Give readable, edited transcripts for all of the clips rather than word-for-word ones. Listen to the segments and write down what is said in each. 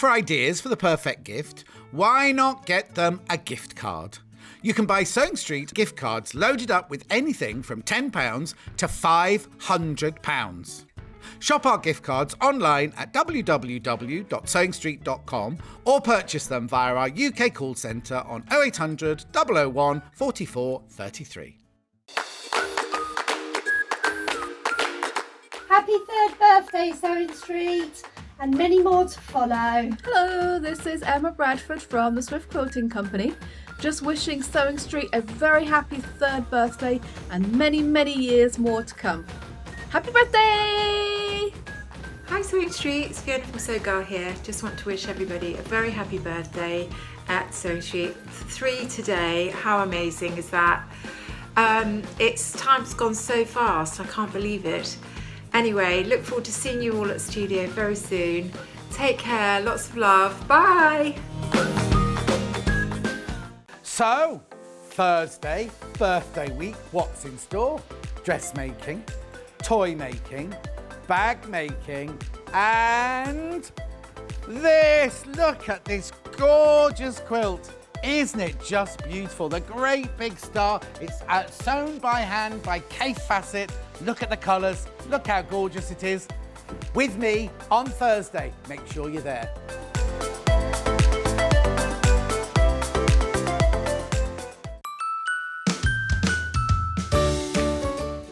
for ideas for the perfect gift? Why not get them a gift card? You can buy Sewing Street gift cards loaded up with anything from £10 to £500. Shop our gift cards online at www.sewingstreet.com or purchase them via our UK call centre on 0800 001 44 33. Happy 3rd birthday, Sewing Street, and many more to follow. Hello, this is Emma Bradford from the Swift Quilting Company. Just wishing Sewing Street a very happy 3rd birthday and many, many years more to come. Happy birthday! Hi Sewing Street, it's Fiona from Sew Girl here. Just want to wish everybody a very happy birthday at Sewing Street. 3 today, how amazing is that? Time's gone so fast, I can't believe it. Anyway, look forward to seeing you all at studio very soon. Take care, lots of love, bye! So, Thursday, birthday week, what's in store? Dressmaking, toy making, bag making, and this. Look at this gorgeous quilt. Isn't it just beautiful? The great big star. It's sewn by hand by Kaffe Fassett. Look at the colours. Look how gorgeous it is. With me on Thursday. Make sure you're there.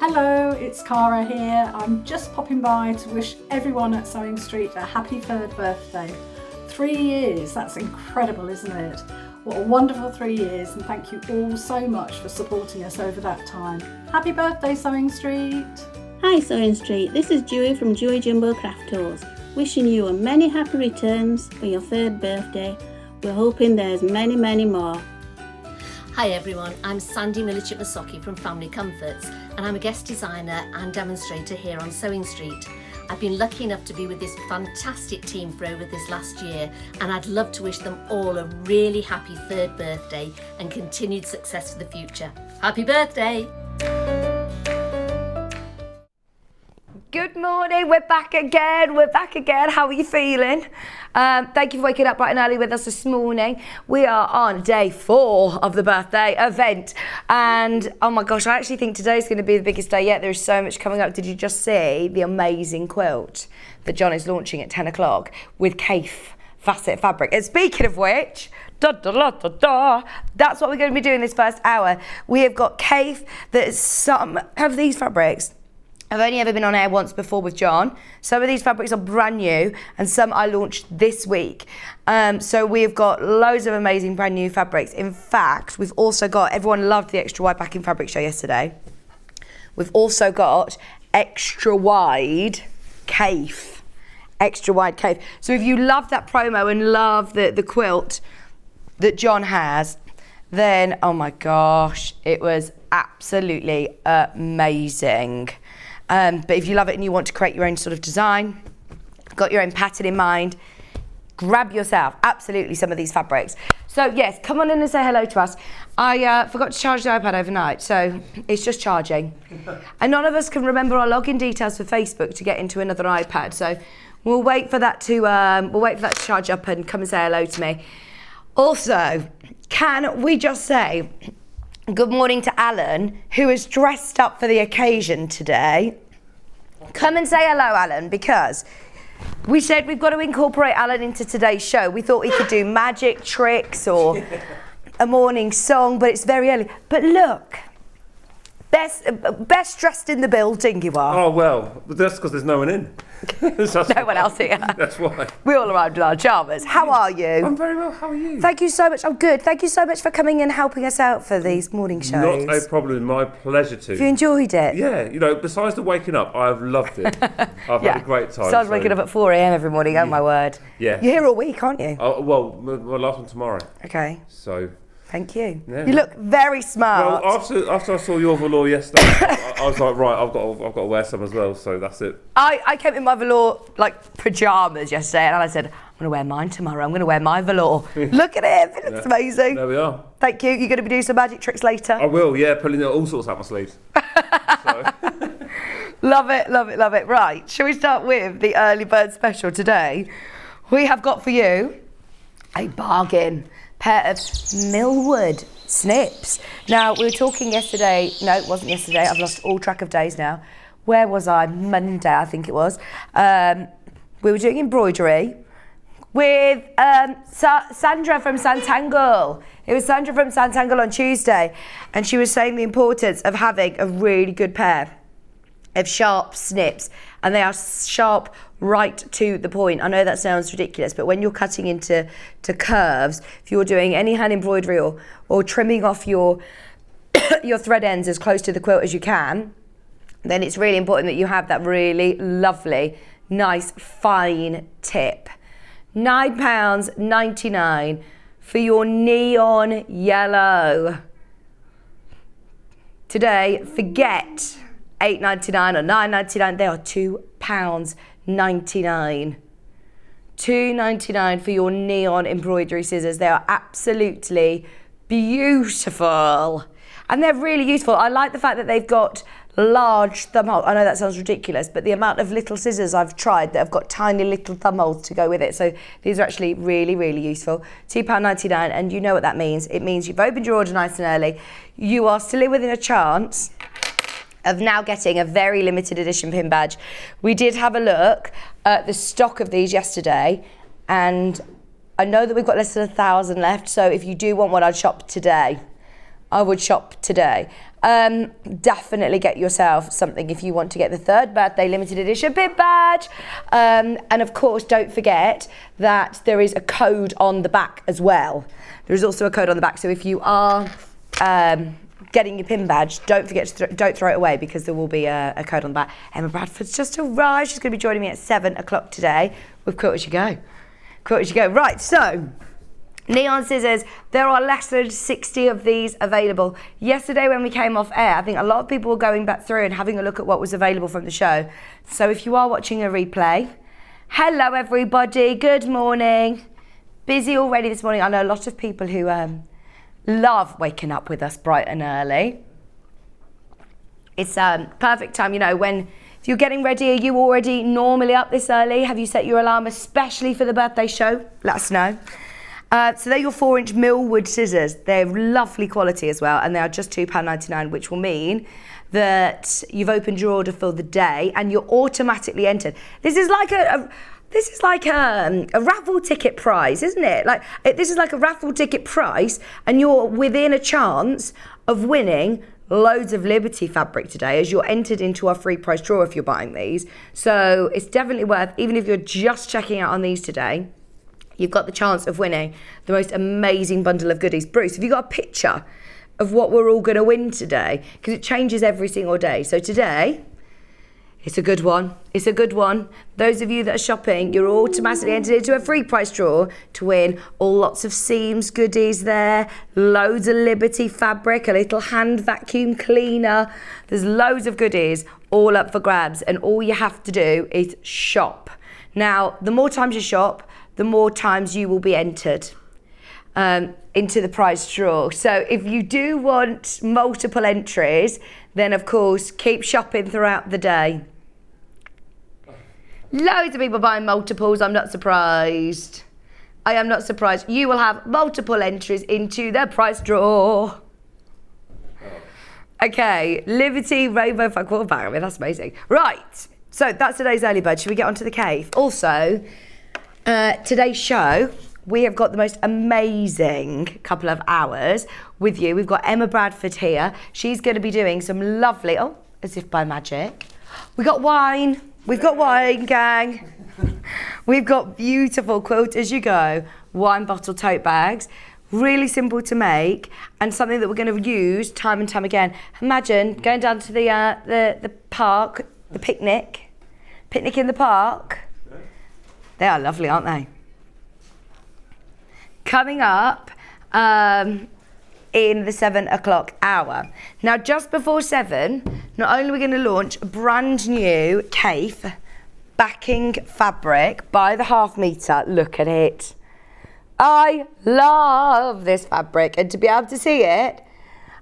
Hello, it's Cara here. I'm just popping by to wish everyone at Sewing Street a happy 3rd birthday. 3 years, that's incredible, isn't it? What a wonderful 3 years, and thank you all so much for supporting us over that time. Happy birthday, Sewing Street. Hi Sewing Street, this is Dewey from Dewey Jumbo Craft Tours. Wishing you a many happy returns for your 3rd birthday. We're hoping there's many, many more. Hi everyone, I'm Sandy Milichip-Masocki from Family Comforts, and I'm a guest designer and demonstrator here on Sewing Street. I've been lucky enough to be with this fantastic team for over this last year, and I'd love to wish them all a really happy 3rd birthday and continued success for the future. Happy birthday! Good morning, we're back again. How are you feeling? Thank you for waking up bright and early with us this morning. We are on day 4 of the birthday event, and oh my gosh, I actually think today's going to be the biggest day yet. There's so much coming up. Did you just see the amazing quilt that John is launching at 10 o'clock with Kaffe Fassett fabric? And speaking of which, that's what we're going to be doing this first hour. We have got Kaffe. That some of these fabrics I've only ever been on air once before with John. Some of these fabrics are brand new and some I launched this week. So we've got loads of amazing brand new fabrics. In fact, we've also got, everyone loved the extra wide backing fabric show yesterday. We've also got extra wide Kaffe. Extra wide Kaffe. So if you love that promo and love the quilt that John has, then oh my gosh, it was absolutely amazing. But if you love it and you want to create your own sort of design, got your own pattern in mind, grab yourself absolutely some of these fabrics. So yes, come on in and say hello to us. I forgot to charge the iPad overnight, so it's just charging. And none of us can remember our login details for Facebook to get into another iPad, so we'll wait for that to charge up and come and say hello to me. Also, can we just say good morning to Alan, who is dressed up for the occasion today. Come and say hello, Alan, because we said we've got to incorporate Alan into today's show. We thought he could do magic tricks or a morning song, but it's very early. But look, best dressed in the building you are. Oh, well, that's because there's no one in. No one else here. That's why. We all arrived in our pyjamas. How are you? I'm very well, how are you? Thank you so much. I'm good. Thank you so much for coming and helping us out for these morning shows. Not a problem, my pleasure to. Have you enjoyed it? Yeah, you know, besides the waking up, I've loved it. I've had a great time. Besides waking up at 4 a.m. every morning, oh my word. Yeah. You're here all week, aren't you? Oh, well, my last one tomorrow. Okay. So. Thank you. Yeah. You look very smart. Well, after I saw your velour yesterday, I was like, right, I've got to wear some as well. So that's it. I came in my velour like pajamas yesterday, and I said, I'm going to wear mine tomorrow. I'm going to wear my velour. Look at it. It looks amazing. There we are. Thank you. You're going to be doing some magic tricks later. I will. Yeah, pulling all sorts out my sleeves. Love it. Love it. Love it. Right. Shall we start with the early bird special today? we have got for you a bargain pair of Millwood snips. Now, we were talking yesterday, no, it wasn't yesterday, I've lost all track of days now. Where was I? Monday, I think it was. We were doing embroidery with Sandra from Santangle. It was Sandra from Santangle on Tuesday, and she was saying the importance of having a really good pair of sharp snips, and they are sharp right to the point. I know that sounds ridiculous, but when you're cutting into curves, if you're doing any hand embroidery or trimming off your your thread ends as close to the quilt as you can, then it's really important that you have that really lovely, nice, fine tip. £9.99 for your neon yellow. Today, forget £8.99 or £9.99. They are £2.99. £2.99 for your neon embroidery scissors. They are absolutely beautiful. And they're really useful. I like the fact that they've got large thumb holes. I know that sounds ridiculous, but the amount of little scissors I've tried that have got tiny little thumb holes to go with it. So these are actually really, really useful. £2.99, and you know what that means. It means you've opened your order nice and early. You are still within a chance of now getting a very limited edition pin badge. We did have a look at the stock of these yesterday, and I know that we've got less than 1,000 left, so if you do want one, I'd shop today. I would shop today. Definitely get yourself something if you want to get the 3rd birthday limited edition pin badge. And of course, don't forget that there is a code on the back as well. There is also a code on the back, so if you are getting your pin badge, don't forget to don't throw it away, because there will be a code on the back. Emma Bradford's just arrived. She's going to be joining me at 7 o'clock today with Quilt As You Go. Quilt As You Go. Right, so neon scissors, there are less than 60 of these available. Yesterday when we came off air, I think a lot of people were going back through and having a look at what was available from the show. So if you are watching a replay, hello everybody, good morning. Busy already this morning. I know a lot of people who love waking up with us bright and early. It's perfect time, you know, when if you're getting ready, are you already normally up this early? Have you set your alarm especially for the birthday show? Let us know. So they're your 4-inch Millwood scissors. They're lovely quality as well, and they are just £2.99, which will mean that you've opened your order for the day and you're automatically entered. This is like a raffle ticket prize, isn't it? This is like a raffle ticket price, and you're within a chance of winning loads of Liberty fabric today, as you're entered into our free prize draw if you're buying these. So it's definitely worth, even if you're just checking out on these today, you've got the chance of winning the most amazing bundle of goodies. Bruce, have you got a picture of what we're all going to win today? Because it changes every single day. So today, it's a good one. It's a good one. Those of you that are shopping, you're automatically entered into a free prize draw to win all lots of seams goodies there, loads of Liberty fabric, a little hand vacuum cleaner. There's loads of goodies all up for grabs, and all you have to do is shop. Now, the more times you shop, the more times you will be entered into the prize draw. So if you do want multiple entries, then of course keep shopping throughout the day. Loads of people buying multiples. I'm not surprised. I am not surprised. You will have multiple entries into the prize draw. Okay, Liberty Rainbow Fun Quarterback. I mean, that's amazing. Right, so that's today's early bird. Should we get onto the cave? Also, today's show, we have got the most amazing couple of hours with you. We've got Emma Bradford here. She's going to be doing some lovely, oh, as if by magic. We got wine. We've got wine, gang. We've got beautiful Quilt As You Go wine bottle tote bags. Really simple to make, and something that we're going to use time and time again. Imagine going down to the park, the picnic in the park. They are lovely, aren't they? Coming up in the 7 o'clock hour. Now, just before 7, not only are we going to launch a brand new Kaffe backing fabric by the half metre. Look at it. I love this fabric, and to be able to see it,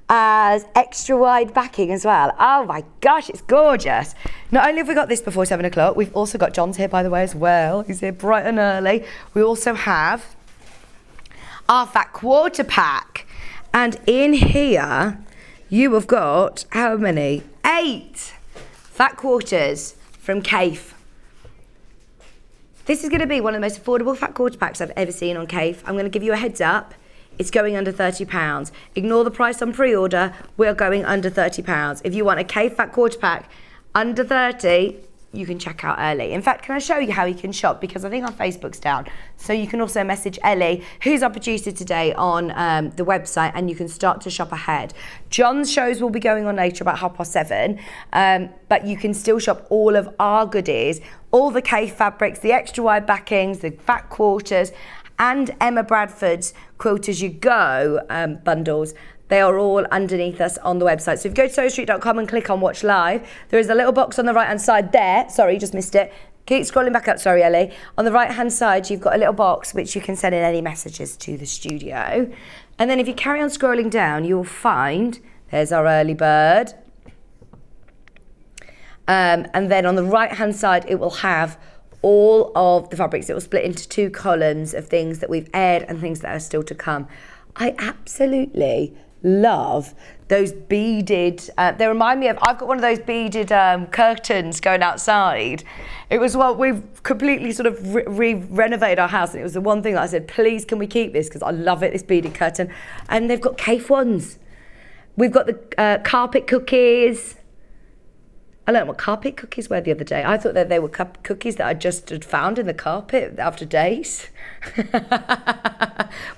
as extra wide backing as well. Oh my gosh, it's gorgeous. Not only have we got this before 7 o'clock, we've also got John's here, by the way, as well. He's here bright and early. We also have our fat quarter pack. And in here, you have got, how many? 8 fat quarters from Kaffe. This is going to be one of the most affordable fat quarter packs I've ever seen on Kaffe. I'm going to give you a heads up. It's going under £30. Ignore the price on pre-order. We're going under £30. If you want a Kaffe fat quarter pack under 30, you can check out early. In fact, can I show you how you can shop? Because I think our Facebook's down. So you can also message Ellie, who's our producer today, on the website, and you can start to shop ahead. John's shows will be going on later, about 7:30, but you can still shop all of our goodies, all the Kaffe fabrics, the extra wide backings, the fat quarters, and Emma Bradford's Quilt As You Go bundles. They are all underneath us on the website. So if you go to sewingstreet.com and click on Watch Live, there is a little box on the right-hand side there. Sorry, just missed it. Keep scrolling back up, sorry, Ellie. On the right-hand side, you've got a little box which you can send in any messages to the studio. And then if you carry on scrolling down, you'll find, there's our early bird. And then on the right-hand side, it will have all of the fabrics. It will split into 2 columns of things that we've aired and things that are still to come. I absolutely love those beaded, they remind me of, I've got one of those beaded curtains going outside. It was what we've completely sort of renovated our house, and it was the one thing that I said, please can we keep this, because I love it, this beaded curtain. And they've got Kaffe ones. We've got the carpet cookies. I learned what carpet cookies were the other day. I thought that they were cookies that I just had found in the carpet after days.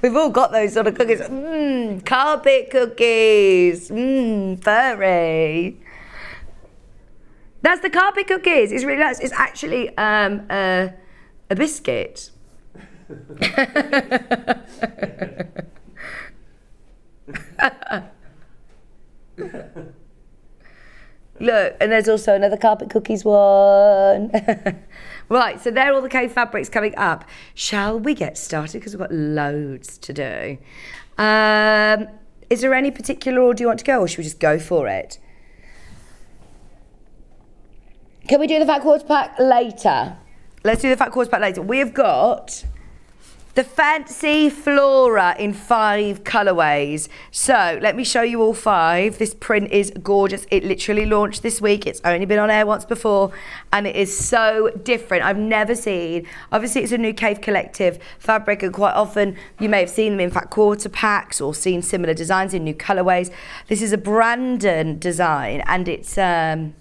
We've all got those sort of cookies. Carpet cookies. Furry. That's the carpet cookies. It's really nice. It's actually a biscuit. Look, and there's also another carpet cookies one. Right, so they're all the Kaffe fabrics coming up. Shall we get started? Because we've got loads to do. Is there any particular order you want to go, or should we just go for it? Can we do the fat quarter pack later? Let's do the fat quarter pack later. We have got the Fancy Flora in 5 colourways. So let me show you all 5. This print is gorgeous. It literally launched this week. It's only been on air once before, and it is so different. I've never seen, obviously it's a new Kaffe Collective fabric, and quite often you may have seen them in fat quarter packs or seen similar designs in new colourways. This is a Brandon design, and it's, I've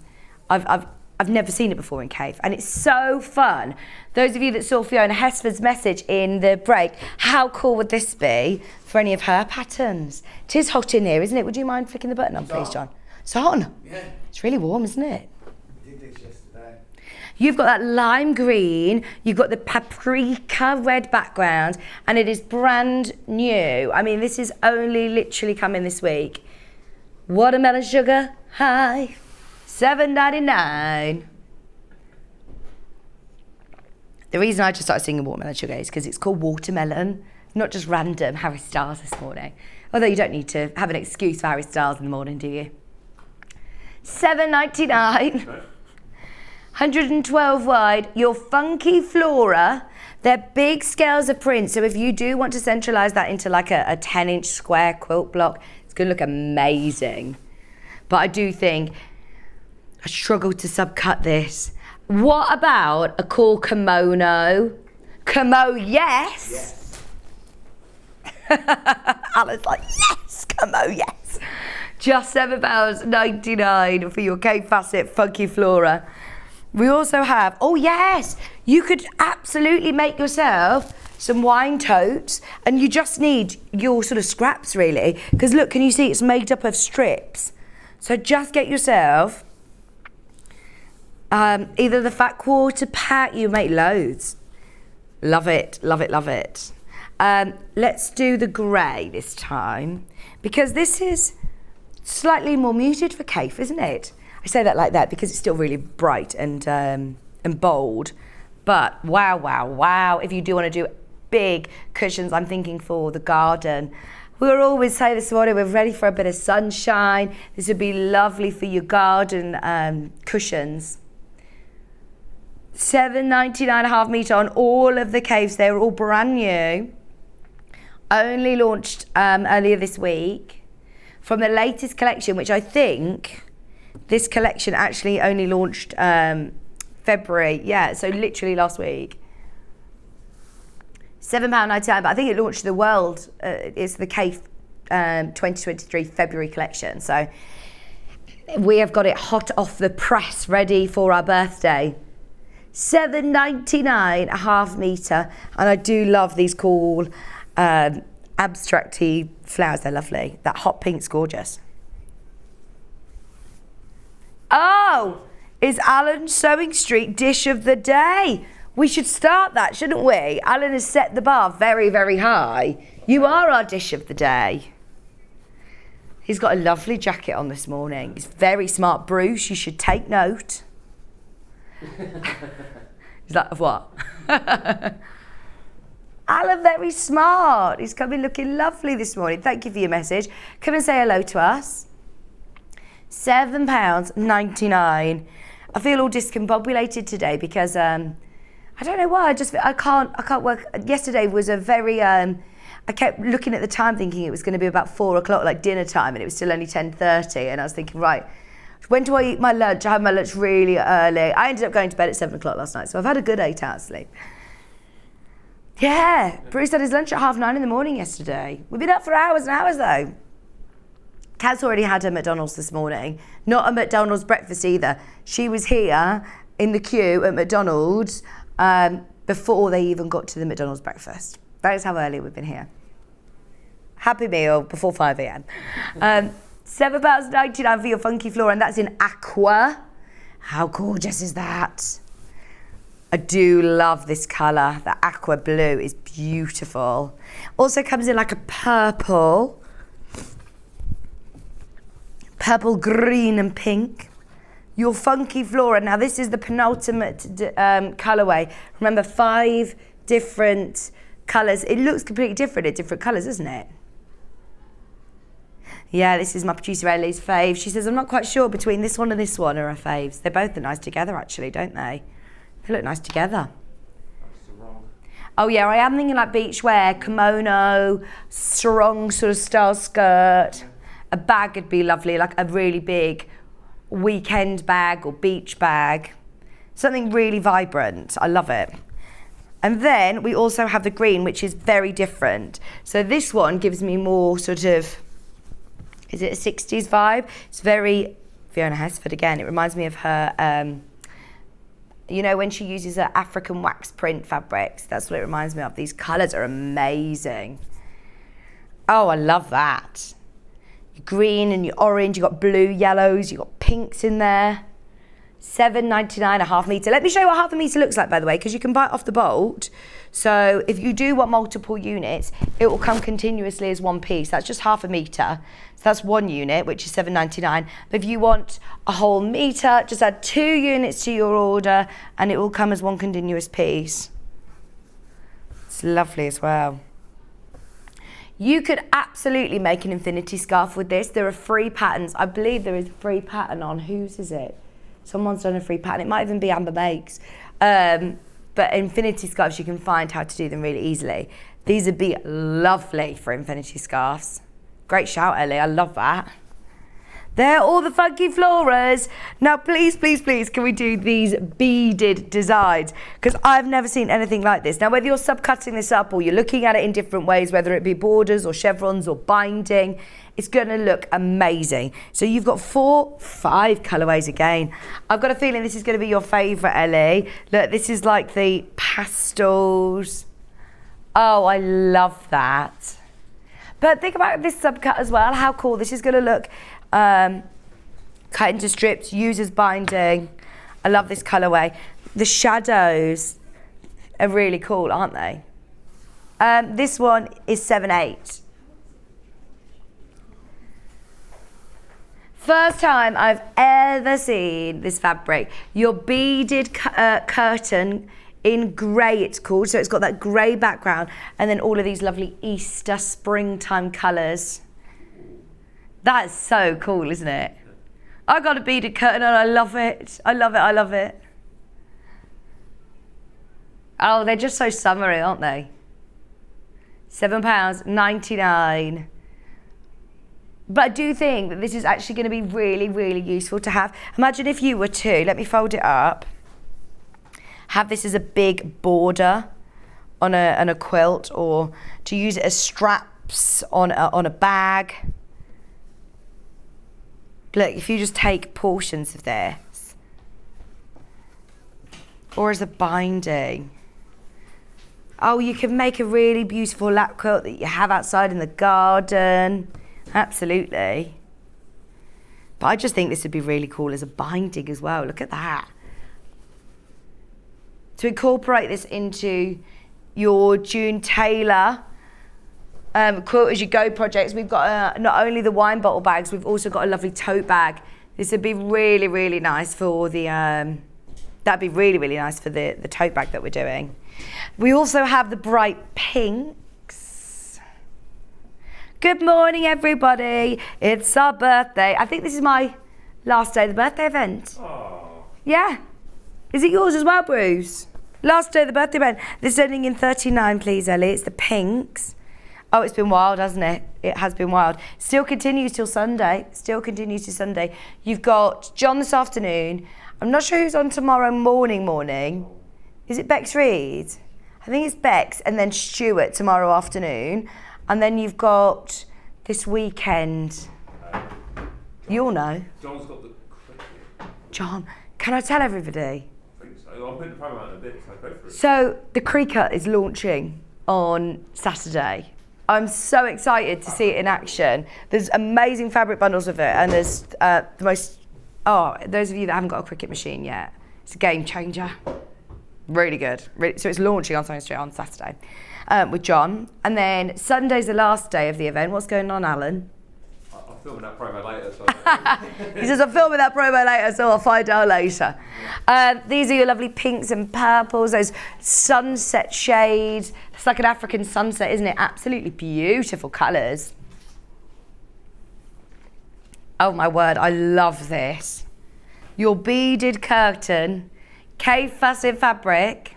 never seen it before in Kaffe, and it's so fun. Those of you that saw Fiona Hesford's message in the break, how cool would this be for any of her patterns? It is hot in here, isn't it? Would you mind flicking the button on, please, John? It's on. Yeah. It's really warm, isn't it? I did this yesterday. You've got that lime green, you've got the paprika red background, and it is brand new. I mean, this is only literally coming this week. Watermelon sugar high, $7.99. The reason I just started singing Watermelon Sugar is because it's called Watermelon, not just random Harry Styles this morning. Although you don't need to have an excuse for Harry Styles in the morning, do you? $7.99. 112 wide. Your Funky Flora. They're big scales of print, so if you do want to centralise that into like a 10-inch square quilt block, it's going to look amazing. But I do think I struggled to subcut this. What about a cool kimono? Yes. Alan's like, yes, yes. Just £7.99 for your Kaffe Fassett Funky Flora. We also have, oh yes, you could absolutely make yourself some wine totes, and you just need your sort of scraps really, because look, can you see it's made up of strips? So just get yourself either the fat quarter pack, you make loads. Love it, love it, love it. Let's do the grey this time, because this is slightly more muted for Kaffe, isn't it? I say that like that because it's still really bright and bold. But wow, wow, wow. If you do want to do big cushions, I'm thinking for the garden. We were always saying this morning, we're ready for a bit of sunshine. This would be lovely for your garden cushions. $7.99 a half metre on all of the caves. They're all brand new. Only launched earlier this week from the latest collection, which I think this collection actually only launched February. Yeah, so literally last week. £7.99, but I think it launched the world. It's the Cave 2023 February collection. So we have got it hot off the press, ready for our birthday. $7.99 a half metre, and I do love these cool abstracty flowers. They're lovely. That hot pink's gorgeous. Oh, it's Alan's Sewing Street dish of the day. We should start that, shouldn't we? Alan has set the bar very, very high. You are our dish of the day. He's got a lovely jacket on this morning. He's very smart. Bruce, you should take note. Is that of what? Alan, very smart. He's coming looking lovely this morning. Thank you for your message. Come and say hello to us. £7.99. I feel all discombobulated today because I don't know why. I can't work. Yesterday was a very. I kept looking at the time, thinking it was going to be about 4 o'clock, like dinner time, and it was still only 10:30. And I was thinking, right, when do I eat my lunch? I had my lunch really early. I ended up going to bed at 7 o'clock last night, so I've had a good 8 hours sleep. Yeah, Bruce had his lunch at 9:30 in the morning yesterday. We've been up for hours and hours though. Kat's already had her McDonald's this morning. Not a McDonald's breakfast either. She was here in the queue at McDonald's before they even got to the McDonald's breakfast. That is how early we've been here. Happy meal before 5 a.m. £7.99 for your funky floor, and that's in aqua. How gorgeous is that? I do love this colour. The aqua blue is beautiful. Also comes in like a purple, green and pink. Your funky flora. Now this is the penultimate colourway. Remember, 5 different colours. It looks completely different in different colours, doesn't it? Yeah, this is my producer Ellie's fave. She says, I'm not quite sure between this one and this one are her faves. They both look nice together actually, don't they? They look nice together. Oh yeah, I am thinking like beachwear, kimono, sarong sort of style skirt. A bag would be lovely, like a really big weekend bag or beach bag. Something really vibrant. I love it. And then we also have the green, which is very different. So this one gives me more sort of, is it a 60s vibe? It's very Fiona Hesford again. It reminds me of her, you know, when she uses her African wax print fabrics. That's what it reminds me of. These colours are amazing. Oh, I love that. Your green and your orange, you've got blue, yellows, you've got pinks in there. $7.99 a half metre. Let me show you what half a metre looks like, by the way, because you can buy it off the bolt. So if you do want multiple units, it will come continuously as one piece. That's just half a metre. So that's one unit, which is $7.99. But if you want a whole metre, just add 2 units to your order and it will come as one continuous piece. It's lovely as well. You could absolutely make an infinity scarf with this. There are free patterns. I believe there is a free pattern on, whose is it? Someone's done a free pattern. It might even be Amber Makes. But infinity scarves, you can find how to do them really easily. These would be lovely for infinity scarves. Great shout, Ellie. I love that. They're all the funky floras. Now, please, please, please, can we do these beaded designs? Because I've never seen anything like this. Now, whether you're subcutting this up or you're looking at it in different ways, whether it be borders or chevrons or binding, it's going to look amazing. So you've got 5 colourways again. I've got a feeling this is going to be your favourite, Ellie. Look, this is like the pastels. Oh, I love that. But think about this subcut as well, how cool this is going to look. Cut into strips, use as binding. I love this colourway. The shadows are really cool, aren't they? This one is 7.8. First time I've ever seen this fabric. Your beaded curtain in grey, it's called. So it's got that grey background and then all of these lovely Easter springtime colours. That's so cool, isn't it? I got a beaded curtain and I love it. I love it, I love it. Oh, they're just so summery, aren't they? £7.99. But I do think that this is actually going to be really, really useful to have. Imagine if you were to, let me fold it up, have this as a big border on a quilt, or to use it as straps on a bag. Look, if you just take portions of this, or as a binding. Oh, you can make a really beautiful lap quilt that you have outside in the garden. Absolutely. But I just think this would be really cool as a binding as well. Look at that. To incorporate this into your June Taylor Quilt As You Go projects, we've got not only the wine bottle bags, we've also got a lovely tote bag. This would be really, really nice for the, that'd be really, really nice for the tote bag that we're doing. We also have the bright pinks. Good morning, everybody. It's our birthday. I think this is my last day of the birthday event. Aww. Yeah. Is it yours as well, Bruce? Last day of the birthday event. This is ending in 39, please, Ellie. It's the pinks. Oh, it's been wild, hasn't it? It has been wild. Still continues till Sunday. Still continues to Sunday. You've got John this afternoon. I'm not sure who's on tomorrow morning. Is it Bex Reed? I think it's Bex, and then Stuart tomorrow afternoon. And then you've got this weekend. You'll know. John's got the cricket. John, can I tell everybody? I think so. I'll put the promo out in a bit, so go for it. So the cricket is launching on Saturday. I'm so excited to see it in action. There's amazing fabric bundles of it, and there's the most, those of you that haven't got a cricket machine yet, it's a game changer. Really good. So it's launching on Sewing Street on Saturday with John. And then Sunday's the last day of the event. What's going on, Alan? I'm filming that promo later, so... He says, I'm filming that promo later, so I'll find out later. These are your lovely pinks and purples, those sunset shades. It's like an African sunset, isn't it? Absolutely beautiful colours. Oh my word, I love this. Your beaded curtain, Kaffe Fassett fabric.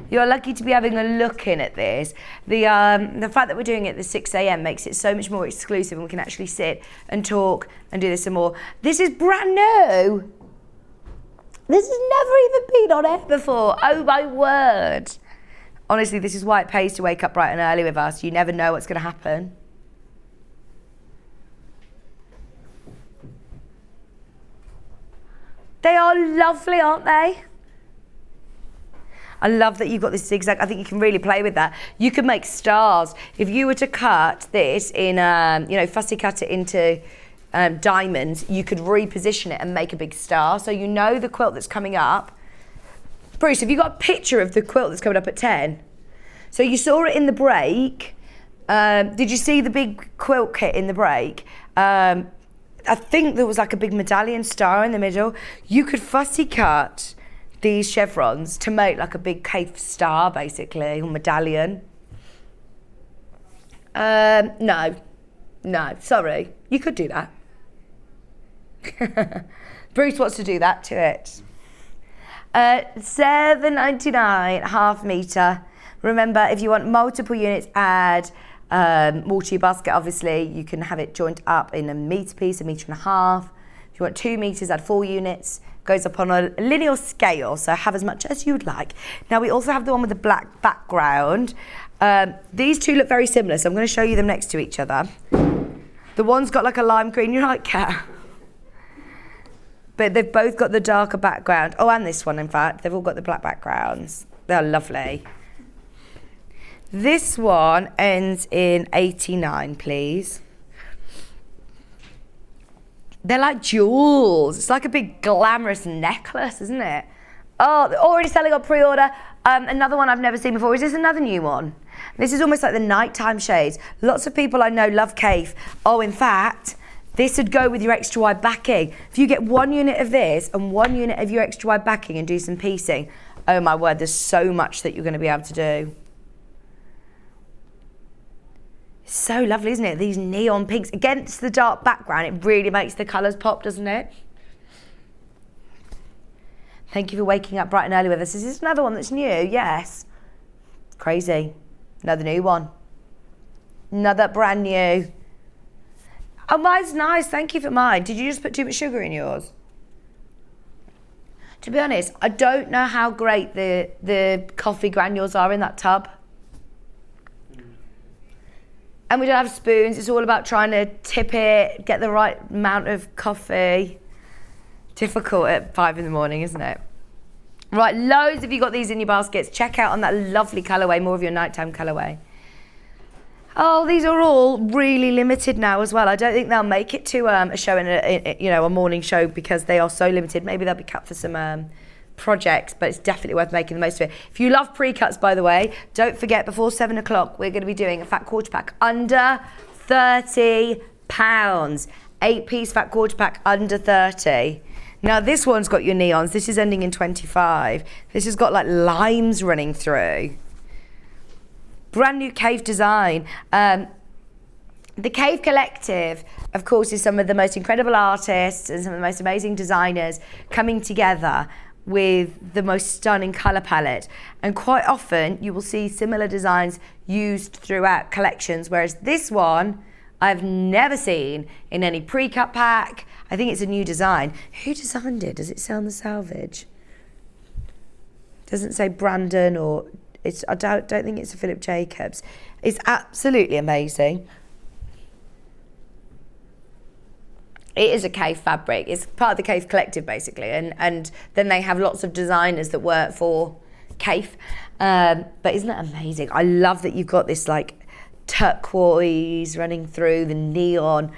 You're lucky to be having a look in at this. The fact that we're doing it at the 6 a.m. makes it so much more exclusive, and we can actually sit and talk and do this some more. This is brand new. This has never even been on air before. Oh my word. Honestly, this is why it pays to wake up bright and early with us. You never know what's going to happen. They are lovely, aren't they? I love that you've got this zigzag. I think you can really play with that. You can make stars. If you were to cut this in, fussy cut it into diamonds, you could reposition it and make a big star. So you know the quilt that's coming up. Bruce, have you got a picture of the quilt that's coming up at 10? So you saw it in the break. Did you see the big quilt kit in the break? I think there was like a big medallion star in the middle. You could fussy cut these chevrons to make like a big cave star, basically, or medallion. No, sorry. You could do that. Bruce wants to do that to it. $7.99, half metre. Remember, if you want multiple units, add more to your basket. Obviously, you can have it joined up in a metre piece, 1.5 metres. If you want 2 metres, add 4 units. Goes up on a linear scale, so have as much as you would like. Now, we also have the one with the black background. These two look very similar, so I'm going to show you them next to each other. The one's got like a lime green, you're like, Cat. But they've both got the darker background. Oh, and this one, in fact. They've all got the black backgrounds. They're lovely. This one ends in 89, please. They're like jewels. It's like a big glamorous necklace, isn't it? Oh, they're already selling on pre-order. Another one I've never seen before. Is this another new one? This is almost like the nighttime shades. Lots of people I know love Kaffe. Oh, in fact, this would go with your extra wide backing. If you get 1 unit of this and 1 unit of your extra wide backing and do some piecing, Oh my word, there's so much that you're going to be able to do. It's so lovely, isn't it? These neon pinks against the dark background. It really makes the colours pop, doesn't it? Thank you for waking up bright and early with us. Is this another one that's new? Yes. Crazy. Another new one. Another brand new. Oh, mine's nice. Thank you for mine. Did you just put too much sugar in yours? To be honest, I don't know how great the coffee granules are in that tub. And we don't have spoons. It's all about trying to tip it, get the right amount of coffee. Difficult at 5 in the morning, isn't it? Right, loads of you got these in your baskets. Check out on that lovely colourway, more of your nighttime colourway. Oh, these are all really limited now as well. I don't think they'll make it to a show in a morning show because they are so limited. Maybe they'll be cut for some projects, but it's definitely worth making the most of it. If you love pre-cuts, by the way, don't forget before 7 o'clock we're going to be doing a fat quarter pack under £30. 8-piece fat quarter pack under 30. Now this one's got your neons. This is ending in 25. This has got like limes running through. Brand new Cave design. The Cave Collective, of course, is some of the most incredible artists and some of the most amazing designers coming together with the most stunning colour palette. And quite often you will see similar designs used throughout collections, whereas this one I've never seen in any pre-cut pack. I think it's a new design. Who designed it? Does it say on the salvage? Doesn't say Brandon or I don't think it's a Philip Jacobs. It's absolutely amazing. It is a Cave fabric. It's part of the Cave Collective basically, and then they have lots of designers that work for Cave. But isn't that amazing? I love that you've got this like turquoise running through the neon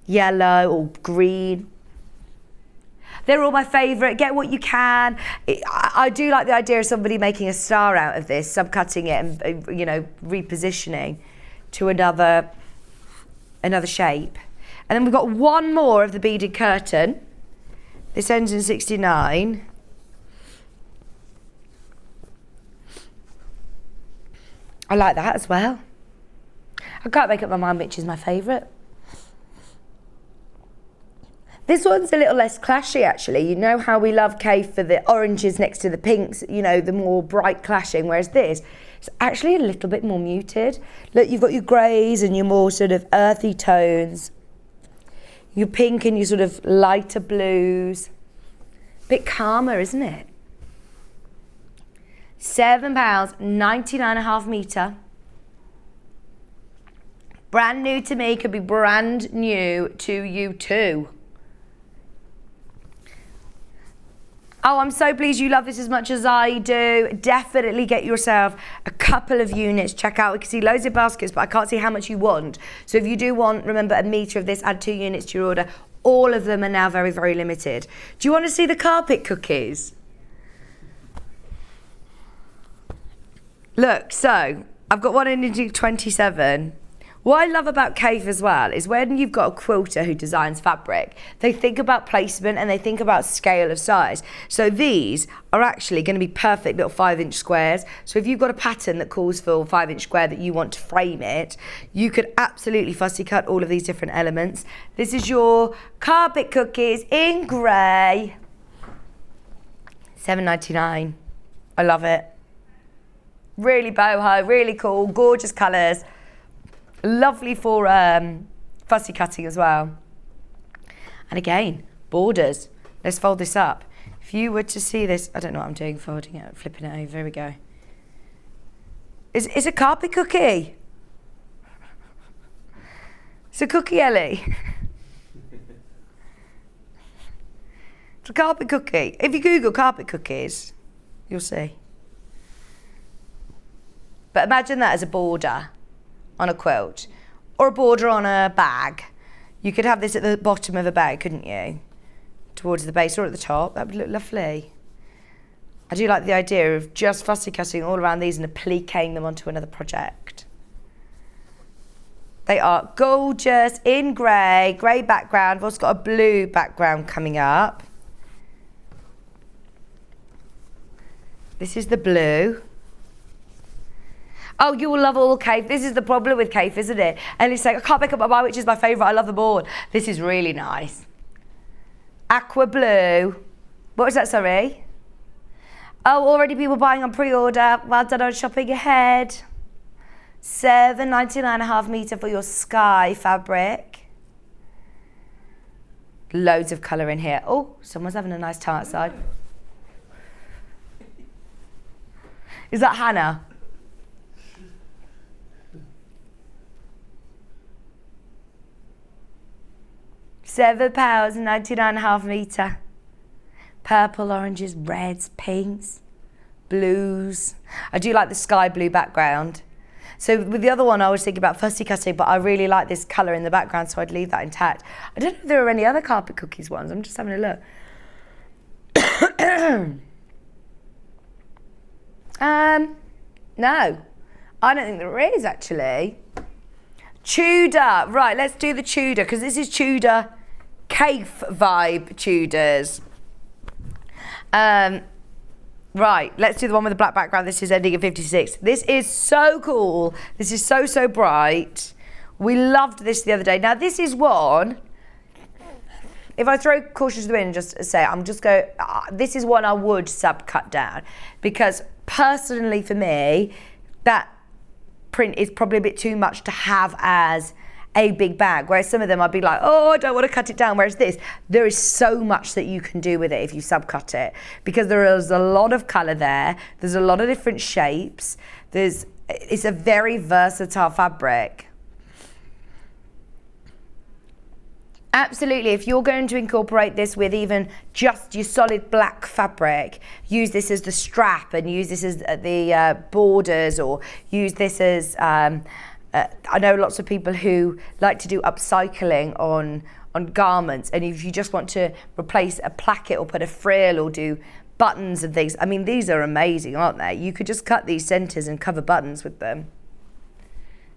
yellow or green. They're all my favourite. Get what you can. I do like the idea of somebody making a star out of this, subcutting it and repositioning to another shape. And then we've got one more of the beaded curtain. This ends in 69. I like that as well. I can't make up my mind which is my favourite. This one's a little less clashy actually. You know how we love Cave for the oranges next to the pinks, the more bright clashing, whereas this is actually a little bit more muted. Look, you've got your greys and your more sort of earthy tones. Your pink and your sort of lighter blues. Bit calmer, isn't it? £7, 99.5 metre. Brand new to me, could be brand new to you too. Oh, I'm so pleased you love this as much as I do. Definitely get yourself a couple of units. Check out, we can see loads of baskets, but I can't see how much you want. So if you do want, remember, a metre of this, add 2 units to your order. All of them are now very, very limited. Do you want to see the carpet cookies? Look, so I've got one in 27. What I love about Cave as well is when you've got a quilter who designs fabric, they think about placement and they think about scale of size. So these are actually going to be perfect little 5-inch squares. So if you've got a pattern that calls for a 5-inch square that you want to frame it, you could absolutely fussy cut all of these different elements. This is your carpet cookies in grey. $7.99. I love it. Really boho, really cool, gorgeous colours. Lovely for fussy cutting as well. And again, borders. Let's fold this up. If you were to see this, I don't know what I'm doing, folding it, flipping it over. There we go. It's a carpet cookie. It's a cookie, Ellie. It's a carpet cookie. If you Google carpet cookies, you'll see. But imagine that as a border on a quilt or a border on a bag. You could have this at the bottom of a bag, couldn't you? Towards the base or at the top. That would look lovely. I do like the idea of just fussy cutting all around these and appliquing them onto another project. They are gorgeous in grey background. I've also got a blue background coming up. This is the blue. Oh, you will love all Kaffe. This is the problem with Kaffe, isn't it? Ellie's saying, I can't make up my mind which is my favourite. I love them all. This is really nice. Aqua blue. What was that, sorry? Oh, already people buying on pre-order. Well done on shopping ahead. $7.99 1/2 metre for your sky fabric. Loads of colour in here. Oh, someone's having a nice time outside. Is that Hannah? £7.99 1/2 metre. Purple, oranges, reds, pinks, blues. I do like the sky blue background. So with the other one, I was thinking about fussy cutting, but I really like this colour in the background, so I'd leave that intact. I don't know if there are any other carpet cookies ones. I'm just having a look. No, I don't think there is actually. Tudor, right, let's do the Tudor, because this is Tudor Kaffe vibe Tudors. Right, let's do the one with the black background. This is ending at 56. This is so cool. This is so, so bright. We loved this the other day. Now, this is one, if I throw caution to the wind and just say, this is one I would sub-cut down, because personally for me, that print is probably a bit too much to have as a big bag, whereas some of them I'd be like, oh, I don't want to cut it down, whereas this, there is so much that you can do with it if you subcut it, because there is a lot of colour there's a lot of different shapes, it's a very versatile fabric. Absolutely, if you're going to incorporate this with even just your solid black fabric, use this as the strap and use this as the borders, or use this as, I know lots of people who like to do upcycling on garments, and if you just want to replace a placket or put a frill or do buttons and things, I mean, these are amazing, aren't they? You could just cut these centres and cover buttons with them.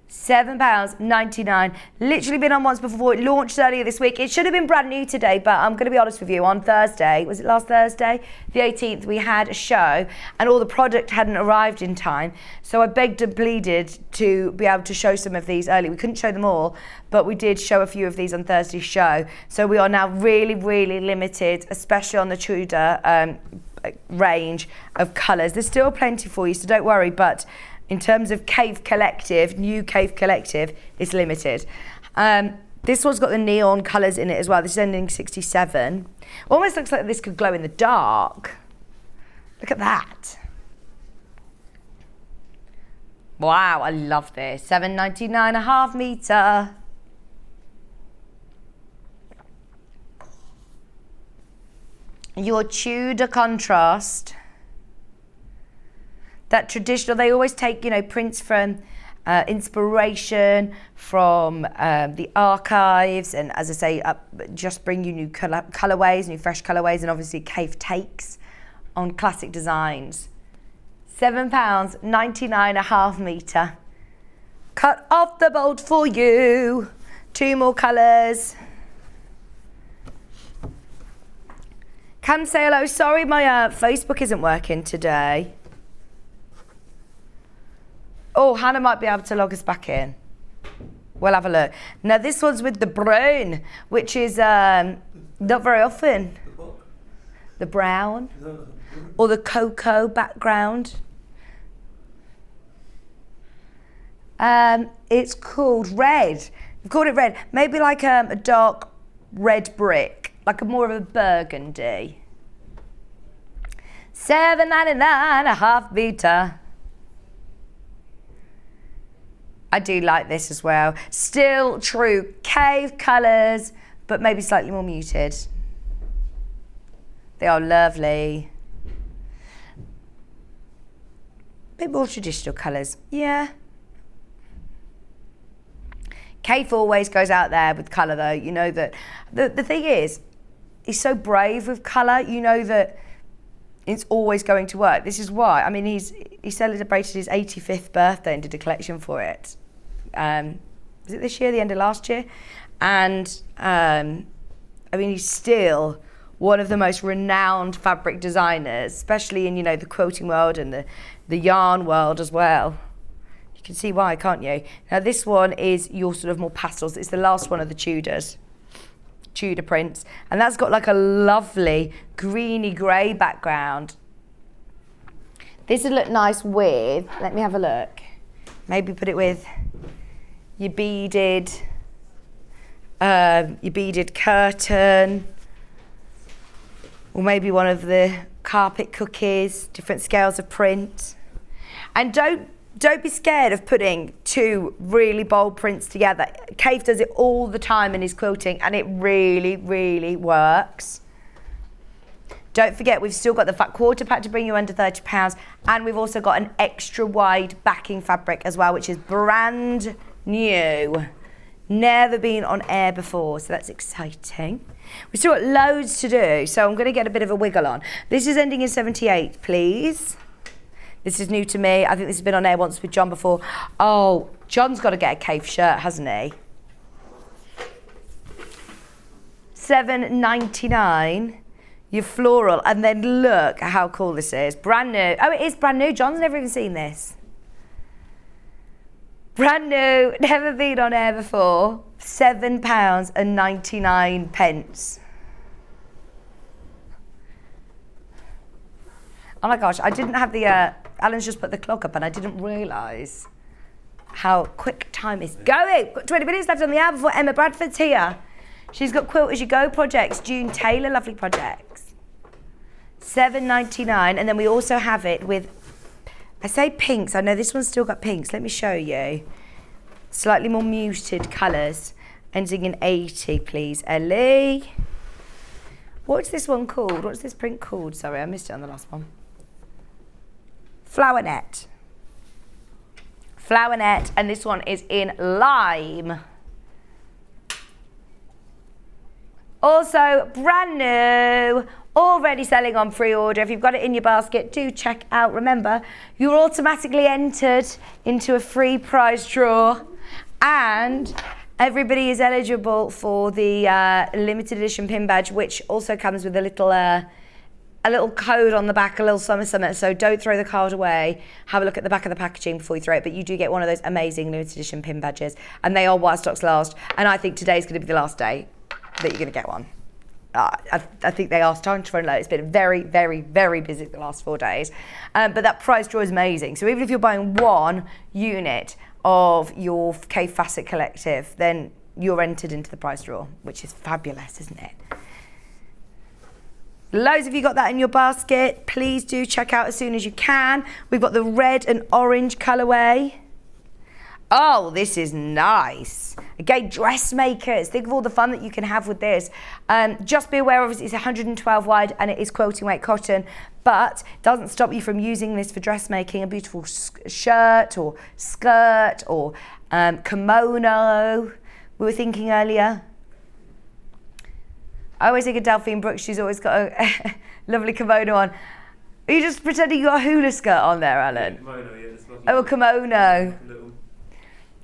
£7.99. Literally been on once before. It launched earlier this week. It should have been brand new today, but I'm going to be honest with you. On Thursday, was it last Thursday? The 18th, we had a show and all the product hadn't arrived in time. So I begged and pleaded to be able to show some of these early. We couldn't show them all, but we did show a few of these on Thursday's show. So we are now really, really limited, especially on the Tudor range of colours. There's still plenty for you, so don't worry, but in terms of Kaffe Collective, new Kaffe Collective, it's limited. This one's got the neon colours in it as well. This is ending 67. Almost looks like this could glow in the dark. Look at that. Wow, I love this. $7.99 1/2 metre. Your Tudor contrast. That traditional, they always take, prints from inspiration, from the archives, and as I say, just bring you new colourways, new fresh colourways, and obviously Kaffe takes on classic designs. £7.99 1/2 metre. Cut off the bolt for you. 2 more colours. Come say hello. Sorry, my Facebook isn't working today. Oh, Hannah might be able to log us back in. We'll have a look. Now, this one's with the brown, which is not very often. The brown or the cocoa background. It's called red. We've called it red. Maybe like a dark red brick, like a more of a burgundy. $7.99 1/2 metre. I do like this as well. Still true Kaffe colours, but maybe slightly more muted. They are lovely. Bit more traditional colours, yeah. Kaffe always goes out there with colour though. You know that, the thing is, he's so brave with colour, you know that it's always going to work. This is why, I mean, he celebrated his 85th birthday and did a collection for it. Was it this year, the end of last year? And I mean, he's still one of the most renowned fabric designers, especially in, the quilting world and the yarn world as well. You can see why, can't you? Now this one is your sort of more pastels. It's the last one of the Tudor prints, and that's got like a lovely greeny grey background. This would look nice with, let me have a look, maybe put it with your beaded curtain, or maybe one of the carpet cookies, different scales of print. And don't be scared of putting two really bold prints together. Kaffe does it all the time in his quilting, and it really, really works. Don't forget, we've still got the fat quarter pack to bring you under £30, and we've also got an extra wide backing fabric as well, which is brand new. Never been on air before, so that's exciting. We've still got loads to do, so I'm going to get a bit of a wiggle on. This is ending in 78, please. This is new to me. I think this has been on air once with John before. Oh, John's got to get a Kaffe shirt, hasn't he? $7.99. Your floral, and then look at how cool this is. Brand new. Oh, it is brand new. John's never even seen this. Brand new, never been on air before. £7.99. Oh my gosh, I didn't have the, Alan's just put the clock up and I didn't realise how quick time is going. Got 20 minutes left on the hour before Emma Bradford's here. She's got Quilt As You Go projects, June Taylor, lovely projects. $7.99, and then we also have it with, I say pinks, I know this one's still got pinks, let me show you. Slightly more muted colours, ending in 80, please, Ellie. What's this one called? What's this print called? Sorry, I missed it on the last one. Flower net. Flower net, and this one is in lime. Also, brand new, already selling on pre-order. If you've got it in your basket, do check out. Remember, you're automatically entered into a free prize draw, and everybody is eligible for the limited edition pin badge, which also comes with a little code on the back, a little summer. So don't throw the card away. Have a look at the back of the packaging before you throw it. But you do get one of those amazing limited edition pin badges, and they are while stocks last. And I think today's going to be the last day that you're going to get one. I think they are starting to run low. It's been very, very, very busy the last 4 days. But that prize draw is amazing. So even if you're buying one unit of your Kaffe Fassett collective, then you're entered into the prize draw, which is fabulous, isn't it? Loads of you got that in your basket. Please do check out as soon as you can. We've got the red and orange colourway. Oh, this is nice. Again, dressmakers. Think of all the fun that you can have with this. Just be aware, obviously, it's 112 wide and it is quilting weight cotton, but it doesn't stop you from using this for dressmaking, a beautiful shirt or skirt or kimono. We were thinking earlier. I always think of Delphine Brooks. She's always got a lovely kimono on. Are you just pretending you got a hula skirt on there, Alan? Kimono, yeah, oh, a kimono.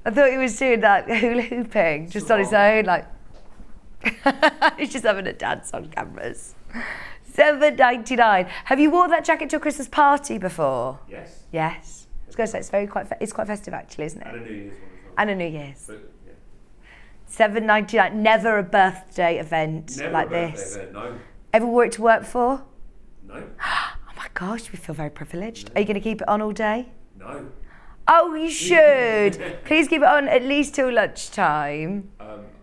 I thought he was doing that hula hooping, just on his own, like. He's just having a dance on cameras. $7.99. Have you worn that jacket to a Christmas party before? Yes. Yes. I was going to say it's quite festive actually, isn't it? And a New Year's one as well. And a New Year's. But, yeah. $7.99. Never a birthday event Never like a birthday this. event, no. Ever wore it to work for? No. Oh my gosh, we feel very privileged. No. Are you going to keep it on all day? No. Oh, you should. Please keep it on at least till lunchtime.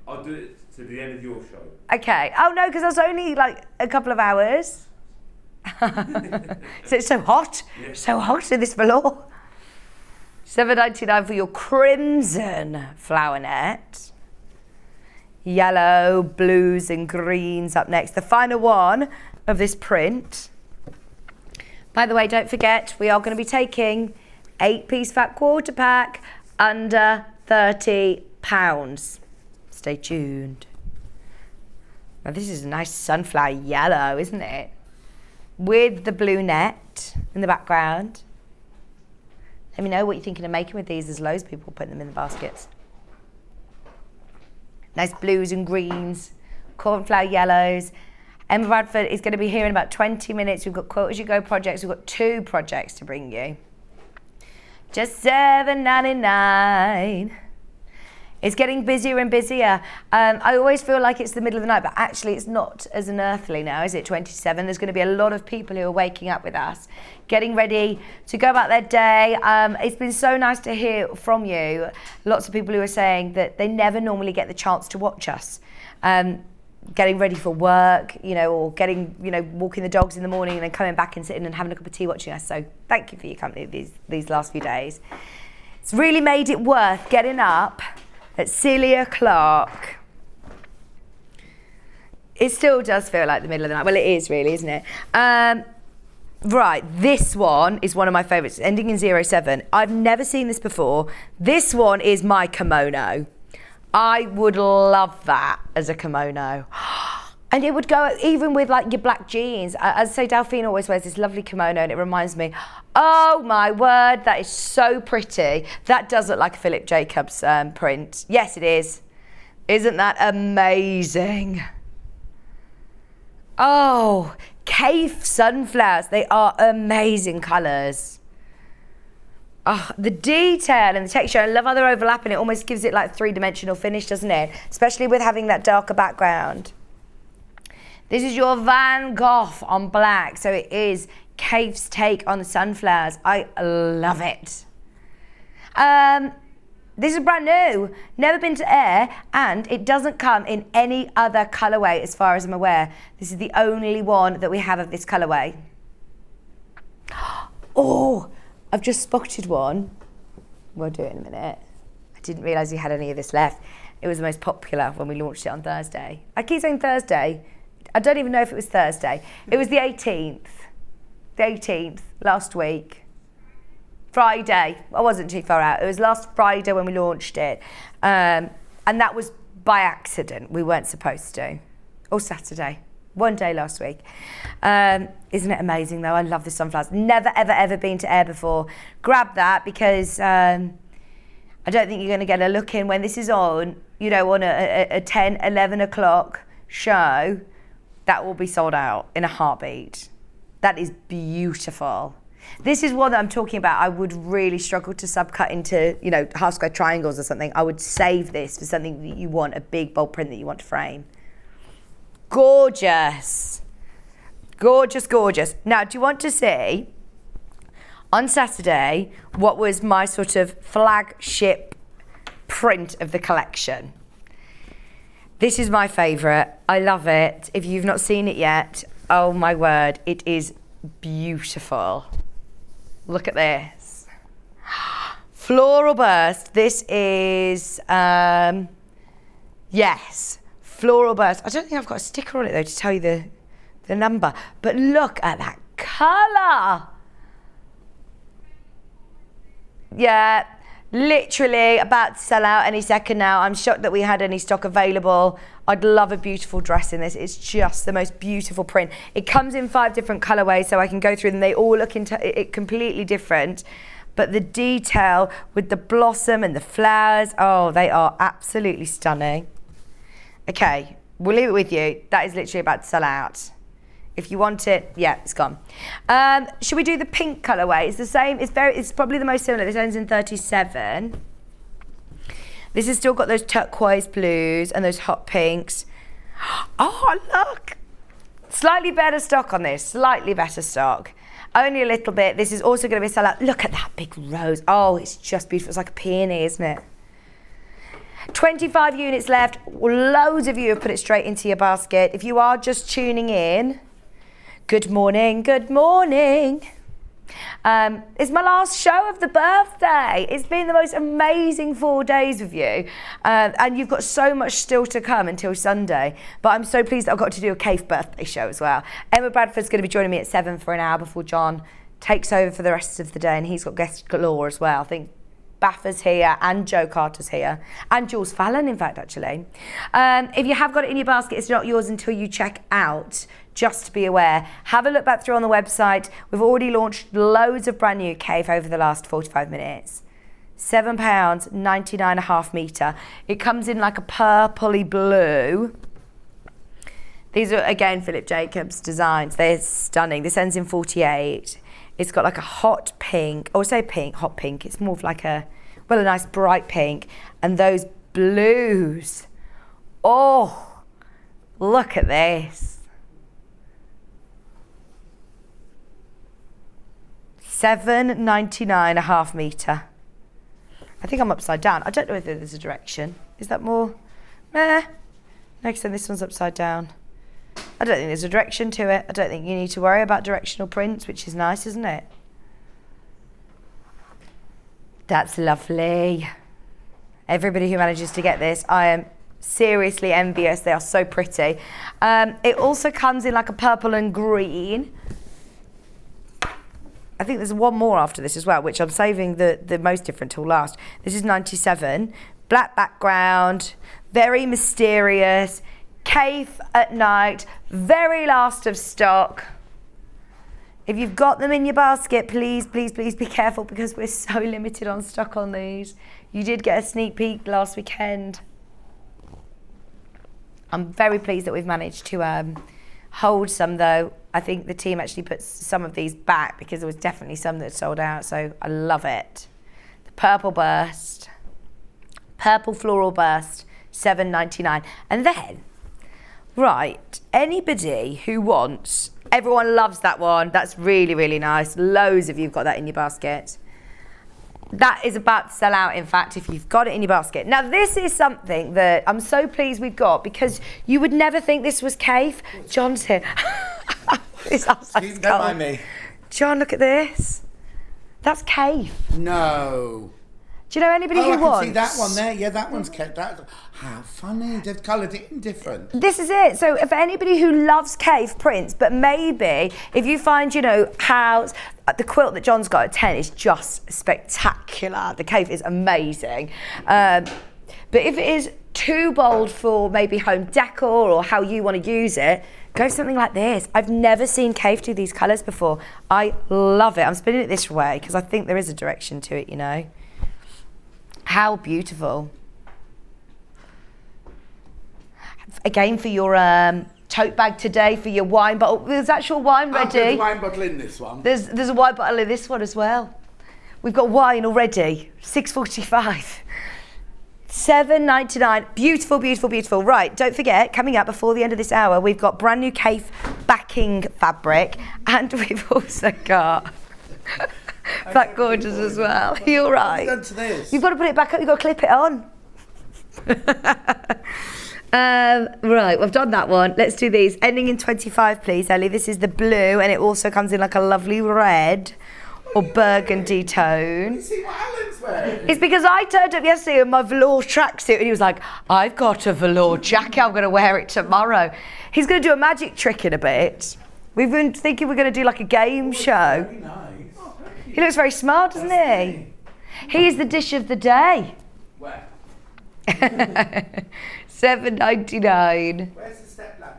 I'll do it to the end of your show. Okay. Oh no, because that's only like a couple of hours. So it's so hot. Yeah. So hot in this floor. $7.99 for your crimson flower net. Yellow, blues and greens up next. The final one of this print. By the way, don't forget, we are going to be taking 8-piece fat quarter pack under £30. Stay tuned. Now this is a nice sunflower yellow, isn't it? With the blue net in the background. Let me know what you're thinking of making with these. There's loads of people putting them in the baskets. Nice blues and greens, cornflower yellows. Emma Bradford is going to be here in about 20 minutes. We've got Quilt As You Go projects. We've got 2 projects to bring you. Just $7.99. It's getting busier and busier. I always feel like it's the middle of the night, but actually it's not as unearthly now, is it? 27. There's going to be a lot of people who are waking up with us, getting ready to go about their day. It's been so nice to hear from you. Lots of people who are saying that they never normally get the chance to watch us. Getting ready for work, or walking the dogs in the morning and then coming back and sitting and having a cup of tea watching us. So thank you for your company these last few days. It's really made it worth getting up at silly o'clock. It still does feel like the middle of the night. Well, it is really, isn't it? Right, this one is one of my favourites, ending in 07. I've never seen this before. This one is my kimono. I would love that as a kimono. And it would go even with like your black jeans. As I say, Delphine always wears this lovely kimono and it reminds me, oh my word, that is so pretty. That does look like a Philip Jacobs print. Yes, it is. Isn't that amazing? Oh, Kaffe sunflowers. They are amazing colours. Oh, the detail and the texture. I love how they're overlapping. It almost gives it like 3-dimensional finish, doesn't it? Especially with having that darker background. This is your Van Gogh on black. So it is Kaffe's take on the sunflowers. I love it. This is brand new, never been to air, and it doesn't come in any other colourway as far as I'm aware. This is the only one that we have of this colourway. Oh, I've just spotted one. We'll do it in a minute. I didn't realise we had any of this left. It was the most popular when we launched it on Thursday. I keep saying Thursday. I don't even know if it was Thursday. It was the 18th. The 18th, last week. Friday. I wasn't too far out. It was last Friday when we launched it. And that was by accident. We weren't supposed to. Or Saturday. One day last week. Isn't it amazing though? I love the sunflowers. Never, ever, ever been to air before. Grab that because I don't think you're going to get a look in when this is on, on a 10, 11 o'clock show. That will be sold out in a heartbeat. That is beautiful. This is one that I'm talking about. I would really struggle to subcut into, half square triangles or something. I would save this for something that you want, a big bold print that you want to frame. Gorgeous. Gorgeous, gorgeous. Now, do you want to see, on Saturday, what was my sort of flagship print of the collection? This is my favourite. I love it. If you've not seen it yet, oh my word, it is beautiful. Look at this. Floral burst. This is, yes, floral burst. I don't think I've got a sticker on it though to tell you the number, but look at that colour. Yeah, literally about to sell out any second now. I'm shocked that we had any stock available. I'd love a beautiful dress in this. It's just the most beautiful print. It comes in 5 different colourways, so I can go through them. They all look it completely different. But the detail with the blossom and the flowers, oh, they are absolutely stunning. Okay, we'll leave it with you. That is literally about to sell out. If you want it, yeah, it's gone. Should we do the pink colourway? It's the same. It's probably the most similar. This ends in 37. This has still got those turquoise blues and those hot pinks. Oh, look! Slightly better stock on this. Slightly better stock. Only a little bit. This is also going to be a sellout. Look at that big rose. Oh, it's just beautiful. It's like a peony, isn't it? 25 units left. Loads of you have put it straight into your basket. If you are just tuning in, good morning, good morning. It's my last show of the birthday. It's been the most amazing 4 days with you. And you've got so much still to come until Sunday. But I'm so pleased that I've got to do a Kaffe birthday show as well. Emma Bradford's going to be joining me at 7 for an hour before John takes over for the rest of the day. And he's got guests galore as well. I think Baffa's here and Joe Carter's here. And Jules Fallon, in fact, actually. If you have got it in your basket, it's not yours until you check out. Just to be aware. Have a look back through on the website. We've already launched loads of brand new Kaffe over the last 45 minutes. £7, 99.5 metre. It comes in like a purpley blue. These are, again, Philip Jacobs designs. They're stunning. This ends in 48. It's got like a hot pink, or say pink, hot pink. It's more of like a nice bright pink. And those blues. Oh, look at this. $7.99 a half metre. I think I'm upside down. I don't know whether there's a direction. Is that more? Next time this one's upside down. I don't think there's a direction to it. I don't think you need to worry about directional prints, which is nice, isn't it? That's lovely. Everybody who manages to get this, I am seriously envious. They are so pretty. It also comes in like a purple and green. I think there's one more after this as well, which I'm saving the most different till last. This is 97. Black background, very mysterious. Kaffe at night, very last of stock. If you've got them in your basket, please, please, please be careful because we're so limited on stock on these. You did get a sneak peek last weekend. I'm very pleased that we've managed to hold some though. I think the team actually put some of these back because there was definitely some that sold out, so I love it. The purple burst, purple floral burst, $7.99. And then, right, anybody who wants, everyone loves that one. That's really, really nice. Loads of you have got that in your basket. That is about to sell out, in fact, if you've got it in your basket. Now, this is something that I'm so pleased we've got because you would never think this was Kaffe. John's here. Don't mind me. John, look at this. That's Kaffe. No. Do you know anybody who I wants? can see that one there. Yeah, that one's kept. How funny. They've coloured it in different. This is it. So for anybody who loves Kaffe prints, but maybe if you find, you know, how the quilt that John's got at 10 is just spectacular. The Kaffe is amazing. But if it is too bold for maybe home decor or how you want to use it, go for something like this. I've never seen Kaffe do these colours before. I love it. I'm spinning it this way because I think there is a direction to it, you know. How beautiful. Again, for your tote bag today, for your wine bottle. There's actual wine ready. There's a wine bottle in this one. There's a wine bottle in this one as well. We've got wine already. $6.45. $7.99. Beautiful, beautiful, beautiful. Right, don't forget, coming up before the end of this hour, we've got brand new Kaffe backing fabric, and we've also got Black Gorgeous as well. You're right. What's done to this? You've got to put it back up. You've got to clip it on. Right, we've done that one. Let's do these. Ending in 25, please, Ellie. This is the blue, and it also comes in like a lovely red or burgundy tone. You see what Alan's wearing? It's because I turned up yesterday in my velour tracksuit, and he was like, "I've got a velour jacket. I'm going to wear it tomorrow." He's going to do a magic trick in a bit. We've been thinking we're going to do like a game show. Very nice. He looks very smart, doesn't he? He is the dish of the day. Where? $7.99. Where's the step ladder?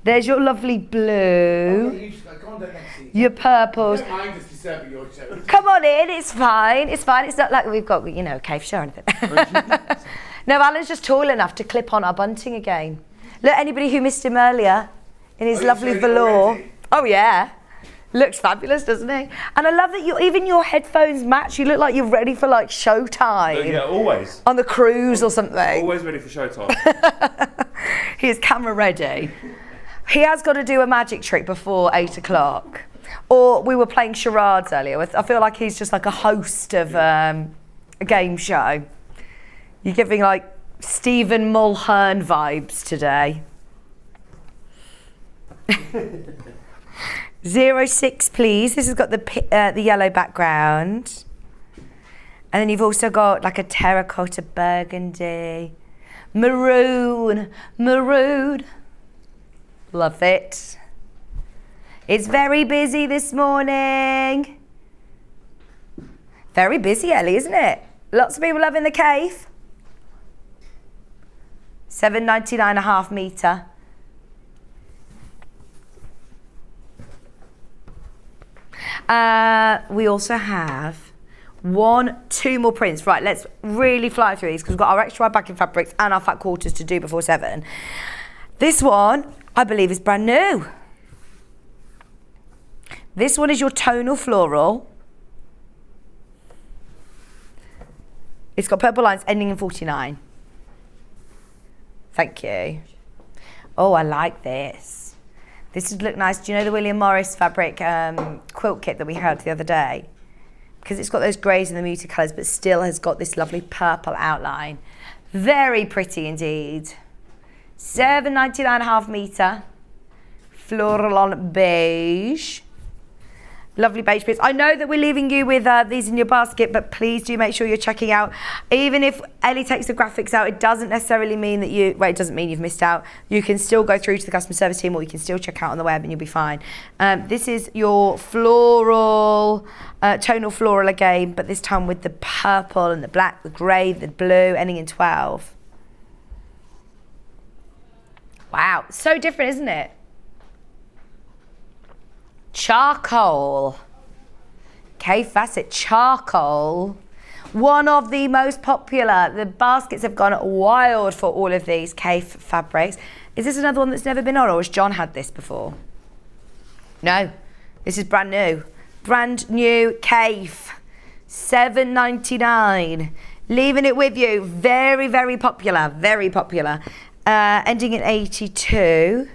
There's your lovely blue, You should go on next season. your purples. Don't mind us disturbing your show. Come on in, it's fine, it's fine. It's not like we've got, you know, a Kaffe show or anything. No, Alan's just tall enough to clip on our bunting again. Look, anybody who missed him earlier in his lovely showing it velour. already? Oh yeah. Looks fabulous, doesn't he? And I love that even your headphones match. You look like you're ready for like showtime. Yeah, always. On the cruise or something. Always ready for showtime. He is camera ready. He has got to do a magic trick before 8 o'clock. Or we were playing charades earlier. I feel like he's just like a host of a game show. You're giving like Stephen Mulhern vibes today. 06, please. This has got the yellow background. And then you've also got like a terracotta burgundy. Maroon. Love it. It's very busy this morning. Very busy, Ellie, isn't it? Lots of people loving the Kaffe. $7.99 a half metre. We also have two more prints. Right, let's really fly through these because we've got our extra wide backing fabrics and our fat quarters to do before 7. This one, I believe, is brand new. This one is your tonal floral. It's got purple lines ending in 49. Thank you. Oh, I like this. This would look nice. Do you know the William Morris fabric quilt kit that we had the other day? Because it's got those greys and the muted colours, but still has got this lovely purple outline. Very pretty indeed. £7.99.5 metre. Floral on beige. Lovely beige bits. I know that we're leaving you with these in your basket, but please do make sure you're checking out. Even if Ellie takes the graphics out, it doesn't necessarily mean that it doesn't mean you've missed out. You can still go through to the customer service team, or you can still check out on the web and you'll be fine. This is your floral, tonal floral again, but this time with the purple and the black, the grey, the blue, ending in 12. Wow, so different, isn't it? Charcoal. Kaffe Fassett charcoal. One of the most popular. The baskets have gone wild for all of these Kaffe fabrics. Is this another one that's never been on, or has John had this before? No, this is brand new. Brand new Kaffe. £7.99. Leaving it with you. Very, very popular. Very popular. Ending in 82.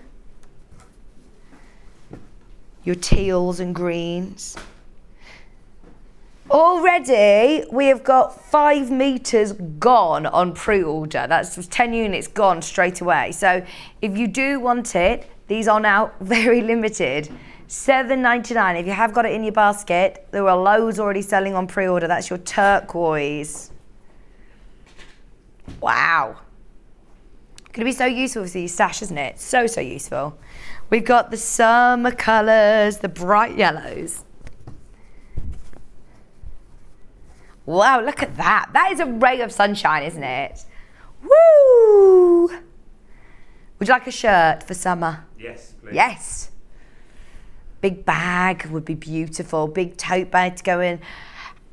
Your teals and greens. Already, we have got 5 metres gone on pre-order. That's 10 units gone straight away. So if you do want it, these are now very limited. £7.99. If you have got it in your basket, there are loads already selling on pre-order. That's your turquoise. Wow. Going to be so useful for your stash, isn't it? So, so useful. We've got the summer colours, the bright yellows. Wow, look at that. That is a ray of sunshine, isn't it? Woo! Would you like a shirt for summer? Yes, please. Yes. Big bag would be beautiful. Big tote bag to go in,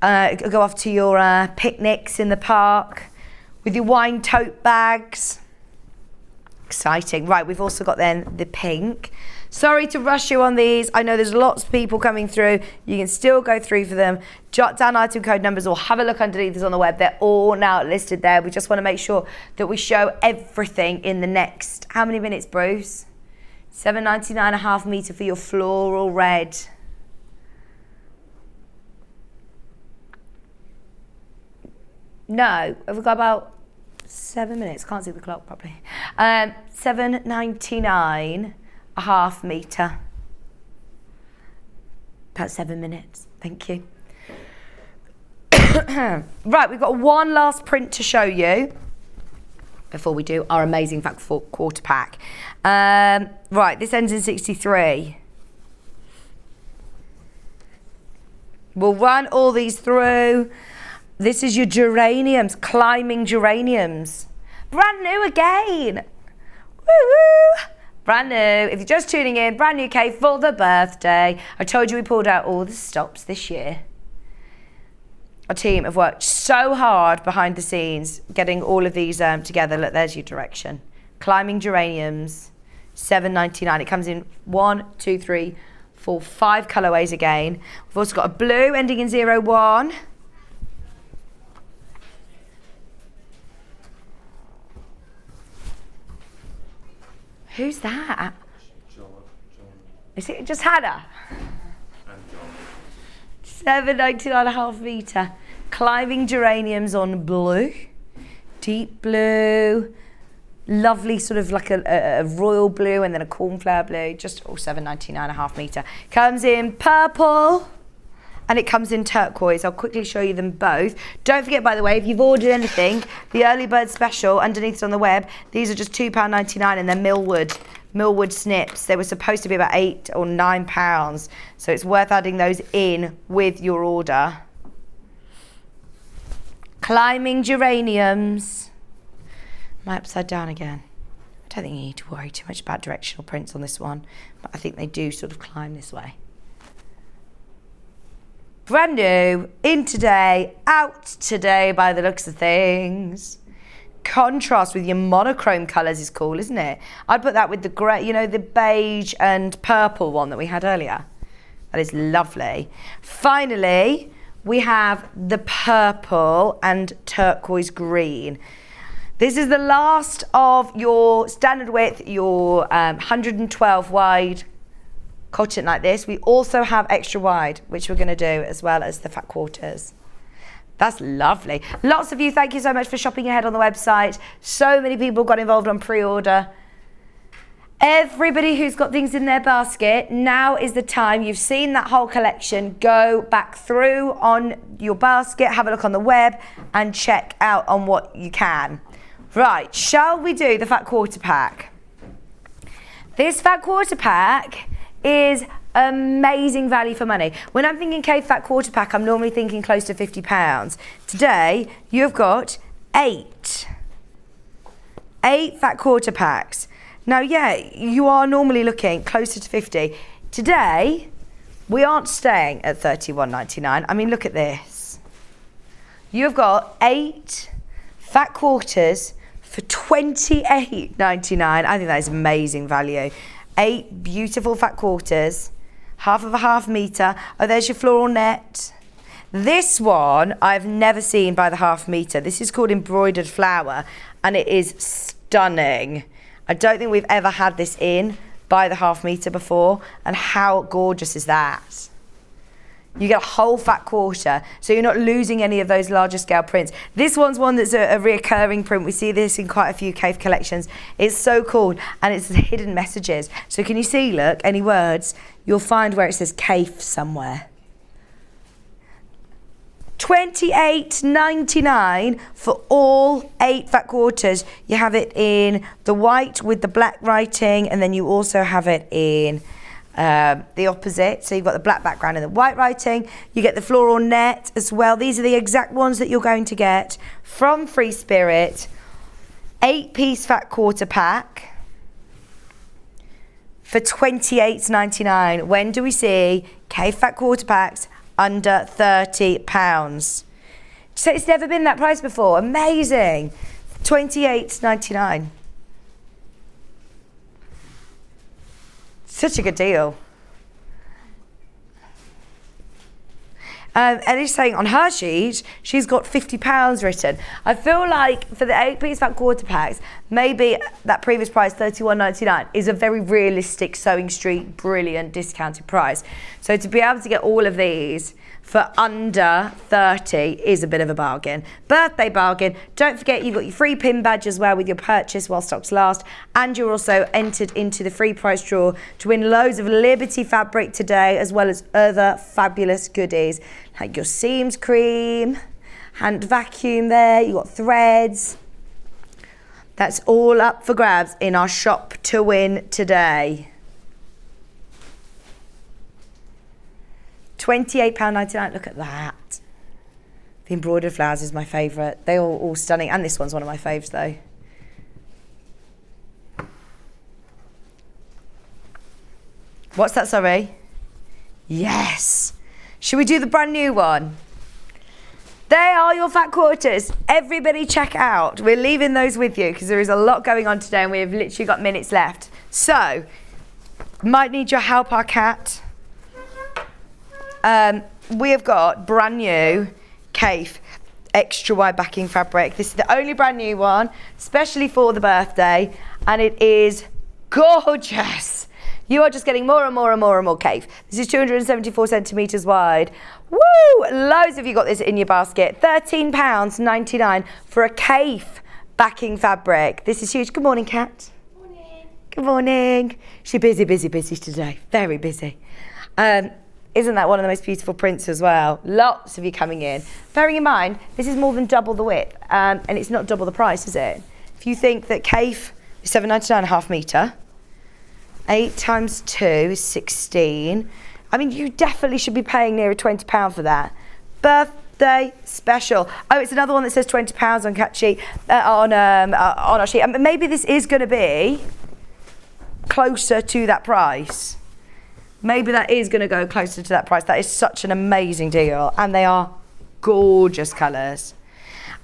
go off to your picnics in the park with your wine tote bags. Exciting. Right, we've also got then the pink. Sorry to rush you on these. I know there's lots of people coming through. You can still go through for them. Jot down item code numbers or have a look underneath us on the web. They're all now listed there. We just want to make sure that we show everything in the next, how many minutes, Bruce? £7.99.5 metre for your floral red. No, have we got about 7 minutes? Can't see the clock properly. £7.99.5 metre. About 7 minutes. Thank you. Right, we've got one last print to show you before we do our amazing Fact 4 quarter pack. Right, this ends in 63. We'll run all these through. This is your geraniums, climbing geraniums. Brand new again. Woo-woo. Brand new. If you're just tuning in, brand new Kaffe for the birthday. I told you we pulled out all the stops this year. Our team have worked so hard behind the scenes getting all of these together. Look, there's your direction. Climbing geraniums, £7.99. It comes in 1, 2, 3, 4, 5 colourways again. We've also got a blue ending in 01. Who's that? John. Is it just Hannah? And John. £7.99.5 metre. Climbing geraniums on blue. Deep blue. Lovely sort of like a royal blue and then a cornflower blue. Just all £7.99.5 metre. Comes in purple. And it comes in turquoise. I'll quickly show you them both. Don't forget, by the way, if you've ordered anything, the early bird special underneath it on the web, these are just £2.99 and they're Millwood snips. They were supposed to be about £8 or £9. So it's worth adding those in with your order. Climbing geraniums. Am I upside down again? I don't think you need to worry too much about directional prints on this one, but I think they do sort of climb this way. Brand new, in today, out today by the looks of things. contrast with your monochrome colours is cool, isn't it? I'd put that with the grey, you know, the beige and purple one that we had earlier. That is lovely. Finally, we have the purple and turquoise green. This is the last of your standard width, your 112 wide cotton like this. We also have extra wide, which we're going to do as well as the fat quarters. That's lovely. Lots of you, thank you so much for shopping ahead on the website. So many people got involved on pre-order. Everybody who's got things in their basket, now is the time. You've seen that whole collection. Go back through on your basket, have a look on the web and check out on what you can. Right, shall we do the fat quarter pack? This fat quarter pack is amazing value for money. When I'm thinking Kaffe fat quarter pack, I'm normally thinking close to £50. Today, you've got 8 fat quarter packs. Now, yeah, you are normally looking closer to 50. Today, we aren't staying at £31.99. I mean, look at this. You've got 8 fat quarters for £28.99. I think that is amazing value. 8 beautiful fat quarters, half of a half metre. Oh, there's your floral net. This one I've never seen by the half metre. This is called embroidered flower and it is stunning. I don't think we've ever had this in by the half metre before, and how gorgeous is that? You get a whole fat quarter, so you're not losing any of those larger scale prints. This one's one that's a reoccurring print. We see this in quite a few Kaffe collections. It's so cool, and it's the hidden messages. So can you see, look, any words? You'll find where it says Kaffe somewhere. £28.99 for all 8 fat quarters. You have it in the white with the black writing, and then you also have it in the opposite. So you've got the black background and the white writing. You get the floral net as well. These are the exact ones that you're going to get from Free Spirit. 8-piece fat quarter pack for £28.99. When do we see Kaffe fat quarter packs under £30? So it's never been that price before. Amazing. £28.99. Such a good deal. And it's saying on her sheet, she's got £50 written. I feel like for the 8-piece fat quarter packs, maybe that previous price, £31.99, is a very realistic Sewing Street brilliant discounted price. So to be able to get all of these for under 30 is a bit of a bargain. Birthday bargain. Don't forget you've got your free pin badge as well with your purchase while stocks last, and you're also entered into the free prize draw to win loads of Liberty fabric today, as well as other fabulous goodies like your seams cream, hand vacuum there, you got threads. That's all up for grabs in our shop to win today. £28.99, look at that. The embroidered flowers is my favourite. They're all stunning, and this one's one of my faves though. What's that, sorry? Yes. Should we do the brand new one? They are your fat quarters. Everybody check out. We're leaving those with you because there is a lot going on today and we have literally got minutes left. So, might need your help, our cat. We have got brand new Kaffe extra wide backing fabric. This is the only brand new one, especially for the birthday, and it is gorgeous. You are just getting more and more and more and more Kaffe. This is 274 centimetres wide. Woo! Loads of you got this in your basket. £13.99 for a Kaffe backing fabric. This is huge. Good morning, Kat. Morning. Good morning. She's busy, busy, busy today. Very busy. Isn't that one of the most beautiful prints as well? Lots of you coming in. Bearing in mind, this is more than double the width, and it's not double the price, is it? If you think that Kaffe is £7.99 a half metre, 8 times 2 is 16. I mean, you definitely should be paying near £20 for that. Birthday special. Oh, it's another one that says £20 on cat sheet, on our sheet. And maybe this is going to be closer to that price. Maybe that is going to go closer to that price. That is such an amazing deal, and they are gorgeous colours.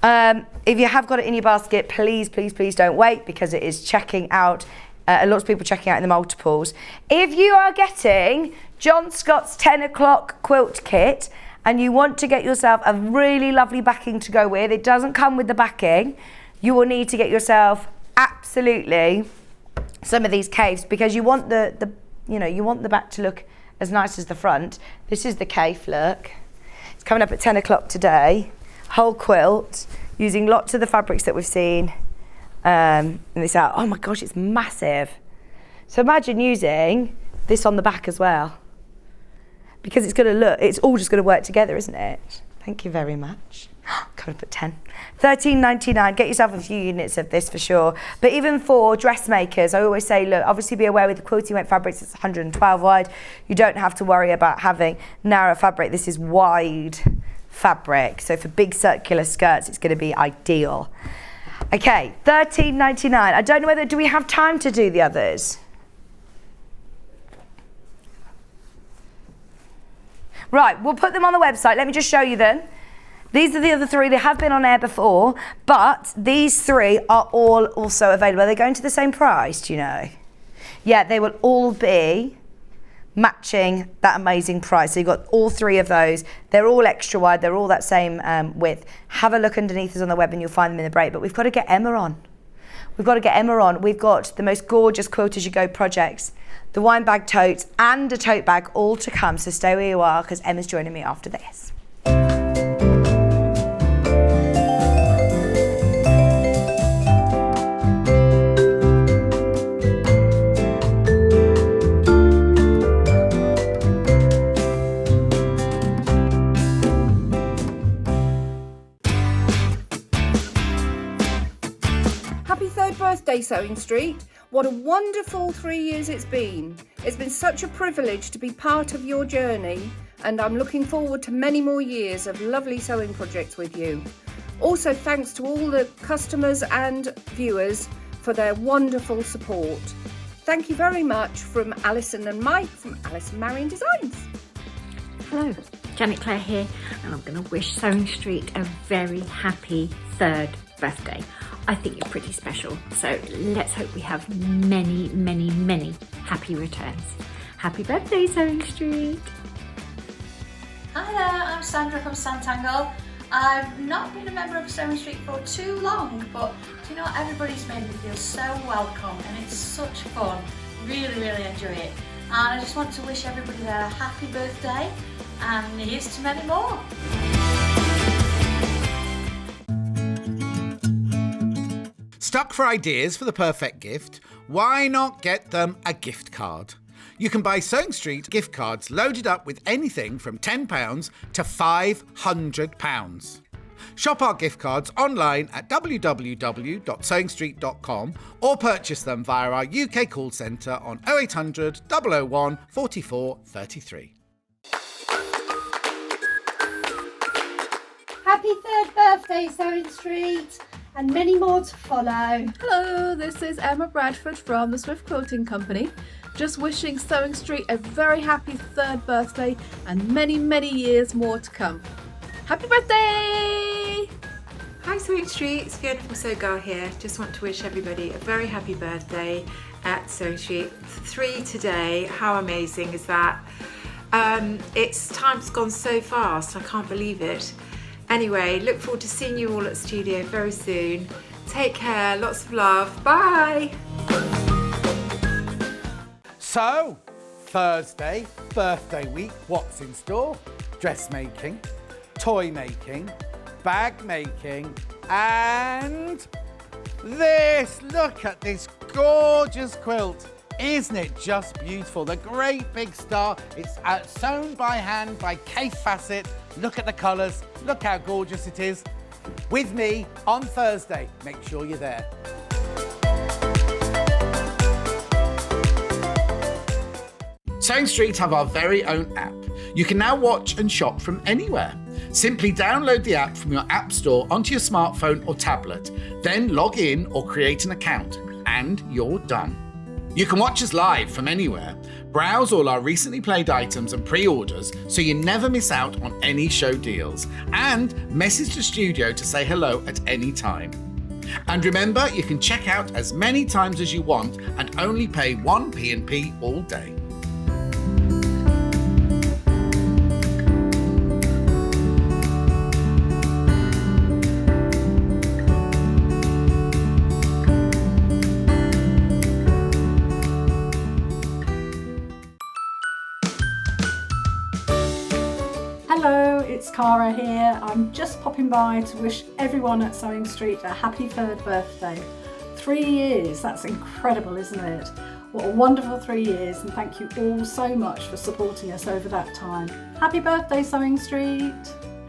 If you have got it in your basket, please, please, please don't wait, because it is checking out. A lot of people checking out in the multiples. If you are getting John Scott's 10 o'clock quilt kit and you want to get yourself a really lovely backing to go with, it doesn't come with the backing, you will need to get yourself absolutely some of these caves, because you want you want the back to look as nice as the front. This is the cave, look. It's coming up at 10 o'clock today. Whole quilt, using lots of the fabrics that we've seen. And this out. Oh my gosh, it's massive. So imagine using this on the back as well, because it's all just going to work together, isn't it? Thank you very much. Coming up at 10. $13.99. Get yourself a few units of this for sure. But even for dressmakers, I always say, look, obviously be aware with the quilting weight fabrics, it's 112 wide. You don't have to worry about having narrow fabric. This is wide fabric. So for big circular skirts, it's going to be ideal. Okay, $13.99. I don't know do we have time to do the others? Right, we'll put them on the website. Let me just show you them. These are the other three. They have been on air before, but these three are all also available. Are they going to the same price, do you know? Yeah, they will all be matching that amazing price. So you've got all three of those. They're all extra wide. They're all that same width. Have a look underneath us on the web and you'll find them in the break. But we've got to get Emma on. We've got to get Emma on. We've got the most gorgeous Quilt As You Go projects, the wine bag totes and a tote bag all to come. So stay where you are, because Emma's joining me after this. Happy third birthday, Sewing Street. What a wonderful 3 years it's been. It's been such a privilege to be part of your journey, and I'm looking forward to many more years of lovely sewing projects with you. Also, thanks to all the customers and viewers for their wonderful support. Thank you very much from Alison and Mike from Alison Marion Designs. Hello, Janet Clare here, and I'm going to wish Sewing Street a very happy third birthday. I think you're pretty special, so let's hope we have many, many, many happy returns. Happy birthday, Sewing Street! Hi there, I'm Sandra from Santangle. I've not been a member of Sewing Street for too long, but do you know, everybody's made me feel so welcome and it's such fun. Really, really enjoy it. And I just want to wish everybody there a happy birthday, and here's to many more. Stuck for ideas for the perfect gift? Why not get them a gift card? You can buy Sewing Street gift cards loaded up with anything from £10 to £500. Shop our gift cards online at www.sewingstreet.com or purchase them via our UK call centre on 0800 001 44 33. Happy third birthday, Sewing Street, and many more to follow. Hello, this is Emma Bradford from the Swift Quilting Company. Just wishing Sewing Street a very happy third birthday and many, many years more to come. Happy birthday! Hi Sewing Street, it's Fiona from Sew Girl here. Just want to wish everybody a very happy birthday at Sewing Street. 3 today, how amazing is that? Time's gone so fast, I can't believe it. Anyway, look forward to seeing you all at studio very soon. Take care, lots of love, bye! So, Thursday, birthday week, what's in store? Dressmaking, toy making, bag making, and this. Look at this gorgeous quilt. Isn't it just beautiful? The great big star. It's sewn by hand by Kaffe Fassett. Look at the colours. Look how gorgeous it is. With me on Thursday. Make sure you're there. Sewing Street have our very own app. You can now watch and shop from anywhere. Simply download the app from your app store onto your smartphone or tablet, then log in or create an account, and you're done. You can watch us live from anywhere, Browse all our recently played items and pre-orders so you never miss out on any show deals. And message the studio to say hello at any time. And remember, you can check out as many times as you want and only pay 1 P&P all day. Hello, it's Cara here. I'm just popping by to wish everyone at Sewing Street a happy 3rd birthday. 3 years, that's incredible, isn't it? What a wonderful 3 years, and thank you all so much for supporting us over that time. Happy birthday, Sewing Street.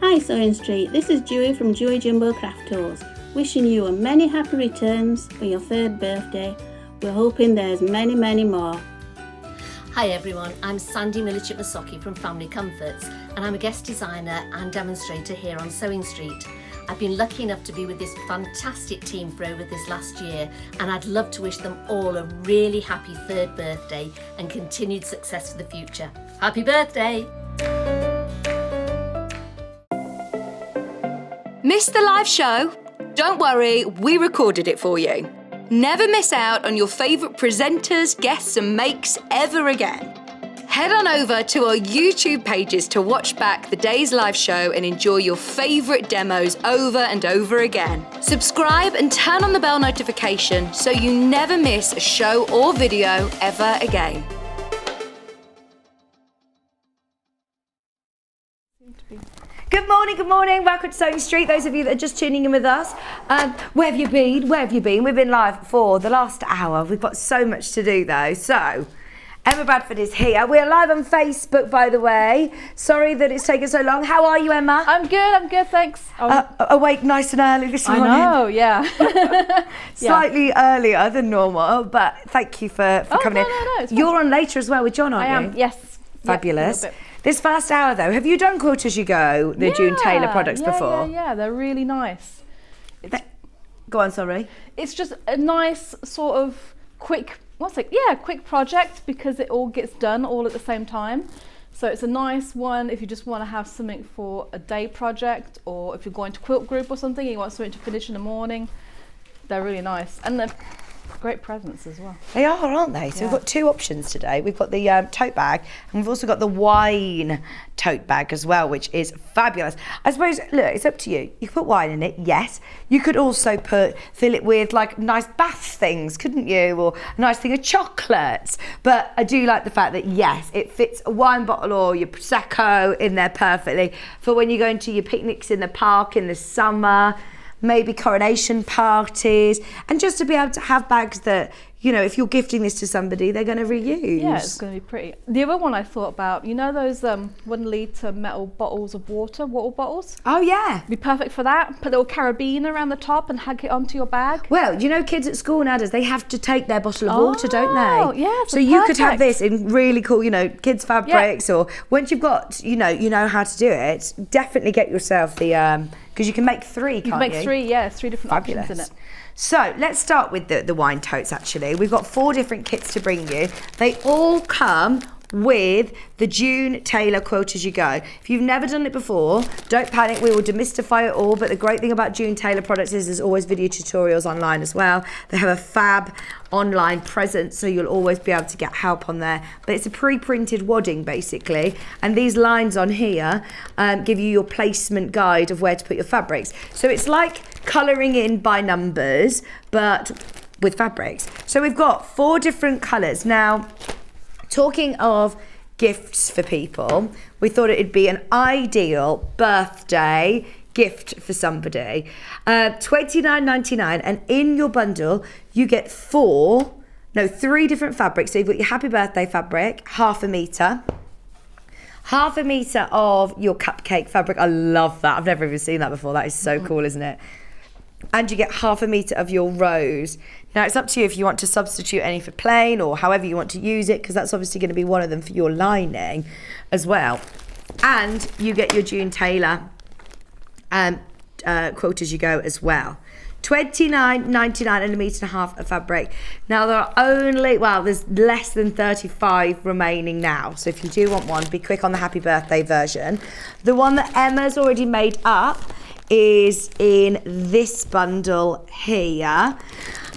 Hi Sewing Street, this is Dewey from Dewey Jumbo Craft Tours, wishing you a many happy returns for your 3rd birthday. We're hoping there's many, many more. Hi everyone, I'm Sandy Milichip-Masocki from Family Comforts, and I'm a guest designer and demonstrator here on Sewing Street. I've been lucky enough to be with this fantastic team for over this last year, and I'd love to wish them all a really happy 3rd birthday and continued success for the future. Happy birthday! Missed the live show? Don't worry, we recorded it for you. Never miss out on your favourite presenters, guests and makes ever again. Head on over to our YouTube pages to watch back the day's live show and enjoy your favourite demos over and over again. Subscribe and turn on the bell notification so you never miss a show or video ever again. Good morning. Welcome to Sewing Street. Those of you that are just tuning in with us, where have you been? We've been live for the last hour. We've got so much to do though. So, Emma Bradford is here. We're live on Facebook, by the way. Sorry that it's taken so long. How are you, Emma? I'm good, thanks. Awake nice and early this morning. I know, yeah. Slightly earlier than normal, but thank you for coming in. No, it's fine. You're on later as well with John, aren't you? I am, yes. Fabulous. Yep, this first hour though, have you done Quilt As You Go, the June Taylor products before? Yeah, they're really nice. Go on, sorry. It's just a nice sort of quick project because it all gets done all at the same time. So it's a nice one if you just want to have something for a day project, or if you're going to quilt group or something, you want something to finish in the morning. They're really nice. And they're great presents as well. They are, aren't they? So we've got two options today. We've got the tote bag, and we've also got the wine tote bag as well, which is fabulous. I suppose, look, it's up to you. You could put wine in it, yes. You could also fill it with like nice bath things, couldn't you? Or a nice thing of chocolates. But I do like the fact that, yes, it fits a wine bottle or your Prosecco in there perfectly for when you're going to your picnics in the park in the summer, maybe coronation parties, and just to be able to have bags that, you know, if you're gifting this to somebody, they're going to reuse. Yeah, it's going to be pretty. The other one I thought about, you know those 1 litre metal bottles of water bottles? Oh yeah. Be perfect for that. Put a little carabiner around the top and hang it onto your bag. Well, you know, kids at school nowadays, they have to take their bottle of water, don't they? Yeah, so you could have this in really cool, you know, kids fabrics, or once you've got, you know how to do it, definitely get yourself the, because you can make 3, can't you? You can make 3, yeah, 3 different options in it. So let's start with the wine totes actually. We've got 4 different kits to bring you. They all come with the June Taylor Quilt As You Go. If you've never done it before, don't panic, we will demystify it all, but the great thing about June Taylor products is there's always video tutorials online as well. They have a fab online presence, so you'll always be able to get help on there. But it's a pre-printed wadding basically, and these lines on here give you your placement guide of where to put your fabrics. So it's like colouring in by numbers, but with fabrics. So we've got 4 different colours. Now, talking of gifts for people, we thought it'd be an ideal birthday gift for somebody. $29.99, and in your bundle you get 3 different fabrics. So you've got your happy birthday fabric, half a metre of your cupcake fabric. I love that. I've never even seen that before. That is so cool, isn't it? And you get half a metre of your rose. Now it's up to you if you want to substitute any for plain or however you want to use it, because that's obviously going to be one of them for your lining as well. And you get your June Taylor Quilt As You Go as well. $29.99 and 1.5 meters of fabric. Now there are only, well, there's less than 35 remaining now. So if you do want one, be quick on the happy birthday version. The one that Emma's already made up is in this bundle here.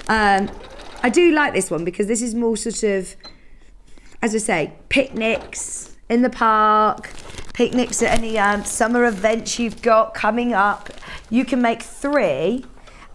I do like this one because this is more sort of, as I say, picnics in the park, picnics at any summer events you've got coming up. You can make 3.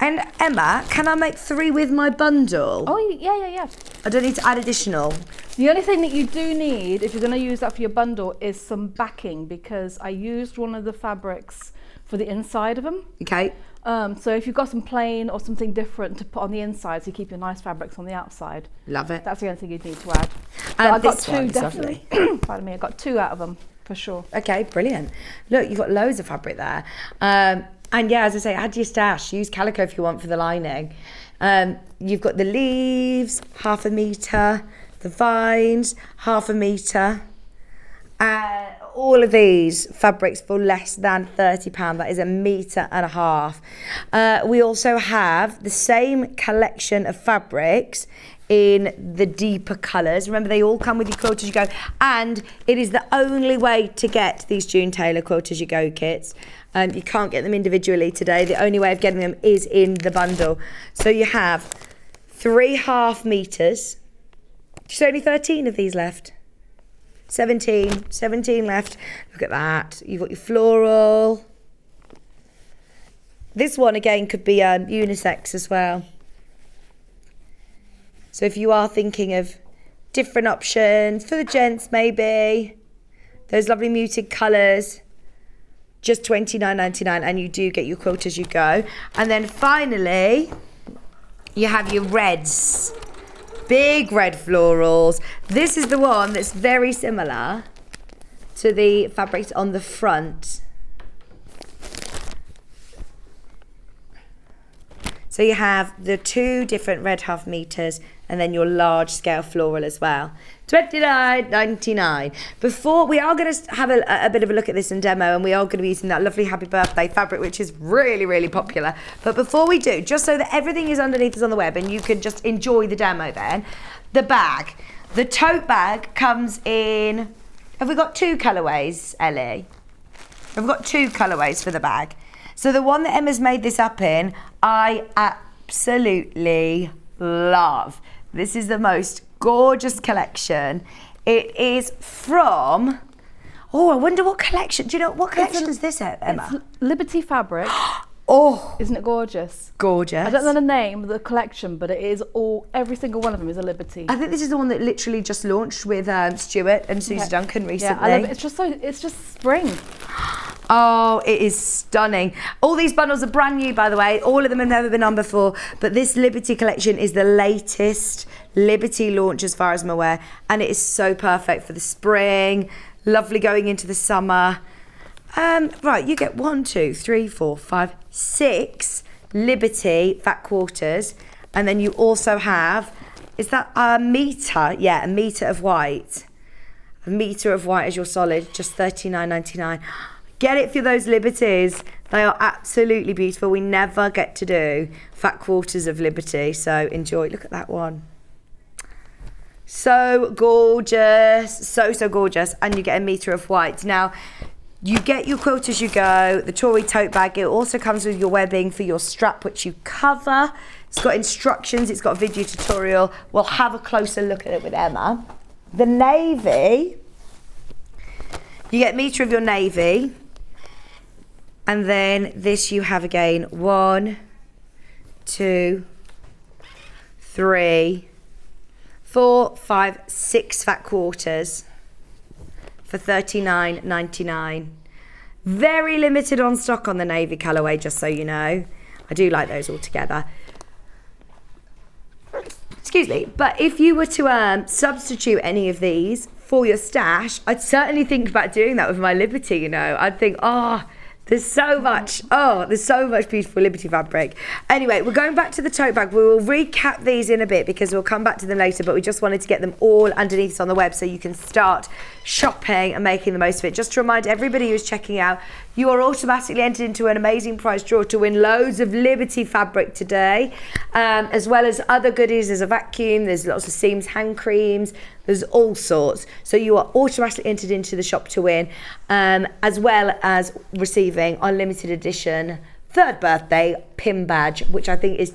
And Emma, can I make 3 with my bundle? Oh, yeah. I don't need to add additional. The only thing that you do need, if you're going to use that for your bundle, is some backing, because I used one of the fabrics for the inside of them. Okay. So if you've got some plain or something different to put on the inside, so you keep your nice fabrics on the outside. Love it. That's the only thing you'd need to add. I got 2, definitely. Pardon me, I got 2 out of them for sure. Okay, brilliant. Look, you've got loads of fabric there. And yeah, as I say, add to your stash. Use calico if you want for the lining. You've got the leaves, 1/2 meter, the vines, 1/2 meter. All of these fabrics for less than £30. That is 1.5 meters. We also have the same collection of fabrics in the deeper colours. Remember, they all come with your Quilt As You Go, and it is the only way to get these June Taylor Quilt As You Go kits. You can't get them individually today. The only way of getting them is in the bundle. So you have 3 1/2 meters. There's only 13 of these left. 17 left. Look at that. You've got your floral. This one again could be unisex as well. So if you are thinking of different options for the gents, maybe those lovely muted colours, just $29.99, and you do get your Quilt As You Go. And then finally, you have your reds. Big red florals. This is the one that's very similar to the fabrics on the front. So you have the 2 different red 1/2 meters and then your large scale floral as well. $29.99. Before, we are going to have a bit of a look at this in demo, and we are going to be using that lovely happy birthday fabric, which is really, really popular. But before we do, just so that everything is underneath us on the web and you can just enjoy the demo then, the bag. The tote bag comes in, have we got 2 colourways, Ellie? We've got 2 colourways for the bag. So the one that Emma's made this up in, I absolutely love. This is the most gorgeous collection. It is from, oh, I wonder what collection, do you know, what collection is this, Emma? It's Liberty fabric. Oh. Isn't it gorgeous? Gorgeous. I don't know the name of the collection, but it is every single one of them is a Liberty. I think this is the one that literally just launched with Stuart and Susie Duncan recently. Yeah, I love it. It's just spring. Oh, it is stunning. All these bundles are brand new, by the way. All of them have never been on before, but this Liberty collection is the latest Liberty launch as far as I'm aware, and it is so perfect for the spring, lovely going into the summer. Right, you get 1, 2, 3, 4, 5, 6 Liberty fat quarters, and then you also have, is that a metre? Yeah, 1 metre of white. 1 metre of white as your solid, just $39.99. Get it for those Liberties. They are absolutely beautiful. We never get to do fat quarters of Liberty, so enjoy. Look at that one. So gorgeous, so gorgeous, and you get 1 metre of white. Now, you get your Quilt As You Go, the Tory tote bag. It also comes with your webbing for your strap, which you cover. It's got instructions, it's got a video tutorial. We'll have a closer look at it with Emma. The navy, you get 1 metre of your navy. And then this you have again, 1, 2, 3, 4, 5, 6 fat quarters for $39.99. Very limited on stock on the navy colourway, just so you know. I do like those all together. Excuse me, but if you were to substitute any of these for your stash, I'd certainly think about doing that with my Liberty, you know. I'd think, there's so much beautiful Liberty fabric. Anyway, we're going back to the tote bag. We will recap these in a bit because we'll come back to them later, but we just wanted to get them all underneath on the web so you can start shopping and making the most of it. Just to remind everybody who's checking out, you are automatically entered into an amazing prize draw to win loads of Liberty fabric today, as well as other goodies. There's a vacuum, there's lots of seams, hand creams, there's all sorts. So you are automatically entered into the shop to win, as well as receiving our limited edition 3rd birthday pin badge, which I think is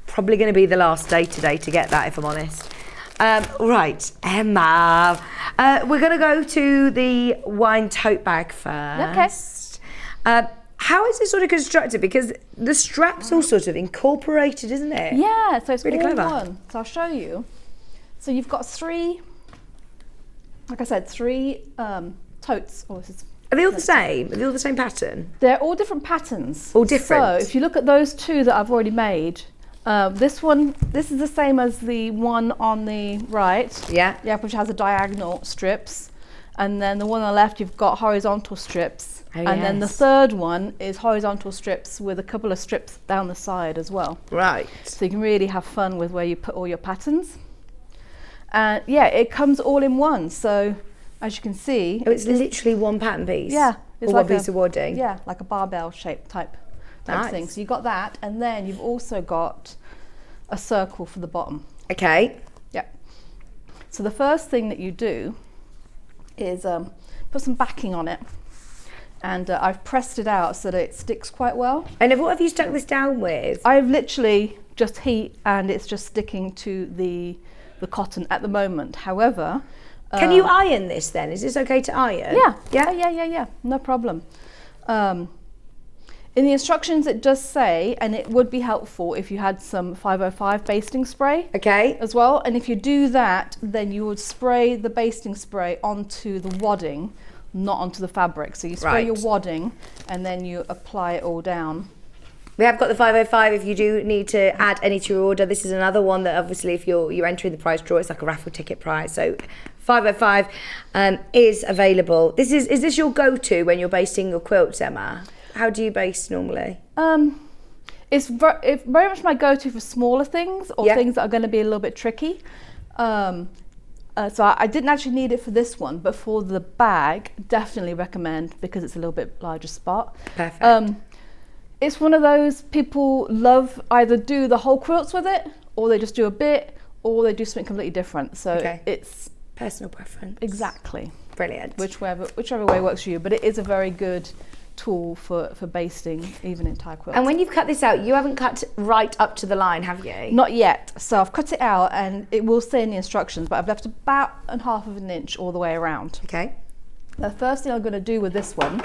probably going to be the last day today to get that, if I'm honest. Right, Emma. We're going to go to the wine tote bag first. Okay. How is it sort of constructed? Because the strap's all sort of incorporated, isn't it? Yeah, so it's really all clever. one. So I'll show you. So you've got 3, like I said, 3 totes. Oh, this is. Are they all the same? Are they all the same pattern? They're all different patterns. All different? So if you look at those 2 that I've already made, this is the same as the one on the right. Yeah. Yeah, which has the diagonal strips. And then the one on the left, you've got horizontal strips. Oh, and then the 3rd one is horizontal strips with a couple of strips down the side as well. Right. So you can really have fun with where you put all your patterns. And yeah, it comes all in one. So as you can see, Oh, it's literally one pattern piece? yeah, it's Or like one piece of wadding? Yeah, like a barbell shape type thing. Nice. So you got that, and then you've also got a circle for the bottom. Okay. Yeah. So the first thing that you do is put some backing on it, and I've pressed it out so that it sticks quite well. And what have you stuck this down with? I've literally just heat, and it's just sticking to the cotton at the moment. However, Can you iron this then? Is this okay to iron? Yeah, no problem. In the instructions it does say, and it would be helpful if you had some 505 basting spray as well, and if you do that, then you would spray the basting spray onto the wadding, not onto the fabric. So you spray your wadding and then you apply it all down. We have got the 505 if you do need to add any to your order. This is another one that obviously if you're entering the prize draw, it's like a raffle ticket prize. So 505 is available. Is this your go-to when you're basting your quilts, Emma? How do you baste normally? It's very much my go-to for smaller things or things that are going to be a little bit tricky. So I didn't actually need it for this one, but for the bag, definitely recommend, because it's a little bit larger spot. Perfect. It's one of those people love, either do the whole quilts with it, or they just do a bit, or they do something completely different. So it's personal preference. Exactly. Brilliant. Whichever way works for you, but it is a very good tool for basting, even in tie quilts. And when you've cut this out, you haven't cut right up to the line, have you? Not yet. So I've cut it out, and it will say in the instructions, but I've left about 1/2 inch all the way around. Okay. The first thing I'm going to do with this one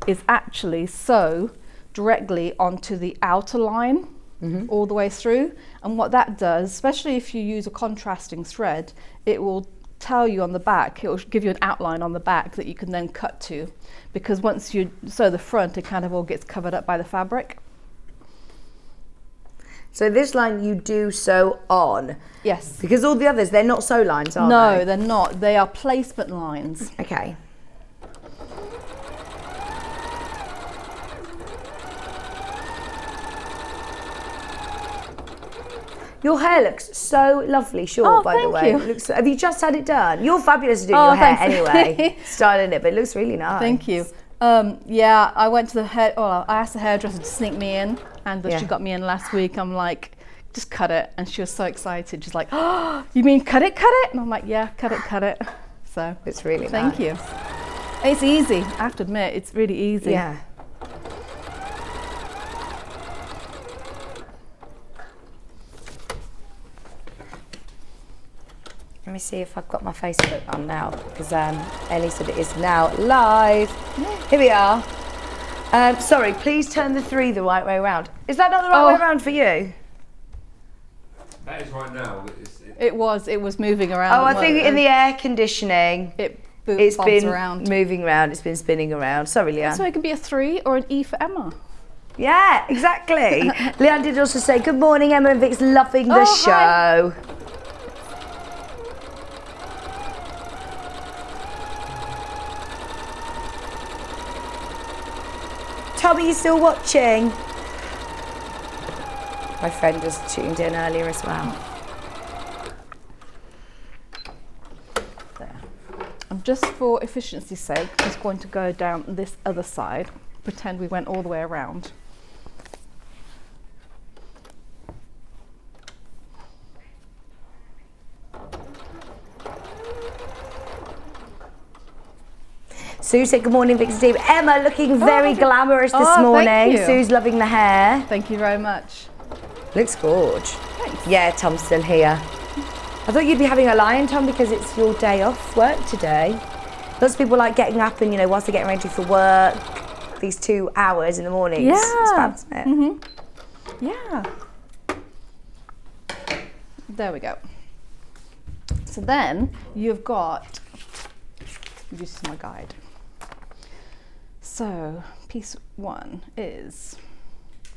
is actually sew directly onto the outer line all the way through. And what that does, especially if you use a contrasting thread, it will tell you on the back, it will give you an outline on the back that you can then cut to, because once you sew the front, it kind of all gets covered up by the fabric. So this line you do sew on? Yes. Because all the others, they're not sew lines, are they? No, they're not. They are placement lines. Okay. Your hair looks so lovely short, by the way. You. It looks, have you just had it done? You're fabulous at doing your hair anyway, styling it, but it looks really nice. Thank you. Yeah, I went to the I asked the hairdresser to sneak me in, and she got me in last week. I'm like, just cut it, and she was so excited. She's like, oh, you mean cut it? And I'm like, yeah, cut it. So it's really nice. Thank you. It's easy. I have to admit, it's really easy. Yeah. Let me see if I've got my Facebook on now, because Ellie said it is now live. Here we are. Sorry, please turn the 3 the right way around. Is that not the right way around for you? That is right now. It was moving around. Oh, I think in the air conditioning, it's been around. moving around. It's been spinning around. Sorry, Leanne. So it could be a 3 or an E for Emma. Yeah, exactly. Leanne did also say, good morning, Emma and Vic's loving the show. Hi. Tommy, you still watching? My friend just tuned in earlier as well. just for efficiency's sake, I'm just going to go down this other side. Pretend we went all the way around. Sue said, good morning, Bitzy team. Emma looking very glamorous this morning. Thank you. Sue's loving the hair. Thank you very much. Looks gorge. Thanks. Yeah, Tom's still here. I thought you'd be having a lie-in, Tom, because it's your day off work today. Lots of people like getting up and, you know, whilst they're getting ready for work, these 2 hours in the mornings. Yeah. It's fab, isn't it? Mm-hmm. Yeah. There we go. So then you've got, this is my guide. So piece 1 is,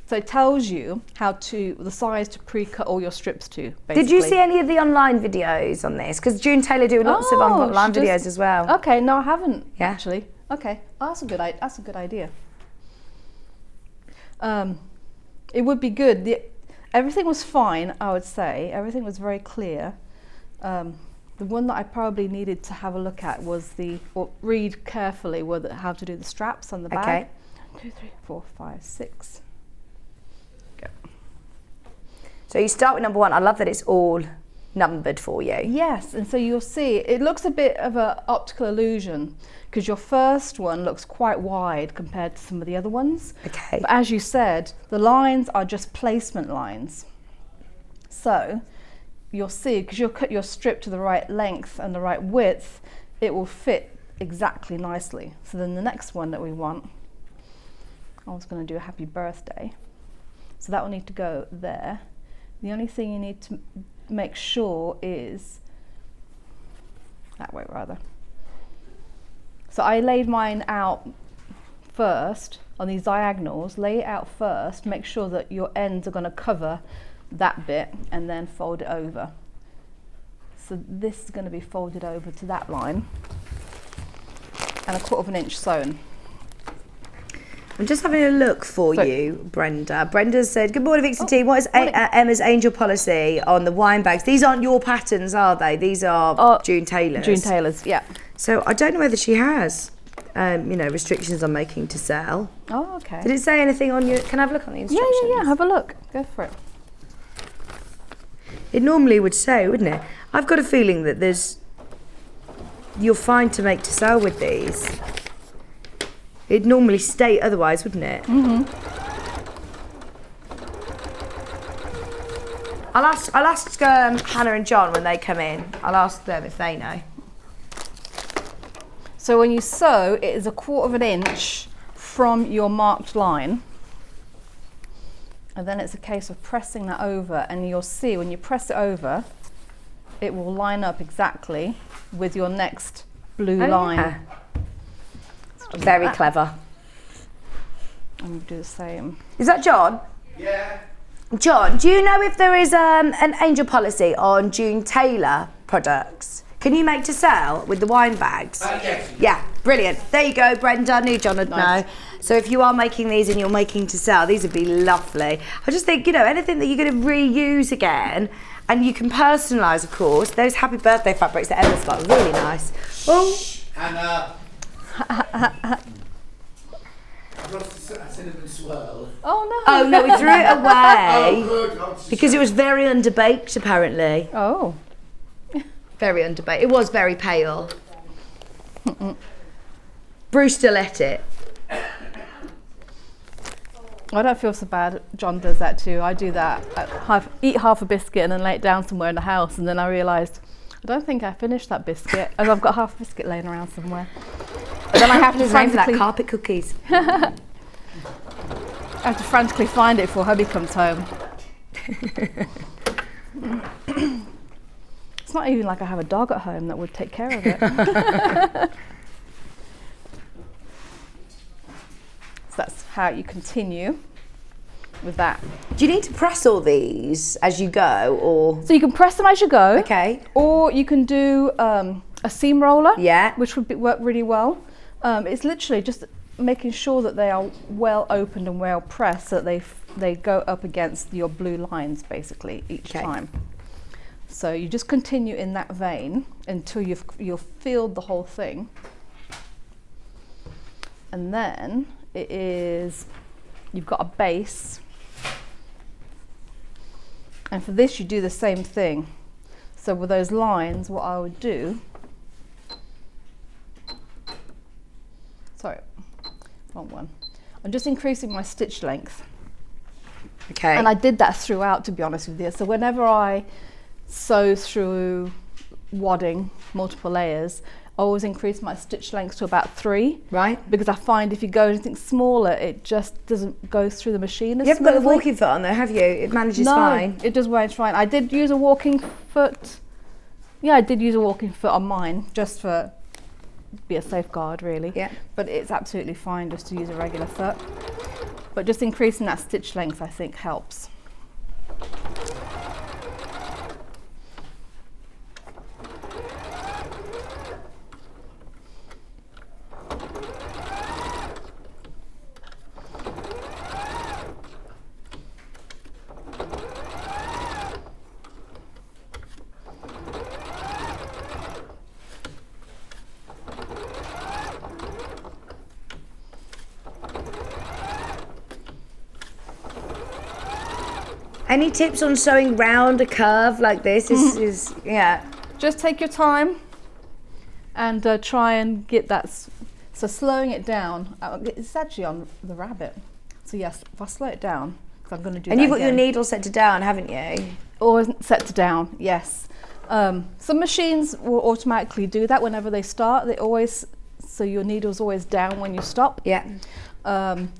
so it tells you the size to pre-cut all your strips to, basically. Did you see any of the online videos on this? Because June Taylor do lots of online videos as well. Okay, no, I haven't actually. Okay, that's a good idea. It would be good. Everything was fine, I would say. Everything was very clear. The one that I probably needed to have a look at was or read carefully how to do the straps on the bag. Okay. 1, 2, 3, 4, 5, 6. Go. So you start with number 1. I love that it's all numbered for you. Yes, and so you'll see it looks a bit of an optical illusion because your first one looks quite wide compared to some of the other ones. Okay. But as you said, the lines are just placement lines. So you'll see, because you'll cut your strip to the right length and the right width, it will fit exactly nicely. So then the next one that we want, I was going to do a happy birthday. So that will need to go there. The only thing you need to make sure is, that way rather. So I laid mine out first on these diagonals, lay it out first, make sure that your ends are going to cover that bit and then fold it over. So this is going to be folded over to that line and 1/4 inch sewn. I'm just having a look for you, Brenda. Brenda said, good morning, Bitzy team. What is Emma's angel policy on the wine bags? These aren't your patterns, are they? These are June Taylor's. June Taylor's, yeah. So I don't know whether she has, you know, restrictions on making to sell. Oh, okay. Did it say anything on your, can I have a look on the instructions? Yeah, have a look. Go for it. It normally would say, wouldn't it? I've got a feeling that you're fine to make to sell with these. It'd normally state otherwise, wouldn't it? Mm-hmm. I'll ask Hannah and John when they come in. I'll ask them if they know. So when you sew, it is 1/4 inch from your marked line. And then it's a case of pressing that over, and you'll see when you press it over, it will line up exactly with your next blue line. Yeah. Very clever. I'm going to do the same. Is that John? Yeah. John, do you know if there is an angel policy on June Taylor products? Can you make to sell with the wine bags? Yes. Yeah, brilliant. There you go, Brenda. I knew John would know. So if you are making these and you're making to sell, these would be lovely. I just think, you know, anything that you're going to reuse again, and you can personalise, of course. Those happy birthday fabrics that Emma's got are really nice. Oh. Hannah. I've lost a cinnamon swirl. Oh no! Oh no, we threw it away. Oh, good. Because it was very underbaked, apparently. Oh. Very underbaked. It was very pale. Bruce still ate it. I don't feel so bad. John does that too. I do that. Eat half a biscuit and then lay it down somewhere in the house, and then I realised I don't think I finished that biscuit, as I've got half a biscuit laying around somewhere. And then I have to frantically carpet cookies. I have to frantically find it before hubby comes home. It's not even like I have a dog at home that would take care of it. So that's how you continue with that. Do you need to press all these as you go, or? So you can press them as you go. Okay. Or you can do a seam roller. Yeah. Which would work really well. It's literally just making sure that they are well opened and well pressed so that they go up against your blue lines basically each time. So you just continue in that vein until you've filled the whole thing. And then you've got a base. And for this you do the same thing. So with those lines, what I would do, sorry, wrong one. I'm just increasing my stitch length. Okay. And I did that throughout, to be honest with you. So whenever I sew through wadding, multiple layers, I always increase my stitch length to about 3. Right. Because I find if you go anything smaller, it just doesn't go through the machine as You haven't got the smoothly. walking foot on though, have you? It manages fine. No, it does manage fine. I did use a walking foot. Yeah, I did use a walking foot on mine, just for be a safeguard really. Yeah. But it's absolutely fine just to use a regular foot. But just increasing that stitch length I think helps. Any tips on sewing round a curve like this? Is yeah. Just take your time and try and get that. So slowing it down, it's actually on the rabbit. So yes, if I slow it down, because I'm going to do that. And you've got your again. needle set to down, haven't you? Always set to down, yes. Some machines will automatically do that whenever they start. They always, so your needle's always down when you stop. Yeah.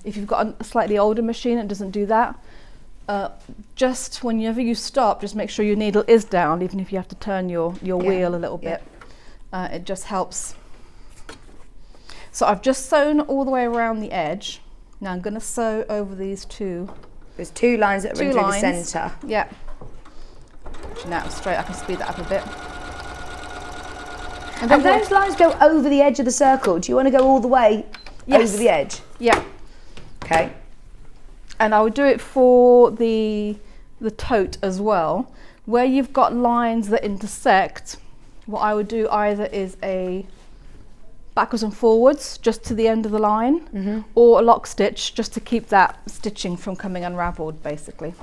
If you've got a slightly older machine, it doesn't do that. Just whenever you stop, just make sure your needle is down, even if you have to turn your wheel a little bit. It just helps. So I've just sewn all the way around the edge. Now I'm going to sew over these two. There's 2 lines that run through the centre. Yeah. Actually, now it's straight. I can speed that up a bit. And those lines go over the edge of the circle. Do you want to go all the way over the edge? Yeah. Okay. And I would do it for the tote as well. Where you've got lines that intersect, what I would do either is a backwards and forwards just to the end of the line, or a lock stitch just to keep that stitching from coming unravelled basically.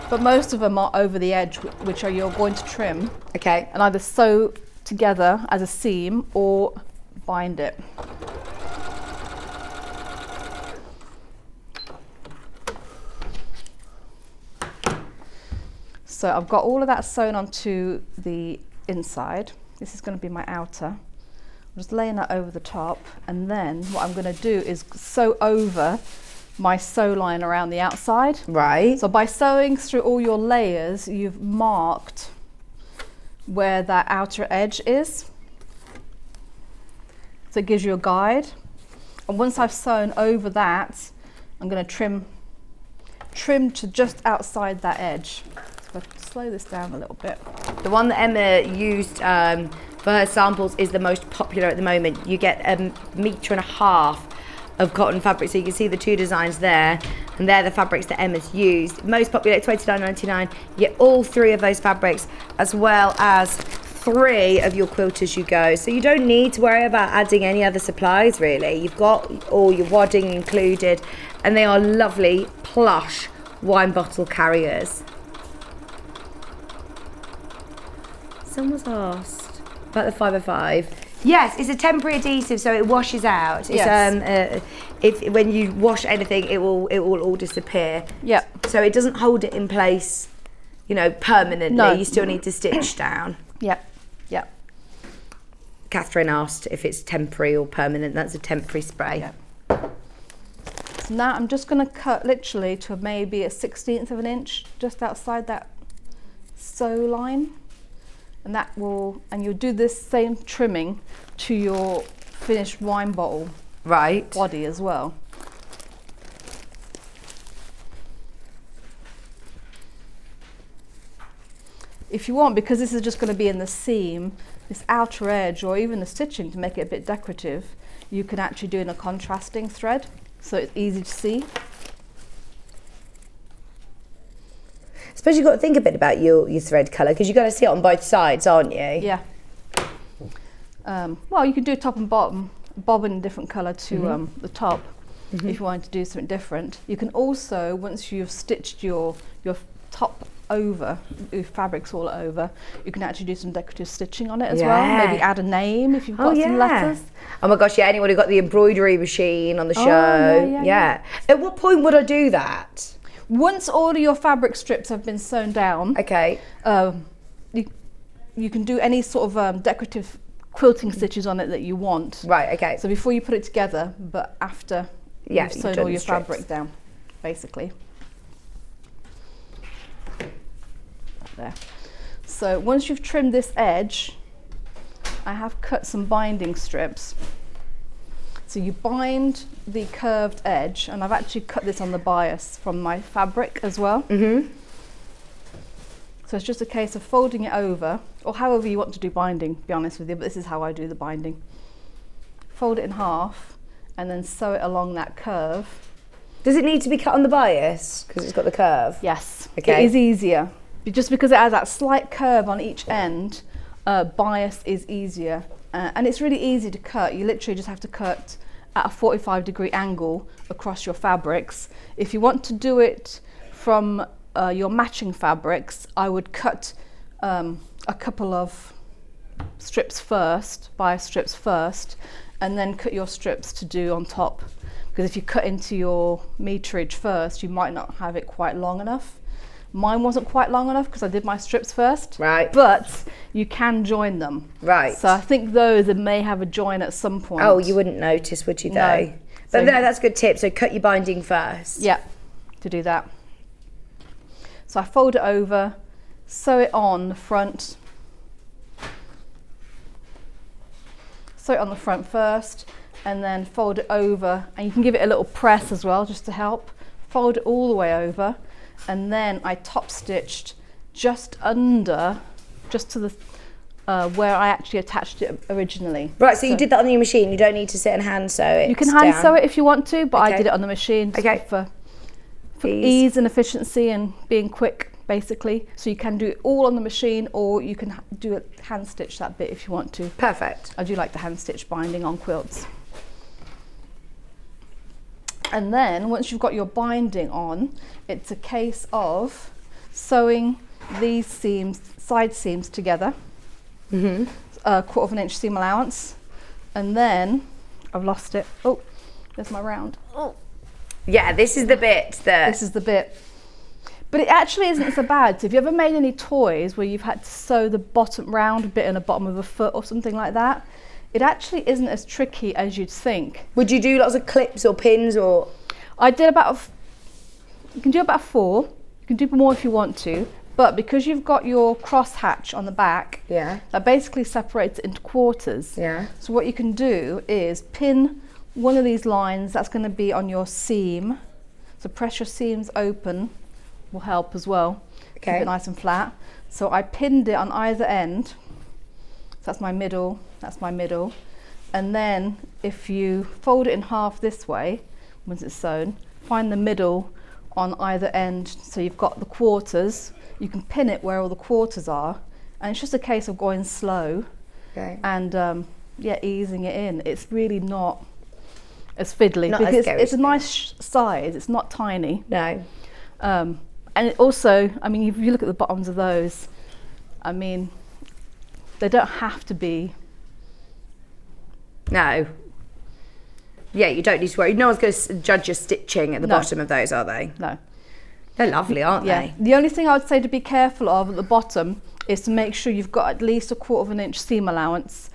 But most of them are over the edge, which are you're going to trim. Okay. And either sew together as a seam or bind it. So I've got all of that sewn onto the inside. This is going to be my outer. I'm just laying that over the top, and then what I'm going to do is sew over my sew line around the outside. Right. So by sewing through all your layers, you've marked where that outer edge is. So it gives you a guide. And once I've sewn over that, I'm going to trim to just outside that edge. So if I slow this down a little bit. The one that Emma used for her samples is the most popular at the moment. You get 1.5 meters of cotton fabric, so you can see the 2 designs there, and they're the fabrics that Emma's used. Most popular, $29.99. You get all 3 of those fabrics, as well as 3 of your quilt as you go. So you don't need to worry about adding any other supplies really. You've got all your wadding included, and they are lovely plush wine bottle carriers. Someone's asked about the 505. Yes, it's a temporary adhesive, so it washes out. It's, Yes. When you wash anything, it will all disappear. Yep. So it doesn't hold it in place, permanently. No. You still need to stitch down. Yep. Yep. Catherine asked if it's temporary or permanent. That's a temporary spray. Yep. So now I'm just going to cut literally to maybe a 1/16 of an inch just outside that sew line. And you'll do this same trimming to your finished wine bottle body as well. If you want, because this is just going to be in the seam, this outer edge or even the stitching to make it a bit decorative, you can actually do in a contrasting thread, so it's easy to see. suppose you've got to think a bit about your thread colour, because you've got to see it on both sides, aren't you? Yeah. Well, you can do top and bottom, bobbin a different colour to the top if you wanted to do something different. You can also, once you've stitched your top over, your fabrics all over, you can actually do some decorative stitching on it as well. Maybe add a name if you've got some letters. Oh my gosh, yeah, anyone who got the embroidery machine on the show. Yeah. At what point would I do that? Once all of your fabric strips have been sewn down, okay, you can do any sort of decorative quilting stitches on it that you want. Right, okay. So before you put it together, but after you've sewn all your fabric down, basically. There. So once you've trimmed this edge, I have cut some binding strips. So you bind the curved edge, and I've actually cut this on the bias from my fabric as well. So it's just a case of folding it over, or however you want to do binding, to be honest with you, but this is how I do the binding. Fold it in half and then sew it along that curve. Does it need to be cut on the bias because it's got the curve? Yes, okay. It is easier. Just because it has that slight curve on each end, bias is easier. And it's really easy to cut. You literally just have to cut at a 45-degree angle across your fabrics. If you want to do it from your matching fabrics, I would cut a couple of strips first, bias strips first, and then cut your strips to do on top. Because if you cut into your meterage first, you might not have it quite long enough. Mine wasn't quite long enough because I did my strips first. Right. But you can join them. Right. So I think those may have a join at some point. Oh, you wouldn't notice, would you, though? No. But So- no, that's a good tip. So cut your binding first. Yeah, to do that. So I fold it over, sew it on the front. Sew it on the front first, and then fold it over, and you can give it a little press as well, just to help. Fold it all the way over, and then I top stitched just under, just to the where I actually attached it originally. Right, so you did that on your machine. You don't need to sit and hand sew it. You can hand sew it if you want to, but I Okay. did it on the machine just for Ease. ease and efficiency and being quick, basically. So you can do it all on the machine, or you can do it hand stitch that bit if you want to. Perfect. I do like the hand stitch binding on quilts. And then once you've got your binding on, it's a case of sewing these seams, side seams together. A 1/4 inch seam allowance, and then I've lost it. Oh, there's my round. Oh. Yeah, this is the bit that... This is the bit. But it actually isn't so bad. So if you ever made any toys where you've had to sew the bottom round bit in the bottom of a foot or something like that, it actually isn't as tricky as you'd think. Would you do lots of clips or pins or...? I did about, you can do about 4. You can do more if you want to. But because you've got your cross hatch on the back, that basically separates it into quarters. So what you can do is pin one of these lines that's going to be on your seam. So press your seams open will help as well. Keep it nice and flat. So I pinned it on either end. So that's my middle, And then if you fold it in half this way, once it's sewn, find the middle on either end. So you've got the quarters. You can pin it where all the quarters are, and it's just a case of going slow and easing it in. It's really not as fiddly because it's a nice size. It's not tiny. No. And it also, I mean, if you look at the bottoms of those, I mean, they don't have to be. No. Yeah, you don't need to worry. No one's going to judge your stitching at the bottom of those, are they? No. They're lovely, aren't they? The only thing I would say to be careful of at the bottom is to make sure you've got at least a 1/4 inch seam allowance,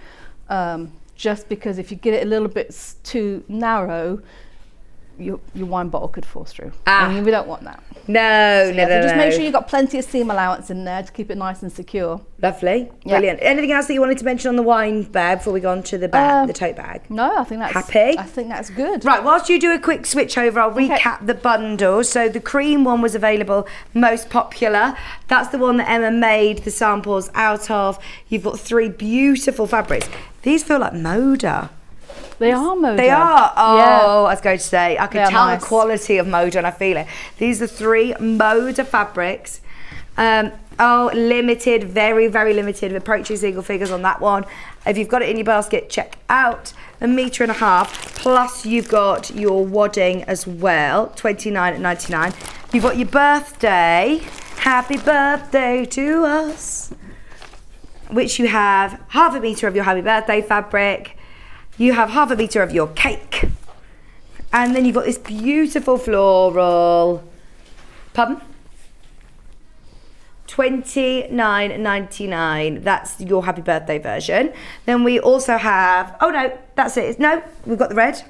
just because if you get it a little bit too narrow, your wine bottle could fall through. And we don't want that. No, So just make sure you've got plenty of seam allowance in there to keep it nice and secure. Lovely, brilliant. Anything else that you wanted to mention on the wine bag before we go on to the bag, the tote bag? No, I think that's happy. I think that's good. Right, whilst you do a quick switch over, I'll recap the bundles. So the cream one was available, most popular. That's the one that Emma made the samples out of. You've got 3 beautiful fabrics. These feel like Moda. They are Moda. They are. Oh, I was going to say, I could tell nice. the quality of Moda and I feel it. These are 3 Moda fabrics. Oh, limited, very, very limited. Approaching single figures on that one. If you've got it in your basket, check out £1.5 meters. Plus you've got your wadding as well, $29.99. You've got your birthday, happy birthday to us, which you have £0.5 meters of your happy birthday fabric. You have £0.5 meters of your cake. And then you've got this beautiful floral, pardon? $29.99. That's your happy birthday version. Then we also have, oh no, that's it. No, we've got the red.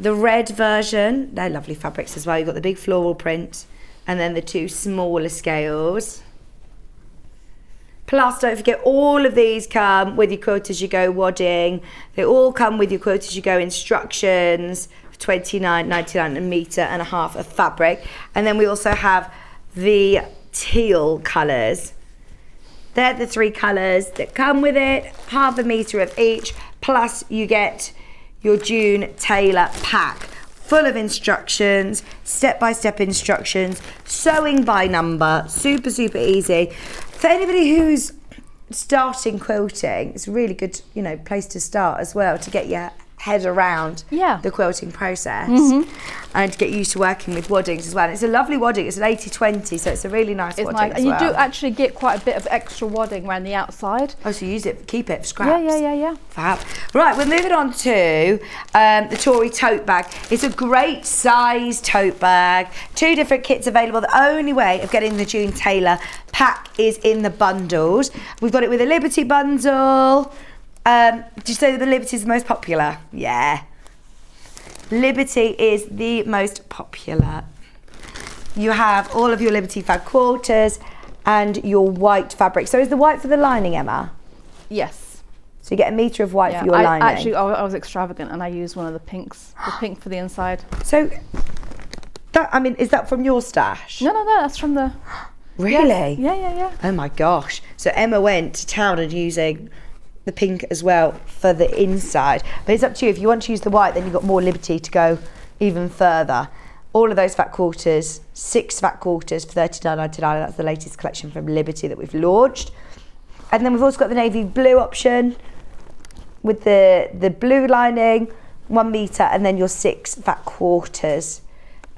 The red version, they're lovely fabrics as well. You've got the big floral print and then the two smaller scales. Plus, don't forget, all of these come with your Quilt as you go wadding. They all come with your Quilt as you go instructions, $29.99 a metre and a half of fabric. And then we also have the teal colours. They're the 3 colours that come with it, £0.5 metre of each. Plus, you get your June Tailor pack full of instructions, step-by-step instructions, sewing by number, super, super easy. For anybody who's starting quilting, it's a really good, place to start as well, to get your head around the quilting process and to get used to working with waddings as well. And it's a lovely wadding. It's an 80/20, so it's a really nice wadding as and well. You do actually get quite a bit of extra wadding around the outside. Oh, so you use it, keep it for scraps. Yeah. Fab. Right, we're moving on to the Tory tote bag. It's a great size tote bag. 2 different kits available. The only way of getting the June Tailor pack is in the bundles. We've got it with a Liberty bundle. Did you say that the Liberty is the most popular? Yeah. Liberty is the most popular. You have all of your Liberty fab quarters and your white fabric. So is the white for the lining, Emma? Yes. So you get £1 meter of white for your lining. Actually, I was extravagant and I used one of the pinks, the pink for the inside. So, is that from your stash? No, that's from the... Really? Yes. Yeah. Oh my gosh. So Emma went to town and using the pink as well for the inside, but it's up to you. If you want to use the white, then you've got more liberty to go even further. All of those fat quarters, 6 fat quarters for $39.99. That's the latest collection from Liberty that we've launched. And then we've also got the navy blue option with the blue lining, 1 meter, and then your 6 fat quarters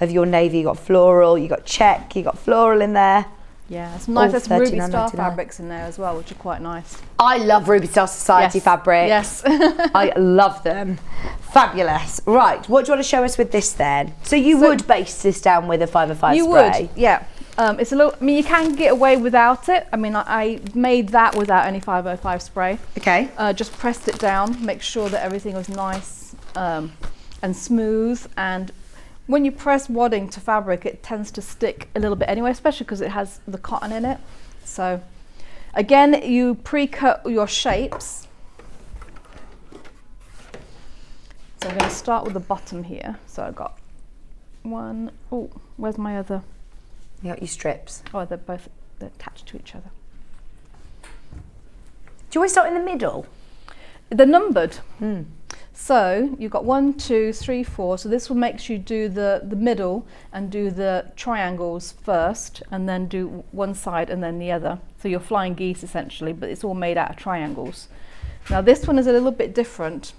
of your navy. You got floral, you got check, you got floral in there. Yeah, it's nice. There's Ruby Star fabrics in there as well, which are quite nice. I love Ruby Star Society fabrics. Yes. I love them. Fabulous. Right, what do you want to show us with this then? So you would base this down with a 505 spray? You would, yeah. It's a little, you can get away without it. I made that without any 505 spray. Okay. Just pressed it down, make sure that everything was nice and smooth, and when you press wadding to fabric, it tends to stick a little bit anyway, especially because it has the cotton in it. So again, you pre-cut your shapes. So I'm going to start with the bottom here. So I've got one, oh, where's my other? You got your strips. Oh, they're attached to each other. Do you always start in the middle? They're numbered. So you've got 1, 2, 3, 4. So this will make you do the middle and do the triangles first, and then do one side and then the other. So you're flying geese essentially, but it's all made out of triangles. Now this one is a little bit different.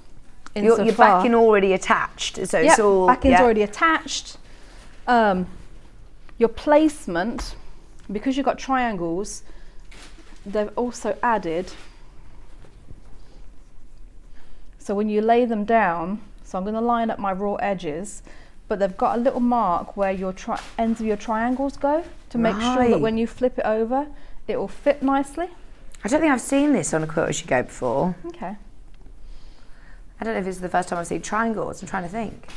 Your backing already attached, so it's all backing's already attached. Your placement, because you've got triangles, they've also added. So when you lay them down, so I'm going to line up my raw edges, but they've got a little mark where your ends of your triangles go to make sure that when you flip it over, it will fit nicely. I don't think I've seen this on a Quilt as you go before. Okay. I don't know if this is the first time I've seen triangles. I'm trying to think.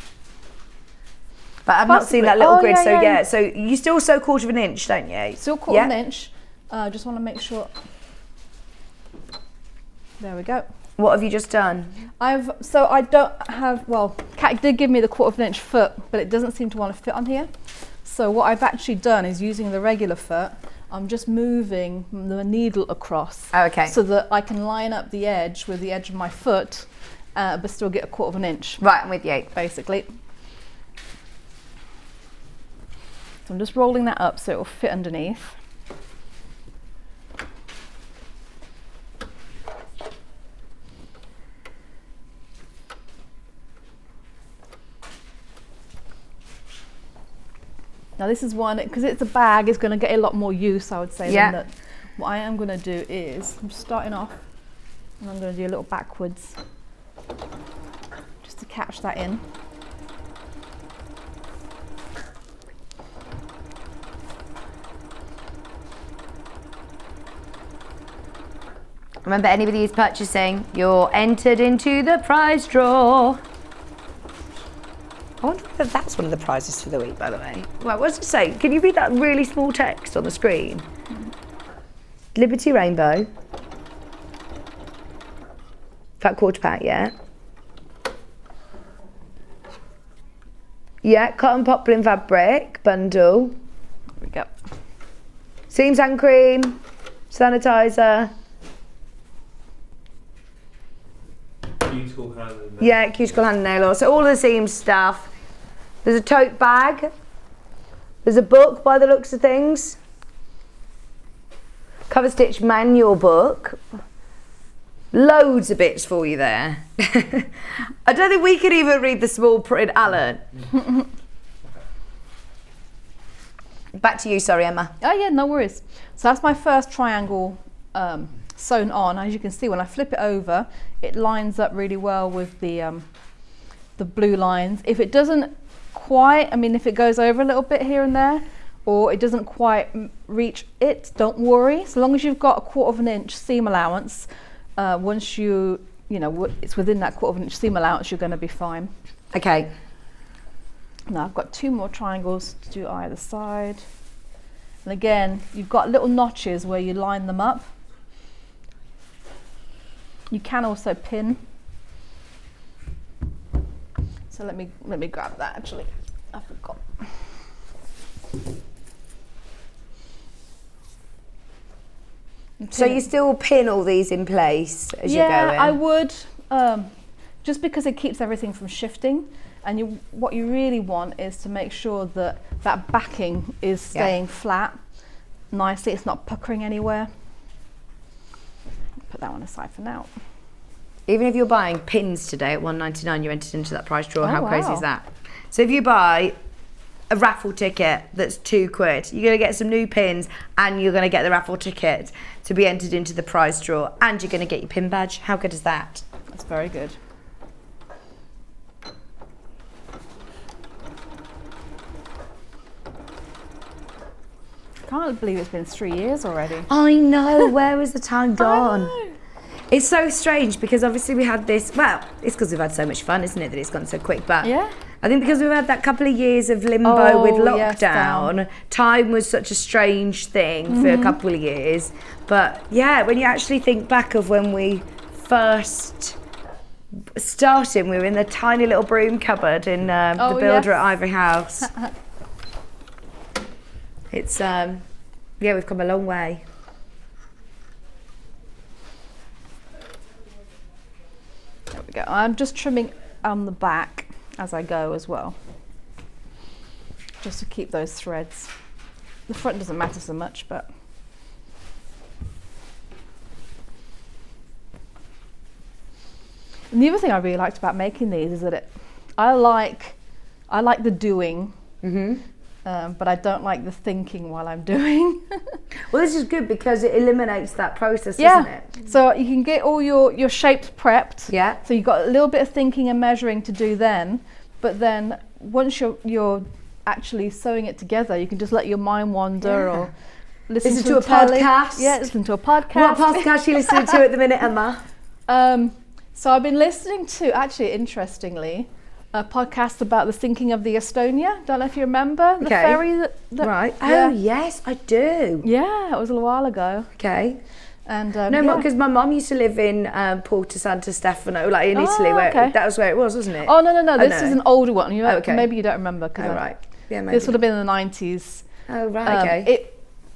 But I've not seen that little grid, so you still sew 1/4 inch, don't you? Still 1/4 inch. Just want to make sure. There we go. What have you just done? I don't have, well, Kat did give me the 1/4 inch foot, but it doesn't seem to want to fit on here. So what I've actually done is, using the regular foot, I'm just moving the needle across. Oh, okay. So that I can line up the edge with the edge of my foot, but still get 1/4 inch. Right, I'm with you. Basically. So I'm just rolling that up so it will fit underneath. Now this is one, because it's a bag, it's going to get a lot more use, I would say, than that. What I am going to do is, I'm just starting off, and I'm going to do a little backwards, just to catch that in. Remember, anybody who's purchasing, you're entered into the prize draw. I wonder if that's one of the prizes for the week, by the way. Right, what does it say? Can you read that really small text on the screen? Liberty Rainbow. Fat quarter pack, yeah. Yeah, cotton poplin fabric bundle. There we go. Seams hand cream, sanitizer. Cuticle hand and nail. Yeah, cuticle hand and nail oil. So all the seams stuff. There's a tote bag. There's a book by the looks of things. Cover stitch manual book. Loads of bits for you there. I don't think we could even read the small print, Alan. Back to you, sorry, Emma. Oh yeah, no worries. So that's my first triangle sewn on. As you can see, when I flip it over, it lines up really well with the blue lines. If it doesn't quite, I mean, if it goes over a little bit here and there, or it doesn't quite reach it, don't worry. So long as you've got a 1/4 inch seam allowance, once you know, it's within that 1/4 inch seam allowance, you're going to be fine. Okay. Now I've got 2 more triangles to do either side. And again, you've got little notches where you line them up. You can also pin. So let me grab that actually. I forgot. So you still pin all these in place as you're going? Yeah, I would, just because it keeps everything from shifting. And what you really want is to make sure that that backing is staying flat nicely. It's not puckering anywhere. Put that one aside for now. Even if you're buying pins today at £1.99, you're entered into that prize draw. How crazy wow. is that? So if you buy a raffle ticket that's £2, you're going to get some new pins and you're going to get the raffle ticket to be entered into the prize draw, and you're going to get your pin badge. How good is that? That's very good. I can't believe it's been 3 years already. I know, where has the time gone? It's so strange because obviously we had this, well, it's because we've had so much fun, isn't it, that it's gone so quick, but yeah. I think because we've had that couple of years of limbo with lockdown, time was such a strange thing for a couple of years. But yeah, when you actually think back of when we first started, we were in the tiny little broom cupboard in the builder at Ivory House. It's, yeah, we've come a long way. There we go. I'm just trimming on the back as I go as well, just to keep those threads. The front doesn't matter so much, but and the other thing I really liked about making these is that I like the doing, but I don't like the thinking while I'm doing. Well, this is good because it eliminates that process, doesn't it? So you can get all your shapes prepped. Yeah. So you've got a little bit of thinking and measuring to do then, but then once you're actually sewing it together, you can just let your mind wander or listen to a podcast. Yeah, listen to a podcast. What podcast are you listening to at the minute, Emma? So I've been listening to, actually, interestingly, a podcast about the sinking of the Estonia. Don't know if you remember the ferry that right. Yeah. Oh yes, I do. Yeah, it was a little while ago. Okay. And no, because my mum used to live in Porto Santo Stefano, like in Italy, where that was where it was, wasn't it? Oh no, this is an older one. Maybe you don't remember. Right. Yeah, maybe. This would have been in the 90s. Oh right. Okay.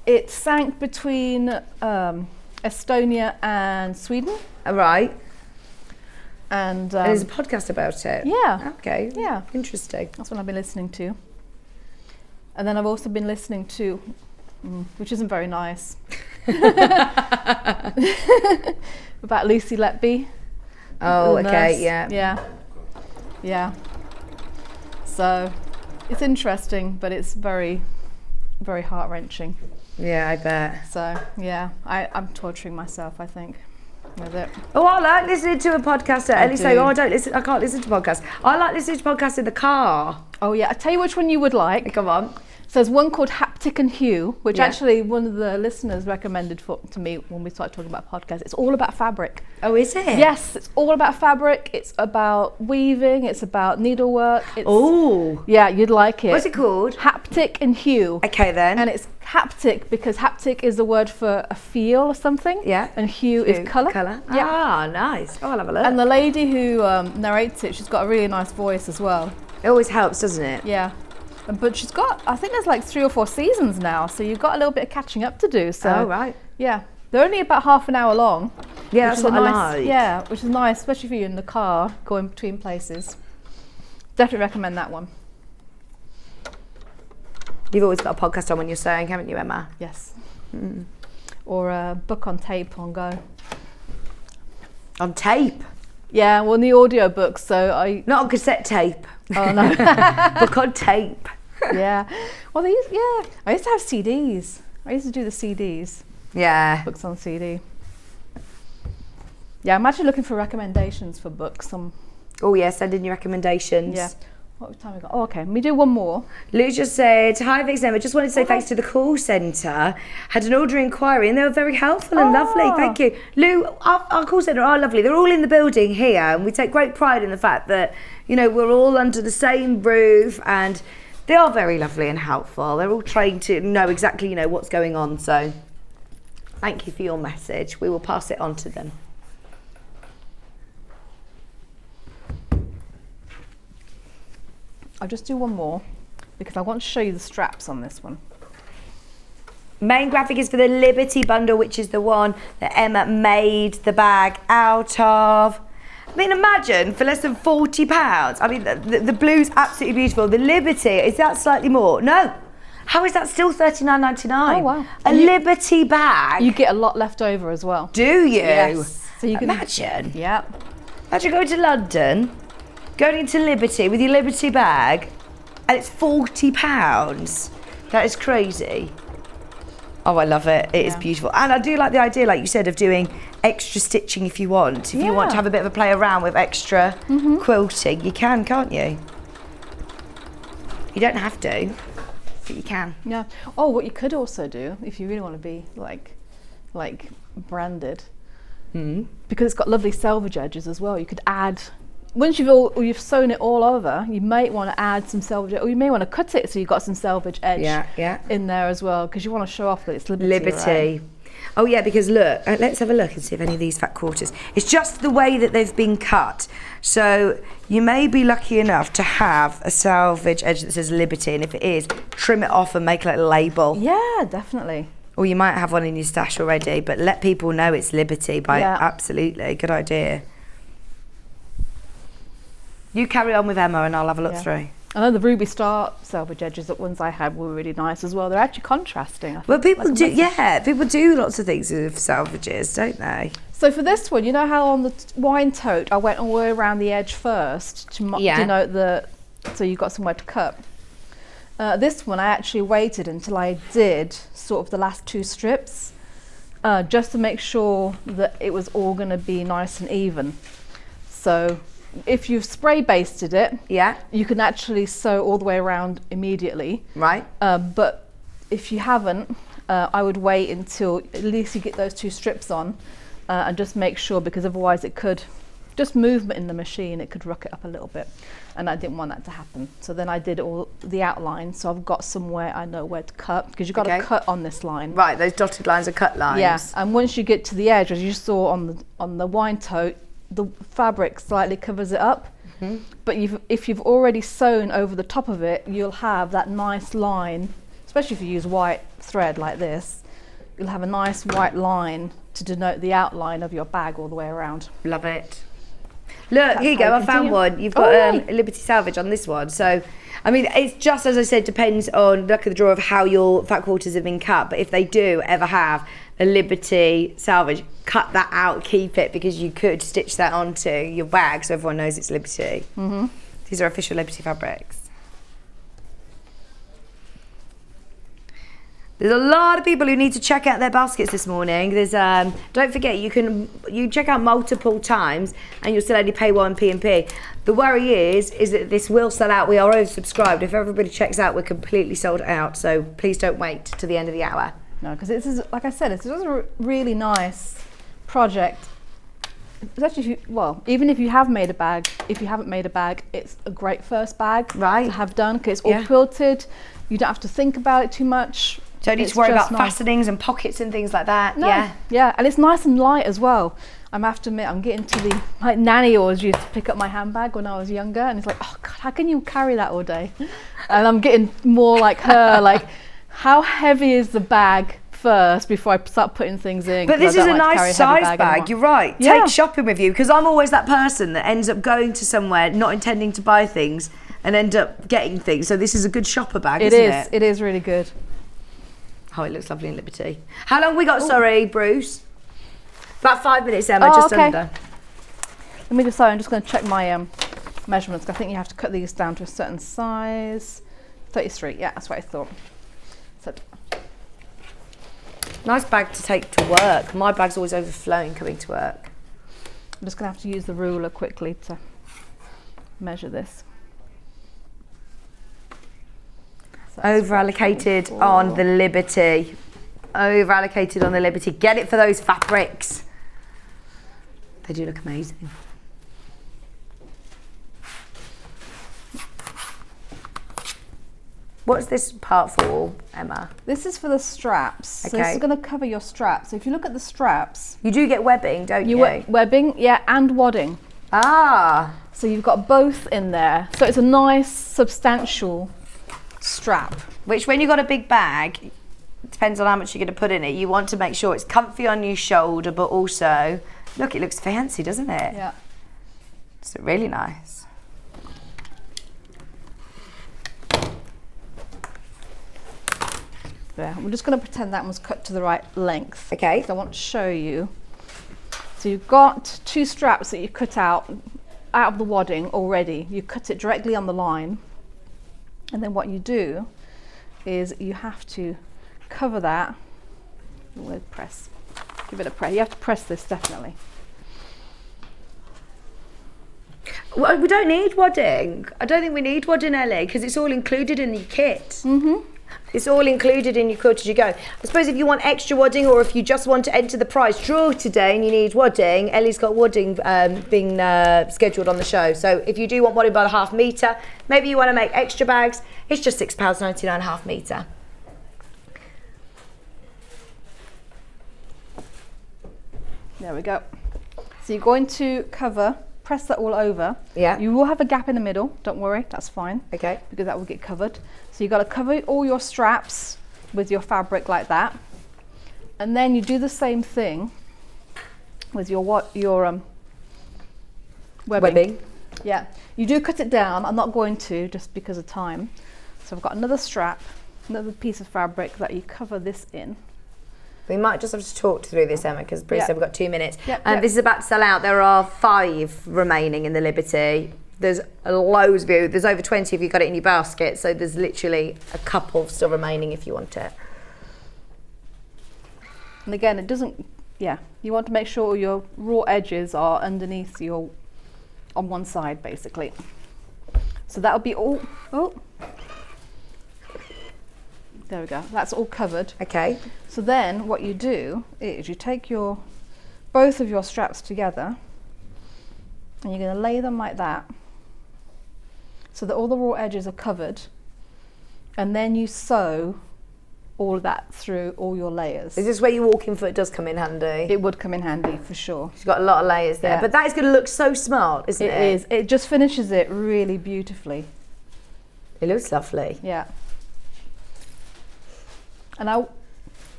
It sank between Estonia and Sweden. Right. And there's a podcast about it. Yeah. Okay. Yeah. Interesting. That's what I've been listening to. And then I've also been listening to, which isn't very nice, about Lucy Letby. Oh, the okay, nurse. yeah. Yeah. So it's interesting, but it's very, very heart-wrenching. Yeah, I bet. So yeah, I'm torturing myself, I think, with it. Oh, I like listening to a podcast. Ellie say, do. "Oh, I can't listen to podcasts." I like listening to podcasts in the car. Oh yeah, I tell you which one you would like. Come on. So there's one called Haptic and Hue, which Yeah. actually one of the listeners recommended to me when we started talking about podcasts. It's all about fabric. Oh, is it? Yes, it's all about fabric. It's about weaving. It's about needlework. Oh. Yeah, you'd like it. What's it called? Haptic and Hue. Okay then. And it's haptic because haptic is the word for a feel or something. Yeah. And hue is colour. Yeah. Ah, nice. Oh, I'll have a look. And the lady who narrates it, she's got a really nice voice as well. It always helps, doesn't it? Yeah. But she's got, I think there's like 3 or 4 seasons now, so you've got a little bit of catching up to do. So, Oh, right. yeah. They're only about half an hour long. Yeah, which that's is what I nice, like. Yeah, which is nice, especially if you're in the car going between places. Definitely recommend that one. You've always got a podcast on when you're sewing, haven't you, Emma? Yes. Or a book on tape on go. On tape? Yeah, well, in the audio book, so I... Not on cassette tape. Oh, no. Book on tape. Yeah. Well, I used to have CDs. I used to do the CDs. Yeah. Books on CD. Yeah, I'm actually looking for recommendations for books. Oh, yeah, send in your recommendations. Yeah. What time we got? Oh, okay. We do one more. Lou just said, "Hi, Vix and Emma. Just wanted to say thanks to the call centre. Had an order inquiry and they were very helpful and lovely. Thank you." Lou, our call centre are lovely. They're all in the building here and we take great pride in the fact that, you know, we're all under the same roof and they are very lovely and helpful. They're all trained to know exactly, you know, what's going on. So thank you for your message. We will pass it on to them. I'll just do one more because I want to show you the straps on this one. Main graphic is for the Liberty bundle, which is the one that Emma made the bag out of. I mean, imagine for less than £40. I mean, the blue's absolutely beautiful. The Liberty, is that slightly more? No. How is that still $39.99? Oh, wow. A Liberty bag. You get a lot left over as well. Do you? Yes. So you can imagine. Yeah. Imagine going to London, going into Liberty with your Liberty bag, and it's £40. That is crazy. Oh, I love it. It is beautiful. And I do like the idea, like you said, of doing extra stitching if you want. If you want to have a bit of a play around with extra quilting, you can, can't you? You don't have to, but you can. Yeah. Oh, what you could also do, if you really want to be like branded, because it's got lovely selvage edges as well, you could add, once you've sewn it all over, you might want to add some selvage, or you may want to cut it so you've got some selvage edge in there as well, because you want to show off that it's Liberty. Right? Oh yeah, because look, let's have a look and see if any of these fat quarters. It's just the way that they've been cut. So you may be lucky enough to have a selvage edge that says Liberty, and if it is, trim it off and make a little label. Yeah, definitely. Or you might have one in your stash already, but let people know it's Liberty by absolutely. Good idea. You carry on with Emma and I'll have a look through. I know the Ruby Star selvage edges, the ones I had were really nice as well. They're actually contrasting. Well, people do, people do lots of things with salvages, don't they? So for this one, you know how on the wine tote, I went all the way around the edge first to denote so you got somewhere to cut. This one, I actually waited until I did sort of the last 2 strips, just to make sure that it was all going to be nice and even. So if you've spray basted it, you can actually sew all the way around immediately. Right. But if you haven't, I would wait until at least you get those 2 strips on, and just make sure, because otherwise it could, just movement in the machine, it could ruck it up a little bit, and I didn't want that to happen. So then I did all the outline, so I've got somewhere I know where to cut, because you've got to cut on this line. Right, those dotted lines are cut lines. Yeah, and once you get to the edge, as you saw on the wine tote, the fabric slightly covers it up, but if you've already sewn over the top of it, you'll have that nice line, especially if you use white thread like this, you'll have a nice white line to denote the outline of your bag all the way around. Love it. Look, here you go. I found one. You've got right. Liberty Salvage on this one. So, I mean, it's just, as I said, depends on luck of the draw of how your fat quarters have been cut. But if they do ever have a Liberty Salvage, cut that out, keep it, because you could stitch that onto your bag so everyone knows it's Liberty. Mm-hmm. These are official Liberty fabrics. There's a lot of people who need to check out their baskets this morning. There's don't forget, you check out multiple times and you'll still only pay 1 P&P. The worry is that this will sell out. We are oversubscribed. If everybody checks out, we're completely sold out. So please don't wait to the end of the hour. No, because this is, like I said, it's just a really nice project. It's actually, even if you have made a bag, if you haven't made a bag, it's a great first bag to have done, because it's all quilted. You don't have to think about it too much. Don't need to worry about fastenings and pockets and things like that. No. Yeah, and it's nice and light as well. I have to admit, I'm getting to the, like Nanny always used to pick up my handbag when I was younger, and it's like, oh God, how can you carry that all day? And I'm getting more like her, like, how heavy is the bag first before I start putting things in? But this is a nice size bag. You're right. Yeah. Take shopping with you, because I'm always that person that ends up going to somewhere not intending to buy things and end up getting things. So this is a good shopper bag, isn't it? It is really good. Oh, it looks lovely in Liberty. How long have we got, sorry, Bruce? About 5 minutes, Emma, just under. Let me just, I'm just going to check my measurements. I think you have to cut these down to a certain size. 33, yeah, that's what I thought. So, nice bag to take to work. My bag's always overflowing coming to work. I'm just going to have to use the ruler quickly to measure this. So over-allocated on the Liberty. Over-allocated on the Liberty. Get it for those fabrics. They do look amazing. What's this part for, Emma? This is for the straps. Okay. So this is going to cover your straps. So if you look at the straps... You do get webbing, don't you? Webbing, yeah, and wadding. Ah. So you've got both in there. So it's a nice, substantial strap. Which, when you've got a big bag, depends on how much you're going to put in it. You want to make sure it's comfy on your shoulder, but also, look, it looks fancy, doesn't it? Yeah. It's really nice. Yeah, we're just going to pretend that one's cut to the right length. Okay. So I want to show you. So you've got 2 straps that you cut out of the wadding already. You cut it directly on the line. And then what you do is you have to cover that with press. Give it a press. You have to press this, definitely. Well, we don't need wadding. I don't think we need wadding, Ellie, because it's all included in your kit. Mm-hmm. It's all included in your cut as you go. I suppose if you want extra wadding, or if you just want to enter the prize draw today and you need wadding, Ellie's got wadding being scheduled on the show. So if you do want wadding by the half metre, maybe you want to make extra bags, it's just £6.99 half metre. There we go. So you're going to press that all over. Yeah. You will have a gap in the middle, don't worry, that's fine. Okay. Because that will get covered. So you've got to cover all your straps with your fabric like that. And then you do the same thing with your webbing. Yeah. You do cut it down. I'm not going to, just because of time. So I've got another strap, another piece of fabric that you cover this in. We might just have to talk through this, Emma, because Bruce said we've got 2 minutes. Yep. This is about to sell out. There are 5 remaining in the Liberty. There's loads of you. There's over 20 if you've got it in your basket. So there's literally a couple still remaining if you want it. And again, it doesn't, you want to make sure your raw edges are underneath on one side, basically. So that'll be all, there we go, that's all covered. Okay. So then what you do is you take both of your straps together and you're going to lay them like that so that all the raw edges are covered, and then you sew all of that through all your layers. Is this where your walking foot does come in handy? It would come in handy for sure. She's got a lot of layers there, but that is going to look so smart, isn't it? It is. It just finishes it really beautifully. It looks lovely. Yeah. And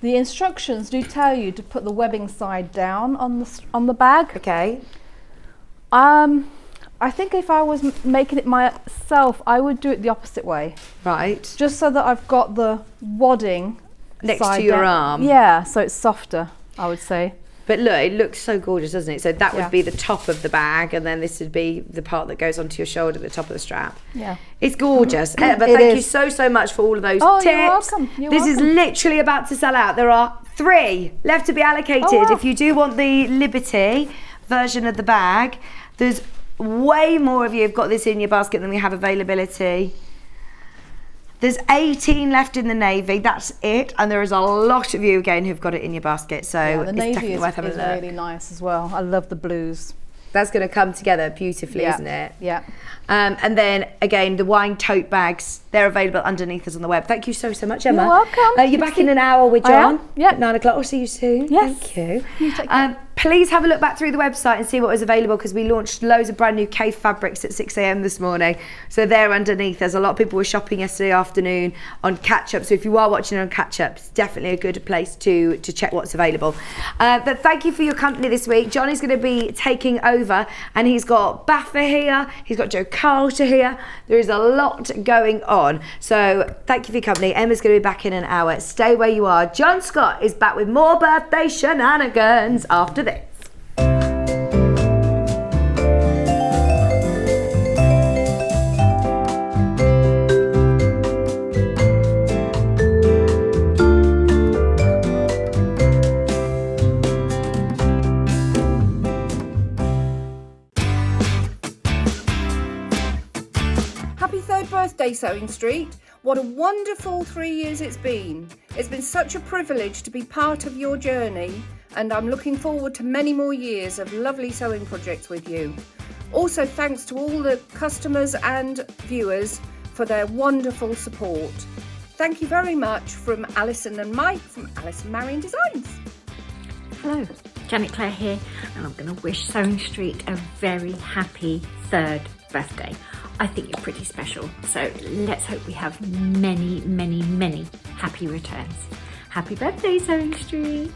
the instructions do tell you to put the webbing side down on the bag. Okay. I think if I was making it myself, I would do it the opposite way. Right. Just so that I've got the wadding Next side to your down. arm. Yeah, so it's softer, I would say. But look, it looks so gorgeous, doesn't it? So that would Yeah. be the top of the bag, and then this would be the part that goes onto your shoulder at the top of the strap. Yeah. It's gorgeous. Emma, It thank you is. so much for all of those Oh, tips. you're welcome. You're This is welcome. literally about to sell out. There are 3 left to be allocated. Oh, wow. If you do want the Liberty version of the bag, there's way more of you have got this in your basket than we have availability. There's 18 left in the navy, that's it, and there is a lot of you again who've got it in your basket, so Yeah, the it's navy definitely is worth having a look. really nice as well. I love the blues. That's going to come together beautifully, Yeah. isn't it? Yeah. And then again, the wine tote bags, they're available underneath us on the web. Thank you so much, Emma. You're welcome. You're back in an hour with I John. am, yeah. At 9 o'clock. We'll see you soon. Yes. Thank you. You take care. Please have a look back through the website and see what was available, because we launched loads of brand new Kaffe fabrics at 6 a.m. this morning. So they're underneath. There's a lot of people were shopping yesterday afternoon on catch up. So if you are watching on catch up, it's definitely a good place to check what's available. But thank you for your company this week. John is going to be taking over, and he's got Baffa here. He's got Joe Carter here. There is a lot going on. So thank you for your company. Emma's going to be back in an hour. Stay where you are. John Scott is back with more birthday shenanigans after this. Happy 3rd birthday, Sewing Street. What a wonderful 3 years it's been. It's been such a privilege to be part of your journey, and I'm looking forward to many more years of lovely sewing projects with you. Also, thanks to all the customers and viewers for their wonderful support. Thank you very much from Alison and Mike from Alison Marion Designs. Hello, Janet Clare here, and I'm going to wish Sewing Street a very happy 3rd birthday. I think you're pretty special, so let's hope we have many, many, many happy returns. Happy birthday, Sewing Street!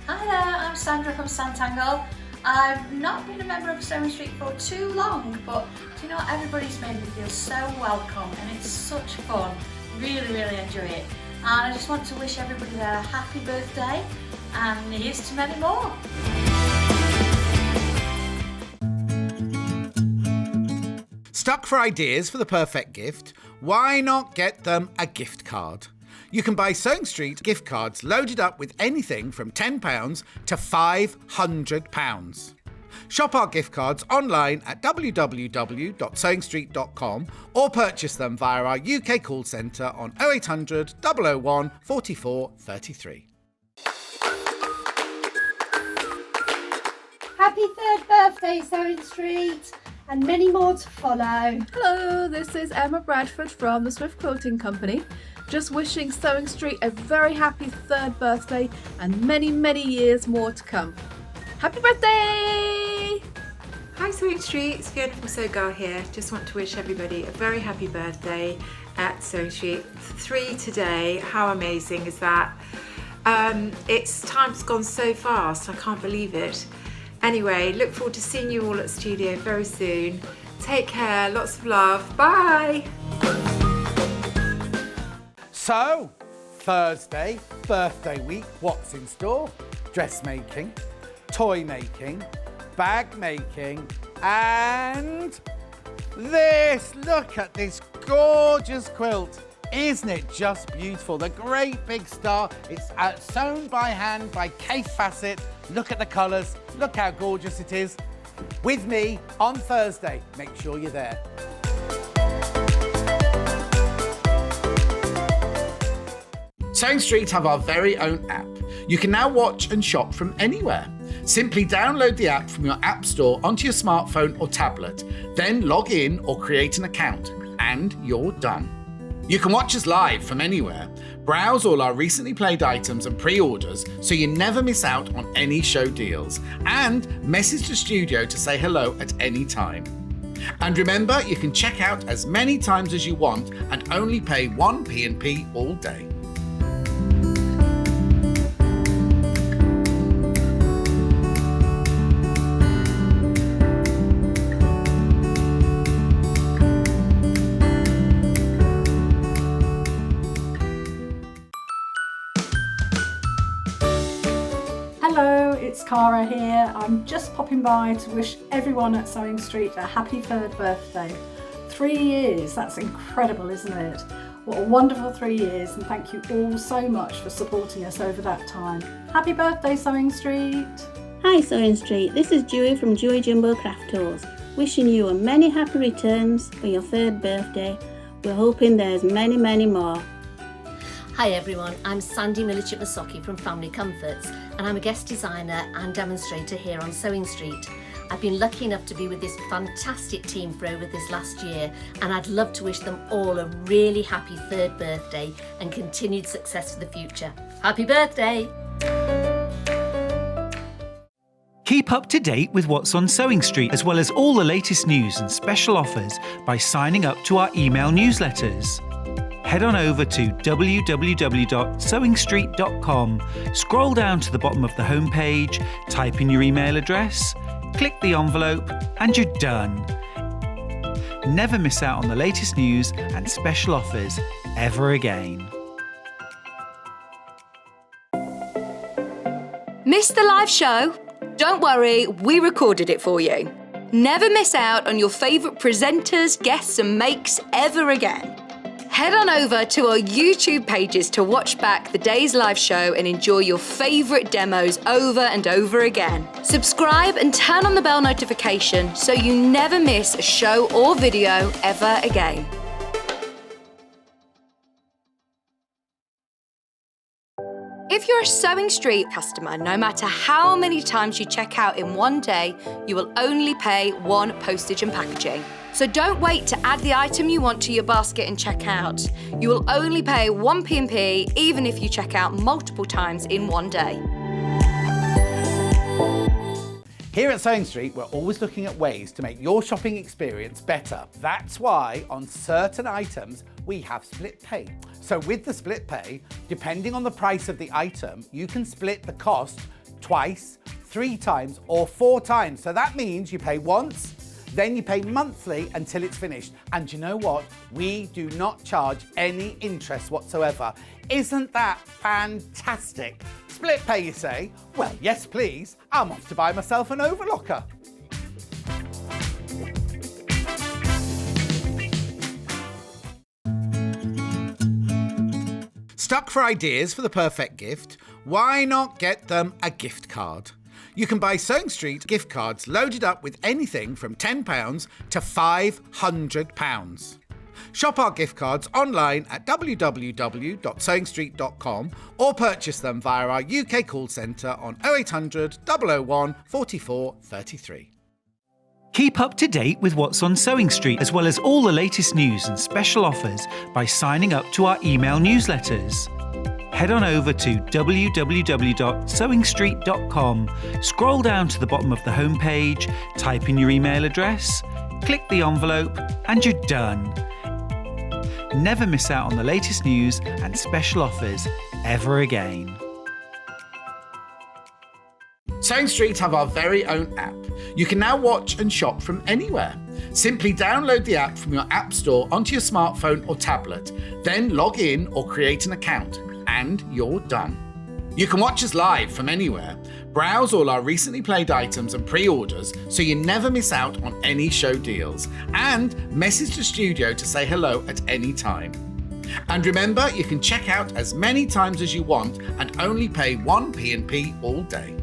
Hi there, I'm Sandra from Santangle. I've not been a member of Sewing Street for too long, but do you know what? Everybody's made me feel so welcome, and it's such fun. Really, really enjoy it. And I just want to wish everybody there a happy birthday, and here's to many more. Stuck for ideas for the perfect gift? Why not get them a gift card? You can buy Sewing Street gift cards loaded up with anything from £10 to £500. Shop our gift cards online at www.sewingstreet.com or purchase them via our UK call centre on 0800 001 44 33. Happy 3rd birthday, Sewing Street, and many more to follow. Hello, this is Emma Bradford from the Swift Quilting Company. Just wishing Sewing Street a very happy 3rd birthday and many, many years more to come. Happy birthday! Hi Sewing Street, it's Fiona from Sew Girl here. Just want to wish everybody a very happy birthday at Sewing Street. 3 today, how amazing is that? Time's gone so fast, I can't believe it. Anyway, look forward to seeing you all at studio very soon. Take care, lots of love, bye! So, Thursday, birthday week, what's in store? Dressmaking, toy making, bag making, and this. Look at this gorgeous quilt. Isn't it just beautiful? The great big star. It's sewn by hand by Kaffe Fassett. Look at the colours. Look how gorgeous it is. With me on Thursday. Make sure you're there. Sewing Street have our very own app. You can now watch and shop from anywhere. Simply download the app from your app store onto your smartphone or tablet, then log in or create an account, and you're done. You can watch us live from anywhere, browse all our recently played items and pre-orders so you never miss out on any show deals, and message the studio to say hello at any time. And remember, you can check out as many times as you want and only pay 1 P&P all day. Cara here. I'm just popping by to wish everyone at Sewing Street a happy 3rd birthday. 3 years, that's incredible, isn't it? What a wonderful 3 years, and thank you all so much for supporting us over that time. Happy birthday, Sewing Street. Hi Sewing Street, this is Dewey from Dewey Jumbo Craft Tours, wishing you a many happy returns for your 3rd birthday. We're hoping there's many, many more. Hi everyone, I'm Sandy Milichip-Masocki from Family Comforts, and I'm a guest designer and demonstrator here on Sewing Street. I've been lucky enough to be with this fantastic team for over this last year, and I'd love to wish them all a really happy 3rd birthday and continued success for the future. Happy birthday! Keep up to date with what's on Sewing Street, as well as all the latest news and special offers by signing up to our email newsletters. Head on over to www.sewingstreet.com, scroll down to the bottom of the homepage, type in your email address, click the envelope, and you're done. Never miss out on the latest news and special offers ever again. Missed the live show? Don't worry, we recorded it for you. Never miss out on your favourite presenters, guests and makes ever again. Head on over to our YouTube pages to watch back the day's live show and enjoy your favourite demos over and over again. Subscribe and turn on the bell notification so you never miss a show or video ever again. If you're a Sewing Street customer, no matter how many times you check out in one day, you will only pay 1 postage and packaging. So don't wait to add the item you want to your basket and check out. You will only pay 1 P&P even if you check out multiple times in one day. Here at Sewing Street, we're always looking at ways to make your shopping experience better. That's why on certain items, we have split pay. So with the split pay, depending on the price of the item, you can split the cost twice, 3 times, or 4 times. So that means you pay once, then you pay monthly until it's finished. And you know what? We do not charge any interest whatsoever. Isn't that fantastic? Split pay, you say? Well, yes, please. I'm off to buy myself an overlocker. Stuck for ideas for the perfect gift? Why not get them a gift card? You can buy Sewing Street gift cards loaded up with anything from £10 to £500. Shop our gift cards online at www.sewingstreet.com or purchase them via our UK call centre on 0800 001 44 33. Keep up to date with what's on Sewing Street, as well as all the latest news and special offers by signing up to our email newsletters. Head on over to www.sewingstreet.com, scroll down to the bottom of the homepage, type in your email address, click the envelope, and you're done. Never miss out on the latest news and special offers ever again. Sewing Street have our very own app. You can now watch and shop from anywhere. Simply download the app from your app store onto your smartphone or tablet, then log in or create an account, and you're done. You can watch us live from anywhere, browse all our recently played items and pre-orders so you never miss out on any show deals, and message the studio to say hello at any time. And remember, you can check out as many times as you want and only pay 1 P&P all day.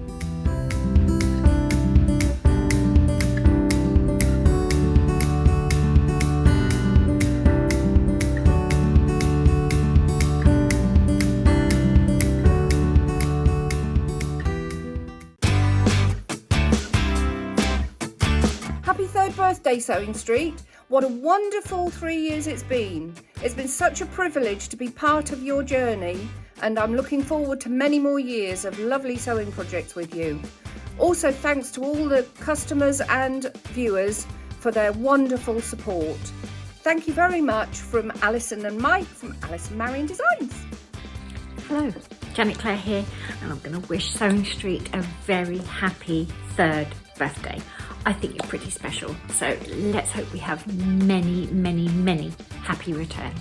Happy 3rd birthday, Sewing Street. What a wonderful 3 years it's been. It's been such a privilege to be part of your journey, and I'm looking forward to many more years of lovely sewing projects with you. Also, thanks to all the customers and viewers for their wonderful support. Thank you very much from Alison and Mike from Alison Marion Designs. Hello, Janet Clare here, and I'm going to wish Sewing Street a very happy 3rd birthday. I think you're pretty special, so let's hope we have many, many, many happy returns.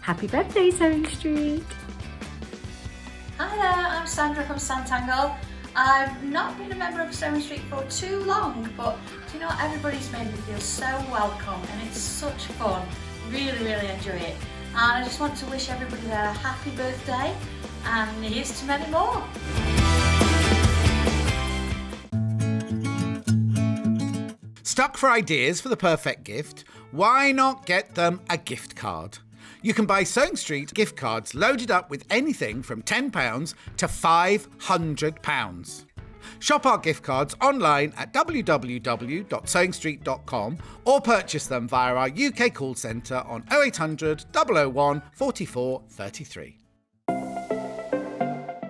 Happy birthday, Sewing Street! Hi there, I'm Sandra from Santangle. I've not been a member of Sewing Street for too long, but do you know what? Everybody's made me feel so welcome and it's such fun. Really, really enjoy it. And I just want to wish everybody there a happy birthday and here's to many more. Stuck for ideas for the perfect gift? Why not get them a gift card? You can buy Sewing Street gift cards loaded up with anything from £10 to £500. Shop our gift cards online at www.sewingstreet.com or purchase them via our UK call centre on 0800 001 44 33.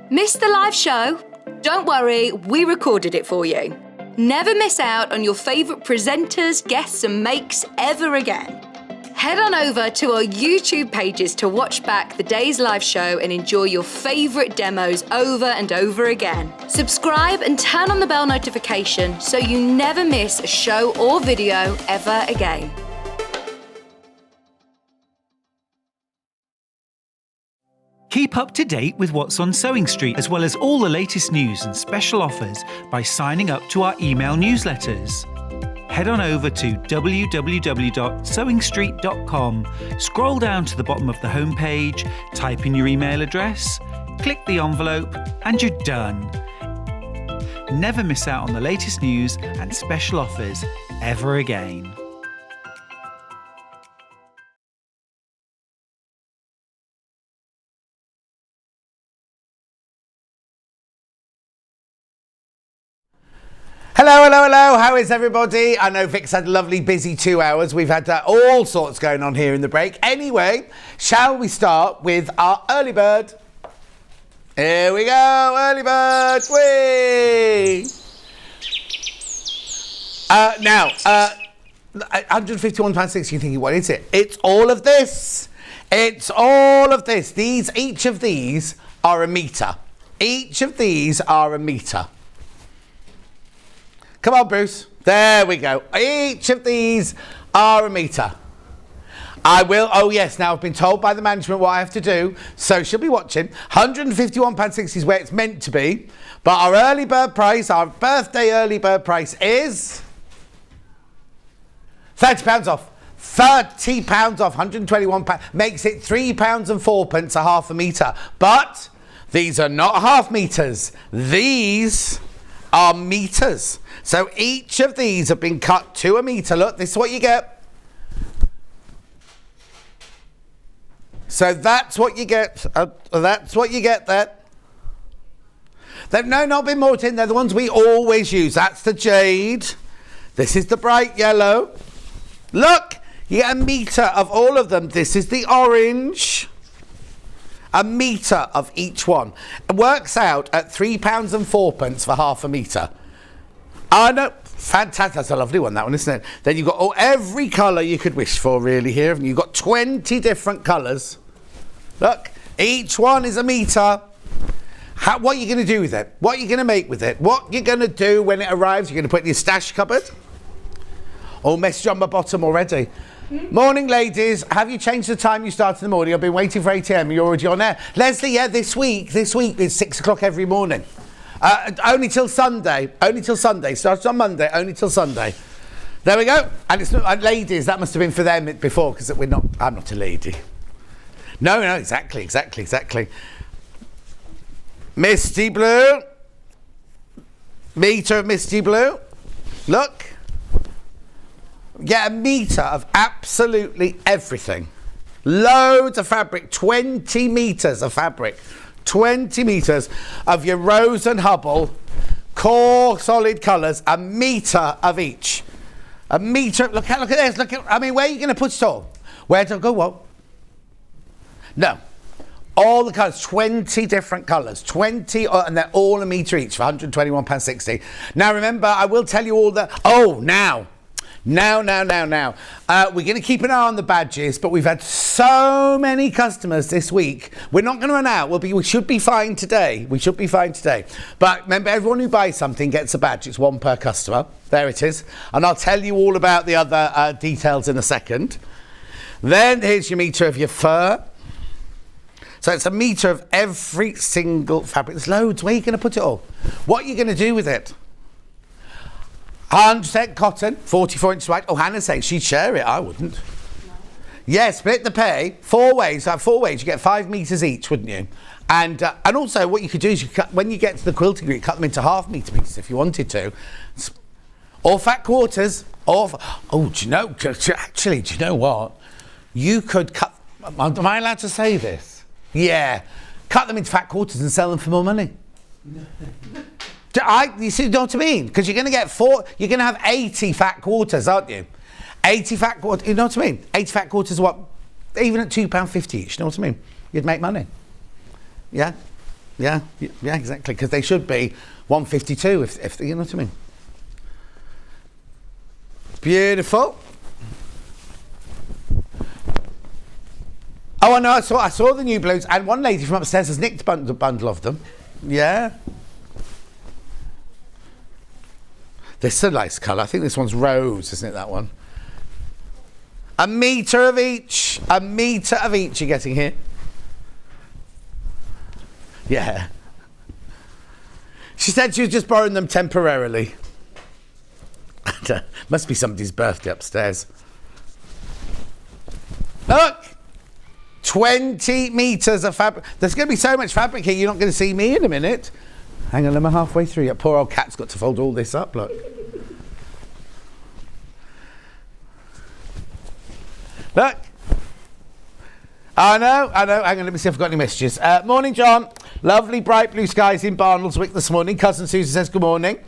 Missed the live show? Don't worry, we recorded it for you. Never miss out on your favourite presenters, guests and makes ever again. Head on over to our YouTube pages to watch back the day's live show and enjoy your favourite demos over and over again. Subscribe and turn on the bell notification so you never miss a show or video ever again. Keep up to date with what's on Sewing Street, as well as all the latest news and special offers by signing up to our email newsletters. Head on over to www.sewingstreet.com, scroll down to the bottom of the homepage, type in your email address, click the envelope, and you're done. Never miss out on the latest news and special offers ever again. Hello, hello, hello. How is everybody? I know Vic's had a lovely busy 2 hours. We've had all sorts going on here in the break. Anyway, shall we start with our early bird? Here we go, early bird. Whee! Now, £151.60, you're thinking, what is it? It's all of this. It's all of this. Each of these are a metre. Each of these are a metre. Come on, Bruce. There we go. Each of these are a metre. I will, oh yes, now I've been told by the management what I have to do, so she'll be watching. £151.60 is where it's meant to be, but our early bird price, our birthday early bird price is £30 off. £30 off, £121, makes it £3 and 4p a half a metre. But these are not half metres. These are metres. So each of these have been cut to a metre. Look, this is what you get. So that's what you get. That's what you get there. No, not been Morton. They're the ones we always use. That's the jade. This is the bright yellow. Look, you get a metre of all of them. This is the orange. A metre of each one. It works out at £3 and 4p for half a metre. I know, fantastic. That's a lovely one, that one, isn't it? Then you've got every colour you could wish for, really, here. And you've got 20 different colours. Look, each one is a metre. What are you going to do with it? What are you going to make with it? What you're going to do when it arrives? You're going to put it in your stash cupboard? Or message on my bottom already. Morning, ladies. Have you changed the time you start in the morning? I've been waiting for 8 a.m. You're already on air. Leslie, yeah, this week is 6 o'clock every morning. Only till Sunday. Only till Sunday. Starts on Monday, only till Sunday. There we go. And it's not, ladies, that must have been for them before, because I'm not a lady. No, exactly. Misty blue. Metre of misty blue. Look. Get a metre of absolutely everything. Loads of fabric. 20 metres of fabric. 20 metres of your Rose and Hubble core solid colours, a metre of each. A metre. Look at this. Where are you going to put it all? Where to go? What? No. All the colours, 20 different colours, 20, and they're all a metre each for £121.60. Now remember, I will tell you all the. Now. We're going to keep an eye on the badges, but we've had so many customers this week. We're not going to run out. We should be fine today. But remember, everyone who buys something gets a badge. It's one per customer. There it is. And I'll tell you all about the other details in a second. Then here's your metre of your fur. So it's a metre of every single fabric. There's loads. Where are you going to put it all? What are you going to do with it? 100% cotton, 44 inches wide. Oh, Hannah says she'd share it. I wouldn't. No. Yeah, split the pay 4 ways. So 4 ways, you get 5 metres each, wouldn't you? And also what you could do is you cut, when you get to the quilting group, cut them into half-metre pieces if you wanted to. Or fat quarters. Or do you know? Actually, do you know what? You could cut. Am I allowed to say this? Yeah. Cut them into fat quarters and sell them for more money. You see what I mean? Because you're going to get you're going to have 80 fat quarters, aren't you? 80 fat quarters, you know what I mean? 80 fat quarters, what? Even at £2.50 each, you know what I mean? You'd make money. Yeah? Yeah, exactly. Because they should be £1.52 if you know what I mean? Beautiful. Oh, I know, I saw the new blues, and one lady from upstairs has nicked a bundle of them. Yeah. This is a nice colour. I think this one's rose, isn't it, that one? A metre of each. A metre of each you're getting here. Yeah. She said she was just borrowing them temporarily. Must be somebody's birthday upstairs. Look! 20 metres of fabric. There's going to be so much fabric here, you're not going to see me in a minute. Hang on, I'm halfway through yet. Poor old cat's got to fold all this up, look. Look. I know. Hang on, let me see if I've got any messages. Morning, John. Lovely bright blue skies in Barnoldswick this morning. Cousin Susan says good morning.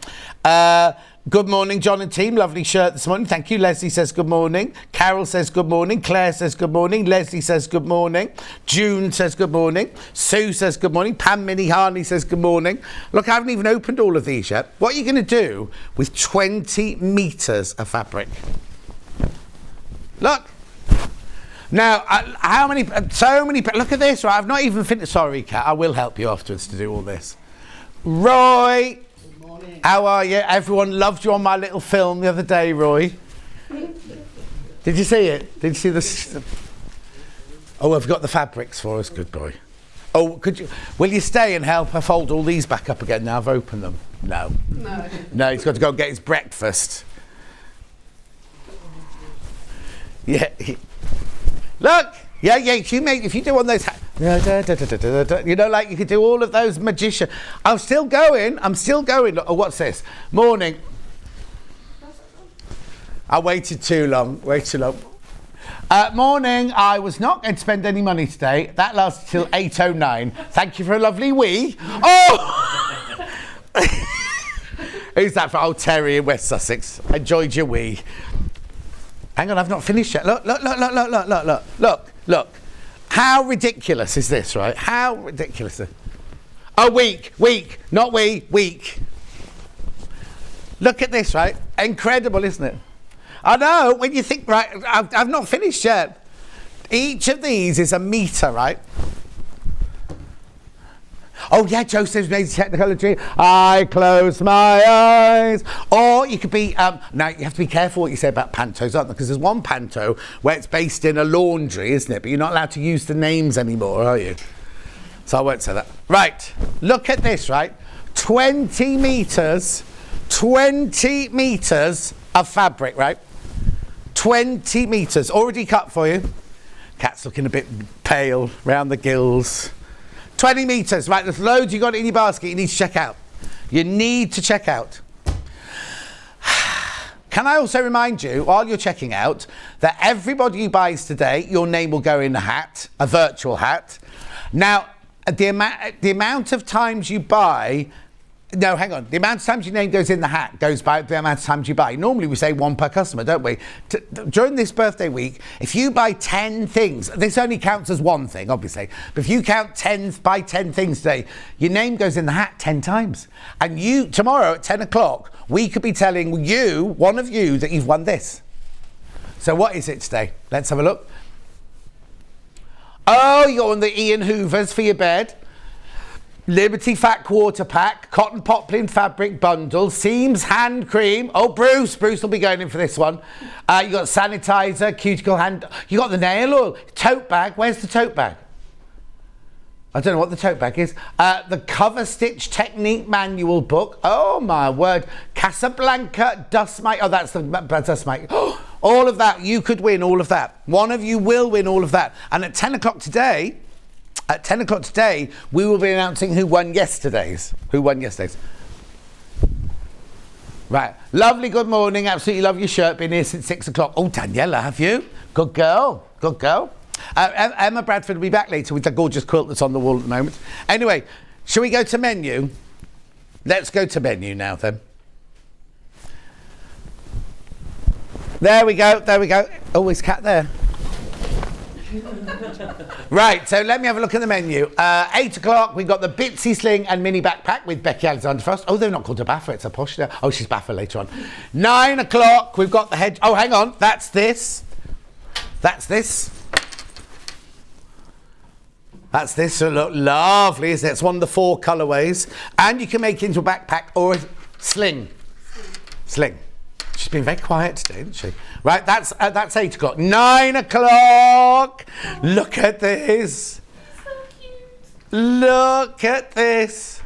Good morning, John and team. Lovely shirt this morning. Thank you. Leslie says good morning. Carol says good morning. Claire says good morning. Leslie says good morning. June says good morning. Sue says good morning. Pam Minnie Harney says good morning. Look, I haven't even opened all of these yet. What are you going to do with 20 metres of fabric? Look. Now, how many, so many, look at this, right? I've not even finished, sorry, Kat, I will help you afterwards to do all this. Roy. Good morning. How are you? Everyone loved you on my little film the other day, Roy. Did you see it? Did you see this? Oh, I've got the fabrics for us, good boy. Oh, will you stay and help her fold all these back up again now I've opened them? No. No, he's got to go and get his breakfast. Yeah. Look, yeah, if you do one of those, you know, like you could do all of those magician. I'm still going. Oh, what's this? Morning. I waited too long. Morning. I was not going to spend any money today. That lasted till 8:09. Thank you for a lovely wee. Oh! Who's that for? Oh, Terry in West Sussex. Enjoyed your wee. Hang on, I've not finished yet. Look. How ridiculous is this, right? How ridiculous. Oh, weak, not weak. Look at this, right? Incredible, isn't it? I know, when you think, right, I've not finished yet. Each of these is a metre, right? Oh yeah, Joseph's made technology. I close my eyes. Or you could be, now you have to be careful what you say about pantos, aren't there? Because there's one panto where it's based in a laundry, isn't it? But you're not allowed to use the names anymore, are you? So I won't say that. Right, look at this, right? 20 metres of fabric, right? 20 metres, already cut for you. Cat's looking a bit pale round the gills. 20 metres, right, there's loads you got in your basket you need to check out. Can I also remind you, while you're checking out, that everybody who buys today, your name will go in a hat, a virtual hat. Now, the amount of times you buy, no, hang on, the amount of times your name goes in the hat goes by the amount of times you buy. Normally we say one per customer, don't we? During this birthday week, if you buy 10 things, this only counts as one thing, obviously, but if you count buy 10 things today, your name goes in the hat 10 times. And you, tomorrow at 10 o'clock, we could be telling you, one of you, that you've won this. So what is it today? Let's have a look. Oh, you're on the Ian Hoovers for your bed. Liberty Fat Quarter Pack, Cotton Poplin Fabric Bundle, Seams Hand Cream. Oh, Bruce will be going in for this one. You got sanitizer, cuticle hand. You got the nail oil, tote bag. Where's the tote bag? I don't know what the tote bag is. The cover stitch technique manual book. Oh my word. Casablanca dust mite. Oh, that's the dust mite. All of that. You could win all of that. One of you will win all of that. And at 10 o'clock today, we will be announcing who won yesterday's. Right. Lovely, good morning. Absolutely love your shirt. Been here since 6 o'clock. Oh, Daniela, have you? Good girl. Good girl. Emma Bradford will be back later with the gorgeous quilt that's on the wall at the moment. Anyway, shall we go to menu? Let's go to menu now then. There we go. Oh, is Cat there? Right, so let me have a look at the menu. 8 o'clock, we've got the Bitzy, Sling and mini backpack with Becky Alexander Frost. Oh, they're not called a Baffa, it's a posh there. Oh, she's Baffa later on. 9 o'clock, we've got the hedge. Oh, hang on, that's this. So look lovely, isn't it? It's one of the 4 colourways. And you can make it into a backpack or a sling. Sling. She's been very quiet today, isn't she? Right, that's 8 o'clock. 9 o'clock. Look at this. So cute. Look at this.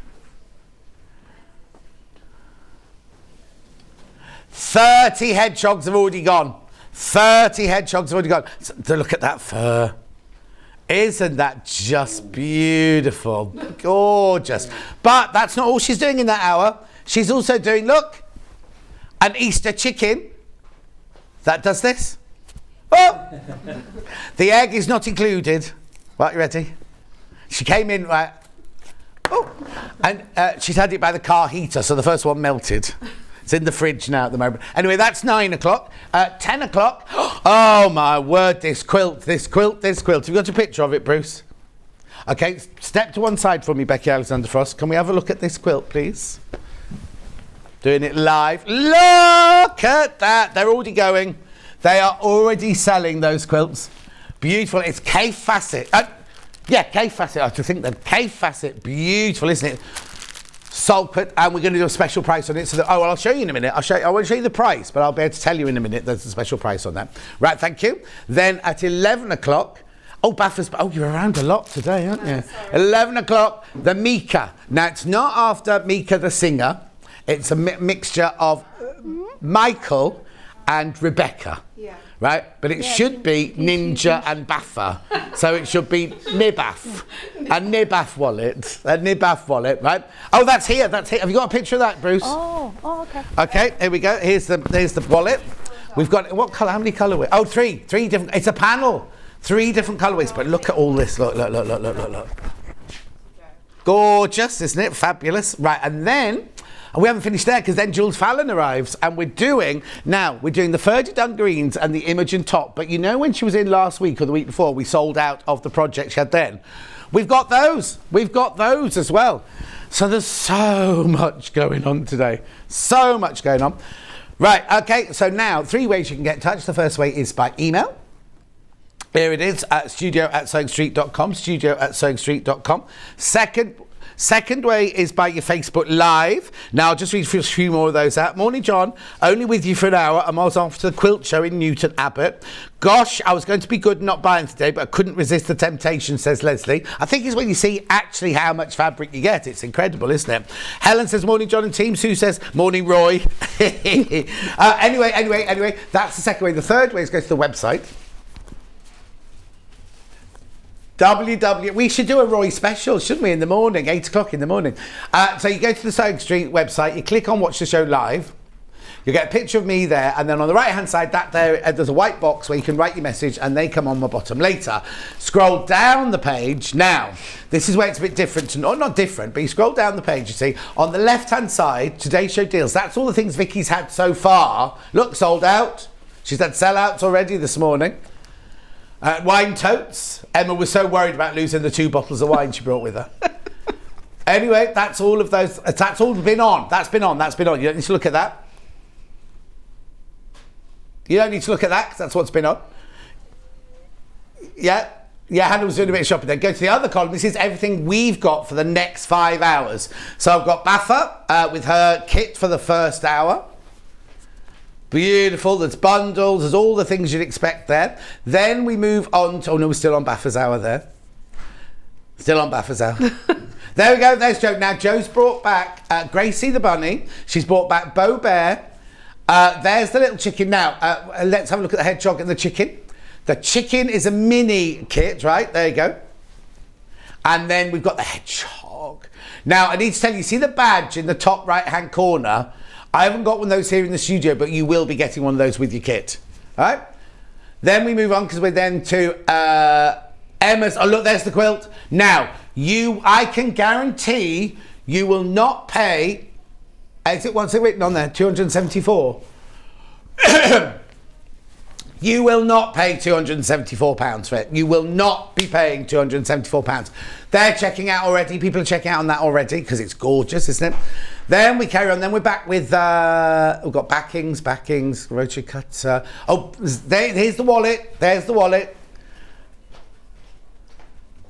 30 hedgehogs have already gone. So, look at that fur. Isn't that just beautiful? Gorgeous. But that's not all she's doing in that hour. She's also doing, look, an Easter chicken that does this. Oh! The egg is not included. Right, you ready? She came in, right? Oh! And she's had it by the car heater, so the first one melted. It's in the fridge now at the moment. Anyway, that's 9 o'clock. 10 o'clock. Oh my word, this quilt. Have you got a picture of it, Bruce? Okay, step to one side for me, Becky Alexander Frost. Can we have a look at this quilt, please? Doing it live. Look at that. They're already going. They are already selling those quilts. Beautiful. It's Kaffe Fassett. Kaffe Fassett. I think that Kaffe Fassett. Beautiful, isn't it? Saltput, and we're going to do a special price on it. So I'll show you in a minute. I won't show you the price, but I'll be able to tell you in a minute there's a special price on that. Right, thank you. Then at 11 o'clock, you're around a lot today, aren't you? 11 o'clock, the MICA. Now, it's not after MICA the singer. It's a mixture of Michael and Rebecca. Yeah. Right? But it should be Ninja and Baffa. So it should be Nibaf. A Nibaf wallet. Right? Oh, that's here. Have you got a picture of that, Bruce? Oh, okay. Okay, here we go. Here's the wallet. We've got, what colour? How many colourways? Oh, three different. It's a panel. 3 different colourways. But look at all this. Look. Gorgeous, isn't it? Fabulous. Right, and then we haven't finished there because then Jules Fallon arrives and we're doing the Ferdi Dungarees and the Imogen top. But you know when she was in last week or the week before, we sold out of the project she had then. We've got those as well. So there's so much going on today. So much going on. Right, okay, so now 3 ways you can get in touch. The first way is by email. Here it is, studio@sewingstreet.com, Second way is by your Facebook Live. Now, I'll just read a few more of those out. Morning, John. Only with you for an hour. I'm also off to the quilt show in Newton Abbot. Gosh, I was going to be good and not buying today, but I couldn't resist the temptation, says Leslie. I think it's when you see actually how much fabric you get. It's incredible, isn't it? Helen says, morning, John and team. Sue says, morning, Roy. Anyway, that's the second way. The third way is go to the website. We should do a Roy special, shouldn't we, in the morning, 8 o'clock in the morning. So you go to the Sewing Street website, you click on Watch the Show Live, you get a picture of me there, and then on the right hand side, there's a white box where you can write your message and they come on the bottom later. Scroll down the page. Now, this is where it's a bit different, not different, but you scroll down the page, you see, on the left hand side, Today's Show Deals. That's all the things Vicky's had so far. Look, sold out. She's had sellouts already this morning. Wine totes. Emma was so worried about losing the 2 bottles of wine she brought with her. Anyway, that's all of those. That's all been on. That's been on. You don't need to look at that. Because that's what's been on. Yeah, Hannah was doing a bit of shopping then. Go to the other column. This is everything we've got for the next 5 hours. So I've got Baffa with her kit for the first hour. Beautiful, there's bundles, there's all the things you'd expect there. Then we move on to, we're still on Baffa's hour there. Still on Baffazow. There we go, there's Jo. Now Jo's brought back Gracie the bunny. She's brought back Bo Bear. There's the little chicken. Now, let's have a look at the hedgehog and the chicken. The chicken is a mini kit, right? There you go. And then we've got the hedgehog. Now, I need to tell you, see the badge in the top right-hand corner? I haven't got one of those here in the studio, but you will be getting one of those with your kit. All right? Then we move on, because we're then to Emma's. Oh, look, there's the quilt. Now, I can guarantee you will not pay, what's it written on there? 274. You will not pay £274 for it. You will not be paying £274. They're checking out already. People are checking out on that already because it's gorgeous, isn't it? Then we carry on. Then we're back with, we've got backings, rotary cutter. Oh, here's the wallet. There's the wallet.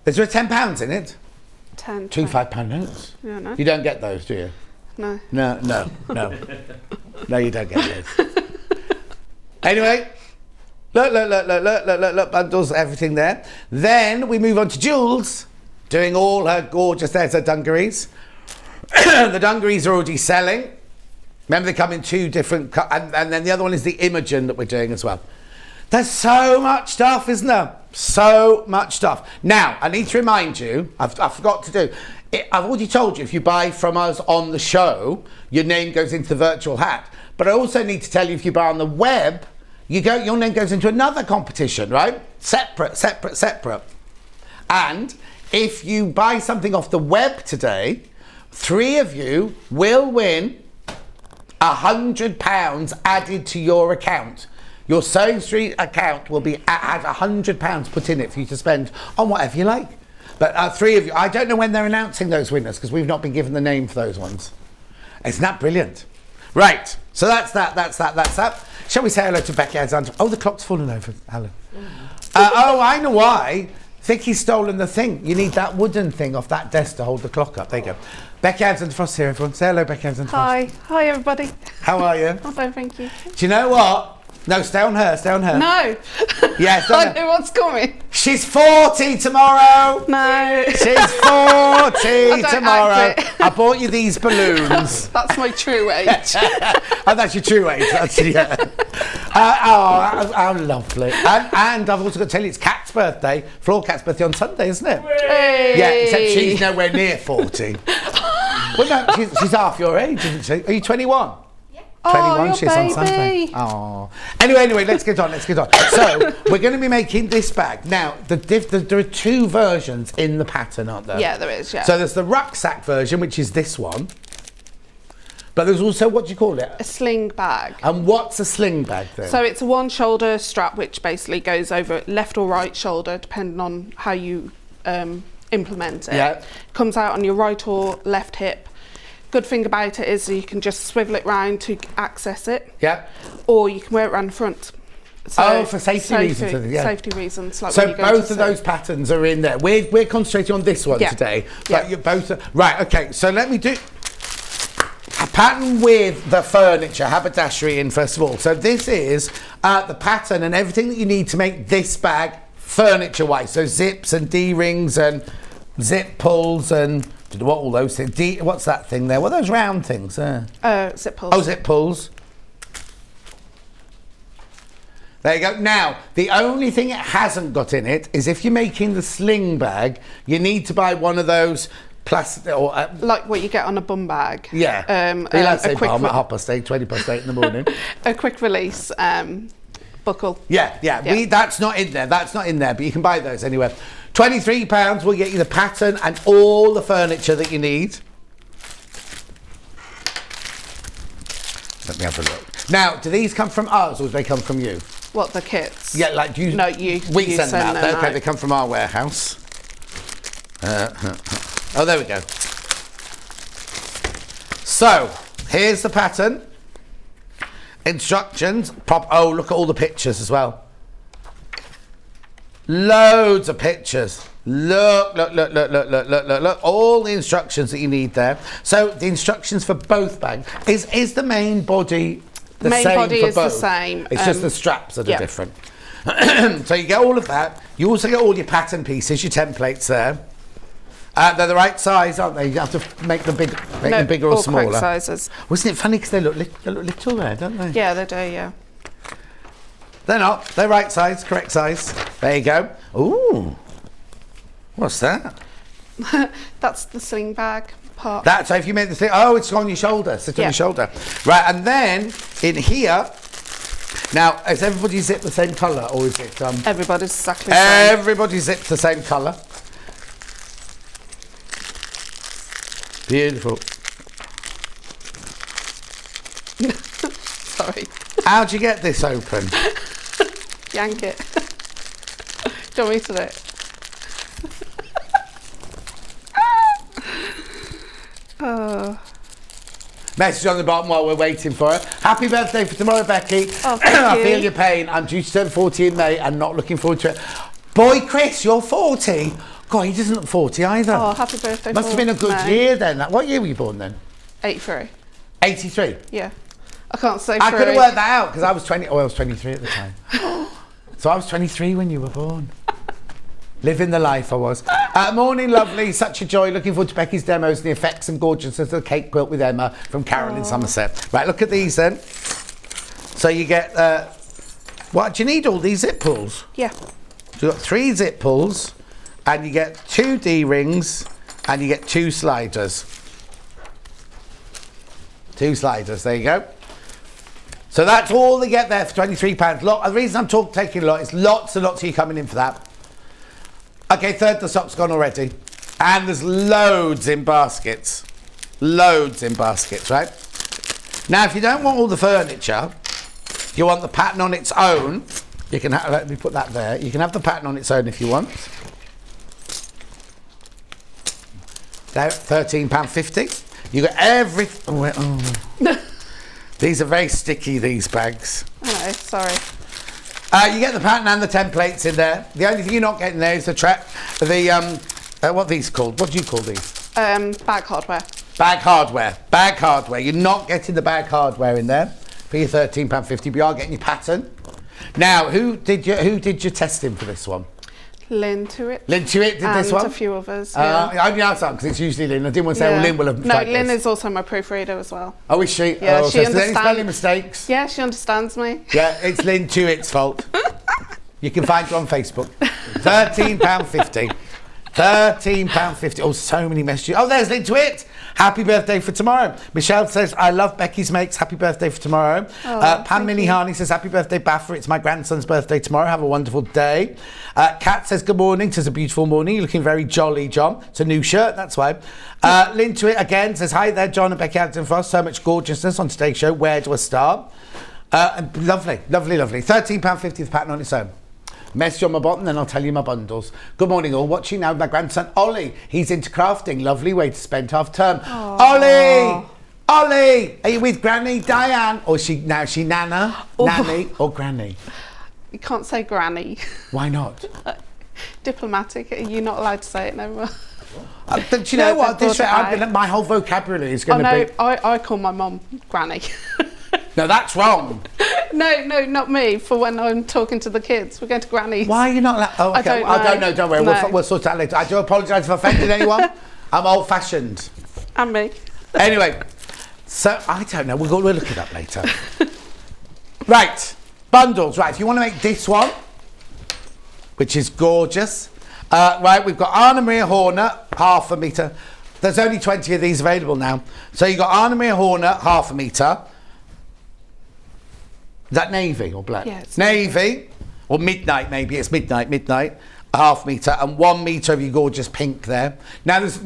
Is there £10 in it? 10. Two £5 notes. Yeah, no. You don't get those, do you? No. No. No, you don't get those. Anyway. Look, bundles, everything there. Then we move on to Jules, doing all her gorgeous, there's her dungarees. The dungarees are already selling. Remember, they come in two different, and then the other one is the Imogen that we're doing as well. There's so much stuff, isn't there? So much stuff. Now, I need to remind you, I forgot to do, I've already told you, if you buy from us on the show, your name goes into the virtual hat. But I also need to tell you, if you buy on the web, your name goes into another competition, right? Separate. And if you buy something off the web today, 3 of you will win £100 added to your account. Your Sewing Street account will be had £100 put in it for you to spend on whatever you like. But 3 of you, I don't know when they're announcing those winners because we've not been given the name for those ones. Isn't that brilliant? Right, so that's that. Shall we say hello to Becky Alexander? Oh, the clock's fallen over, Alan. Oh, I know why. Vicky's stolen the thing. You need that wooden thing off that desk to hold the clock up. There you go. Becky Alexander Frost here, everyone. Say hello, Becky Alexander Frost. Hi everybody. How are you? I'm fine, thank you. Do you know what? No, stay on her. No. Yes, I know what's coming. She's 40 tomorrow. No. She's 40 tomorrow. I bought you these balloons. That's my true age. Oh, that's your true age. That's, yeah. How lovely. And I've also got to tell you, it's Kat's birthday, Floor Kat's birthday on Sunday, isn't it? Hey. Yeah, except she's nowhere near 40. Well, no, she's half your age, isn't she? Are you 21? 21, she's on Sunday. Oh. Anyway, let's get on. So, we're going to be making this bag. Now, there are 2 versions in the pattern, aren't there? Yeah, there is, yeah. So there's the rucksack version, which is this one. But there's also, what do you call it? A sling bag. And what's a sling bag then? So it's a one shoulder strap, which basically goes over left or right shoulder, depending on how you implement it. Yeah. Comes out on your right or left hip. Good thing about it is you can just swivel it round to access it. Yeah. Or you can wear it around the front. So for safety reasons. Yeah. Safety reasons. Like so when you go both of those patterns are in there. We're concentrating on this one today. But you both are, right, okay, so let me do a pattern with the furniture, haberdashery in first of all. So this is the pattern and everything that you need to make this bag furniture-wise. So zips and D-rings and zip pulls and what all those things. What's that thing there? What are those round things? Zip pulls. Oh, zip pulls. There you go. Now, the only thing it hasn't got in it is if you're making the sling bag, you need to buy one of those plastic or like what you get on a bum bag. Yeah. Let's say palm at 8:30, 8:20 in the morning. A quick release buckle. Yeah. That's not in there. But you can buy those anywhere. £23 will get you the pattern and all the furniture that you need. Let me have a look. Now, do these come from us or do they come from you? What, the kits? Yeah, like you. No, we send them out. Okay, they come from our warehouse. Oh, there we go. So, here's the pattern. Instructions. Oh, look at all the pictures as well. Loads of pictures. Look. All the instructions that you need there. So the instructions for both bags. Is the main body the main same body for is both? the same. It's just the straps that are different. So you get all of that. You also get all your pattern pieces, your templates there. They're the right size, aren't they? You have to make them them bigger or smaller. Correct sizes. Wasn't it funny because they look little there, don't they? Yeah, they do. Yeah. They're not. They're right size, correct size. There you go. Ooh. What's that? That's the sling bag part. That's so if you make the thing. Oh, it's on your shoulder. Sit on your shoulder. Right, and then in here. Now, is everybody zipped the same colour, or is it? Everybody's exactly the same. Everybody zipped the same colour. Beautiful. Sorry. How'd you get this open? Yank it. Do you want me to do it? Oh. Message on the bottom while we're waiting for her. Happy birthday for tomorrow, Becky. Oh, thank I you. feel your pain. I'm due to turn 40 in May and not looking forward to it. Boy, Chris, you're 40. God, he doesn't look 40 either. Oh, happy birthday. Must have been a good year then. What year were you born then? 83. 83? Yeah. I can't say I could have worked that out because I was 20. Oh, I was 23 at the time. So I was 23 when you were born. Living the life I was. Morning, lovely. Such a joy. Looking forward to Becky's demos and the effects and gorgeousness of the cake quilt with Emma from Carol in Somerset. Right, look at these then. So you get, what, do you need all these zip pulls? Yeah. So you've got 3 zip pulls and you get 2 D-rings and you get 2 sliders. 2 sliders, there you go. So that's all they get there for £23. The reason I'm taking a lot is lots and lots of you coming in for that. Okay, third the sock's gone already. And there's loads in baskets. Loads in baskets, right? Now, if you don't want all the furniture, you want the pattern on its own, you can have, let me put that there. You can have the pattern on its own if you want. There, £13.50. You got everything. Oh. These are very sticky, these bags. Oh, sorry. You get the pattern and the templates in there. The only thing you're not getting there is what are these called? What do you call these? Bag hardware. Bag hardware. Bag hardware. You're not getting the bag hardware in there for your £13.50, but you are getting your pattern. Now, who did your testing for this one? Lynn to it. Lynn to it did this one? And a few others, yeah. I only asked that because it's usually Lynn. I didn't want to say, Lynn will have tried Lynn this. is also my proofreader as well. Oh, is she? Yeah, oh, she so understands. Any spelling mistakes? Yeah, she understands me. Yeah, it's Lynn to it's fault. You can find her on Facebook. £13.50. £13.50. Oh, so many messages. Oh, there's Lynn to it. Happy birthday for tomorrow. Michelle says, I love Becky's makes. Happy birthday for tomorrow. Pam Minnie Harney says, happy birthday, Baffer. It's my grandson's birthday tomorrow. Have a wonderful day. Kat says, good morning. Tis a beautiful morning. You're looking very jolly, John. It's a new shirt, that's why. Lynn to it again says, hi there, John and Becky Hampton Frost. So much gorgeousness on today's show. Where do I start? Lovely, lovely, lovely. £13.50 the pattern on its own. Message on my bottom, then I'll tell you my bundles. Good morning, all. Watching now with my grandson, Ollie. He's into crafting. Lovely way to spend half term. Ollie! Ollie! Are you with Granny Diane? Or is she Nana? Nanny or Granny? You can't say granny. Why not? Diplomatic. You're not allowed to say it no more. But do you know what? My whole vocabulary is going to be... I call my mum granny. No, that's wrong. No, not me. For when I'm talking to the kids, we're going to grannies. Why are you not allowed? Oh, okay. I don't know. Don't worry. No. We'll sort it out later. I do apologise if I offended anyone. I'm old-fashioned. And me. Anyway, so I don't know. We'll look it up later. Right, bundles. Right, if you want to make this one, which is gorgeous. Right, we've got Anna Maria Horner, ½ a metre. There's only 20 of these available now. So you've got Anna Maria Horner, ½ a metre. Is that navy or black? Yeah, it's navy. Or midnight, maybe. It's midnight, ½ metre, and 1 metre of your gorgeous pink there. Now, this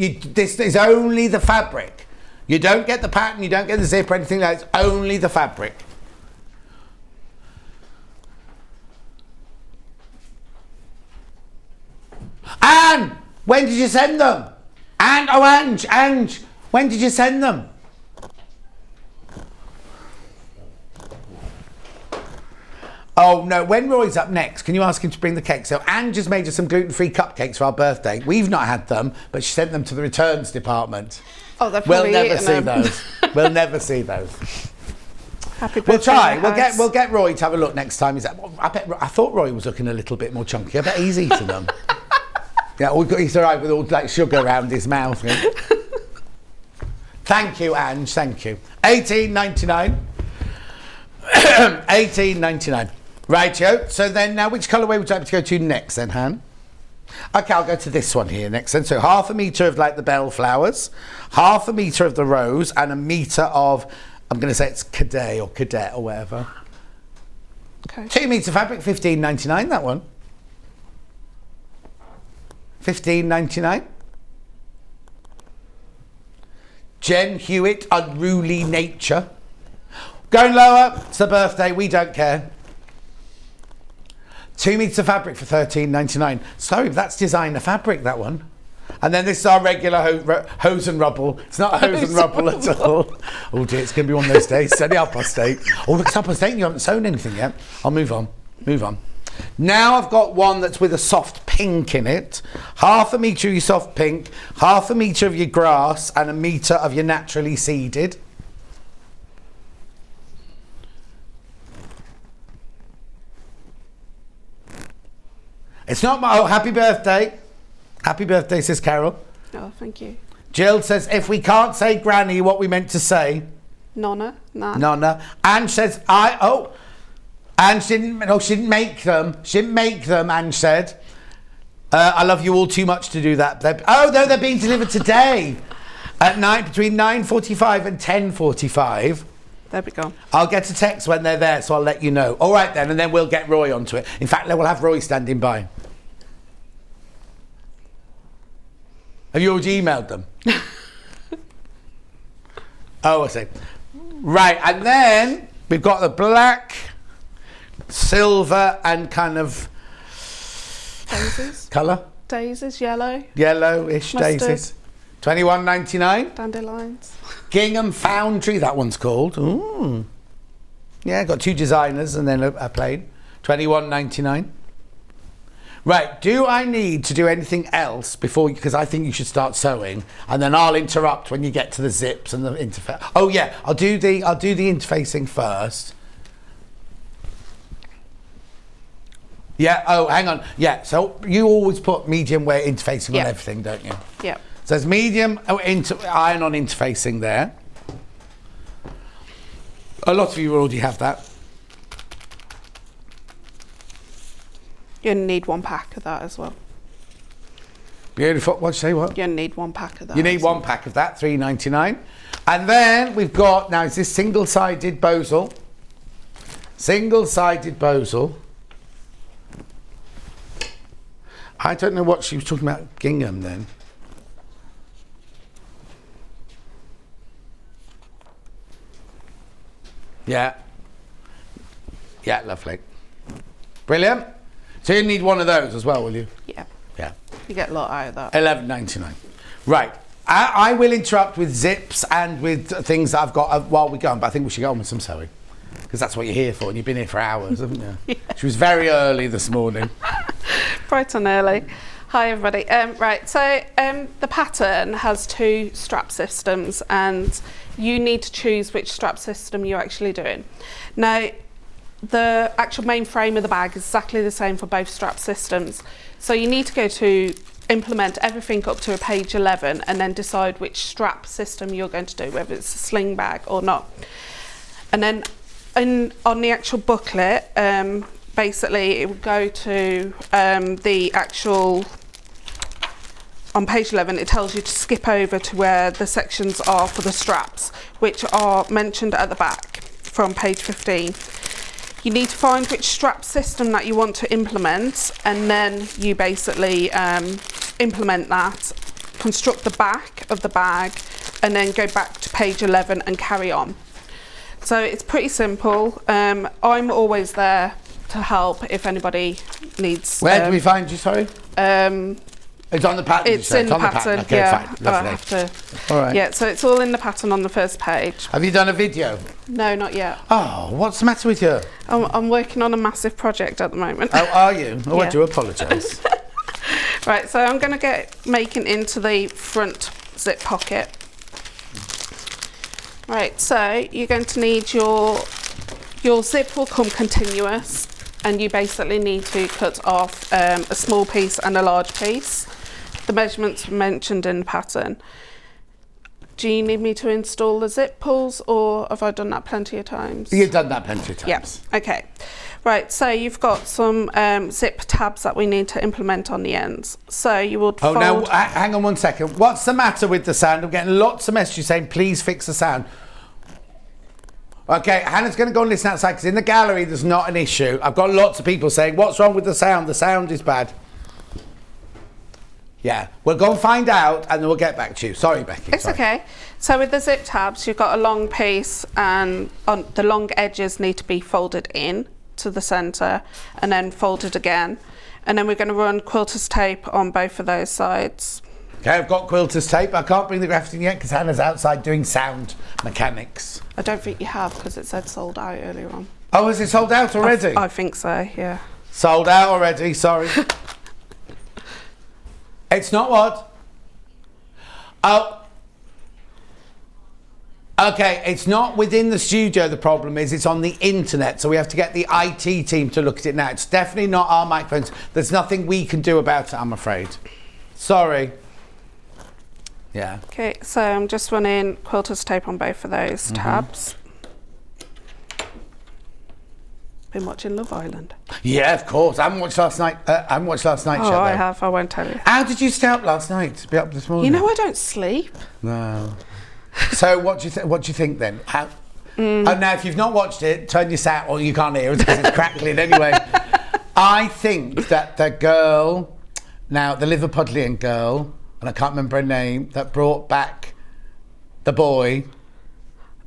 is only the fabric. You don't get the pattern, you don't get the zip or anything like that. It's only the fabric. Anne! When did you send them? Anne, oh, Ange, when did you send them? Oh no, when Roy's up next, can you ask him to bring the cake? So Anne just made us some gluten-free cupcakes for our birthday. We've not had them, but she sent them to the returns department. Oh, they're We'll probably never eaten see them. those. We'll never see those. Happy birthday. We'll try. in the house. We'll get Roy to have a look next time. I thought Roy was looking a little bit more chunky. I bet he's eaten them. Yeah, he's all right with all like sugar around his mouth. Thank you, Ange. Thank you. $18.99. $18.99. Rightio. So then now, which colourway would you like to go to next then, Han? Okay, I'll go to this one here next then. So 1/2 metre of like the bellflowers, 1/2 metre of the rose, and 1 metre of, I'm going to say it's cadet or whatever. Okay. 2 metre fabric, $15.99, that one. $15.99. Jen Hewitt, Unruly Nature. Going lower, it's the birthday, we don't care. 2 metres of fabric for $13.99. Sorry, that's designer fabric, that one. And then this is our regular hose and rubble. It's not hose and rubble at all. Oh dear, it's going to be one of those days. It's only 8:30. Oh, look, it's 8:30. You haven't sewn anything yet. I'll move on. Move on. Now I've got one that's with a soft pink in it. 1/2 metre of your soft pink, 1/2 metre of your grass, and 1 metre of your naturally seeded. It's not my... Oh, happy birthday. Happy birthday, says Carol. Oh, thank you. Jill says, if we can't say granny, what we meant to say? Nonna. Nonna. Ange says, Ange didn't... No, she didn't make them. She didn't make them, Ange said. I love you all too much to do that. Oh, no, they're being delivered today. At night, between 9:45 and 10:45. There we go. I'll get a text when they're there, so I'll let you know. All right, then, and then we'll get Roy onto it. In fact, we'll have Roy standing by. Have you already emailed them? Oh, I see. Right, and then we've got the black, silver, and kind of... Daisies. Colour? Daisies, yellow. Yellow-ish daisies. $21.99. Dandelions. Gingham Foundry, that one's called. Ooh. Yeah, got 2 designers and then a plain. $21.99. Right, do I need to do anything else before, because I think you should start sewing, and then I'll interrupt when you get to the zips and the interface. Oh yeah, I'll do the interfacing first. Yeah, oh, hang on. Yeah, so you always put medium weight interfacing on everything, don't you? Yeah. So there's medium iron-on interfacing there. A lot of you already have that. You're going to need 1 pack of that as well. Beautiful. What'd you say, what? You're going to need 1 pack of that. You need 1 pack of that, $3.99. And then we've got, now is this single-sided bosal? Single-sided bosal. I don't know what she was talking about, gingham then. Yeah. Yeah, lovely. Brilliant. So you need 1 of those as well, will you? Yeah. Yeah. You get a lot out of that. $11.99. Right. I will interrupt with zips and with things that I've got while we go on, but I think we should go on with some sewing. Because that's what you're here for, and you've been here for hours, haven't you? Yeah. She was very early this morning. Bright and early. Hi everybody. Right, so the pattern has 2 strap systems, and you need to choose which strap system you're actually doing. Now, the actual main frame of the bag is exactly the same for both strap systems. So you need to go to implement everything up to a page 11 and then decide which strap system you're going to do, whether it's a sling bag or not. And then on the actual booklet, basically it would go to the actual, on page 11 it tells you to skip over to where the sections are for the straps, which are mentioned at the back from page 15. You need to find which strap system that you want to implement, and then you basically implement that, construct the back of the bag, and then go back to page 11 and carry on. So it's pretty simple. I'm always there to help if anybody needs... Where do we find you, sorry? It's on the pattern. It's in the pattern, okay, yeah. fine. Lovely. I have to, all right. Yeah, so it's all in the pattern on the first page. Have you done a video? No, not yet. Oh, what's the matter with you? I'm working on a massive project at the moment. Oh, are you? Oh, Yeah. I do apologise. Right, so I'm going to get making into the front zip pocket. Right, so you're going to need your zip will come continuous, and you basically need to cut off a small piece and a large piece. the measurements were mentioned in the pattern. Do you need me to install the zip pulls, or have I done that plenty of times? You've done that plenty of times. Yes. Okay. Right, so you've got some zip tabs that we need to implement on the ends. So you would fold... Oh, no, hang on one second. What's the matter with the sound? I'm getting lots of messages saying, please fix the sound. Okay, Hannah's going to go and listen outside, because in the gallery there's not an issue. I've got lots of people saying, what's wrong with the sound? The sound is bad. Yeah, we'll go and find out, and then we'll get back to you. Sorry, Becky. It's okay. So with the zip tabs, you've got a long piece, and the long edges need to be folded in to the centre, and then folded again. And then we're going to run quilter's tape on both of those sides. Okay, I've got quilter's tape. I can't bring the graphic in yet, because Hannah's outside doing sound mechanics. I don't think you have, because it said sold out earlier on. Oh, is it sold out already? I think so, yeah. Sold out already, sorry. It's not what? Oh. Okay, it's not within the studio, the problem is, it's on the internet, so we have to get the IT team to look at it now. It's definitely not our microphones. There's nothing we can do about it, I'm afraid. Sorry. Yeah. Okay, so I'm just running quilter's tape on both of those tabs. Been watching Love Island. Yeah, of course. I haven't watched last night. Show. I have. I won't tell you. How did you stay up last night to be up this morning? You know I don't sleep. No. So what do you think then? How? Oh, now if you've not watched it, turn your sound. Well, you can't hear it because it's crackling anyway. I think that the girl, now the Liverpudlian girl, and I can't remember her name, that brought back the boy.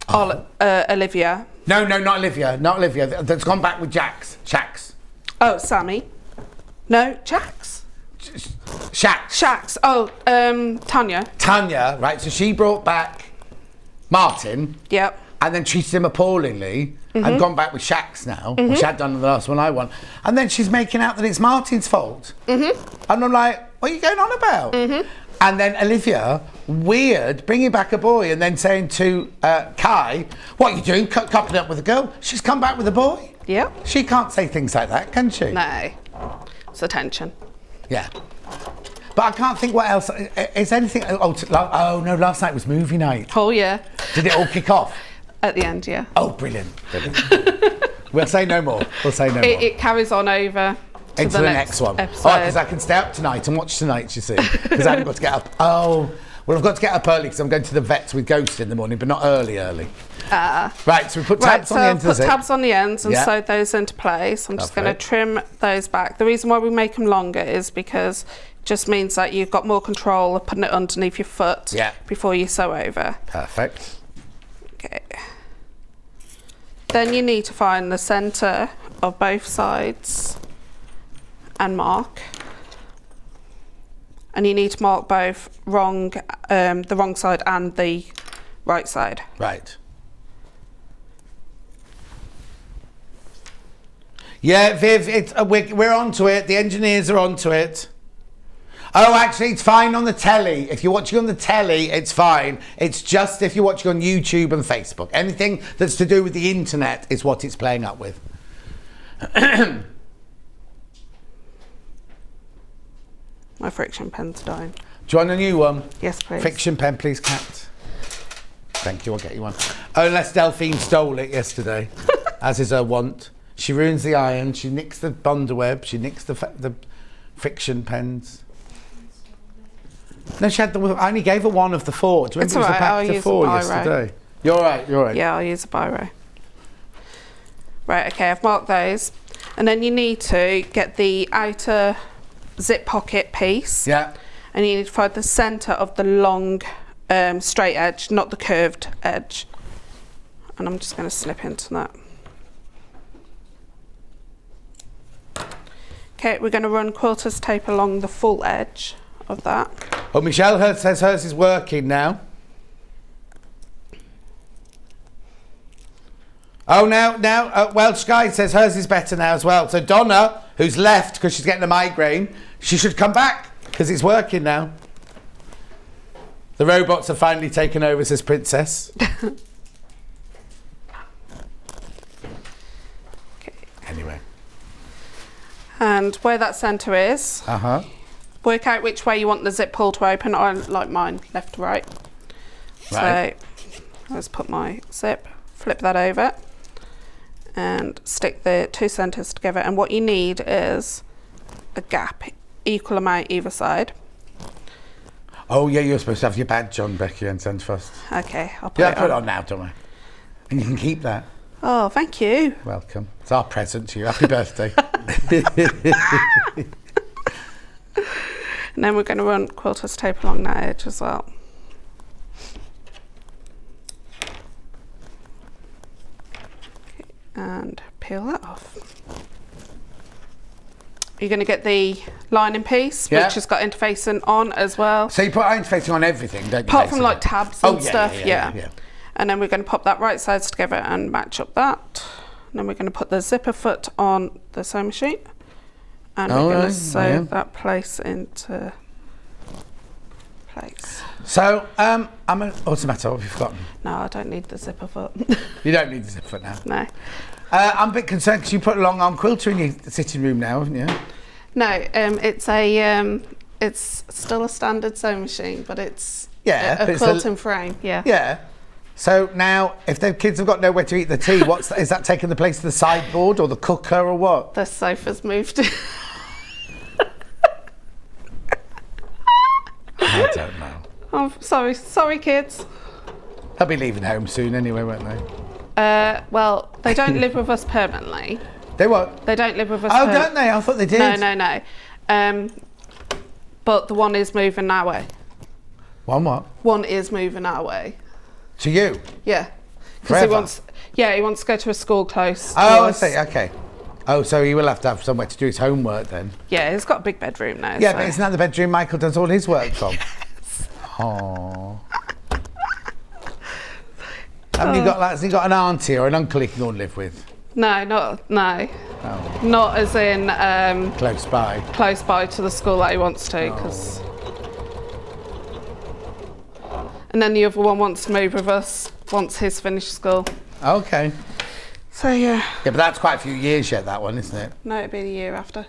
Olivia. No, not Olivia. Not Olivia. That's gone back with Shax. Oh, Sammy. No, Jax. Shax. Oh, Tanya. Tanya, right? So she brought back Martin. Yep. And then treated him appallingly. And gone back with Shax now. Which she had done in the last one I won. And then she's making out that it's Martin's fault. And I'm like, what are you going on about? And then Olivia, weird, bringing back a boy and then saying to Kai, what are you doing, coupling up with a girl? She's come back with a boy. Yep. She can't say things like that, can she? No. It's attention. Yeah. But I can't think what else. Is anything... Oh, no, last night was movie night. Oh, yeah. Did it all kick off? At the end, yeah. Oh, brilliant. We'll say no more. It carries on over... into the next one. Episode. Oh, because I can stay up tonight and watch tonight, you see. Because I haven't got to get up. Oh, well, I've got to get up early because I'm going to the vets with Ghost in the morning, but not early. Right, so we put tabs on the ends. Put tabs on the ends and sewed those into place. I'm just going to trim those back. The reason why we make them longer is because it just means that you've got more control of putting it underneath your foot before you sew over. Perfect. Okay. Then you need to find the centre of both sides and mark, and you need to mark both the wrong side and the right side. Right. Yeah, Viv, we're onto it. The engineers are onto it. Oh, actually, it's fine on the telly. If you're watching on the telly, it's fine. It's just if you're watching on YouTube and Facebook. Anything that's to do with the internet is what it's playing up with. My friction pen's dying. Do you want a new one? Yes, please. Friction pen, please, Kat. Thank you, I'll get you one. Oh, unless Delphine stole it yesterday, as is her wont. She ruins the iron, she nicks the Bondaweb, she nicks the friction pens. No, she had I only gave her one of the four. Do you remember it was a pack of four yesterday? You're right. Yeah, I'll use a biro. Right, okay, I've marked those. And then you need to get the outer zip pocket piece. Yeah. And you need to find the centre of the long straight edge, not the curved edge. And I'm just going to snip into that. Okay, we're going to run quilter's tape along the full edge of that. Oh, Michelle says hers is working now. Oh, now, Welsh Guy says hers is better now as well. So Donna, who's left because she's getting a migraine, she should come back because it's working now. The robots have finally taken over, says Princess. Okay. Anyway. And where that centre is, work out which way you want the zip pull to open. I like mine left to right. Right. So let's put my zip, flip that over and stick the two centres together. And what you need is a gap, equal amount either side. Oh yeah, you're supposed to have your badge on, Becky, and send first. Okay, I'll put put it on now, don't we? And you can keep that. Oh, thank you. Welcome. It's our present to you. Happy birthday. And then we're going to run quilter's tape along that edge as well. Okay, and peel that off. You're going to get the lining piece, which has got interfacing on as well. So you put interfacing on everything, don't you? Apart from like tabs and stuff, yeah. And then we're going to pop that right sides together and match up that. And then we're going to put the zipper foot on the sewing machine. And we're going to sew that place into place. So, what's the matter? What have you forgotten? No, I don't need the zipper foot. You don't need the zipper foot now? No. I'm a bit concerned because you put a long arm quilter in your sitting room now, haven't you? No, it's still a standard sewing machine, but it's a quilting frame. Yeah. So now, if the kids have got nowhere to eat the tea, is that taking the place of the sideboard or the cooker or what? The sofa's moved. I don't know. Oh, sorry, kids. They'll be leaving home soon anyway, won't they? Well, they don't live with us permanently. They what? They don't live with us. Oh, don't they? I thought they did. No. But the one is moving our way. One what? One is moving our way. To you? Yeah. Because he wants to go to a school close. Oh, I see. Okay. Oh, so he will have to have somewhere to do his homework then. Yeah, he's got a big bedroom now. Yeah, but isn't that the bedroom Michael does all his work from? Yes. Oh. Has he got an auntie or an uncle he can go and live with? No. Oh. Not as in close by. Close by to the school that he wants to, because. And then the other one wants to move with us once he's finished school. Okay. So yeah. Yeah, but that's quite a few years yet, that one, isn't it? No, it'll be the year after.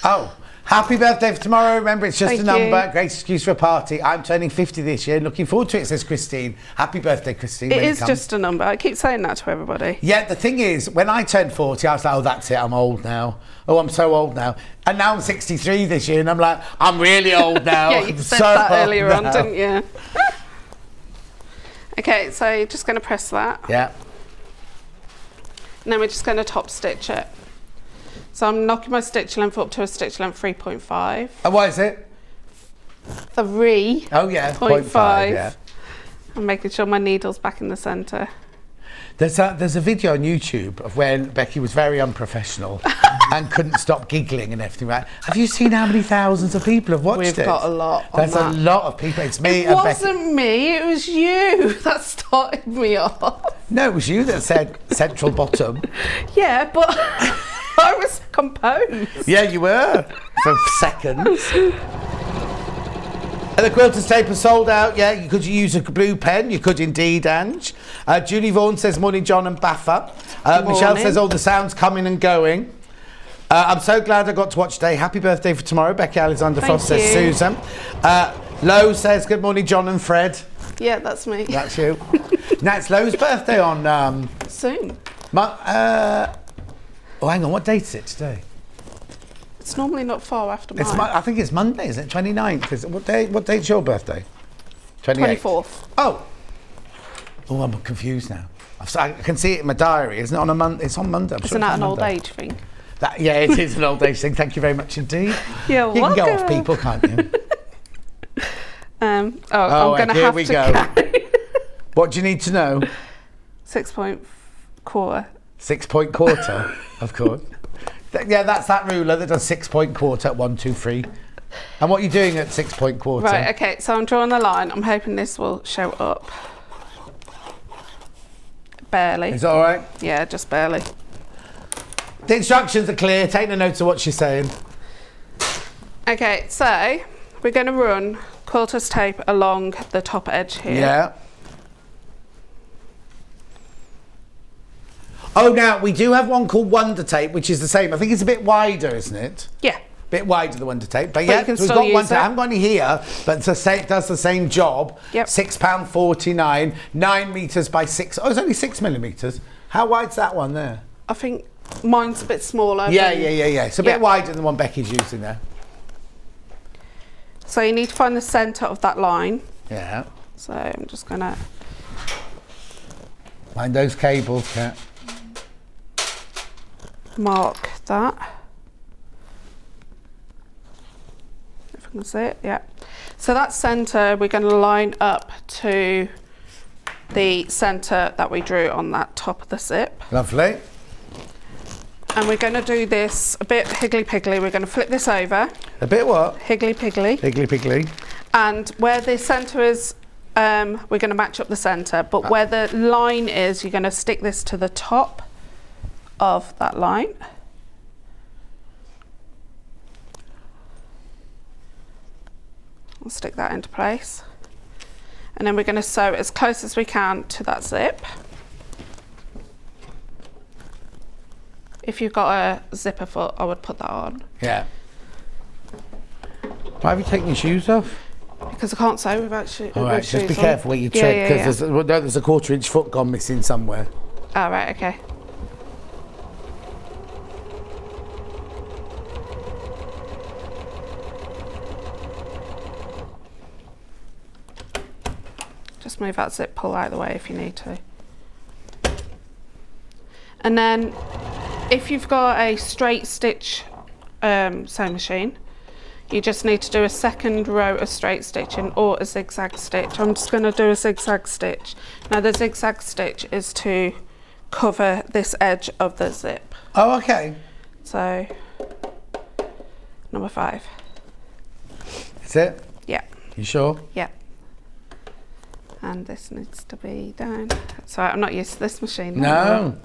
Oh, happy birthday for tomorrow. Remember, it's just Thank a number. you. Great excuse for a party. I'm turning 50 this year. Looking forward to it, says Christine. Happy birthday, Christine. It is just a number. I keep saying that to everybody. Yeah, the thing is, when I turned 40, I was like, oh, that's it, I'm old now. Oh, I'm so old now. And now I'm 63 this year, and I'm like, I'm really old now. Yeah, you said that earlier on, didn't you? Okay, so you're just going to press that. Yeah. And then we're just going to top stitch it. So I'm knocking my stitch length up to a stitch length 3.5. And what is it? 3. Oh yeah, 0.5. Yeah. I'm making sure my needle's back in the centre. There's a video on YouTube of when Becky was very unprofessional and couldn't stop giggling and everything. Right? Have you seen how many thousands of people have watched it? We've got a lot. There's a lot of people. It's me and Becky. It wasn't me. It was you that started me off. No, it was you that said central bottom. Yeah, but I was composed. Yeah, you were for seconds. And the quilter's tape is sold out. Yeah, you could use a blue pen. You could indeed, Ange. Julie Vaughan says, morning, John and Baffa. Michelle says, all the sounds coming and going. I'm so glad I got to watch today. Happy birthday for tomorrow. Becky Alexander Frost says, Susan. Lo says, good morning, John and Fred. Yeah, that's me. That's you. Now, it's Lo's birthday on... soon. Oh, hang on. What date is it today? It's normally not far after mine. I think it's Monday, isn't it? 29th. What date's your birthday? 24th. Oh, I'm confused now. I can see it in my diary. Isn't it on a Monday? It's on Monday. Isn't that an old age thing? Yeah, it is an old age thing. Thank you very much indeed. You're you welcome. can go off people, can't you? I'm going to have to go. What do you need to know? 6-point quarter. 6-point quarter, of course. Yeah, that's that ruler that does 6-point quarter at 1, 2, 3. And what are you doing at 6-point quarter? Right, okay, so I'm drawing the line. I'm hoping this will show up. Barely. Is that all right? Yeah, just barely. The instructions are clear. Take the notes of what she's saying. Okay, so we're going to run quilter's tape along the top edge here. Yeah. Oh, now, we do have one called Wonder Tape, which is the same. I think it's a bit wider, isn't it? Yeah. Bit wider the one to take, but you yeah, can so we've still got one. use I it. haven't got any here, but it does the same job. Yep. £6.49, 9 metres by 6. Oh, it's only 6 millimetres. How wide's that one there? I think mine's a bit smaller. Yeah. than- It's a bit wider than the one Becky's using there. So you need to find the centre of that line. Yeah. So I'm just gonna Mind those cables, Kat. mark that. If I can see it, yeah. So that centre we're going to line up to the centre that we drew on that top of the zip. Lovely. And we're going to do this a bit higgly-piggly. We're going to flip this over. A bit what? Higgly-piggly. Higgly-piggly. And where the centre is, we're going to match up the centre. But where the line is, you're going to stick this to the top of that line. We'll stick that into place. And then we're going to sew as close as we can to that zip. If you've got a zipper foot, I would put that on. Yeah. Why have you taken your shoes off? Because I can't sew without shoes. All right, just be careful where you tread, because there's a 1/4 inch foot gone missing somewhere. Oh, right, okay. Just move that zip pull out of the way if you need to. And then if you've got a straight stitch sewing machine, you just need to do a second row of straight stitching or a zigzag stitch. I'm just going to do a zigzag stitch. Now the zigzag stitch is to cover this edge of the zip. Oh, okay. So number 5. Is it? Yeah. You sure? Yeah. And this needs to be down. Sorry, I'm not used to this machine. No.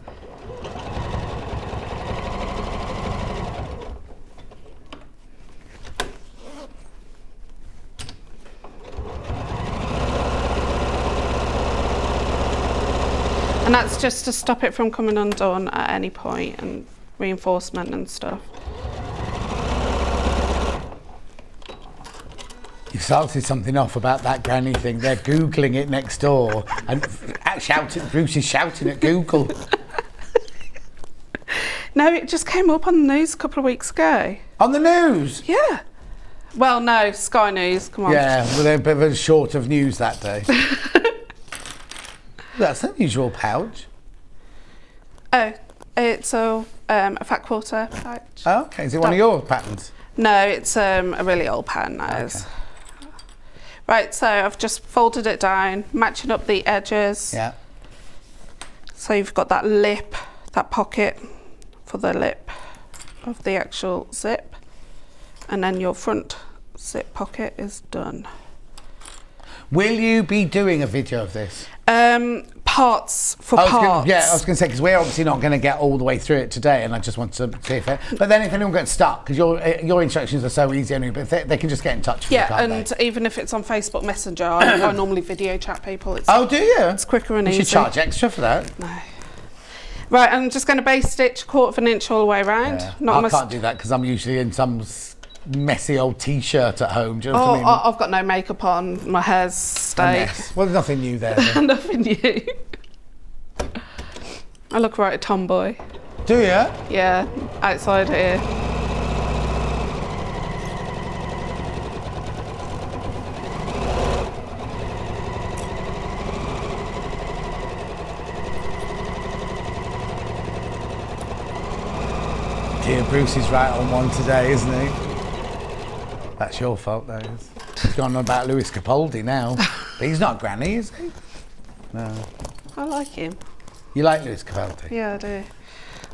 And that's just to stop it from coming undone at any point and reinforcement and stuff. You started something off about that granny thing. They're Googling it next door and Bruce is shouting at Google. No, it just came up on the news a couple of weeks ago. On the news? Yeah. Well, no, Sky News, come on. Yeah, well, they're a bit of a short of news that day. That's an unusual pouch. Oh, it's a fat quarter pouch. Oh, okay. Is it one of your patterns? No, it's a really old pattern, that is. Right, so I've just folded it down, matching up the edges. Yeah. So you've got that lip, that pocket for the lip of the actual zip. And then your front zip pocket is done. Will you be doing a video of this? Parts for parts. I was going to say, because we're obviously not going to get all the way through it today, and I just want to see if it... But then if anyone gets stuck, because your instructions are so easy anyway, but they can just get in touch with you, can't they? Even if it's on Facebook Messenger, I normally video chat people. Oh, do you? It's quicker and easier. You should charge extra for that. No. Right, I'm just going to base stitch 1/4 inch all the way around. Yeah. I can't do that because I'm usually in some messy old t-shirt at home. Do you know what I mean? I've got no makeup on. My hair's stayed. Well, there's nothing new there. Then. Nothing new. I look right a tomboy. Do you? Yeah, outside here. Dear Bruce is right on one today, isn't he? That's your fault, that is. He's gone on about Lewis Capaldi now. But he's not Granny, is he? No. I like him. You like Lewis Capaldi? Yeah, I do.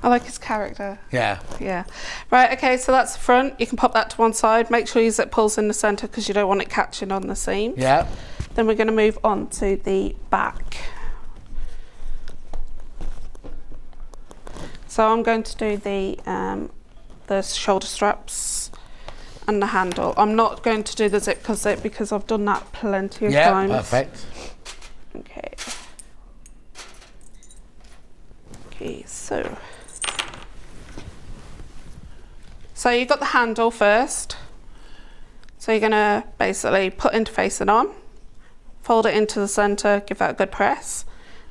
I like his character. Yeah. Yeah. Right, okay, so that's the front. You can pop that to one side. Make sure your zip pulls in the centre because you don't want it catching on the seam. Yeah. Then we're going to move on to the back. So I'm going to do the shoulder straps and the handle. I'm not going to do the zip because I've done that plenty of times. Yeah, perfect. Okay. Okay, so So you've got the handle first. So you're going to basically put interface it on, fold it into the centre, give that a good press.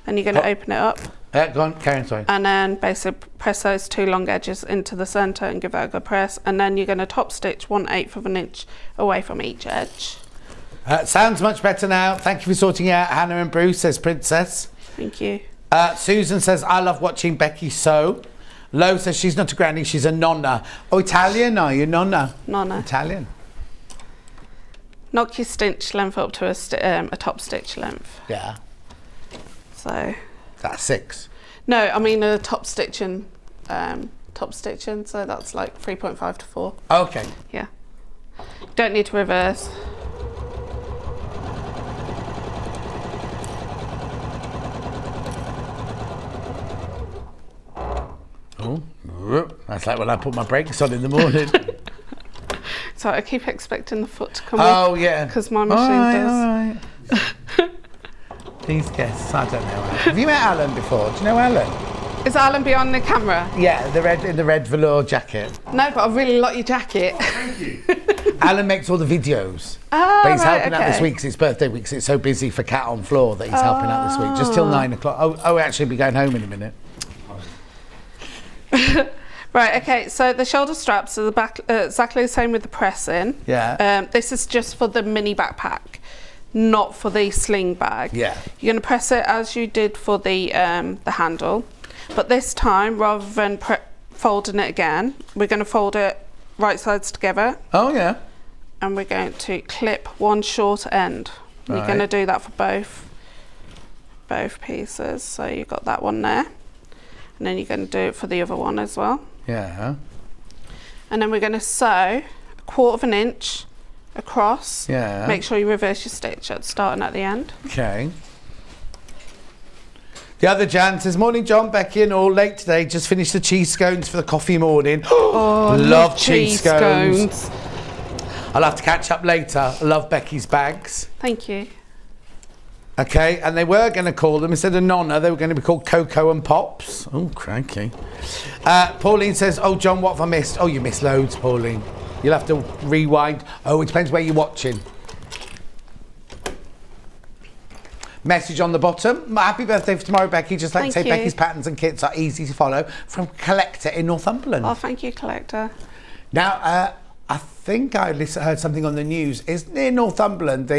Then you're going to open it up. Go on, carry on, sorry. And then basically press those 2 long edges into the centre and give that a good press. And then you're going to top stitch 1/8 of an inch away from each edge. Sounds much better now. Thank you for sorting out Hannah and Bruce, says Princess. Thank you. Susan says, I love watching Becky sew. Lo says she's not a granny, she's a nonna. Oh, Italian, are you? Nonna? Nonna. Italian. Knock your stitch length up to a top stitch length. Yeah. So. That's 6. No, I mean a top stitching, so that's like 3.5 to 4. Okay. Yeah. Don't need to reverse. Oh, that's like when I put my brakes on in the morning. So I keep expecting the foot to come Oh, up. yeah. Because my machine does. All right. Please guess. I don't know. Have you met Alan before? Do you know Alan? Is Alan behind the camera? Yeah, in the red velour jacket. No, but I really like your jacket. Thank you. Alan makes all the videos. Oh, but he's right, helping out this week because it's birthday week, 'cause it's so busy for Cat on Floor that he's helping out this week. Just till 9 o'clock. Oh, actually, we'll be going home in a minute. Right, okay, so the shoulder straps are the back, exactly the same with the pressing. Yeah. This is just for the mini backpack, not for the sling bag. Yeah. You're going to press it as you did for the handle, but this time, rather than folding it again, we're going to fold it right sides together. Oh, yeah. And we're going to clip one short end. Right. You're going to do that for both pieces. So you've got that one there. And then you're going to do it for the other one as well. Yeah. And then we're going to sew 1/4 of an inch across. Yeah. Make sure you reverse your stitch at the start and at the end. Okay. The other Jan says, morning John, Becky and all, late today, just finished the cheese scones for the coffee morning. Oh, love cheese scones. I'll have to catch up later. I love Becky's bags. Thank you. Okay, and they were going to call them, instead of Nonna, they were going to be called Cocoa and Pops. Oh, cranky. Pauline says, oh, John, what have I missed? Oh, you missed loads, Pauline. You'll have to rewind. Oh, it depends where you're watching. Message on the bottom. Happy birthday for tomorrow, Becky. Just like to say, Becky's patterns and kits are easy to follow from Collector in Northumberland. Oh, thank you, Collector. Now, I think I heard something on the news. Is near Northumberland,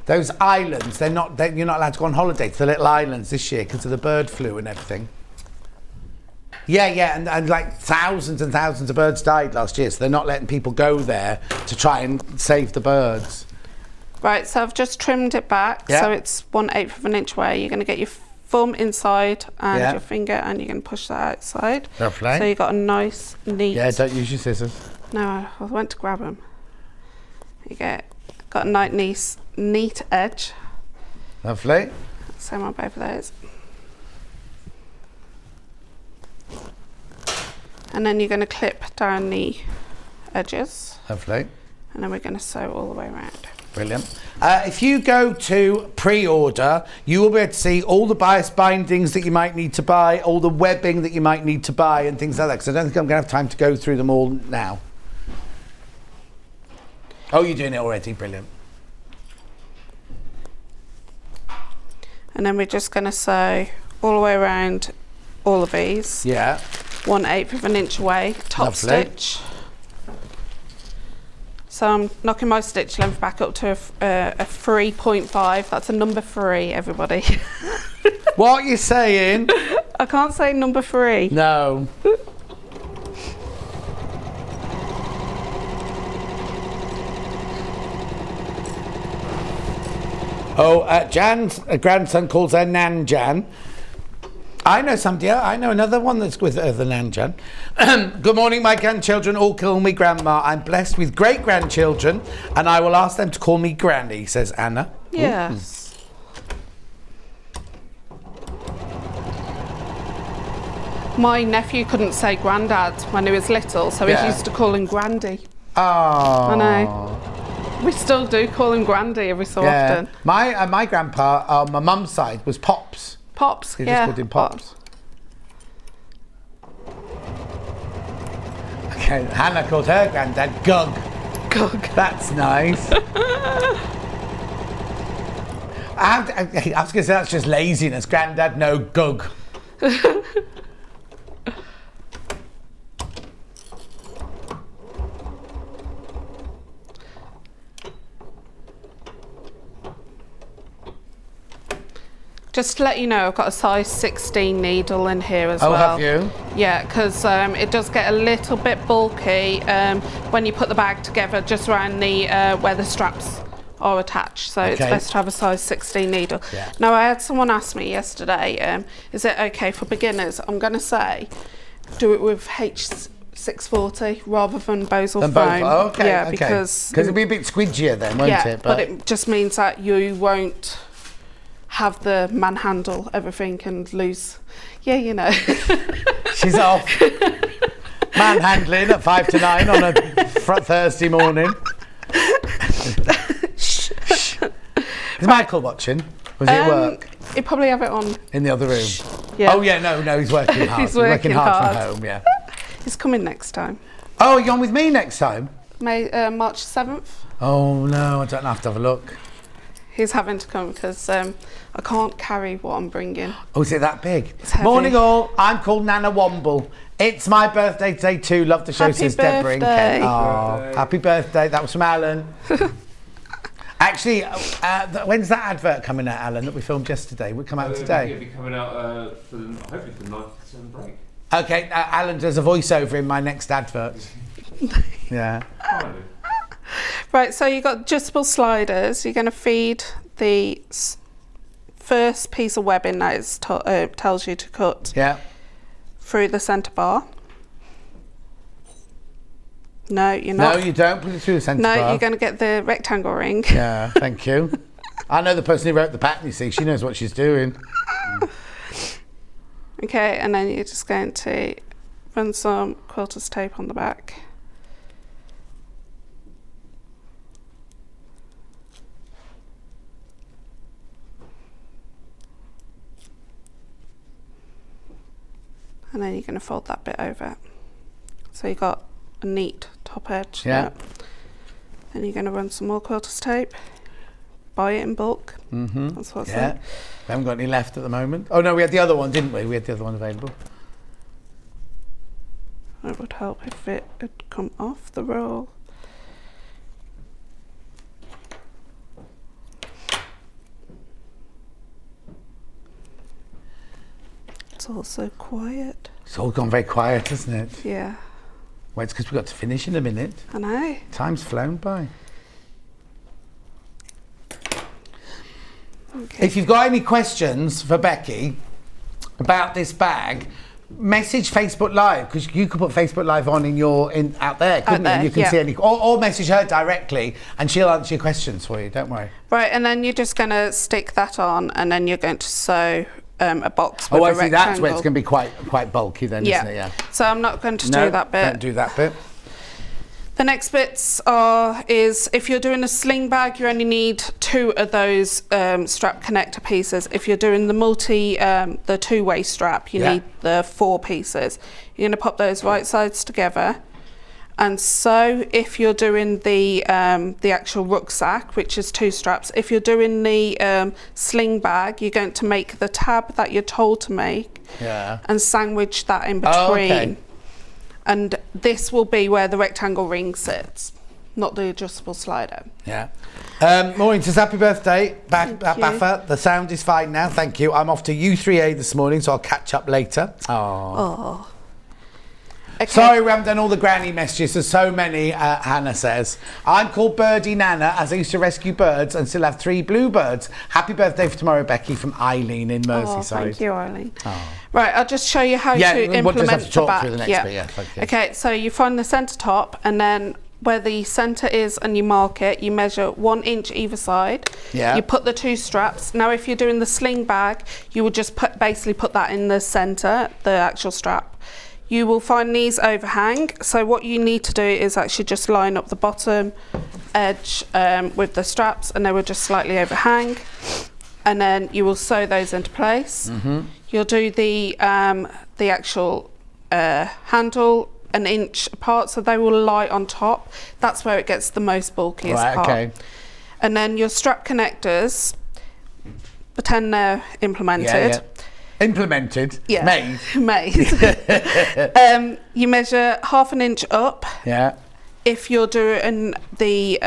those islands, you're not allowed to go on holiday to the little islands this year because of the bird flu and everything. Yeah, and like thousands and thousands of birds died last year, so they're not letting people go there to try and save the birds. Right, so I've just trimmed it back, so it's 1/8 of an inch away. You're going to get your thumb inside and your finger, and you're going to push that outside. Lovely. So you've got a nice, neat... Yeah, don't use your scissors. No, I went to grab them. You got a nice, neat edge. Lovely. Same on both of those. And then you're going to clip down the edges. Lovely. And then we're going to sew all the way around. Brilliant. If you go to pre-order, you will be able to see all the bias bindings that you might need to buy, all the webbing that you might need to buy and things like that, because I don't think I'm going to have time to go through them all now. Oh, you're doing it already. Brilliant. And then we're just going to sew all the way around all of these. Yeah. 1/8 of an inch away, top stitch. So I'm knocking my stitch length back up to a 3.5. That's a number 3, everybody. What are you saying? I can't say number 3. No. Oh, Jan's grandson calls her Nan Jan. I know somebody else. I know another one that's with the Nan Jan. Good morning, my grandchildren. All call me Grandma. I'm blessed with great-grandchildren, and I will ask them to call me Granny, says Anna. Yes. My nephew couldn't say Grandad when he was little, so he used to call him Grandy. Oh. I know. We still do call him Grandy every so often. My grandpa on my mum's side was Pops. Pops, He just called him Pops. Okay, Hannah called her granddad Gug. Gug. That's nice. I was going to say that's just laziness. Granddad, no Gug. Just to let you know, I've got a size 16 needle in here as well. Oh, have you? Yeah, because it does get a little bit bulky when you put the bag together, just around the where the straps are attached. So it's best to have a size 16 needle. Yeah. Now, I had someone ask me yesterday, is it okay for beginners? I'm going to say, do it with H640 rather than Bosal foam. Oh, okay, yeah, okay. because it'll be a bit squidgier then, won't it? But it just means that you won't have the manhandle everything and lose. Yeah, you know. She's off. Manhandling at 5 to 9 on a Thursday morning. Is Michael watching? Was he at work? He'll probably have it on. In the other room? Yeah. Oh, yeah, no, he's working hard. He's working hard from home, yeah. He's coming next time. Oh, are you on with me next time? March 7th. Oh, no, I don't have to have a look. He's having to come because I can't carry what I'm bringing. Oh, is it that big? It's heavy. Morning all, I'm called Nana Womble. It's my birthday today too. Love the show, says Deborah and Ken. Oh, happy birthday. That was from Alan. Actually, when's that advert coming out, Alan, that we filmed yesterday? Will it come out today? It'll be coming out hopefully for the 9th of December break. Okay, Alan does a voiceover in my next advert. Yeah. Right, so you've got adjustable sliders. You're going to feed the first piece of webbing that it tells you to cut through the centre bar. No, you're not. No, you don't put it through the centre bar. No, you're going to get the rectangle ring. Yeah, thank you. I know the person who wrote the pattern, you see. She knows what she's doing. Okay, and then you're just going to run some quilter's tape on the back. And then you're going to fold that bit over. So you've got a neat top edge. Yeah. Then you're going to run some more quilter's tape. Buy it in bulk. Mm-hmm. That's what's yeah. there. We haven't got any left at the moment. Oh no, we had the other one, didn't we? We had the other one available. It would help if it had come off the roll. It's all so quiet. It's all gone very quiet, hasn't it? Yeah. Well, it's because we've got to finish in a minute. I know. Time's flown by. Okay. If you've got any questions for Becky about this bag, message Facebook Live, because you could put Facebook Live on out there, couldn't you? You can see any, or message her directly, and she'll answer your questions for you. Don't worry. Right, and then you're just going to stick that on, and then you're going to sew a box with a a rectangle. That's where it's going to be quite bulky then, isn't it? Yeah. So I'm not going to do that bit. Don't do that bit. The next bits is if you're doing a sling bag, you only need 2 of those strap connector pieces. If you're doing the two-way strap, you need the 4 pieces. You're going to pop those right sides together. And so if you're doing the actual rucksack, which is 2 straps, if you're doing the sling bag, you're going to make the tab that you're told to make and sandwich that in between. Oh, okay. And this will be where the rectangle ring sits, not the adjustable slider. Yeah. Maureen says, happy birthday, Baffa. The sound is fine now, thank you. I'm off to U3A this morning, so I'll catch up later. Oh. Okay. Sorry we haven't done all the granny messages. There's so many, Hannah says. I'm called Birdie Nana, as I used to rescue birds and still have 3 bluebirds. Happy birthday for tomorrow, Becky, from Eileen in Merseyside. Oh, thank you, Eileen. Oh. Right, I'll just show you how to implement we'll just have to talk the back. Through the next bit, yeah, thank you. Okay, so you find the centre top, and then where the centre is and you mark it, you measure 1 inch either side. Yeah. You put the 2 straps. Now if you're doing the sling bag, you would just basically put that in the centre, the actual strap. You will find these overhang. So what you need to do is actually just line up the bottom edge with the straps, and they will just slightly overhang. And then you will sew those into place. Mm-hmm. You'll do the actual handle an inch apart, so they will lie on top. That's where it gets the most bulkiest part. Okay. And then your strap connectors, pretend they're implemented. Yeah. Implemented? Yeah. Made? You measure 1/2 inch up. Yeah. If you're doing the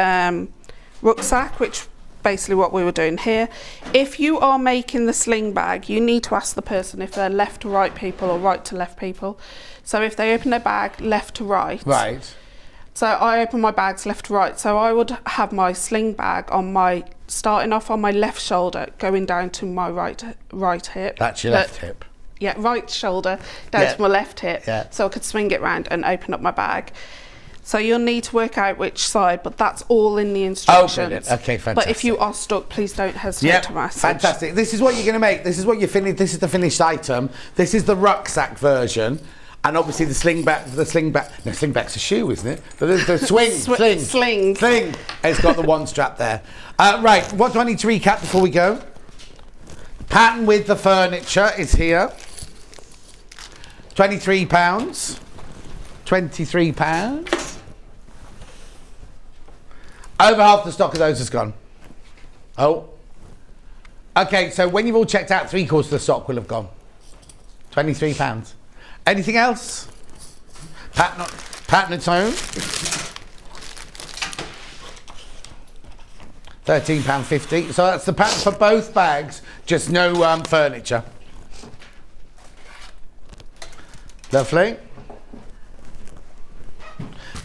rucksack, which basically what we were doing here. If you are making the sling bag, you need to ask the person if they're left to right people or right to left people. So if they open their bag left to right. Right. So I open my bags left to right. So I would have my sling bag on starting off on my left shoulder, going down to my right hip. That's your left hip. Yeah, right shoulder down to my left hip. Yeah. So I could swing it round and open up my bag. So you'll need to work out which side, but that's all in the instructions. Oh, brilliant. Okay, fantastic. But if you are stuck, please don't hesitate to message. Fantastic. This is what you're going to make. This is what you finish. This is the finished item. This is the rucksack version. And obviously the sling back's a shoe, isn't it? But the sling. It's got the one strap there. Right, what do I need to recap before we go? Pattern with the furniture is here. £23. £23. Over half the stock of those has gone. Oh. Okay, so when you've all checked out, 3/4 of the stock will have gone. £23. Anything else? Pattern its own. £13.50. So that's the pattern for both bags, just no furniture. Lovely.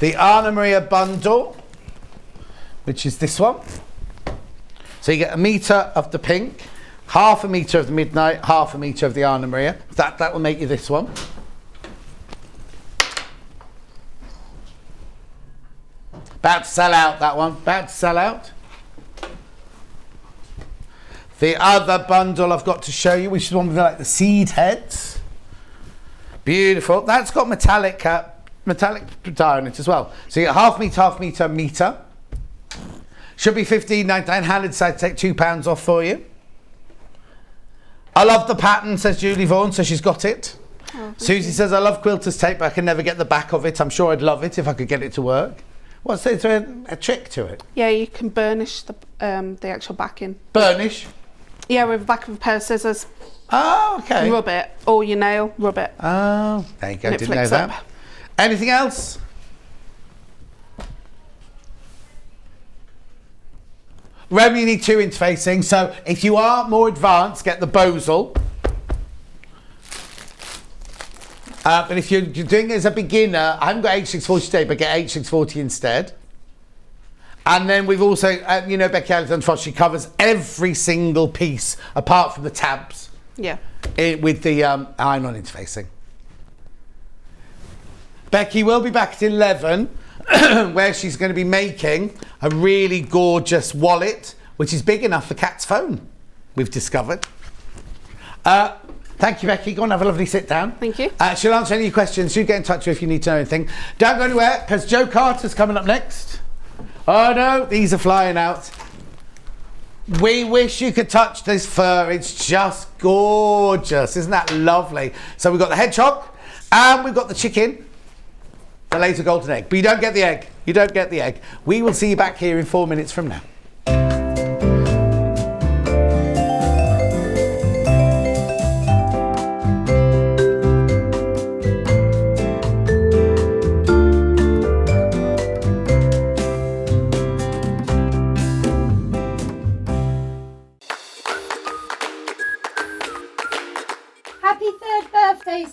The Anna Maria bundle, which is this one. So you get 1 metre of the pink, 1/2 metre of the midnight, 1/2 metre of the Anna Maria. That will make you this one. About to sell out, that one. About to sell out. The other bundle I've got to show you, which is one with like the seed heads. Beautiful. That's got metallic tie on it as well. So you get 1/2 metre, metre. Should be £15.99. Hannah decided to take £2 off for you. I love the pattern, says Julie Vaughan, so she's got it. Oh, Susie says, I love quilter's tape, but I can never get the back of it. I'm sure I'd love it if I could get it to work. Is there a trick to it? Yeah, you can burnish the actual backing. Burnish? Yeah, with the back of a pair of scissors. Oh, okay. Rub it. Or your nail, rub it. Oh, there you go. Didn't know that. Up. Anything else? Remember, you need 2 interfacing. So if you are more advanced, get the Bosel. But if you're doing it as a beginner, I haven't got H640 today, but get H640 instead. And then we've also, you know, Becky Alexander Frost, she covers every single piece apart from the tabs. Yeah. With the iron-on interfacing. Becky will be back at 11, where she's going to be making a really gorgeous wallet, which is big enough for Kat's phone, we've discovered. Thank you, Becky. Go and have a lovely sit down. Thank you. She'll answer any questions. You get in touch with her if you need to know anything. Don't go anywhere, because Joe Carter's coming up next. Oh no, these are flying out. We wish you could touch this fur. It's just gorgeous. Isn't that lovely? So we've got the hedgehog and we've got the chicken that lays a golden egg. But you don't get the egg. You don't get the egg. We will see you back here in 4 minutes from now.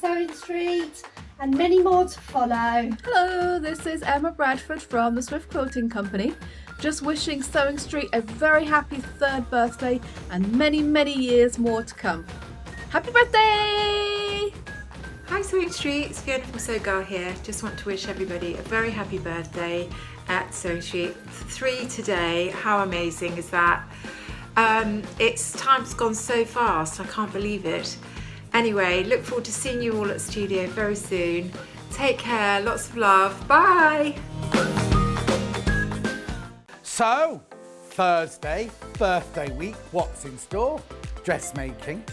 Sewing Street, and many more to follow. Hello, this is Emma Bradford from the Swift Quilting Company. Just wishing Sewing Street a very happy 3rd birthday and many, many years more to come. Happy birthday! Hi Sewing Street, it's Fiona from Sew Girl here. Just want to wish everybody a very happy birthday at Sewing Street. 3 today, how amazing is that? Time's gone so fast, I can't believe it. Anyway, look forward to seeing you all at studio very soon. Take care, lots of love, bye! So, Thursday, birthday week, what's in store? Dressmaking,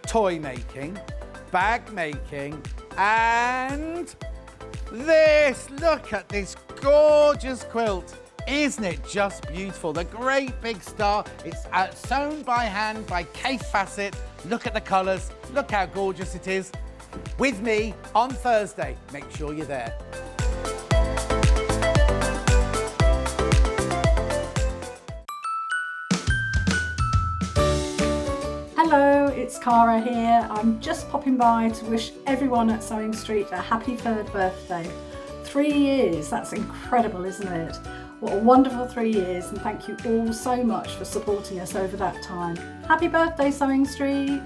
toy making, bag making, and Look at this gorgeous quilt. Isn't it just beautiful? The great big star. It's sewn by hand by Kaffe Fassett. Look at the colours. Look how gorgeous it is. With me on Thursday. Make sure you're there. Hello, it's Cara here. I'm just popping by to wish everyone at Sewing Street a happy 3rd birthday. 3 years, that's incredible, isn't it? What a wonderful 3 years, and thank you all so much for supporting us over that time. Happy birthday, Sewing Street.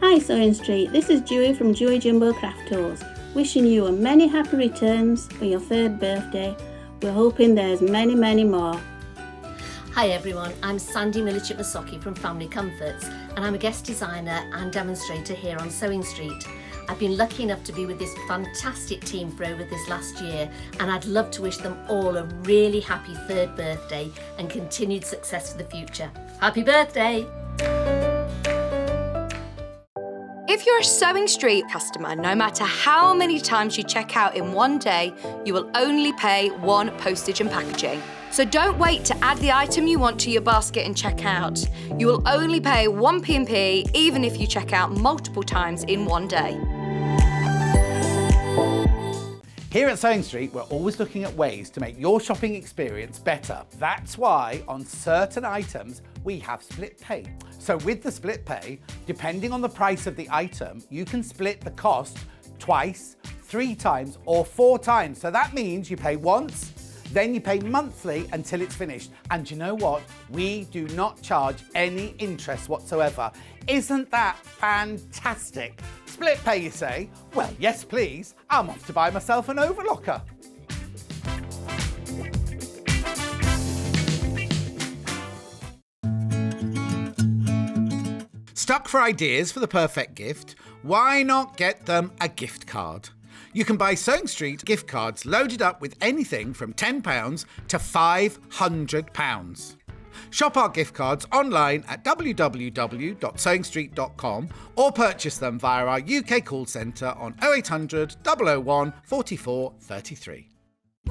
Hi Sewing Street, this is Dewey from Dewey Jumbo Craft Tours, wishing you a many happy returns for your 3rd birthday. We're hoping there's many, many more. Hi everyone, I'm Sandy Milichip-Masocki from Family Comforts, and I'm a guest designer and demonstrator here on Sewing Street. I've been lucky enough to be with this fantastic team for over this last year, and I'd love to wish them all a really happy 3rd birthday and continued success for the future. Happy birthday! If you're a Sewing Street customer, no matter how many times you check out in one day, you will only pay 1 postage and packaging. So don't wait to add the item you want to your basket and check out. You will only pay 1 P&P even if you check out multiple times in one day. Here at Sewing Street, we're always looking at ways to make your shopping experience better. That's why on certain items, we have split pay. So with the split pay, depending on the price of the item, you can split the cost twice, 3 times, or 4 times. So that means you pay once, then you pay monthly until it's finished. And you know what? We do not charge any interest whatsoever. Isn't that fantastic? Split pay, you say? Well, yes, please. I'm off to buy myself an overlocker. Stuck for ideas for the perfect gift? Why not get them a gift card? You can buy Sewing Street gift cards loaded up with anything from £10 to £500. Shop our gift cards online at www.sewingstreet.com or purchase them via our UK call centre on 0800 001 44 33.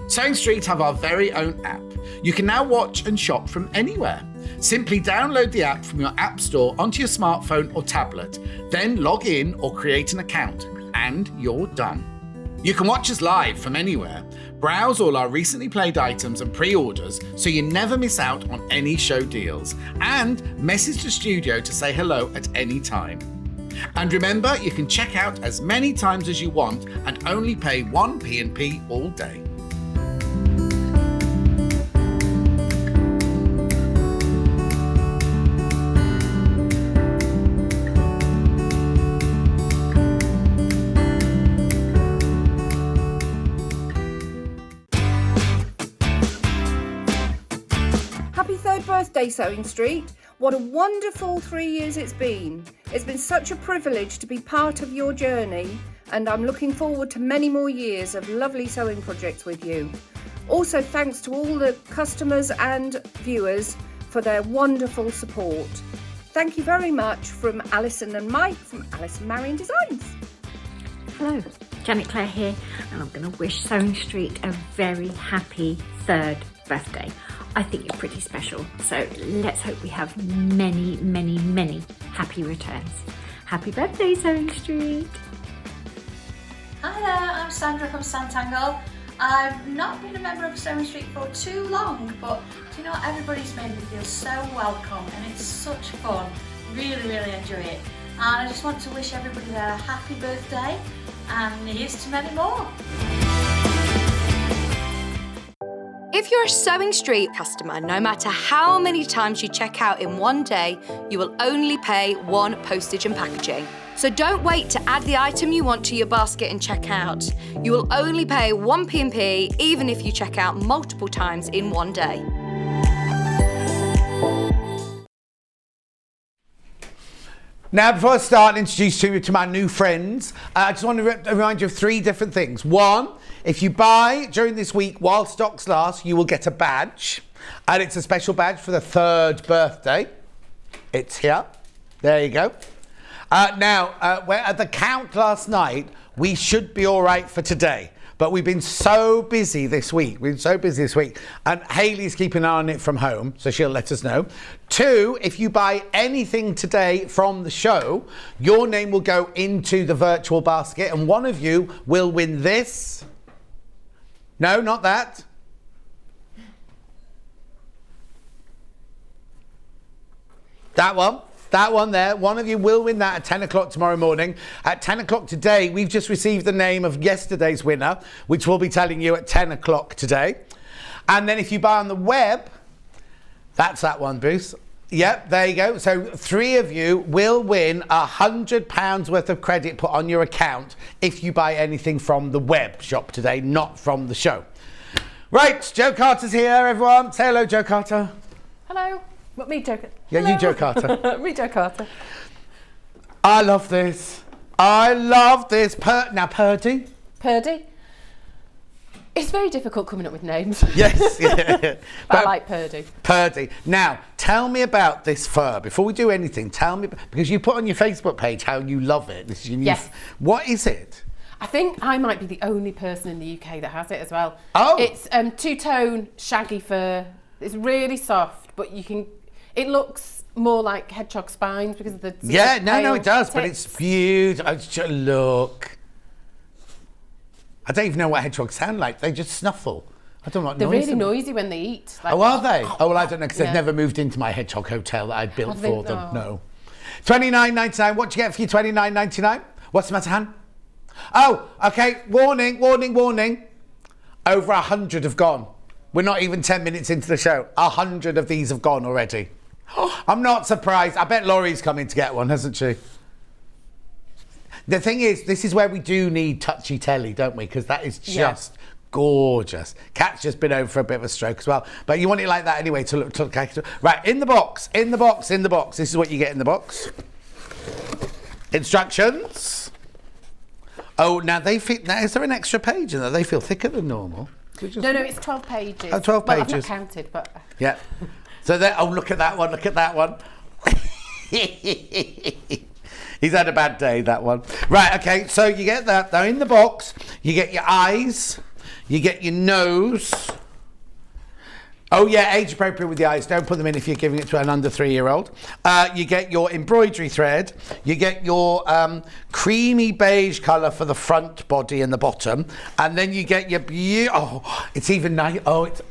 Sewing Street have our very own app. You can now watch and shop from anywhere. Simply download the app from your app store onto your smartphone or tablet, then log in or create an account, and you're done. You can watch us live from anywhere, browse all our recently played items and pre-orders so you never miss out on any show deals, and message the studio to say hello at any time. And remember, you can check out as many times as you want and only pay 1 P&P all day. Happy 3rd birthday, Sewing Street. What a wonderful 3 years it's been. It's been such a privilege to be part of your journey, and I'm looking forward to many more years of lovely sewing projects with you. Also, thanks to all the customers and viewers for their wonderful support. Thank you very much from Alison and Mike from Alison Marion Designs. Hello, Janet Clare here, and I'm going to wish Sewing Street a very happy 3rd birthday. I think you're pretty special, so let's hope we have many, many, many happy returns. Happy birthday, Sewing Street! Hi there, I'm Sandra from Santangle. I've not been a member of Sewing Street for too long, but do you know, everybody's made me feel so welcome and it's such fun. Really, really enjoy it. And I just want to wish everybody there a happy birthday, and here's to many more. If you're a Sewing Street customer, no matter how many times you check out in one day, you will only pay 1 postage and packaging. So don't wait to add the item you want to your basket and check out. You will only pay 1 P&P even if you check out multiple times in one day. Now, before I start introducing you to my new friends, I just want to remind you of 3 different things. 1, if you buy during this week while stocks last, you will get a badge. And it's a special badge for the 3rd birthday. It's here. There you go. We're at the count last night. We should be all right for today. But we've been so busy this week. And Hayley's keeping an eye on it from home, so she'll let us know. 2, if you buy anything today from the show, your name will go into the virtual basket, and one of you will win this. No, not that. That one there. One of you will win that at 10 o'clock tomorrow morning. At 10 o'clock today, we've just received the name of yesterday's winner, which we'll be telling you at 10 o'clock today. And then if you buy on the web, that's that one, Bruce. Yep, there you go. So 3 of you will win £100 worth of credit put on your account if you buy anything from the web shop today, not from the show. Right, Joe Carter's here, everyone. Say hello, Joe Carter. Hello. What, me, Joe? Yeah, Hello. you, Joe Carter. Me, Joe Carter. I love this. Now, Ferdi. Ferdi. It's very difficult coming up with names. Yes. Yeah. But I like Ferdi. Ferdi. Now, tell me about this fur. Before we do anything, tell me, because you put on your Facebook page how you love it. This is your new Yes. What is it? I think I might be the only person in the UK that has it as well. Oh. It's two-tone shaggy fur. It's really soft, but it looks more like hedgehog spines because of the No, it does, tips. but it's beautiful. Look. I don't even know what hedgehogs sound like. They just snuffle. I don't know what They're noise really noisy when they eat. Oh, are they? Oh, well, I don't know, because Yeah. they've never moved into my hedgehog hotel that I built for them. Oh. No. $29.99. What do you get for your $29.99? What's the matter, Han? Oh, okay. Warning. Over 100 have gone. We're not even 10 minutes into the show. 100 of these have gone already. I'm not surprised. I bet Laurie's coming to get one, hasn't she? The thing is, this is where we do need touchy telly, don't we? Because that is just gorgeous. Kat's just been over for a bit of a stroke as well. But you want it like that anyway to look right, in the box. This is what you get in the box. Instructions. Oh, now they fit. Now, is there an extra page in there? They feel thicker than normal. No, it's 12 pages. Oh, 12 well, pages. I've not counted, but... Yeah. So there. Oh, look at that one. He's had a bad day, that one. Right, okay, so you get that. Now, in the box, you get your eyes, you get your nose. Oh, yeah, age appropriate with the eyes. Don't put them in if you're giving it to an under 3-year-old. You get your embroidery thread. You get your creamy beige colour for the front body and the bottom. And then you get your... it's even nice. It's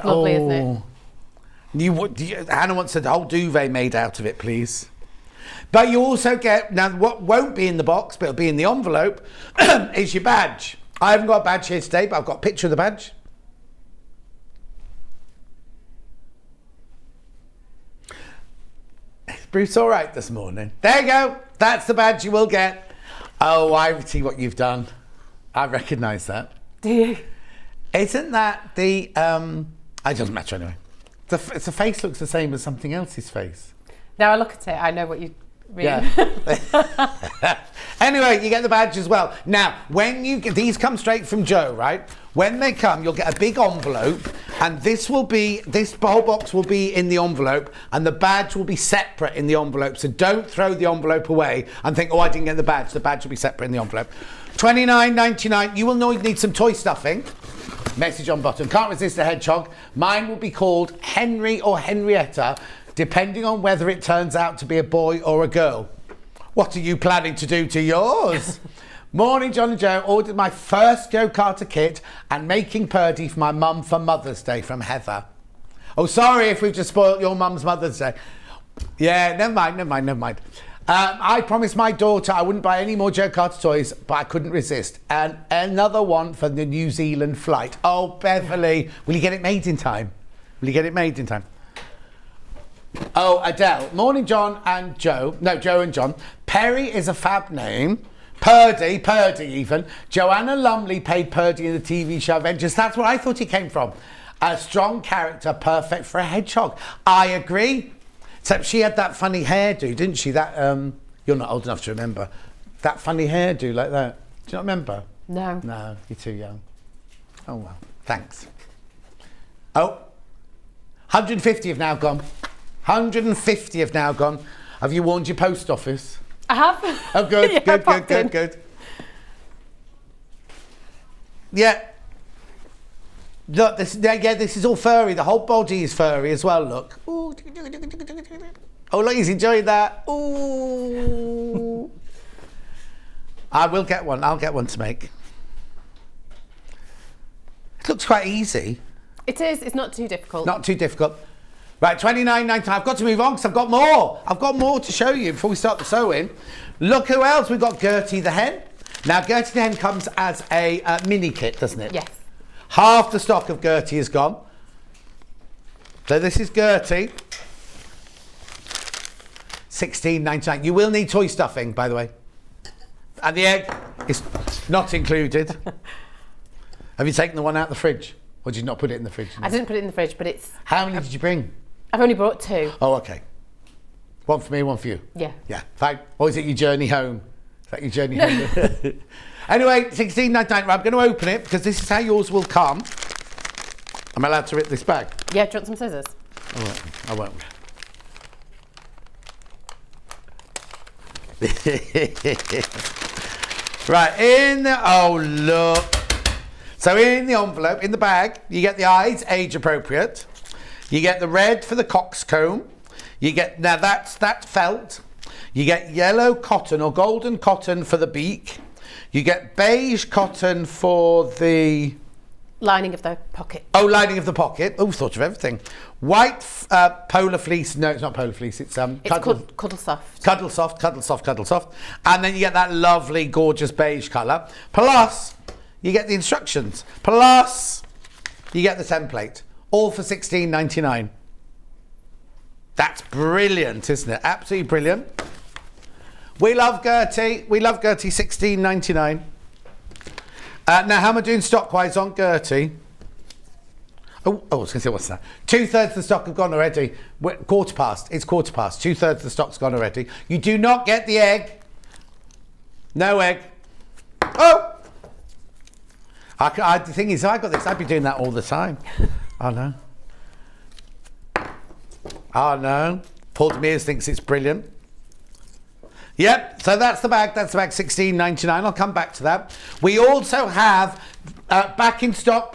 lovely, isn't it? Hannah wants the whole duvet made out of it, please. But you also get, now what won't be in the box, but it'll be in the envelope, is your badge. I haven't got a badge here today, but I've got a picture of the badge. Is Bruce all right this morning? There you go. That's the badge you will get. Oh, I see what you've done. I recognise that. Do you? Isn't that the... it doesn't matter anyway. The face looks the same as something else's face. Now I look at it, I know what you mean. Yeah. Anyway, you get the badge as well. Now, when you get these, come straight from Joe, right? When they come, you'll get a big envelope, and this whole box will be in the envelope, and the badge will be separate in the envelope. So don't throw the envelope away and think, oh, I didn't get the badge. The badge will be separate in the envelope. $29.99. You will need some toy stuffing. Message on bottom. Can't resist a hedgehog. Mine will be called Henry or Henrietta, depending on whether it turns out to be a boy or a girl. What are you planning to do to yours? Morning, John and Joe. Ordered my first Joe Carter kit and making Ferdi for my mum for Mother's Day from Heather. Oh, sorry if we've just spoiled your mum's Mother's Day. Yeah, never mind. I promised my daughter I wouldn't buy any more Joe Carter toys, but I couldn't resist. And another one for the New Zealand flight. Oh, Beverly, will you get it made in time? Oh, Adele. Morning, John and Joe. No, Joe and John. Perry is a fab name. Ferdi even. Joanna Lumley played Ferdi in the TV show Avengers. That's where I thought he came from. A strong character, perfect for a hedgehog. I agree. Except she had that funny hairdo, didn't she? That you're not old enough to remember. That funny hairdo like that. Do you not remember? No. No, you're too young. Oh, well. Thanks. Oh, 150 have now gone. 150 have now gone. Have you warned your post office? I have. Oh, good, Yeah, good. Yeah. Look, this is all furry. The whole body is furry as well, look. Ooh. Oh, look, he's enjoying that. Ooh. I will get one. I'll get one to make. It looks quite easy. It is. It's not too difficult. Not too difficult. Right, $29.99. I've got to move on because I've got more. I've got more to show you before we start the sewing. Look who else. We've got Gertie the hen. Now, Gertie the hen comes as a mini kit, doesn't it? Yes. Half the stock of Gertie is gone. So this is Gertie. $16.99. You will need toy stuffing, by the way. And the egg is not included. Have you taken the one out of the fridge? Or did you not put it in the fridge? I didn't put it in the fridge, but it's... How many did you bring? I've only brought 2. Oh, okay. One for me, one for you. Yeah. Yeah, fine. Or is it your journey home? Is that your journey home? Anyway, $16.99. Right, I'm going to open it because this is how yours will come. Am I allowed to rip this bag? Yeah, do you want some scissors? I won't. Right, oh look. So in the envelope, in the bag, you get the eyes, age appropriate. You get the red for the coxcomb. You get, now that's felt. You get yellow cotton or golden cotton for the beak. You get beige cotton for the... Lining of the pocket. Oh, lining of the pocket. Oh, thought of everything. White polar fleece. No, it's not polar fleece. It's Cuddle Soft. Cuddle Soft. And then you get that lovely, gorgeous beige colour. Plus, you get the instructions. Plus, you get the template. All for $16.99. That's brilliant, isn't it? Absolutely brilliant. We love Gertie. We love Gertie. $16.99. Now, how am I doing stock-wise on Gertie? Oh, I was going to say, what's that? 2/3 of the stock have gone already. Quarter past. It's quarter past. 2/3 of the stock's gone already. You do not get the egg. No egg. Oh! The thing is, if I got this, I'd be doing that all the time. Oh, no. Oh, no. Paul Demers thinks it's brilliant. Yep, so that's the bag, $16.99. I'll come back to that. We also have back in stock.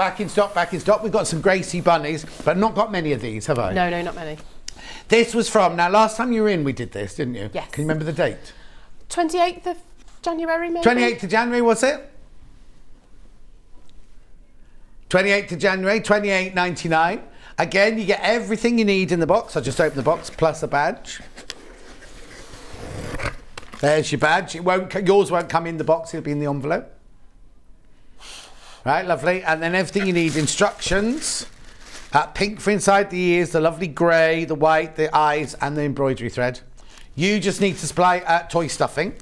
We've got some Gracie bunnies, but not got many of these, have I? No, not many. This was from, now last time you were in, we did this, didn't you? Yes. Can you remember the date? 28th of January, maybe? 28th of January, was it? 28th of January, $28.99. Again, you get everything you need in the box. I'll just open the box, plus a badge. There's your badge. Yours won't come in the box, it'll be in the envelope. Right, lovely. And then everything you need, instructions. Pink for inside the ears, the lovely grey, the white, the eyes, and the embroidery thread. You just need to supply toy stuffing.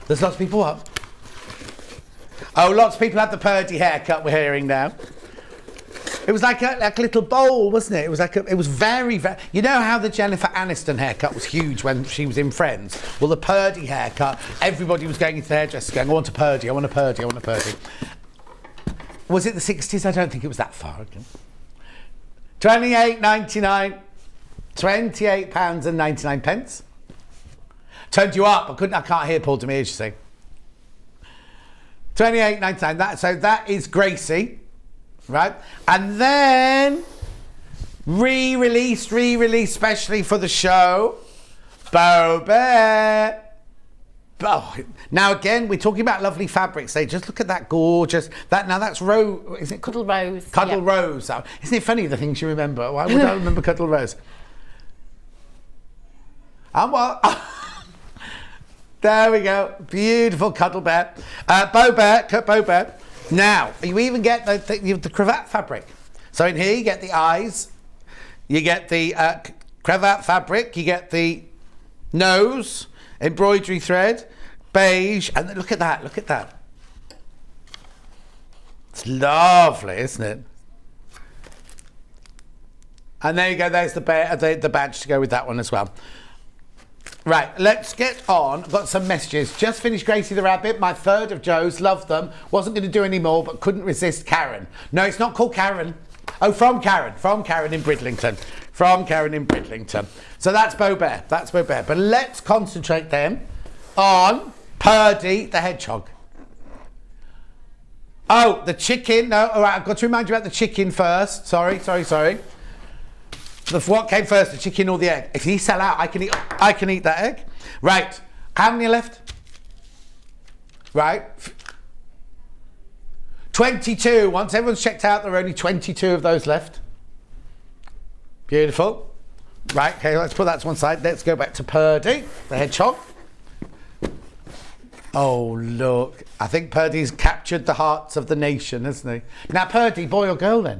There's lots of people up. Oh, lots of people had the Ferdi haircut we're hearing now. It was like a little bowl, wasn't it? It was it was very, very... You know how the Jennifer Aniston haircut was huge when she was in Friends? Well, the Ferdi haircut, everybody was going into the hairdresser going, I want a Ferdi, I want a Ferdi, I want a Ferdi. Was it the 60s? I don't think it was that far ago. £28.99. £28.99. Turned you up. I can't hear Paul Demers, you see. £28.99. So that is Gracie. Right, and then re-released specially for the show, Bo Bear. Oh, now again, we're talking about lovely fabrics. They just look at that gorgeous. Now that's Rose. Is it Cuddle Rose? Cuddle Rose. Oh, isn't it funny the things you remember? Why would I remember Cuddle Rose? And what? There we go. Beautiful Cuddle Bear. Bo Bear. Now, you even get the cravat fabric. So in here you get the eyes, you get the cravat fabric, you get the nose, embroidery thread, beige, and look at that. It's lovely, isn't it? And there you go, there's the badge to go with that one as well. Right, let's get on. I've got some messages. Just finished Gracie the Rabbit, my third of Joe's. Loved them. Wasn't going to do any more, but couldn't resist Karen. No, it's not called Karen. Oh, from Karen in Bridlington. So that's Bo Bear. But let's concentrate then on Ferdi the Hedgehog. Oh, the chicken. No, all right, I've got to remind you about the chicken first. Sorry. What came first, the chicken or the egg? If you sell out, I can eat that egg. Right. How many left? Right. 22. Once everyone's checked out, there are only 22 of those left. Beautiful. Right, okay, let's put that to one side. Let's go back to Ferdi, the hedgehog. Oh, look. I think Ferdi's captured the hearts of the nation, hasn't he? Now, Ferdi, boy or girl then?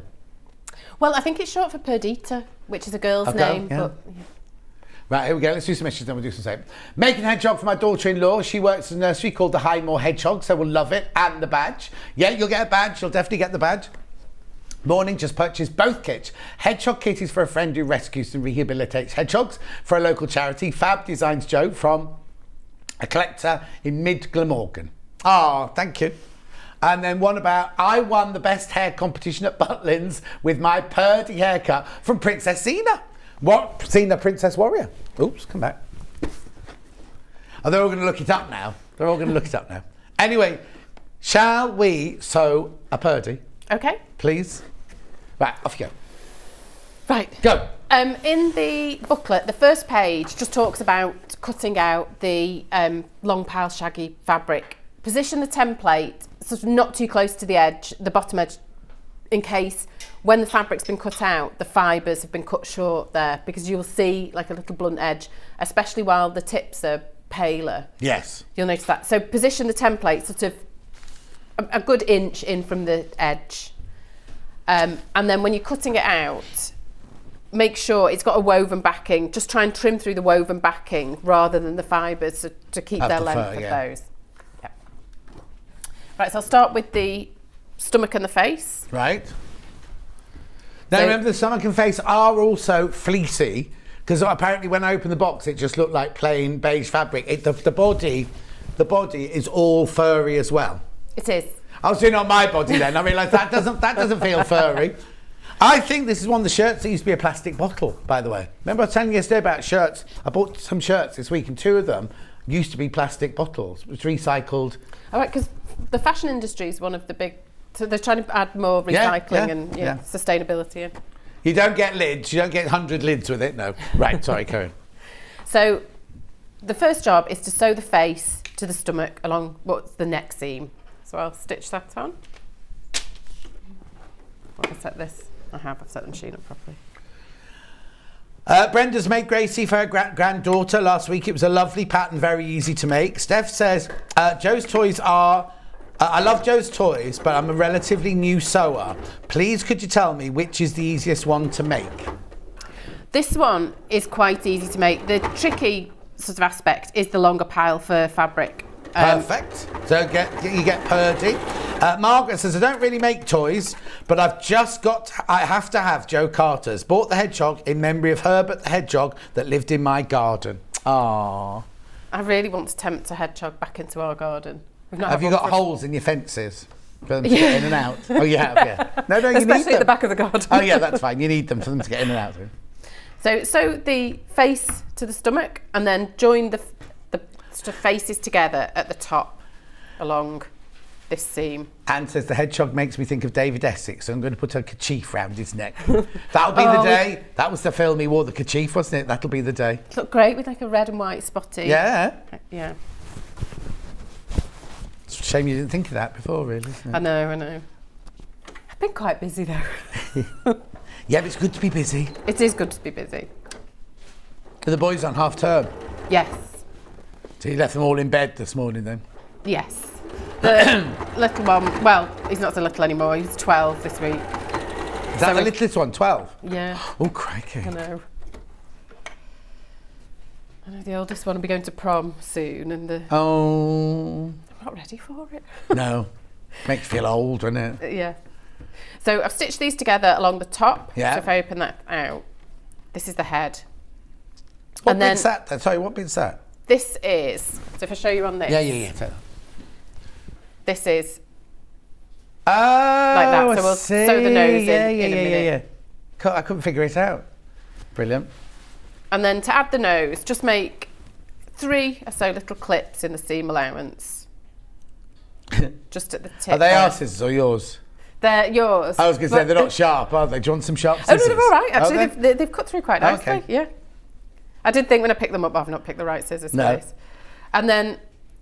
Well, I think it's short for Perdita, which is a girl's name. Yeah. But, yeah. Right, here we go. Let's do some missions, then we'll do some same. Making hedgehog for my daughter-in-law. She works in a nursery called the Highmore Hedgehog, so we'll love it. And the badge. Yeah, you'll get a badge. You'll definitely get the badge. Morning, just purchased both kits. Hedgehog kit is for a friend who rescues and rehabilitates hedgehogs for a local charity. Fab designs Joe from a collector in Mid Glamorgan. Oh, thank you. And then one about, I won the best hair competition at Butlins with my Ferdi haircut from Princess Xena. What? Xena, Princess Warrior. Oops, come back. Oh, they're all going to look it up now. Anyway, shall we sew a Ferdi? Okay. Please. Right, off you go. Right. Go. In the booklet, the first page just talks about cutting out the long pile shaggy fabric. Position the template sort of not too close to the edge, the bottom edge, in case when the fabric's been cut out, the fibres have been cut short there, because you'll see like a little blunt edge, especially while the tips are paler. Yes. You'll notice that. So position the template sort of a good inch in from the edge. And then when you're cutting it out, make sure it's got a woven backing. Just try and trim through the woven backing rather than the fibres to keep their length of those. Yeah. Right, so I'll start with the stomach and the face. Right. Now remember, the stomach and face are also fleecy, because apparently when I opened the box, it just looked like plain beige fabric. The body is all furry as well. It is. I was doing it on my body then. I realised that doesn't feel furry. I think this is one of the shirts that used to be a plastic bottle, by the way. Remember I was telling you yesterday about shirts? I bought some shirts this week and 2 of them used to be plastic bottles. It was recycled. All right, because the fashion industry is one of the big... So they're trying to add more recycling and sustainability in. You don't get lids. You don't get 100 lids with it, no. Right, sorry, carry on. So the first job is to sew the face to the stomach along what's the neck seam. So I'll stitch that on. I'll set this. I've set the machine up properly. Brenda's made Gracie for her granddaughter last week. It was a lovely pattern, very easy to make. Steph says, Joe's toys are... I love Joe's toys, but I'm a relatively new sewer. Please could you tell me which is the easiest one to make? This one is quite easy to make. The tricky sort of aspect is the longer pile for fabric. Perfect. So you get Ferdi. Margaret says, I don't really make toys, but I have to have Joe Carter's. Bought the hedgehog in memory of Herbert the hedgehog that lived in my garden. Aww. I really want to tempt a hedgehog back into our garden. Have you got holes in your fences for them to get in and out? Oh, you have, yeah. No, you need them. Especially at the back of the garden. Oh, yeah, that's fine. You need them for them to get in and out. So sew the face to the stomach and then join the sort of faces together at the top along this seam. Anne says the hedgehog makes me think of David Essex, so I'm going to put a kerchief round his neck. That'll be the day. That was the film he wore the kerchief, wasn't it? That'll be the day. It looked great with like a red and white spotty. Yeah. Yeah. It's a shame you didn't think of that before, really, isn't it? I know. I've been quite busy though. Yeah, but it's good to be busy. It is good to be busy. Are the boys on half term? Yes. So you left them all in bed this morning then? Yes. The little one, well, he's not so little anymore. He's 12 this week. Is that the littlest one, 12? Yeah. Oh, crikey. I know the oldest one will be going to prom soon and I'm not ready for it. No. Makes you feel old, doesn't it? Yeah. So I've stitched these together along the top. Yeah. So if I open that out, this is the head. What bit's that? Sorry, what bit's that? This is, so if I show you on this. Yeah. This is like that. So we'll sew the nose in a minute. Yeah. I couldn't figure it out. Brilliant. And then to add the nose, just make 3 or so little clips in the seam allowance. just at the tip. Are they our scissors or yours? They're yours. I was going to say, they're not sharp, are they? Do you want some sharp Oh, scissors? no, they're all right, actually. They've cut through quite nicely, Okay. yeah. I did think when I picked them up, I've not picked the right scissors for this. And then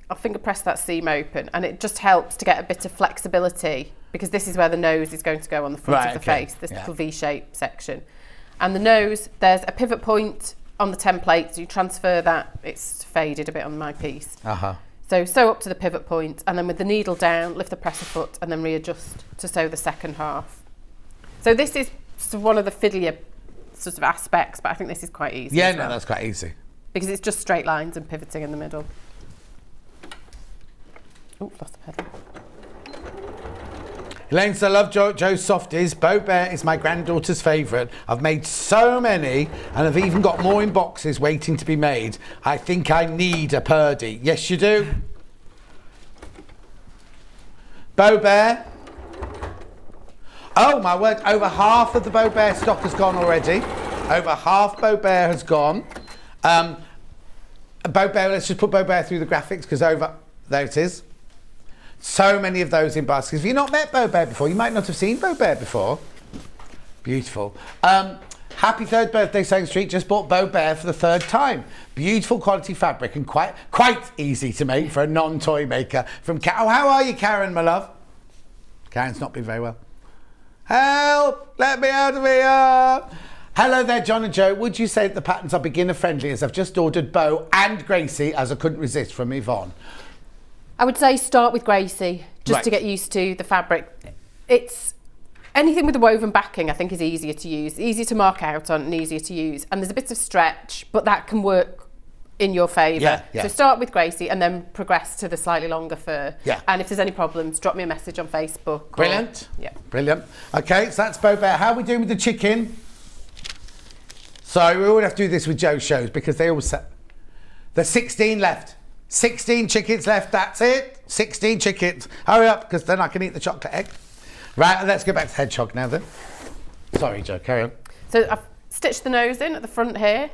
I'll finger press that seam open, and it just helps to get a bit of flexibility, because this is where the nose is going to go on the front of the face, this little V-shape section. And the nose, there's a pivot point on the template, so you transfer that. It's faded a bit on my piece. So sew up to the pivot point, and then with the needle down, lift the presser foot, and then readjust to sew the second half. So this is sort of one of the fiddlier sort of aspects, but I think this is quite easy. Yeah, no, that's quite easy. Because it's just straight lines and pivoting in the middle. Oh, lost the pedal. Elaine says, I love Joe's softies. Bo Bear is my granddaughter's favourite. I've made so many, and I've even got more in boxes waiting to be made. I think I need a Ferdi. Yes, you do. Bo Bear. Oh, my word. Over half of the Bo Bear stock has gone already. Over half Bo Bear has gone. Bo Bear, let's just put Bo Bear through the graphics, because there it is. So many of those in baskets. If you've not met Bo Bear before, you might not have seen Bo Bear before. Beautiful. Happy third birthday, Sewing Street. Just bought Bo Bear for the third time. Beautiful quality fabric and quite easy to make for a non-toy maker. From Oh, how are you, Karen, my love? Karen's not been very well. Help! Let me out of here! Hello there, John and Joe. Would you say that the patterns are beginner friendly, as I've just ordered Bo and Gracie, as I couldn't resist, from Yvonne? I would say start with Gracie, just to get used to the fabric. It's anything with a woven backing, I think, is easier to use, easier to mark out on and easier to use. And there's a bit of stretch, but that can work in your favour. So start with Gracie and then progress to the slightly longer fur. And if there's any problems, drop me a message on Facebook. Brilliant. Brilliant. Okay, so that's Bo Bear. How are we doing with the chicken? So we always have to do this with Joe's shows, because they all set. There's 16 left. 16 chickens left, that's it. 16 chickens. Hurry up, because then I can eat the chocolate egg. Right, let's go back to Hedgehog now then. Sorry, Joe, carry on. So I've stitched the nose in at the front here,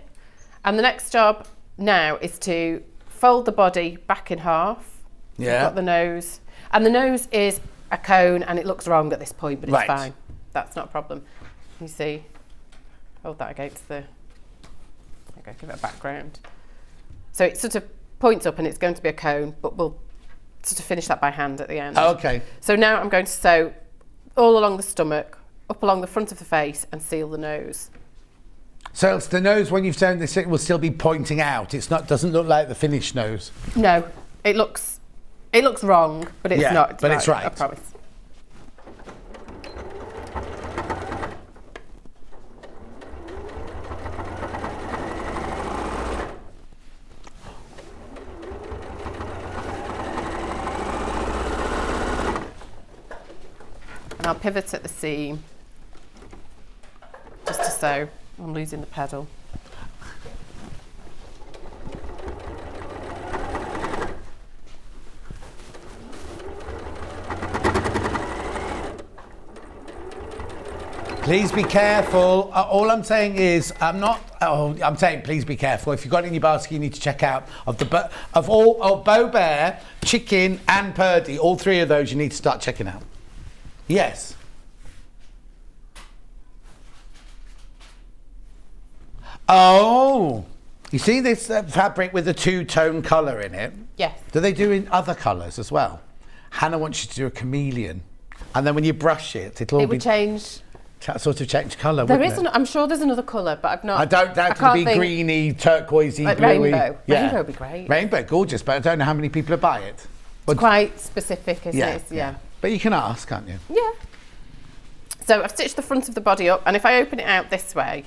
and the next job now is to fold the body back in half. So I've got the nose, and the nose is a cone, and it looks wrong at this point, but it's fine. That's not a problem. You see, hold that against the, okay, give it a background. So it sort of points up and it's going to be a cone, but we'll sort of finish that by hand at the end. Okay. So now I'm going to sew all along the stomach, up along the front of the face, and seal the nose. So it's the nose, when you've sewn this, it will still be pointing out. It's not, doesn't look like the finished nose. No, it looks wrong, but it's not. But it's right. I promise. And I'll pivot at the seam just to sew. I'm losing the pedal. Please be careful. All I'm saying is, I'm saying please be careful. If you've got it in your basket, you need to check out of Bo Bear, chicken and Ferdi. All three of those you need to start checking out. Yes. Oh, you see this fabric with the two-tone colour in it? Yes. Do they do in other colours as well? Hannah wants you to do a chameleon, and then when you brush it, it would change. Sort of change colour. There is, I'm sure there's another colour, but I've not. I don't doubt it'll be greeny, turquoisey, like bluey. Rainbow. Rainbow would be great. Rainbow, gorgeous, but I don't know how many people would buy it. It's quite specific, isn't it? Yeah. But you can ask, can't you? Yeah. So I've stitched the front of the body up, and if I open it out this way,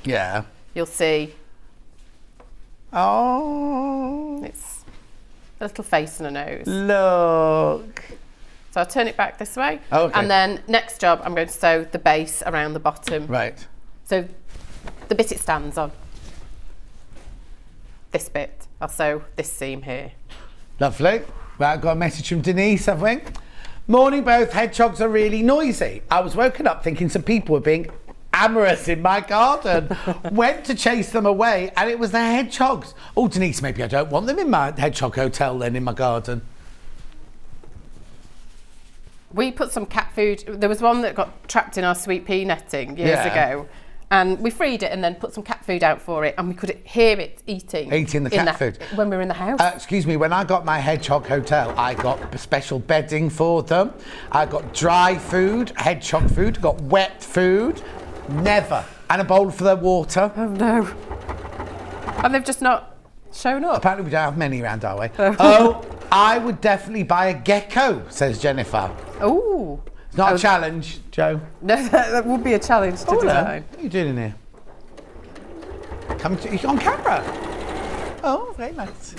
you'll see. Oh. It's a little face and a nose. Look. So I'll turn it back this way. Okay. And then next job, I'm going to sew the base around the bottom. Right. So the bit it stands on. This bit. I'll sew this seam here. Lovely. Right, I've got a message from Denise, have we? Morning both, hedgehogs are really noisy. I was woken up thinking some people were being amorous in my garden. Went to chase them away and it was the hedgehogs. Oh, Denise, maybe I don't want them in my hedgehog hotel then, in my garden. We put some cat food. There was one that got trapped in our sweet pea netting years ago. And we freed it and then put some cat food out for it, and we could hear it eating the cat food when we were in the house. Excuse me, when I got my Hedgehog hotel, I got special bedding for them. I got dry food, Hedgehog food, got wet food, never, and a bowl for their water. Oh no! And they've just not shown up. Apparently, we don't have many around our way. Oh, I would definitely buy a gecko, says Jennifer. Ooh. It's not a challenge, Joe. No, that would be a challenge to design. What are you doing in here? You're on camera. Oh, very nice.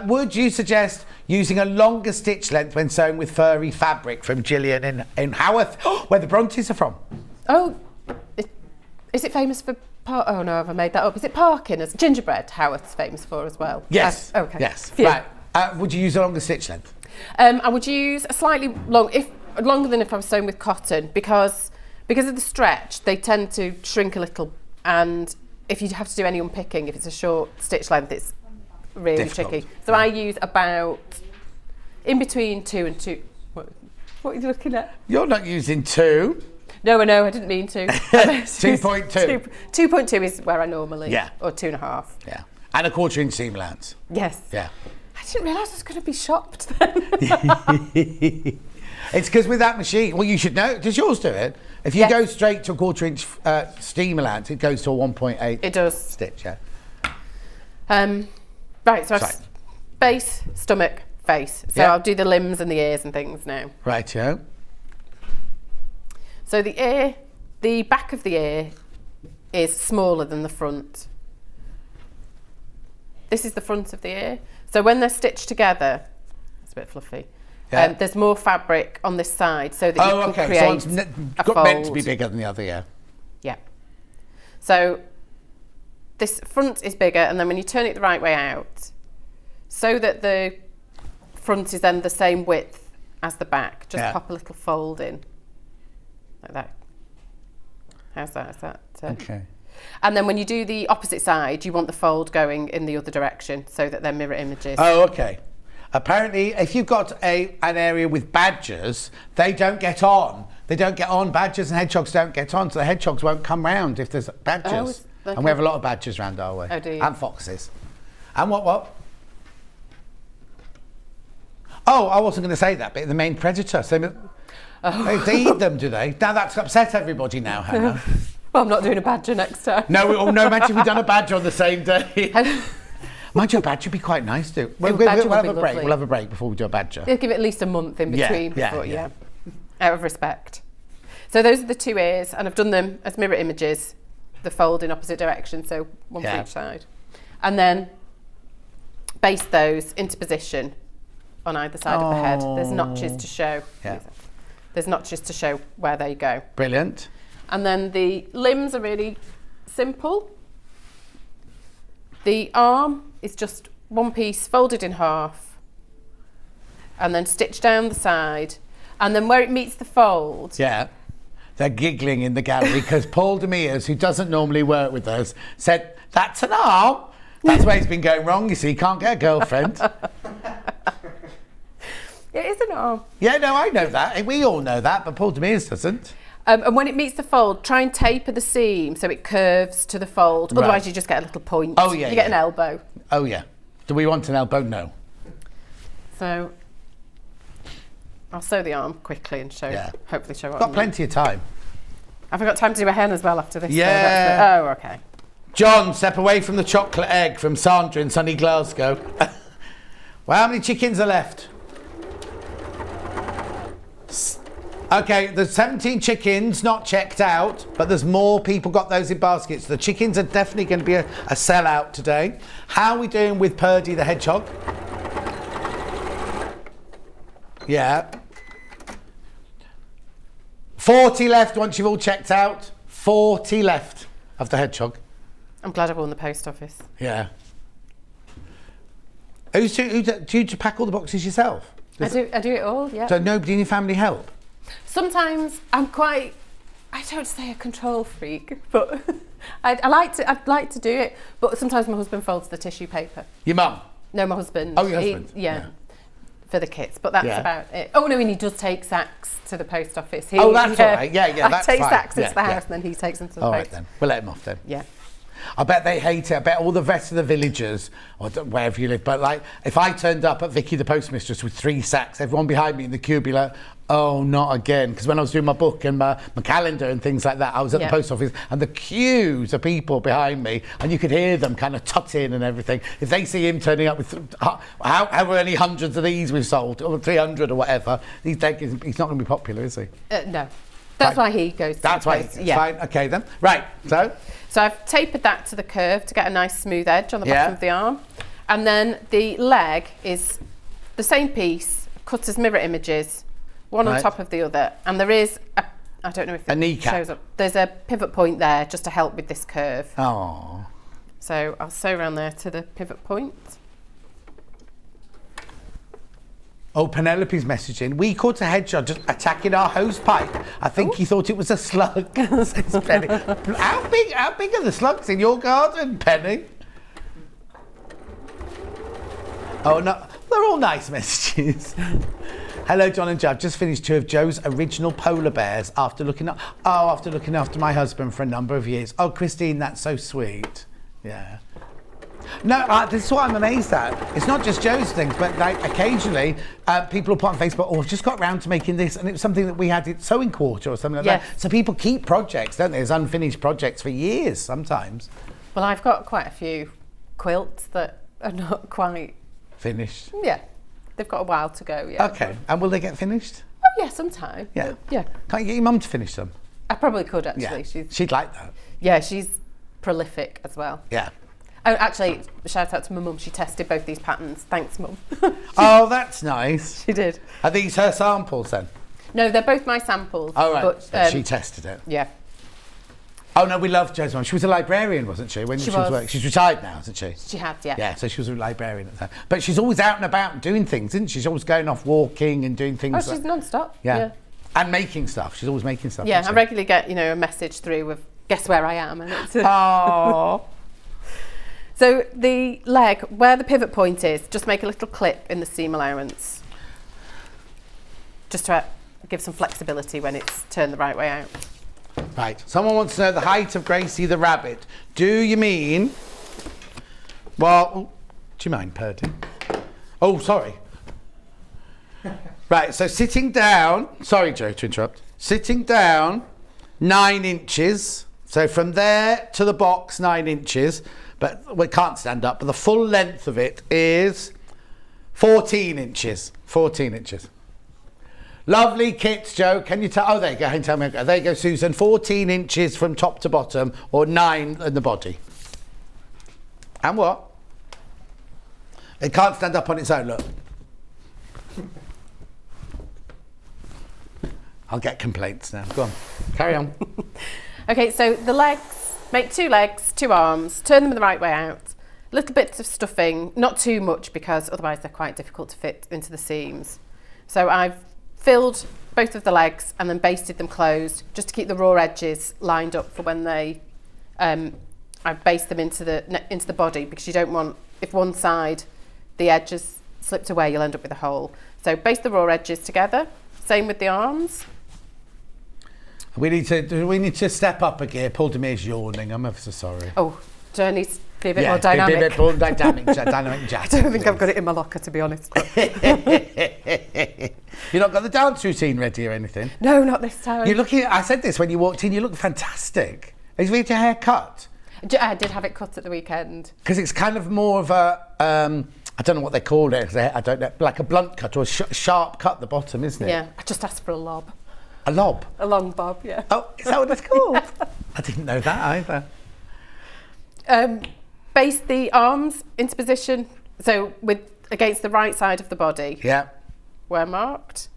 Would you suggest using a longer stitch length when sewing with furry fabric, from Gillian in Haworth, where the Brontes are from? Oh, is it famous for... Oh no, have I made that up? Is it Parkin? As gingerbread, Haworth's famous for as well? Yes. Okay. Yes. Phew. Right. Would you use a longer stitch length? I would use a slightly longer than if I was sewing with cotton, because of the stretch, they tend to shrink a little, and if you have to do any unpicking, if it's a short stitch length, it's really tricky. So I use about in between 2 and 2. What are you looking at? You're not using 2. No, I didn't mean to. 2.2. 2.2 is where I normally. Yeah. Or 2.5. Yeah. And a 1/4 inch seam allowance. Yes. Yeah. I didn't realise I was going to be shopped then. It's because with that machine, well, you should know. Does yours do it? If you go straight to a 1/4 inch steam allowance, it goes to a 1.8. It does. Stitch, yeah. Right, so I've base, stomach, face. So I'll do the limbs and the ears and things now. Right, yeah. So the back of the ear is smaller than the front. This is the front of the ear. So when they're stitched together, it's a bit fluffy. There's more fabric on this side, so that you can create so it's a fold. meant to be bigger than the other, yeah. Yeah. So this front is bigger, and then when you turn it the right way out, so that the front is then the same width as the back, just pop a little fold in, like that. How's that? Is that okay? And then when you do the opposite side, you want the fold going in the other direction, so that they're mirror images. Oh, okay. Apparently, if you've got an area with badgers, they don't get on. They don't get on. Badgers and hedgehogs don't get on, so the hedgehogs won't come round if there's badgers. And we have a lot of badgers round our way. Oh, do you? And foxes. And what? Oh, I wasn't going to say that, but the main predator. So they eat them, do they? Now that's upset everybody now, Hannah. Well, I'm not doing a badger next time. No, imagine we've done a badger on the same day. Mind you, a badger would be quite nice to do. We'll have a break. We'll have a break before we do a badger. You'll give it at least a month in between before, yeah. Out of respect. So those are the two ears, and I've done them as mirror images, the fold in opposite direction, so one for each side. And then baste those into position on either side of the head. There's notches to show. Yeah. There's notches to show where they go. Brilliant. And then the limbs are really simple. The arm is just one piece folded in half and then stitched down the side. And then where it meets the fold... Yeah. They're giggling in the gallery because Paul Demers, who doesn't normally work with us, said, that's an arm. That's where he's been going wrong, you see. He can't get a girlfriend. It is an arm. Yeah, no, I know that. We all know that, but Paul Demers doesn't. And when it meets the fold, try and taper the seam so it curves to the fold. Right. Otherwise, you just get a little point. Oh, yeah. You get an elbow. Oh, yeah. Do we want an elbow? No. So I'll sew the arm quickly and hopefully show what Got plenty of time. Have I got time to do a hen as well after this? Yeah. Oh, okay. John, step away from the chocolate egg from Sandra in sunny Glasgow. Well, how many chickens are left? Okay, there's 17 chickens not checked out, but there's more people got those in baskets. The chickens are definitely going to be a sellout today. How are we doing with Ferdi the Hedgehog? Yeah. 40 left once you've all checked out. 40 left of the Hedgehog. I'm glad I won the post office. Yeah. Do you pack all the boxes yourself? I do it all, yeah. So nobody in your family help? Sometimes I'm quite, I don't say a control freak, but I'd like to do it, but sometimes my husband folds the tissue paper. Your mum? No, my husband. Oh, your husband. Yeah. for the kits, but that's Yeah. about it. Oh no, and he does take sacks to the post office. Oh, that's all right. Yeah, that's I take fine. sacks into Yeah, the yeah. house, and then he takes them to the All post. right then, we'll let him off then. Yeah. I bet they hate it. I bet all the rest of the villagers, or wherever you live, but like if I turned up at Vicky the postmistress with 3 sacks, everyone behind me in the queue would be like, oh, not again. Because when I was doing my book and my calendar and things like that, I was at Yeah. the post office and the queues of people behind me, and you could hear them kind of tutting and everything. If they see him turning up with how many hundreds of these we've sold, or 300 or whatever, he's not going to be popular, is he? No. That's why he goes to That's the why. post. It's fine. Okay then. Right. So I've tapered that to the curve to get a nice smooth edge on the Yeah. bottom of the arm. And then the leg is the same piece, cut as mirror images, one on Right. top of the other. And there is I don't know if it kneecap. shows up. There's a pivot point there just to help with this curve. Oh. So I'll sew around there to the pivot point. Oh, Penelope's messaging. We caught a hedgehog just attacking our hose pipe. I think he thought it was a slug. Says Penny. How big are the slugs in your garden, Penny? Oh no, they're all nice messages. Hello, John and Joe. I've just finished 2 of Joe's original polar bears after looking after my husband for a number of years. Oh, Christine, that's so sweet. Yeah. No, this is what I'm amazed at. It's not just Joe's things, but like occasionally people will put on Facebook, oh, I've just got round to making this, and it was something that we had at sewing quarter or something like Yes. that. So people keep projects, don't they? There's unfinished projects for years sometimes. Well, I've got quite a few quilts that are not quite Finished. Yeah, they've got a while to go. Yeah. Okay, and will they get finished? Oh yeah, sometime. Yeah. Yeah. Can't you get your mum to finish them? I probably could actually. Yeah. She'd like that. Yeah, she's prolific as well. Yeah. Oh, actually, shout out to my mum. She tested both these patterns. Thanks, mum. Oh, that's nice. She did. Are these her samples then? No, they're both my samples. Oh, right. But, She tested it. Yeah. Oh, no, we love Joe's mum. She was a librarian, wasn't she? When She was was. working. She's retired now, isn't she? She had, yeah. Yeah, so she was a librarian at the time. But she's always out and about and doing things, isn't she? She's always going off walking and doing things. Oh, she's non-stop. Yeah. And making stuff. She's always making stuff. Yeah, isn't I she? regularly get, a message through with, guess where I am? And it's Oh. So the leg, where the pivot point is, just make a little clip in the seam allowance. Just to give some flexibility when it's turned the right way out. Right. Someone wants to know the height of Gracie the rabbit. Do you mean... Well, do you mind, Ferdi? Oh, sorry. Right, so sitting down... Sorry, Joe, to interrupt. Sitting down, 9 inches. So from there to the box, 9 inches. But we can't stand up. But the full length of it is 14 inches. 14 inches. Lovely kits, Joe. Can you tell? Oh, there you go. Tell me. There you go, Susan. 14 inches from top to bottom, or 9 in the body. And what? It can't stand up on its own. Look. I'll get complaints now. Go on. Carry on. Okay, so the legs, make 2 legs, 2 arms, turn them the right way out. Little bits of stuffing, not too much because otherwise they're quite difficult to fit into the seams. So I've filled both of the legs and then basted them closed just to keep the raw edges lined up for when they I baste them into the body, because you don't want, if one side the edge has slipped away, you'll end up with a hole. So baste the raw edges together. Same with the arms. We need to step up a gear. Paul Demir's yawning. I'm ever so sorry. Oh, do I need to be a bit more dynamic? Be a bit more dynamic jack. I don't think I've got it in my locker, to be honest. You've not got the dance routine ready or anything? No, not this time. You're looking. I said this when you walked in. You look fantastic. Have you had your hair cut? I did have it cut at the weekend. Because it's kind of more of a, I don't know what they call it. I don't know, like a blunt cut or a sharp cut at the bottom, isn't it? Yeah, I just asked for a lob. A lob? A long bob, yeah. Oh, is that what it's called? I didn't know that either. Baste the arms into position, so against the right side of the body. Yeah. Where marked.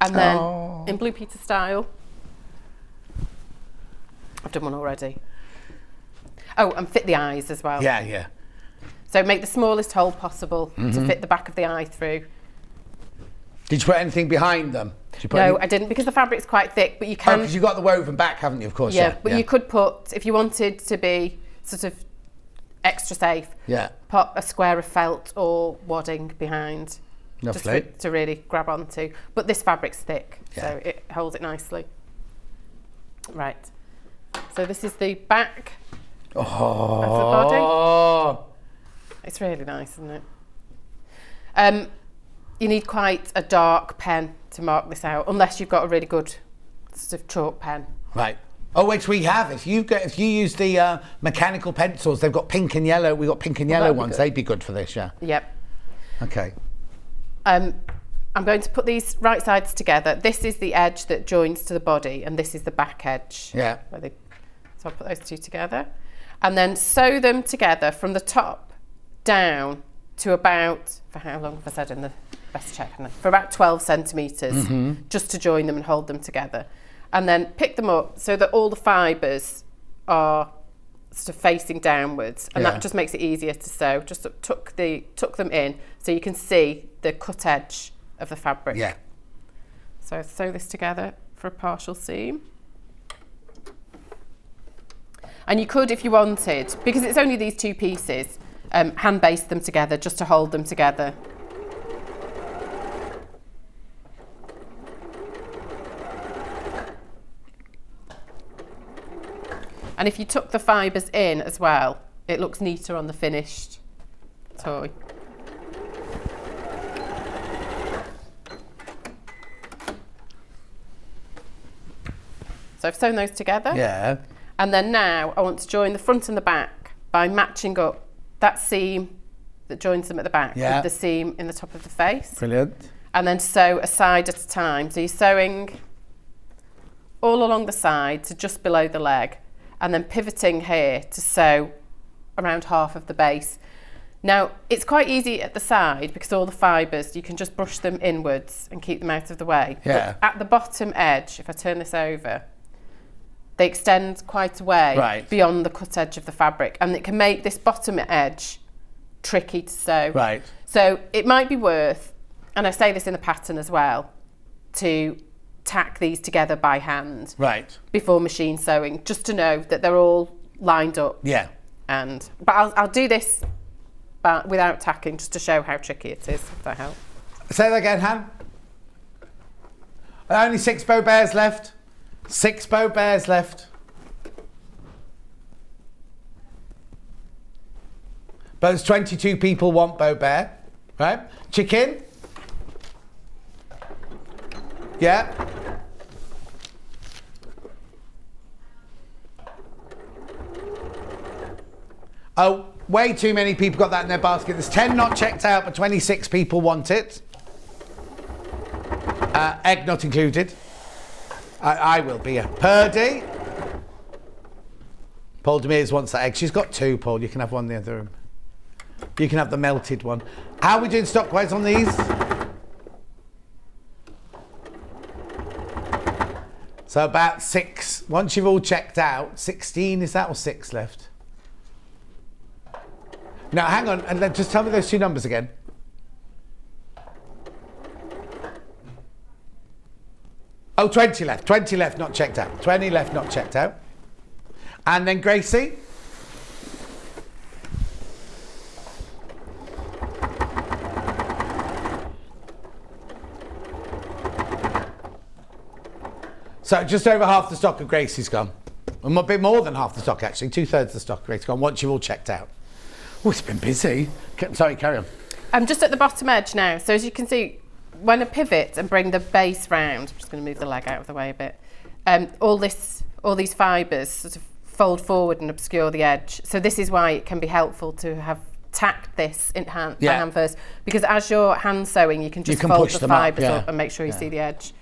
And then in Blue Peter style. I've done one already. Oh, and fit the eyes as well. Yeah, yeah. So make the smallest hole possible to fit the back of the eye through. Did you put anything behind them? No, I didn't, because the fabric's quite thick, but you can... Oh, because you've got the woven back, haven't you, of course? Yeah, but you could put, if you wanted to be sort of extra safe, put a square of felt or wadding behind. Lovely. Just to really grab onto. But this fabric's thick, so it holds it nicely. Right. So this is the back of the body. It's really nice, isn't it? You need quite a dark pen to mark this out, unless you've got a really good sort of chalk pen. Right. Oh, which we have. If you use the mechanical pencils, they've got pink and yellow. We've got pink and yellow ones. They'd be good for this, yeah. Yep. Okay. I'm going to put these right sides together. This is the edge that joins to the body, and this is the back edge. Yeah. So I'll put those two together, and then sew them together from the top down to about, for how long have I said in the best check? For about 12 centimetres, just to join them and hold them together. And then pick them up so that all the fibres are sort of facing downwards, and that just makes it easier to sew. Just tuck them in so you can see the cut edge of the fabric. Yeah. So sew this together for a partial seam. And you could, if you wanted, because it's only these two pieces, hand baste them together just to hold them together. And if you tuck the fibres in as well, it looks neater on the finished toy. So I've sewn those together. Yeah. And then now I want to join the front and the back by matching up that seam that joins them at the back with the seam in the top of the face. Brilliant. And then sew a side at a time. So you're sewing all along the side to just below the leg, and then pivoting here to sew around half of the base. Now, it's quite easy at the side because all the fibres, you can just brush them inwards and keep them out of the way. Yeah. But at the bottom edge, if I turn this over, they extend quite a way beyond the cut edge of the fabric, and it can make this bottom edge tricky to sew. Right. So it might be worth, and I say this in the pattern as well, to tack these together by hand before machine sewing, just to know that they're all lined up. Yeah. But I'll do this without tacking, just to show how tricky it is, if that helps. Say that again, Han. Only 6 bow bears left. 6 bow bears left. But there's 22 people want bow bear, right? Chicken. Yeah. Oh, way too many people got that in their basket. There's 10 not checked out, but 26 people want it. Egg not included. I will be a Ferdi. Paul Demers wants that egg. She's got 2, Paul. You can have one in the other room. You can have the melted one. How are we doing stock-wise on these? So about 6. Once you've all checked out, 16, is that, or 6 left? Now, hang on, and then just tell me those 2 numbers again. Oh, 20 left. 20 left, not checked out. 20 left, not checked out. And then Gracie. So just over half the stock of Gracie's gone. A bit more than half the stock, actually. 2/3 of the stock of Gracie's gone once you've all checked out. Oh, it's been busy. Sorry, carry on. I'm just at the bottom edge now. So as you can see, when I pivot and bring the base round, I'm just going to move the leg out of the way a bit. All these fibres sort of fold forward and obscure the edge. So this is why it can be helpful to have tacked this by hand first, because as you're hand sewing, you can just fold the fibres up and make sure you see the edge.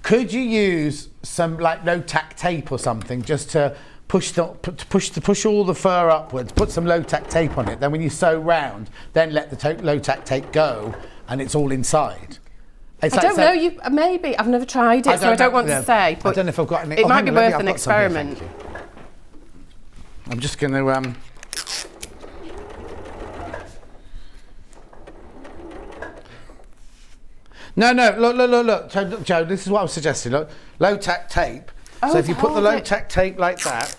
Could you use some like low tack tape or something just to push all the fur upwards? Put some low tack tape on it. Then when you sew round, then let the low tack tape go, and it's all inside. I don't know. You maybe I've never tried it, so I don't want to say. But I don't know if I've got any. It might be worth an experiment. I'm just going to. No, look, Joe, this is what I was suggesting. Look, low tack tape. So if you put the low tack tape like that,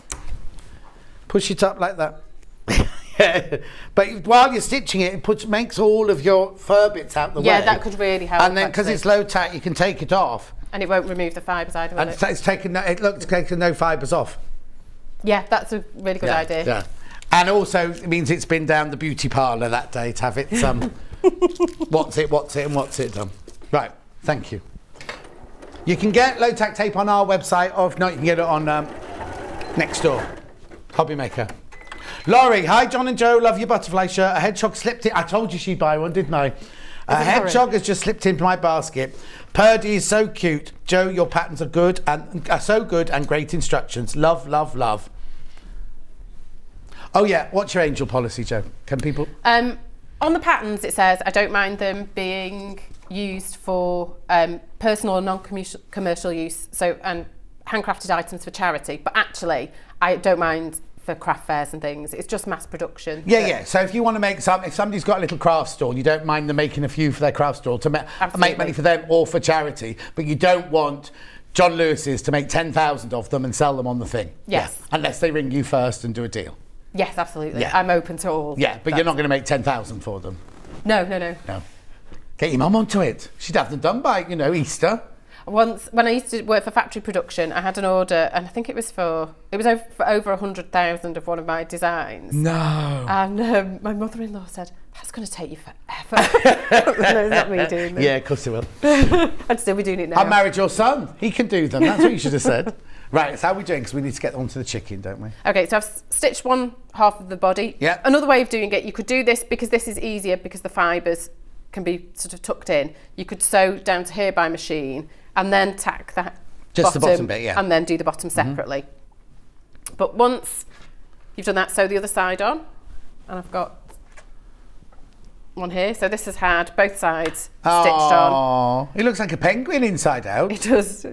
push it up like that. But while you're stitching it, makes all of your fur bits out the way. Yeah, that could really help. And then, because it's low tack, you can take it off. And it won't remove the fibres either, will And it's taken no fibres off. Yeah, that's a really good idea. Yeah. And also, it means it's been down the beauty parlour that day to have it, what's it done. Right, thank you. You can get low tack tape on our website, or if not, you can get it on next door. Hobby Maker. Laurie, hi John and Joe, love your butterfly shirt. A hedgehog slipped in. I told you she'd buy one, didn't I? A hedgehog has just slipped into my basket. Ferdi is so cute. Joe, your patterns are good and are so good and great instructions. Love, love, love. Oh yeah, what's your angel policy, Joe? Can people? On the patterns, it says I don't mind them being used for personal or non-commercial use. And handcrafted items for charity. But actually, I don't mind for craft fairs and things. It's just mass production. Yeah. So if you want to make if somebody's got a little craft stall, you don't mind them making a few for their craft stall to make money for them or for charity. But you don't want John Lewis's to make 10,000 of them and sell them on the thing. Yes. Yeah. Unless they ring you first and do a deal. Yes, absolutely. Yeah. I'm open to all. Yeah, but you're not going to make 10,000 for them. No. Get your mum onto it. She'd have them done by, Easter. Once, when I used to work for factory production, I had an order, and I think it was for over 100,000 of one of my designs. No. And my mother-in-law said, "That's going to take you forever." No, it's not me doing them. Yeah, of course it will. I'd still be doing it now. I married your son. He can do them. That's what you should have said. Right, so how are we doing? Because we need to get onto the chicken, don't we? Okay, so I've stitched one half of the body. Yeah. Another way of doing it, you could do this because this is easier because the fibres can be sort of tucked in. You could sew down to here by machine and then tack that Just the bottom bit, yeah. And then do the bottom separately. But once you've done that, sew the other side on. And I've got one here. So this has had both sides stitched on. It looks like a penguin inside out. It does.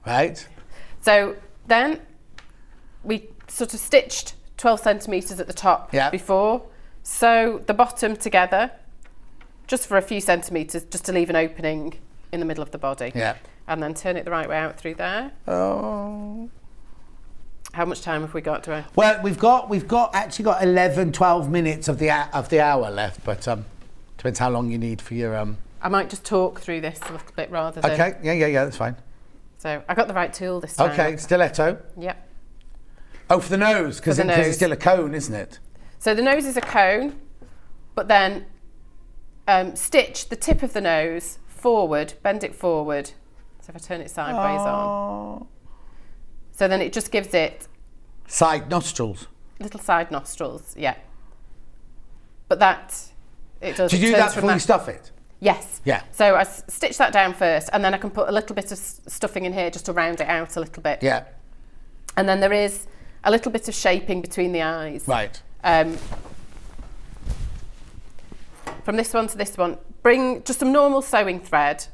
Right. So then we sort of stitched 12 centimetres at the top before. Sew the bottom together just for a few centimetres, just to leave an opening in the middle of the body. Yeah. And then turn it the right way out through there. Oh. How much time have we got? Well, we've actually got 11, 12 minutes of the hour left, but depends how long you need for your I might just talk through this a little bit rather than. Okay. Yeah. That's fine. So I got the right tool this time. Okay, stiletto. Yep. Oh, for the nose, because it's still a cone, isn't it? So the nose is a cone, but then stitch the tip of the nose forward, bend it forward. So if I turn it sideways on. So then it just gives it... Side nostrils. Little side nostrils, yeah. But it does... Do you do that before you stuff it? Yes. Yeah. So I stitch that down first, and then I can put a little bit of stuffing in here just to round it out a little bit. Yeah. And then there is a little bit of shaping between the eyes. Right. From this one to this one, bring just some normal sewing thread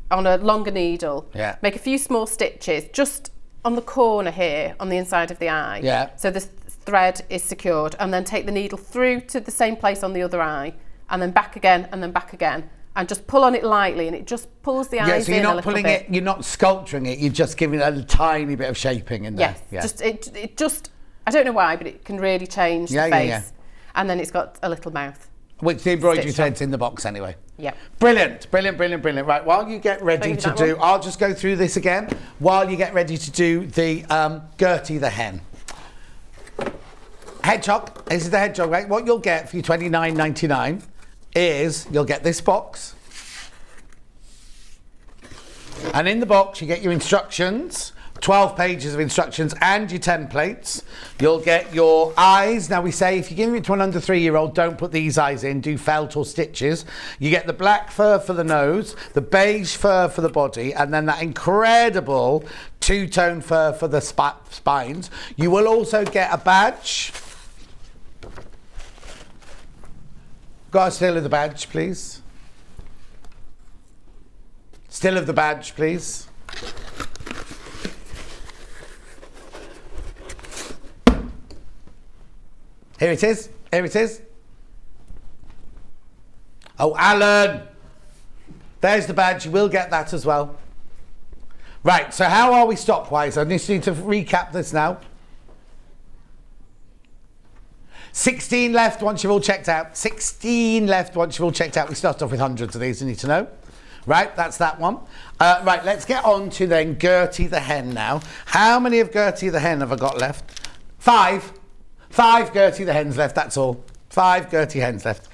on a longer needle. Yeah. Make a few small stitches just on the corner here, on the inside of the eye. Yeah. So the thread is secured, and then take the needle through to the same place on the other eye, and then back again, and then back again. And just pull on it lightly, and it just pulls the eyes in a little bit. Yeah, so you're not pulling it, you're not sculpturing it, you're just giving it a tiny bit of shaping in there. Yes, it just, I don't know why, but it can really change the face. Yeah. And then it's got a little mouth. Which the embroidery thread's in the box anyway. Yeah. Brilliant. Right, while you get ready to do, I'll just go through this again, while you get ready to do the Gertie the hen. Hedgehog, this is the Hedgehog, right? What you'll get for your $29.99 is you'll get this box, and in the box you get your instructions, 12 pages of instructions and your templates. You'll get your eyes. Now we say if you're giving it to an under 3-year-old, don't put these eyes in, do felt or stitches. You get the black fur for the nose, the beige fur for the body, and then that incredible two-tone fur for the spines. You will also get a badge. Got a still of the badge, please. Still of the badge, please. Here it is. Here it is. Oh, Alan. There's the badge. You will get that as well. Right, so how are we stopwise? I just need to recap this now. 16 left once you've all checked out. 16 left once you've all checked out. We start off with hundreds of these, you need to know. Right, that's that one. Right, let's get on to then Gertie the hen now. How many of Gertie the hen have I got left? 5. 5 Gertie the hens left, that's all. 5 Gertie hens left.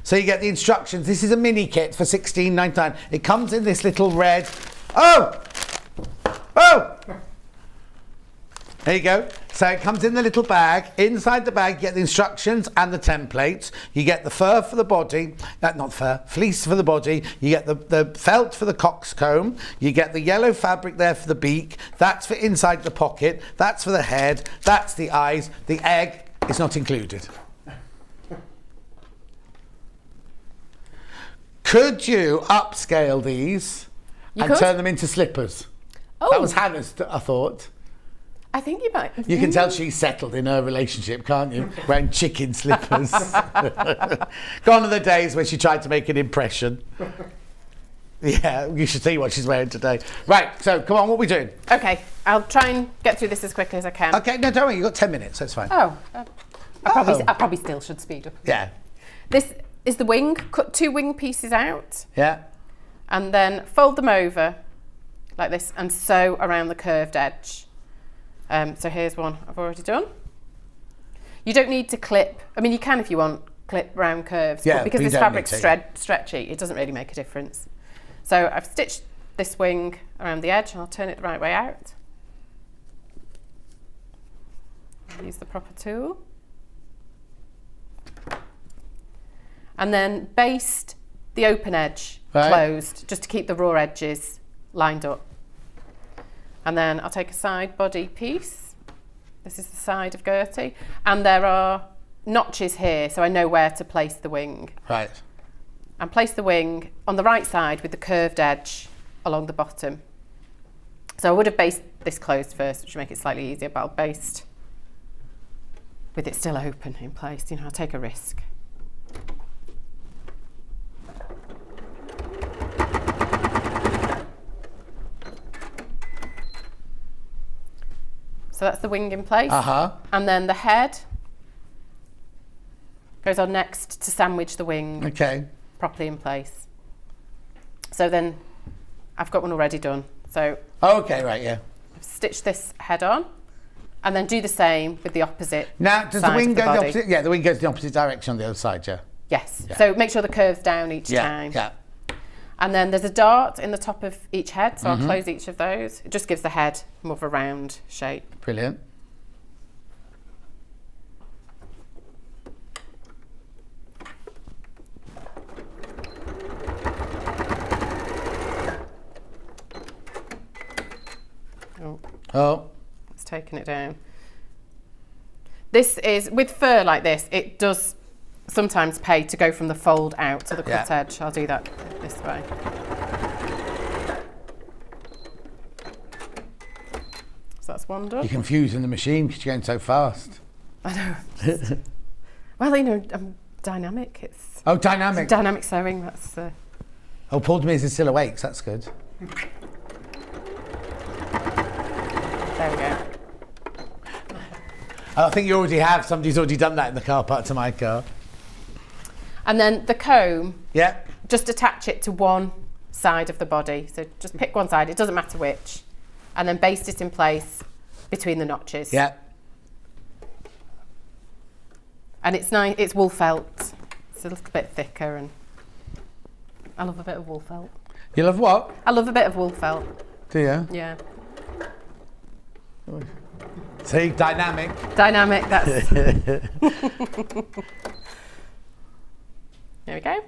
So you get the instructions. This is a mini kit for $16.99. It comes in this little red... Oh! There you go. So it comes in the little bag. Inside the bag, you get the instructions and the templates. You get the fur for the body. Not fur, fleece for the body. You get the felt for the coxcomb. You get the yellow fabric there for the beak. That's for inside the pocket. That's for the head. That's the eyes. The egg is not included. Could you upscale these and turn them into slippers? Oh. That was Hannah's, I thought. I think you might. You can tell she's settled in her relationship, can't you? Wearing chicken slippers. Gone are the days when she tried to make an impression. Yeah, you should see what she's wearing today. Right, so come on, what are we doing? Okay, I'll try and get through this as quickly as I can. Okay, no, don't worry, you've got 10 minutes, that's fine. Oh, I probably still should speed up. Yeah. This is the wing. Cut 2 wing pieces out. Yeah. And then fold them over like this and sew around the curved edge. So here's one I've already done. You don't need to clip. I mean, you can if you want, clip round curves. Yeah, but because but you this don't fabric's need to. stretchy, it doesn't really make a difference. So I've stitched this wing around the edge and I'll turn it the right way out. Use the proper tool. And then baste the open edge closed, just to keep the raw edges lined up. And then I'll take a side body piece. This is the side of Gertie. And there are notches here, so I know where to place the wing. Right. And place the wing on the right side with the curved edge along the bottom. So I would have basted this closed first, which would make it slightly easier, but I'll baste with it still open in place. You know, I'll take a risk. So that's the wing in place. And then the head goes on next to sandwich the wing properly in place. So then I've got one already done. So okay, right, yeah. I've stitched this head on and then do the same with the opposite. Now, does the wing go the opposite? Yeah, the wing goes the opposite direction on the other side, yeah. Yes. Yeah. So make sure the curve's down each time. Yeah. And then there's a dart in the top of each head, so I'll close each of those. It just gives the head more of a round shape. Brilliant. Oh. It's taken it down. This is, with fur like this, it does sometimes pay to go from the fold out to the cut edge. I'll do that this way. So that's one done. You're confusing the machine because you're going so fast. I know. Well, you know, I'm dynamic. It's dynamic. It's dynamic sewing. That's. Oh, Paul Demers is still awake. So that's good. There we go. I think you already have. Somebody's already done that in the car park to my car. And then the comb. Yeah. Just attach it to one side of the body. So just pick one side. It doesn't matter which, and then baste it in place between the notches. Yeah. And it's nice. It's wool felt. It's a little bit thicker, and I love a bit of wool felt. You love what? I love a bit of wool felt. Do you? Yeah. See, dynamic. Dynamic. That's. There we go.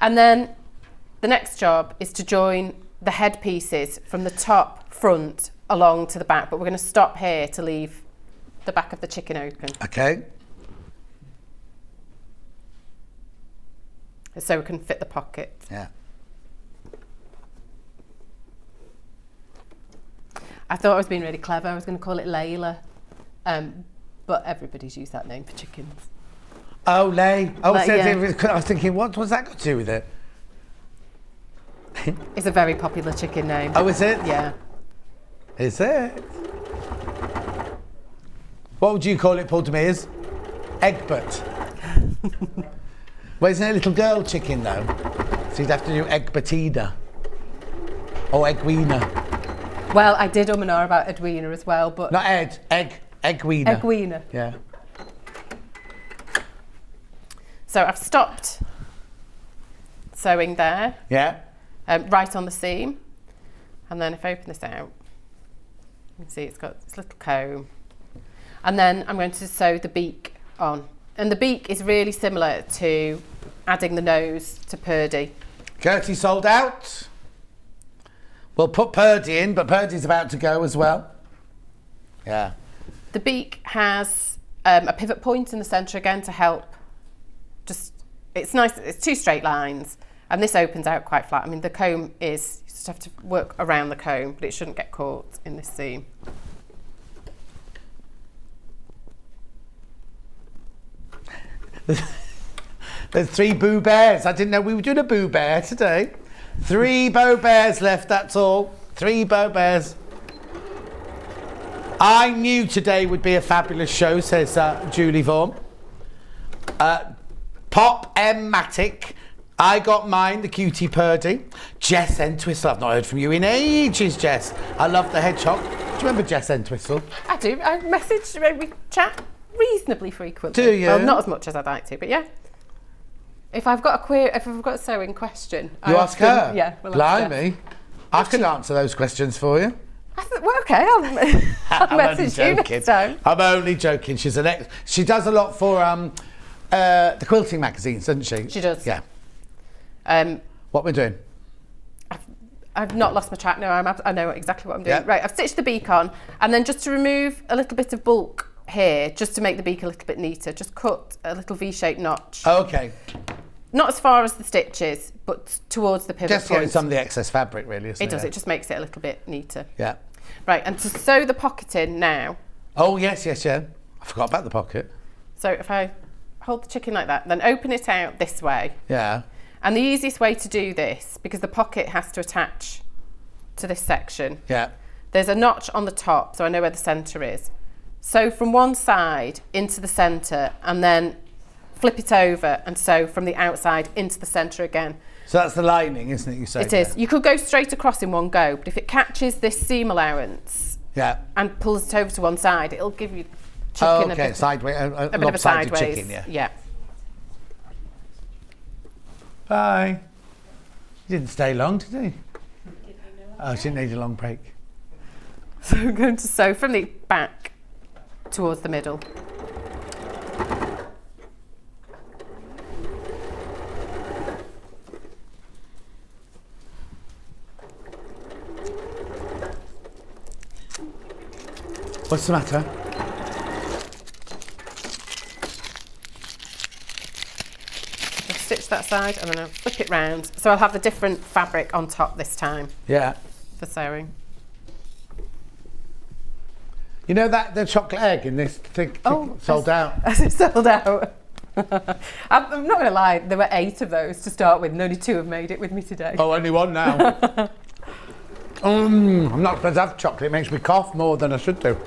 And then the next job is to join the head pieces from the top, front, along to the back. But we're going to stop here to leave the back of the chicken open. Okay. So we can fit the pocket. Yeah. I thought I was being really clever. I was going to call it Layla. But everybody's used that name for chickens. Oh, Lay. Oh, Like, so yeah. I was thinking, what's that got to do with it? It's a very popular chicken name. Oh, is it? Yeah. Is it? What would you call it, Paul Demers? Egbert. Well, isn't it a little girl chicken though? So you'd have to do Egbertina. Or Egwina. Well, I did and ah about Edwina as well, but... Not Ed, Egwina. Egwina. Yeah. So I've stopped sewing there. Yeah. Right on the seam. And then if I open this out, you can see it's got this little comb. And then I'm going to sew the beak on. And the beak is really similar to adding the nose to Ferdi. Gertie sold out. We'll put Ferdi in, but Ferdi's about to go as well. Yeah. The beak has a pivot point in the centre again to help. It's nice, it's 2 straight lines, and this opens out quite flat. I mean, the comb is, you just have to work around the comb, but it shouldn't get caught in this seam. There's 3 Boo Bears. I didn't know we were doing a Boo Bear today. 3 Bo Bears left, that's all. 3 Bo Bears. I knew today would be a fabulous show, says Julie Vaughan. Pop M-Matic. I got mine, the cutie Ferdi. Jess Entwistle. I've not heard from you in ages, Jess. I love the Hedgehog. Do you remember Jess Entwistle? I do. I message, we chat reasonably frequently. Do you? Well, not as much as I'd like to, but yeah. If I've got a query, if I've got a sewing question, You ask her? Yeah. We'll ask her. Blimey. I can answer those questions for you. Well, okay, I'll message you next time. I'm only joking. She does a lot for the quilting magazines, doesn't she? She does. Yeah. What we're doing? I've not lost my track. No, I know exactly what I'm doing. Yeah. Right, I've stitched the beak on, and then just to remove a little bit of bulk here, just to make the beak a little bit neater, just cut a little V-shaped notch. Okay. Not as far as the stitches, but towards the pivot Just point. getting some of the excess fabric, really, isn't it? It does. It just makes it a little bit neater. Yeah. Right, and to sew the pocket in now. Oh, yes, yeah. I forgot about the pocket. So if I hold the chicken like that, then open it out this way. Yeah. And the easiest way to do this, because the pocket has to attach to this section. Yeah. There's a notch on the top, so I know where the centre is. Sew from one side into the centre, and then flip it over and sew from the outside into the centre again. So that's the lining, isn't it? You say it is. You could go straight across in one go, but if it catches this seam allowance and pulls it over to one side, it'll give you chicken a bit sideways, a bit of a sideways. Chicken, yeah. Bye. You didn't stay long, did you? Oh, she didn't need a long break. So I'm going to sew from the back towards the middle. What's the matter? Just stitch that side and then I'll flip it round. So I'll have the different fabric on top this time. Yeah. For sewing. You know that the chocolate egg in this thing sold out? It's sold out. I'm not going to lie, there were 8 of those to start with and only 2 have made it with me today. Oh, only 1 now. I'm not supposed to have chocolate. It makes me cough more than I should do.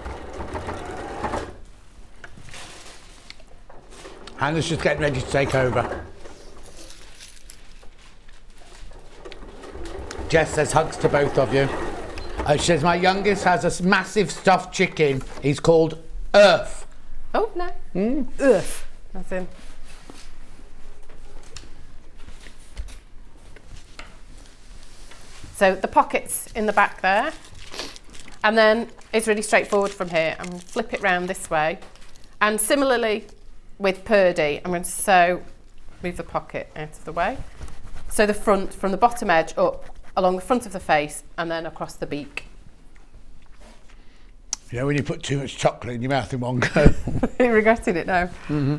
Hannah's just getting ready to take over. Jess says hugs to both of you. She says my youngest has a massive stuffed chicken. He's called Earth. Oh, no. Earth. That's him. So the pocket's in the back there, and then it's really straightforward from here. I'm going to flip it round this way, and similarly with Ferdi, I'm going to move the pocket out of the way. So the front, from the bottom edge up along the front of the face, and then across the beak. You know when you put too much chocolate in your mouth in one go? You're regretting it now. Mm-hmm.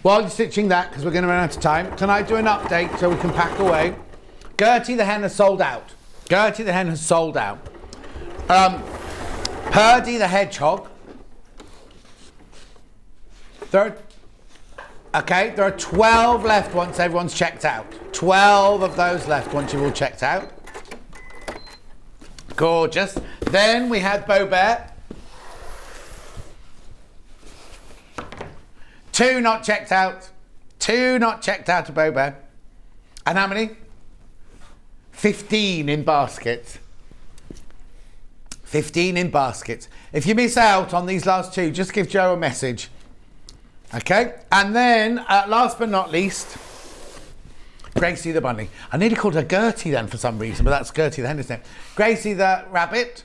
While you're stitching that, because we're going to run out of time, can I do an update so we can pack away? Gertie the hen has sold out. Gertie the hen has sold out. Ferdi the Hedgehog. There are 12 left once everyone's checked out. 12 of those left once you've all checked out. Gorgeous. Then we had Beau Bear. 2 not checked out. 2 not checked out of Beau Bear. And how many? 15 in baskets. 15 in baskets. If you miss out on these last 2, just give Joe a message. Okay? And then, last but not least, Gracie the bunny. I nearly called her Gertie then for some reason, but that's Gertie the hen, isn't it? Gracie the rabbit.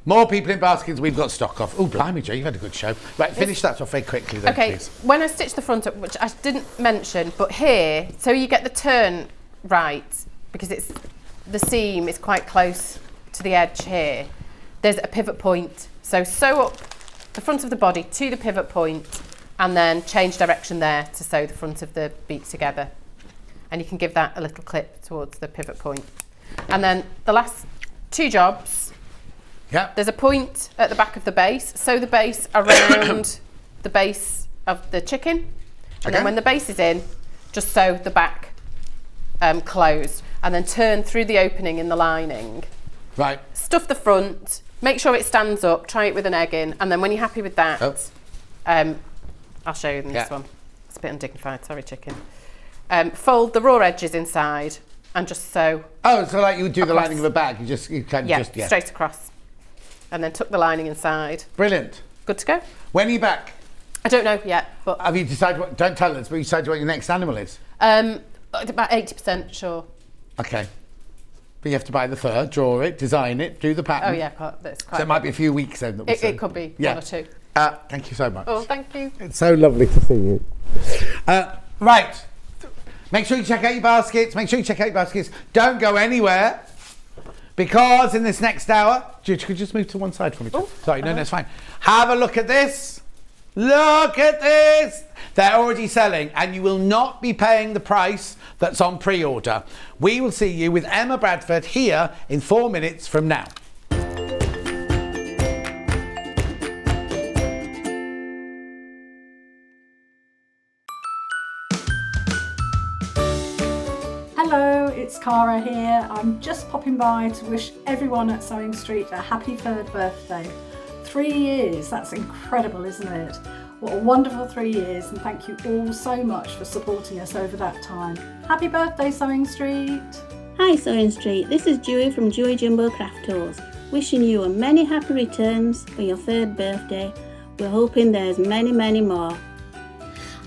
More people in baskets we've got stock of. Oh, blimey, Joe, you've had a good show. Right, finish that off very quickly then, Okay, please. when I stitch the front up, which I didn't mention, but here, so you get the turn right, because it's the seam is quite close to the edge here. There's a pivot point. So sew up the front of the body to the pivot point and then change direction there to sew the front of the beak together. And you can give that a little clip towards the pivot point. And then the last 2 jobs, there's a point at the back of the base. Sew the base around the base of the chicken. And then when the base is in, just sew the back closed and then turn through the opening in the lining. Right. Stuff the front, make sure it stands up, try it with an egg in, and then when you're happy with that, I'll show you in this one. It's a bit undignified, sorry chicken. Fold the raw edges inside and just sew. Oh, so like you would do the across. lining of a bag, you can just straight across. And then tuck the lining inside. Brilliant. Good to go. When are you back? I don't know yet, but... Have you decided what, don't tell us, but you decided what your next animal is? About 80% sure. Okay. But you have to buy the fur, draw it, design it, do the pattern. Oh yeah, that's quite So it might be a few weeks then that we it could be 1 or 2. Thank you so much. Oh, thank you. It's so lovely to see you. Right. Make sure you check out your baskets. Make sure you check out your baskets. Don't go anywhere. Because in this next hour, could you just move to one side for me? Sorry, no, it's fine. Have a look at this. Look at this. They're already selling and you will not be paying the price that's on pre-order. We will see you with Emma Bradford here in 4 minutes from now. Hello, it's Cara here. I'm just popping by to wish everyone at Sewing Street a happy 3rd birthday. 3 years, that's incredible, isn't it? What a wonderful 3 years, and thank you all so much for supporting us over that time. Happy birthday, Sewing Street. Hi Sewing Street, this is Julie from Joy Jumbo Craft Tours. Wishing you a many happy returns for your 3rd birthday. We're hoping there's many, many more.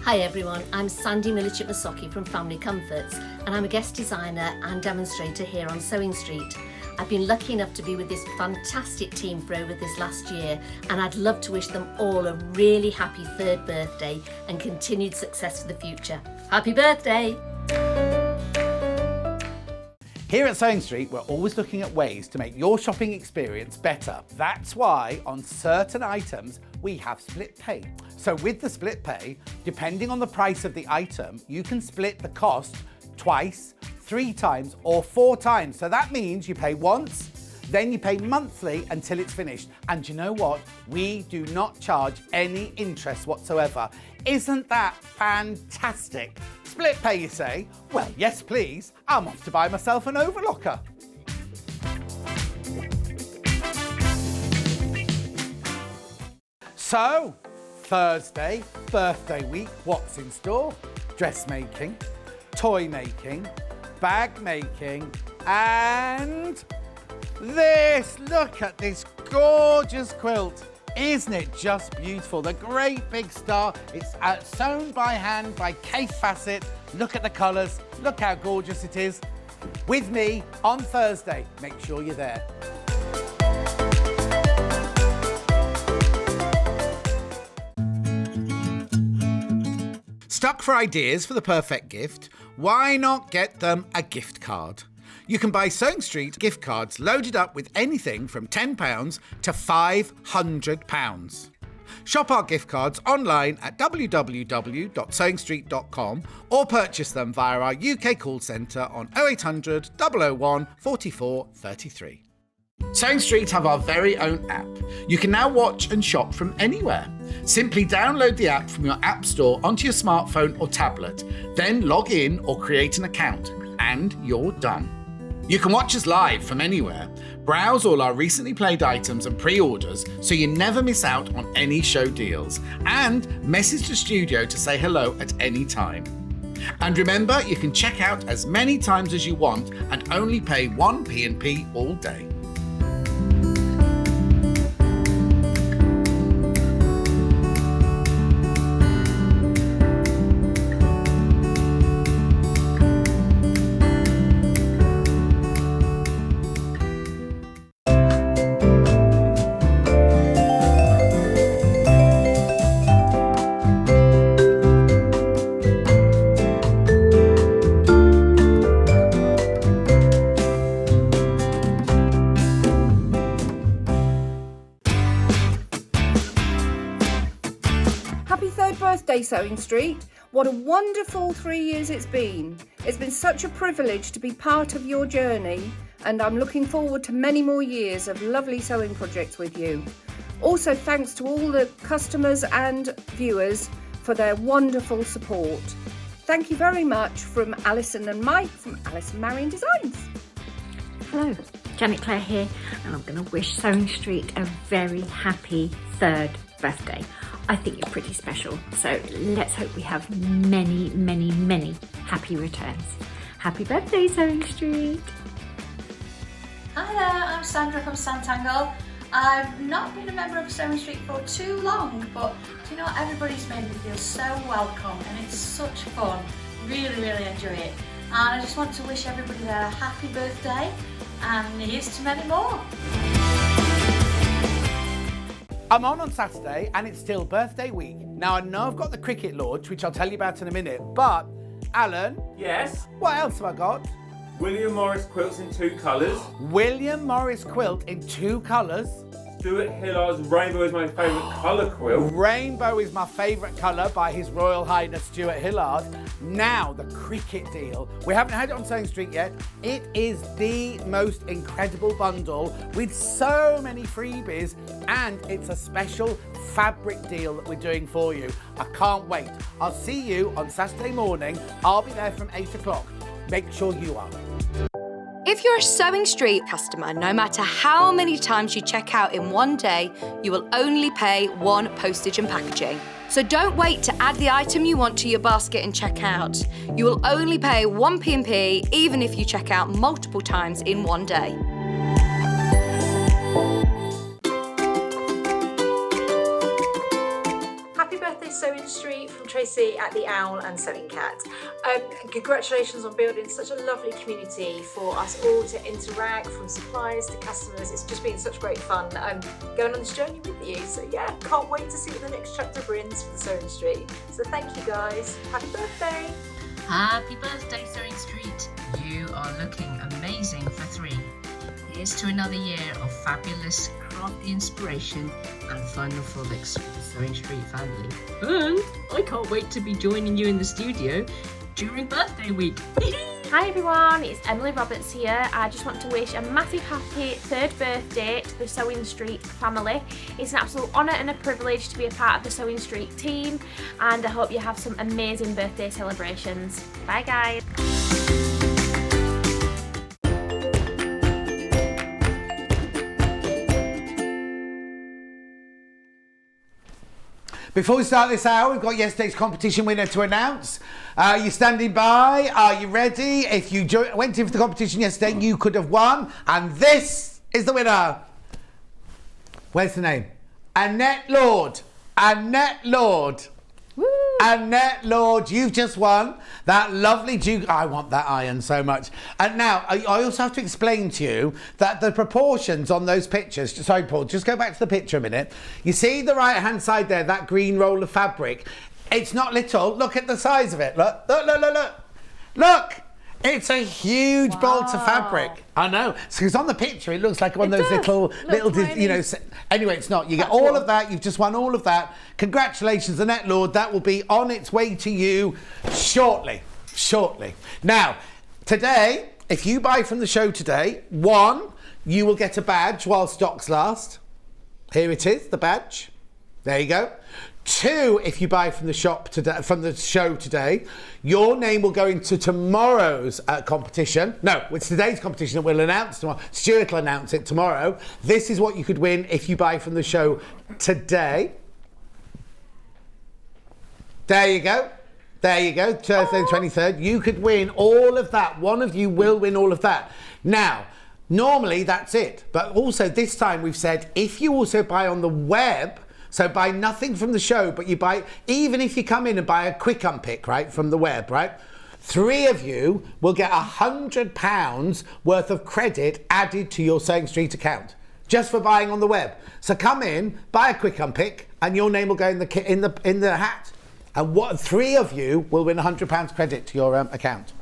Hi everyone, I'm Sandy Milichip-Masocki from Family Comforts and I'm a guest designer and demonstrator here on Sewing Street. I've been lucky enough to be with this fantastic team for over this last year and I'd love to wish them all a really happy 3rd birthday and continued success for the future. Happy birthday! Here at Sewing Street, we're always looking at ways to make your shopping experience better. That's why on certain items, we have split pay. So with the split pay, depending on the price of the item, you can split the cost twice, 3 times, or 4 times. So that means you pay once, then you pay monthly until it's finished. And you know what? We do not charge any interest whatsoever. Isn't that fantastic? Split pay, you say? Well, yes, please. I'm off to buy myself an overlocker. So, Thursday, birthday week, what's in store? Dressmaking, toy making, bag making, and this. Look at this gorgeous quilt. Isn't it just beautiful? The great big star. It's sewn by hand by Kaffe Fassett. Look at the colours. Look how gorgeous it is. With me on Thursday. Make sure you're there. Stuck for ideas for the perfect gift? Why not get them a gift card? You can buy Sewing Street gift cards loaded up with anything from £10 to £500. Shop our gift cards online at www.sewingstreet.com or purchase them via our UK call centre on 0800 001 44 33. Sewing Street have our very own app. You can now watch and shop from anywhere. Simply download the app from your app store onto your smartphone or tablet, then log in or create an account, and you're done. You can watch us live from anywhere, browse all our recently played items and pre-orders so you never miss out on any show deals, and message the studio to say hello at any time. And remember, you can check out as many times as you want and only pay 1 P&P all day. Sewing Street. What a wonderful 3 years it's been. It's been such a privilege to be part of your journey, and I'm looking forward to many more years of lovely sewing projects with you. Also, thanks to all the customers and viewers for their wonderful support. Thank you very much from Alison and Mike from Alison Marion Designs. Hello, Janet Clare here, and I'm going to wish Sewing Street a very happy 3rd birthday. I think you're pretty special, so let's hope we have many, many, many happy returns. Happy birthday, Sewing Street! Hi there, I'm Sandra from Santangle. I've not been a member of Sewing Street for too long, but do you know what? Everybody's made me feel so welcome and it's such fun. Really, really enjoy it. And I just want to wish everybody there a happy birthday and here's to many more. I'm on Saturday and it's still birthday week. Now I know I've got the cricket launch, which I'll tell you about in a minute, but Alan? Yes? What else have I got? William Morris quilts in 2 colours. William Morris quilt in 2 colours. Stuart Hillard's Rainbow is my favourite colour quilt. Rainbow is my favourite colour by His Royal Highness Stuart Hillard. Now, the cricket deal. We haven't had it on Sewing Street yet. It is the most incredible bundle with so many freebies, and it's a special fabric deal that we're doing for you. I can't wait. I'll see you on Saturday morning. I'll be there from 8 o'clock. Make sure you are. If you're a Sewing Street customer, no matter how many times you check out in one day, you will only pay 1 postage and packaging. So don't wait to add the item you want to your basket and check out. You will only pay 1 P&P even if you check out multiple times in one day. Happy birthday, Sewing Street, from Tracy at the Owl and Sewing Cat. Congratulations on building such a lovely community for us all to interact, from suppliers to customers. It's just been such great fun going on this journey with you. So yeah, can't wait to see what the next chapter brings for the Sewing Street. So thank you guys. Happy birthday. Happy birthday, Sewing Street. You are looking amazing for 3. Here's to another year of fabulous crafty inspiration and fun and frolics with the Sewing Street family. And I can't wait to be joining you in the studio during birthday week. Hi everyone, it's Emily Roberts here. I just want to wish a massive happy 3rd birthday to the Sewing Street family. It's an absolute honour and a privilege to be a part of the Sewing Street team, and I hope you have some amazing birthday celebrations. Bye guys. Before we start this hour, we've got yesterday's competition winner to announce. Are you standing by? Are you ready? If you went in for the competition yesterday, you could have won. And this is the winner. Where's the name? Annette Lord. Annette Lord. Woo. Annette Lord, you've just won that lovely Duke. I want that iron so much. And now, I also have to explain to you that the proportions on those pictures, sorry Paul, just go back to the picture a minute. You see the right hand side there, that green roll of fabric? It's not little, look at the size of it. Look, look, look, look, look. Look! It's a huge bolt of fabric. I know. Because on the picture, it looks like one of those little, you know. Anyway, it's not. You get all of that. You've just won all of that. Congratulations, Annette Lord. That will be on its way to you shortly. Shortly. Now, today, if you buy from the show today, 1, you will get a badge while stocks last. Here it is, the badge. There you go. 2 if you buy from the shop today, from the show today. Your name will go into tomorrow's competition. No, it's today's competition that we'll announce tomorrow. Stuart will announce it tomorrow. This is what you could win if you buy from the show today. There you go. There you go. Thursday the 23rd. You could win all of that. One of you will win all of that. Now, normally that's it. But also this time we've said if you also buy on the web, so buy nothing from the show, but you buy, even if you come in and buy a quick unpick, right, from the web, right? 3 of you will get £100 worth of credit added to your Sewing Street account just for buying on the web. So come in, buy a quick unpick, and your name will go in the hat. And 3 of you will win £100 credit to your account.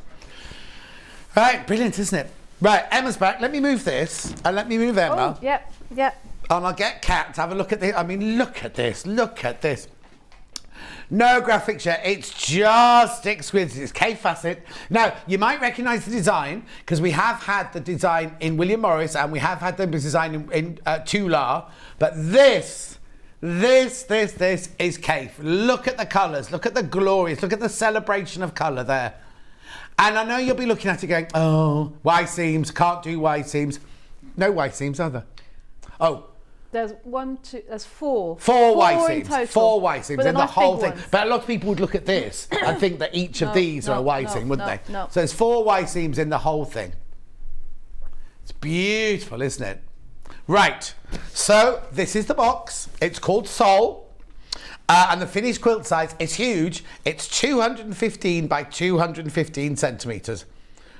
Right, brilliant, isn't it? Right, Emma's back. Let me move this, and let me move Emma. Oh, yep. And I'll get Kat to have a look at this. I mean, look at this. Look at this. No graphics yet. It's just exquisite. It's Kaffe Fassett. Now, you might recognise the design because we have had the design in William Morris and we have had the design in Tular. But this is Kaffe. Look at the colours. Look at the glorious. Look at the celebration of colour there. And I know you'll be looking at it going, oh, Y seams. Can't do Y seams. No Y seams, are there? Oh. There's 4. 4 Y seams. Total. 4 Y seams in the whole thing. Ones. But a lot of people would look at this and think that each of these are a Y seam, wouldn't they? No. So there's 4 Y seams in the whole thing. It's beautiful, isn't it? Right. So this is the box. It's called Soul. And the finished quilt size is huge. It's 215 by 215 centimetres.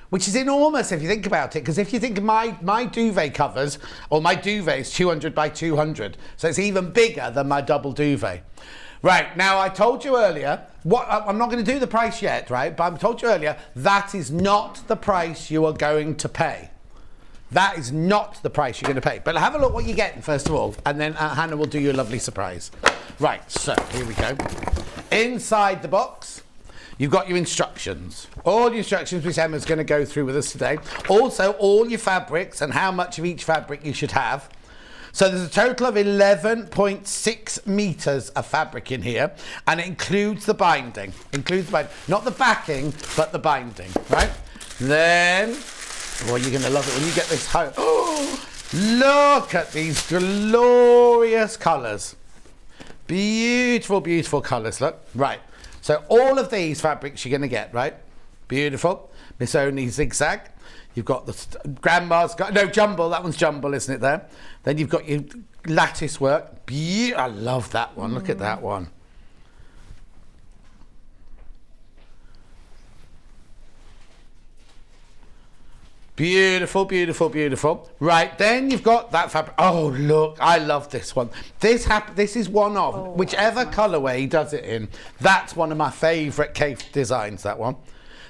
Which is enormous if you think about it, because if you think of my duvet covers, or my duvet is 200 by 200, so it's even bigger than my double duvet. Right, now I told you earlier, I'm not going to do the price yet, right, but I told you earlier, that is not the price you are going to pay. That is not the price you're going to pay. But have a look what you're getting, first of all, and then Hannah will do you a lovely surprise. Right, so here we go. Inside the box, you've got your instructions. All your instructions which Emma's going to go through with us today. Also, all your fabrics and how much of each fabric you should have. So there's a total of 11.6 metres of fabric in here, and it includes the binding. Not the backing, but the binding, right? Then, well, you're going to love it when you get this home. Oh, look at these glorious colours. Beautiful, beautiful colours, look. Right. So all of these fabrics you're going to get, right? Beautiful. Miss Oni zigzag. You've got the grandma's got jumble. That one's jumble, isn't it? There. Then you've got your lattice work. I love that one. Look at that one. Beautiful, beautiful, beautiful. Right, then you've got that fabric. Oh, look, I love this one. This is one of, whichever colourway he does it in, that's one of my favourite Kaffe designs, that one.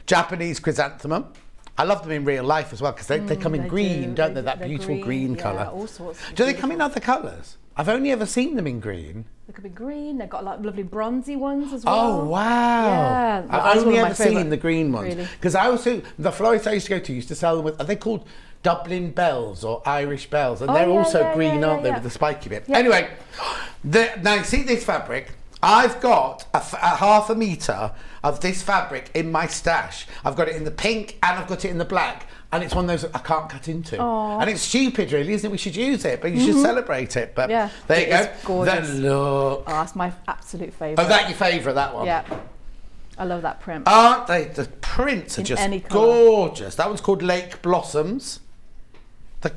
Japanese chrysanthemum. I love them in real life as well, because they come in green, don't they? That beautiful green colour. All sorts. Do they come in other colours? I've only ever seen them in green. They could be green. They've got like lovely bronzy ones as well. Oh wow! Yeah, I've only ever seen the green ones, because really. The florist I used to go to used to sell them with. Are they called Dublin bells or Irish bells? And they're also green, aren't they, with the spiky bit? Yeah. Anyway, now you see this fabric. I've got a half a metre of this fabric in my stash. I've got it in the pink and I've got it in the black. And it's one of those that I can't cut into. Aww. And it's stupid, really, isn't it? We should use it, but you should celebrate it. But there you go. Gorgeous. Then look. Oh, that's my absolute favourite. Oh, that your favourite, that one? Yeah. I love that print. Aren't they? The prints are just gorgeous. That one's called Lake Blossoms. The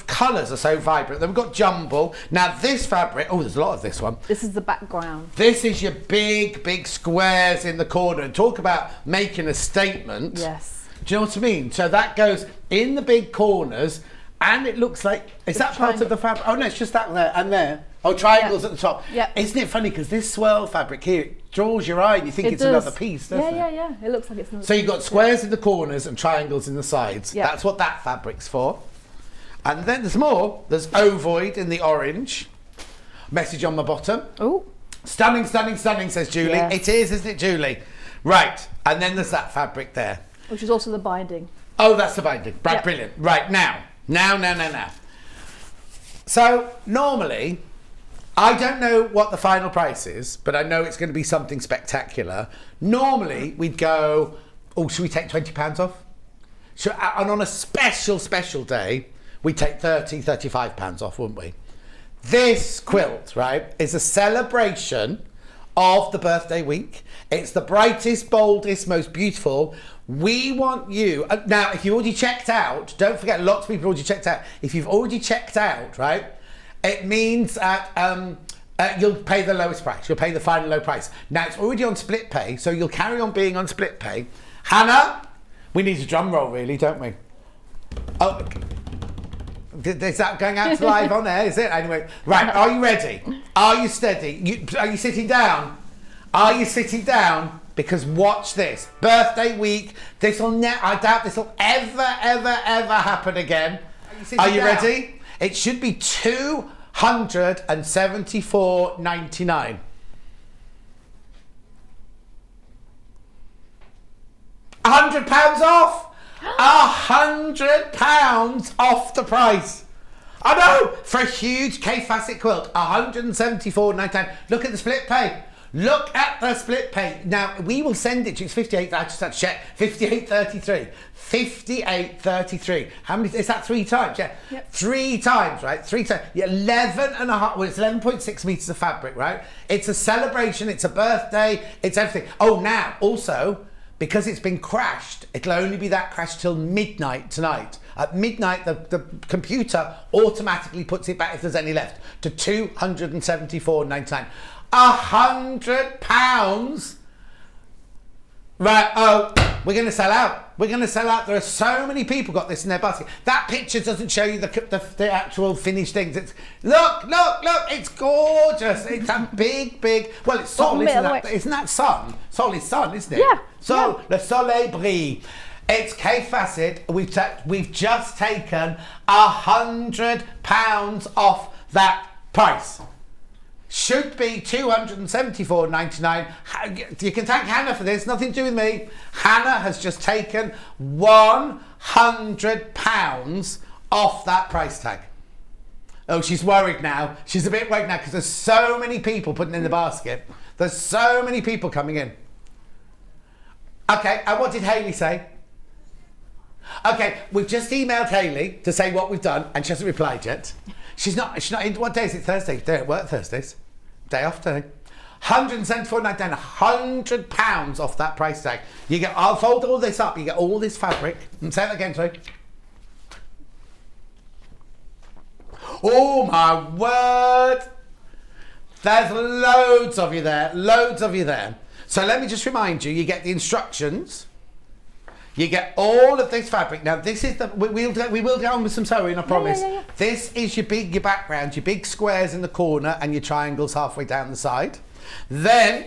colours are so vibrant. Then we've got Jumble. Now this fabric, there's a lot of this one. This is the background. This is your big, big squares in the corner. And talk about making a statement. Yes. Do you know what I mean? So that goes in the big corners, and it looks like, is that part of the fabric? Oh no, it's just that there and there. Oh, triangles at the top. Yeah. Isn't it funny, because this swirl fabric here, it draws your eye and you think it's another piece, doesn't it? Yeah. It looks like it's another piece. So you've got squares in the corners and triangles in the sides. Yeah. That's what that fabric's for. And then there's more. There's ovoid in the orange. Message on the bottom. Oh. Stunning, stunning, stunning, says Julie. Yes. It is, isn't it, Julie? Right. And then there's that fabric there. Which is also the binding. Oh, that's the binding. Right, yep. Brilliant. Right, now. So, normally, I don't know what the final price is, but I know it's going to be something spectacular. Normally, we'd go, oh, should we take £20 off? And on a special day, we'd take £35 off, wouldn't we? This quilt, right, is a celebration of the birthday week. It's the brightest, boldest, most beautiful. We want you, now if you already checked out, don't forget lots of people already checked out. If you've already checked out, right, it means that you'll pay the lowest price. You'll pay the final low price. Now it's already on split pay, so you'll carry on being on split pay. Hannah, we need a drum roll really, don't we? Oh, is that going out to live on air, is it? Anyway, right, are you ready? Are you steady? Are you sitting down? Are you sitting down? Because watch this. Birthday week. I doubt this will ever happen again. Are you ready? It should be £274.99. £100 off! £100 off the price. I know, for a huge Kaffe Fassett quilt, £174.99. Look at the split pay. Look at the split pay. Now, we will send it to you. It's 58, I just had to check. 58.33. 58.33. How many, is that 3 times? Yeah. Yep. 3 times, right? 3 times. Yeah, 11 and a half, well, it's 11.6 metres of fabric, right? It's a celebration, it's a birthday, it's everything. Oh, now, also, because it's been crashed, it'll only be that crash till midnight tonight. At midnight, the computer automatically puts it back if there's any left to £274.99. £100. Right, oh, we're going to sell out. We're going to sell out. There are so many people got this in their basket. That picture doesn't show you the actual finished things. It's look, it's gorgeous. It's a big, well, it's sol, isn't that? Isn't that sun? Sol is sun, isn't it? Yeah. Sol, le soleil brille. It's Kaffe Fassett. We've just taken £100 off that price. Should be £274.99. You can thank Hannah for this, nothing to do with me. Hannah has just taken £100 off that price tag. Oh, she's worried now. She's a bit worried now because there's so many people putting in the basket. There's so many people coming in. Okay, and what did Hayley say? Okay, we've just emailed Hayley to say what we've done and she hasn't replied yet. She's not in, what day is it? Thursday? They're at work Thursdays. Day off today. £174.99, £100 off that price tag. You get, I'll fold all this up, you get all this fabric. And say that again, sorry. Oh my word. There's loads of you there, So let me just remind you, you get the instructions. You get all of this fabric. Now this is we will get on with some sewing, I promise. Yeah. This is your background, your big squares in the corner and your triangles halfway down the side. Then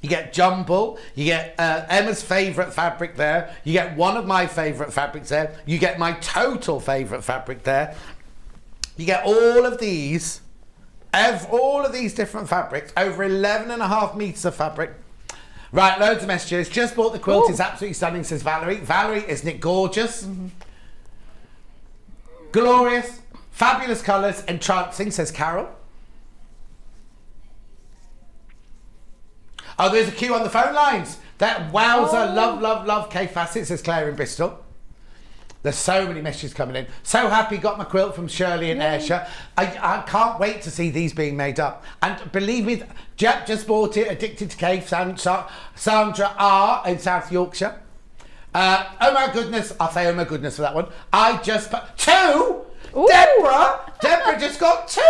you get jumble, you get Emma's favourite fabric there, you get one of my favourite fabrics there, you get my total favourite fabric there. You get all of these different fabrics, over 11.5 metres of fabric. Right, loads of messages. Just bought the quilt. Ooh. It's absolutely stunning, says Valerie. Valerie, isn't it gorgeous? Mm-hmm. Glorious. Fabulous colours. Entrancing, says Carol. Oh, there's a queue on the phone lines. That wowzer. Love Kaffe Fassett, says Claire in Bristol. There's so many messages coming in. So happy, got my quilt from Shirley in Ayrshire. I can't wait to see these being made up. And believe me, Jep just bought it, Addicted to Kaffe, Sandra R in South Yorkshire. Oh my goodness, I'll say oh my goodness for that one. I just put 2! Ooh. Deborah just got 2!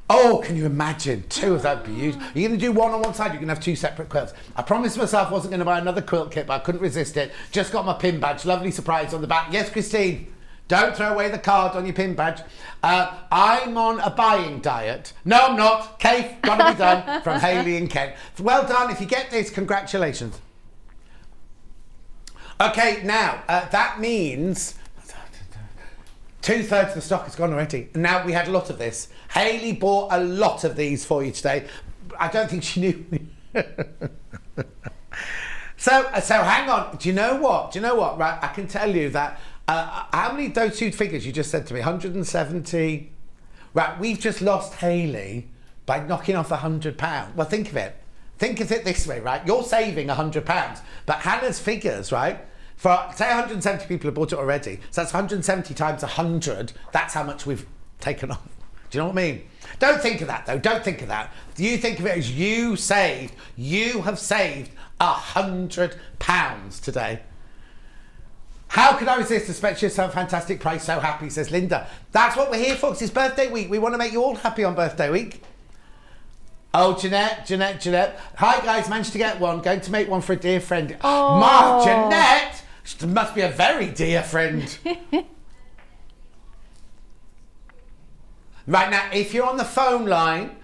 Oh, can you imagine? 2 of that beautiful. You're going to do one on one side, you're going to have 2 separate quilts. I promised myself I wasn't going to buy another quilt kit, but I couldn't resist it. Just got my pin badge, lovely surprise on the back. Yes, Christine, don't throw away the card on your pin badge. I'm on a buying diet. No, I'm not. Kaffe, gotta be done, from Hayley and Ken. Well done, if you get this, congratulations. Okay, now, that means 2/3 of the stock has gone already. Now, we had a lot of this. Hayley bought a lot of these for you today. I don't think she knew. So hang on. Do you know what? Right, I can tell you that. How many those 2 figures you just said to me? 170. Right, we've just lost Hayley by knocking off £100. Well, think of it. Think of it this way, right? You're saving £100, but Hannah's figures, right? For say 170 people have bought it already, so that's 170 times 100. That's how much we've taken off. Do you know what I mean? Don't think of that though. Don't think of that. You think of it as you have saved £100 today. How could I resist, especially some fantastic price, so happy, says Linda. That's what we're here for, 'cause it's birthday week. We want to make you all happy on birthday week. Oh, Jeanette. Hi guys, managed to get one. Going to make one for a dear friend. Oh. Mark, Jeanette! She must be a very dear friend. Right now, if you're on the phone line,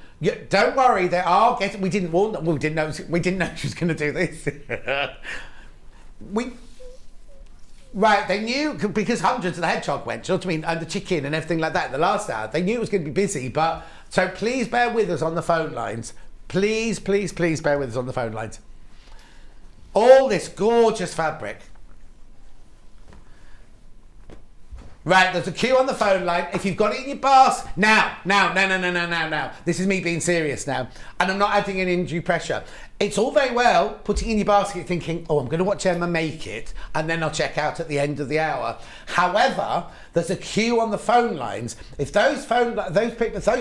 don't worry, they are getting. We didn't warn them. We didn't know she was going to do this. Right, they knew, because hundreds of the Hedgehog went, do you know what I mean, and the chicken and everything like that in the last hour. They knew it was going to be busy, but so please bear with us on the phone lines. Please bear with us on the phone lines. All this gorgeous fabric. Right, there's a queue on the phone line. If you've got it in your basket, now. This is me being serious now. And I'm not adding in undue pressure. It's all very well putting in your basket thinking, oh, I'm going to watch Emma make it, and then I'll check out at the end of the hour. However, there's a queue on the phone lines. If those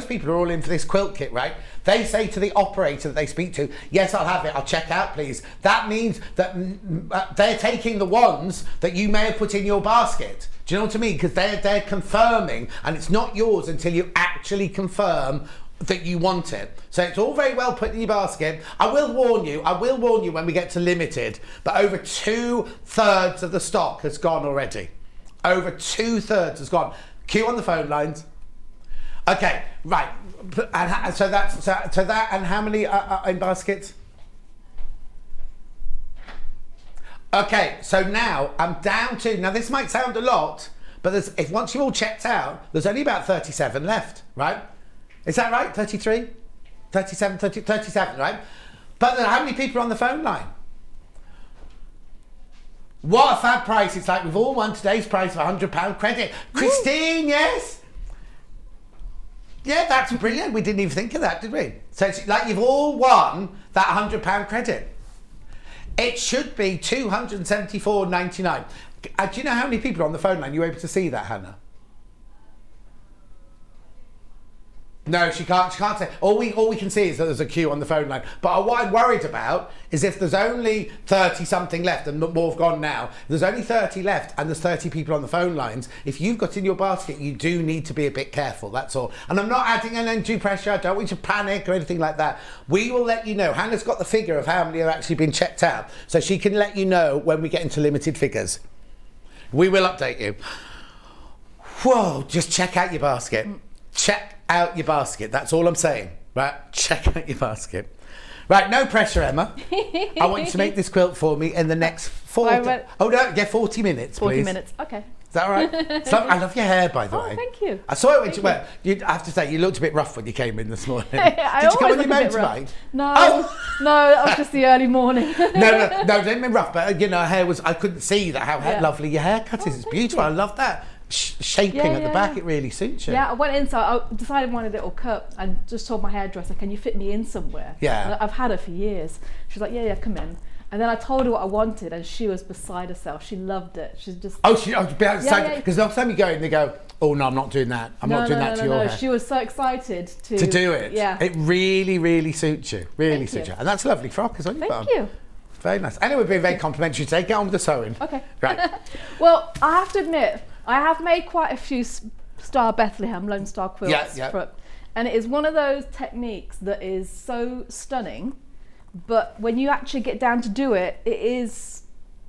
people are all in for this quilt kit, right? They say to the operator that they speak to, yes, I'll have it, I'll check out, please. That means that they're taking the ones that you may have put in your basket. Do you know what I mean? Because they're confirming, and it's not yours until you actually confirm that you want it. So it's all very well put in your basket. I will warn you when we get to limited, but over 2/3 of the stock has gone already. Over 2/3 has gone. Queue on the phone lines. Okay, right. And so that, and how many are in baskets? Okay, so now I'm down to, now this might sound a lot, but if once you've all checked out, there's only about 37 left, right? Is that right? 33? 37, 37, right? But then how many people are on the phone line? What a fab price. It's like we've all won today's price of £100 credit. Christine, yes? Yeah, that's brilliant. We didn't even think of that, did we? So it's like you've all won that £100 credit. It should be $274.99. Do you know how many people are on the phone line? You were able to see that, Hannah? No, she can't say. All we can see is that there's a queue on the phone line. But what I'm worried about is if there's only 30 something left, and more have gone now, there's only 30 left and there's 30 people on the phone lines. If you've got in your basket, you do need to be a bit careful, that's all. And I'm not adding an undue pressure. I don't want you to panic or anything like that. We will let you know. Hannah's got the figure of how many have actually been checked out, so she can let you know when we get into limited figures. We will update you. Whoa, just check out your basket. Check out your basket. That's all I'm saying. Right? Check out your basket. Right, no pressure, Emma. I want you to make this quilt for me in the next 40 minutes, please. 40 minutes, okay. Is that all right? I love your hair, by the way. Oh, thank you. I saw it when I have to say, you looked a bit rough when you came in this morning. Did I you come on always your look a bit rough. motorbike? No, no, that was just the early morning. no, don't mean rough, but you know, her hair was, I couldn't see that how lovely your haircut is. It's beautiful. I love that. Shaping at the back, it really suits you. Yeah, I went in, so I decided I wanted a little cut and just told my hairdresser, can you fit me in somewhere? Yeah. And I've had her for years. She was like, yeah, come in. And then I told her what I wanted and she was beside herself. She loved it. She's just... Because next time you go in, they go, oh no, I'm not doing that. I'm not doing that to your hair. She was so excited to do it. Yeah. It really, really suits you. Really suits you. And that's a lovely frock as well. Thank you. Very nice. Anyway, we've been very complimentary today. Get on with the sewing. Okay. Right. Well, I have to admit, I have made quite a few Star Bethlehem Lone Star quilts. And it is one of those techniques that is so stunning, but when you actually get down to do it, it is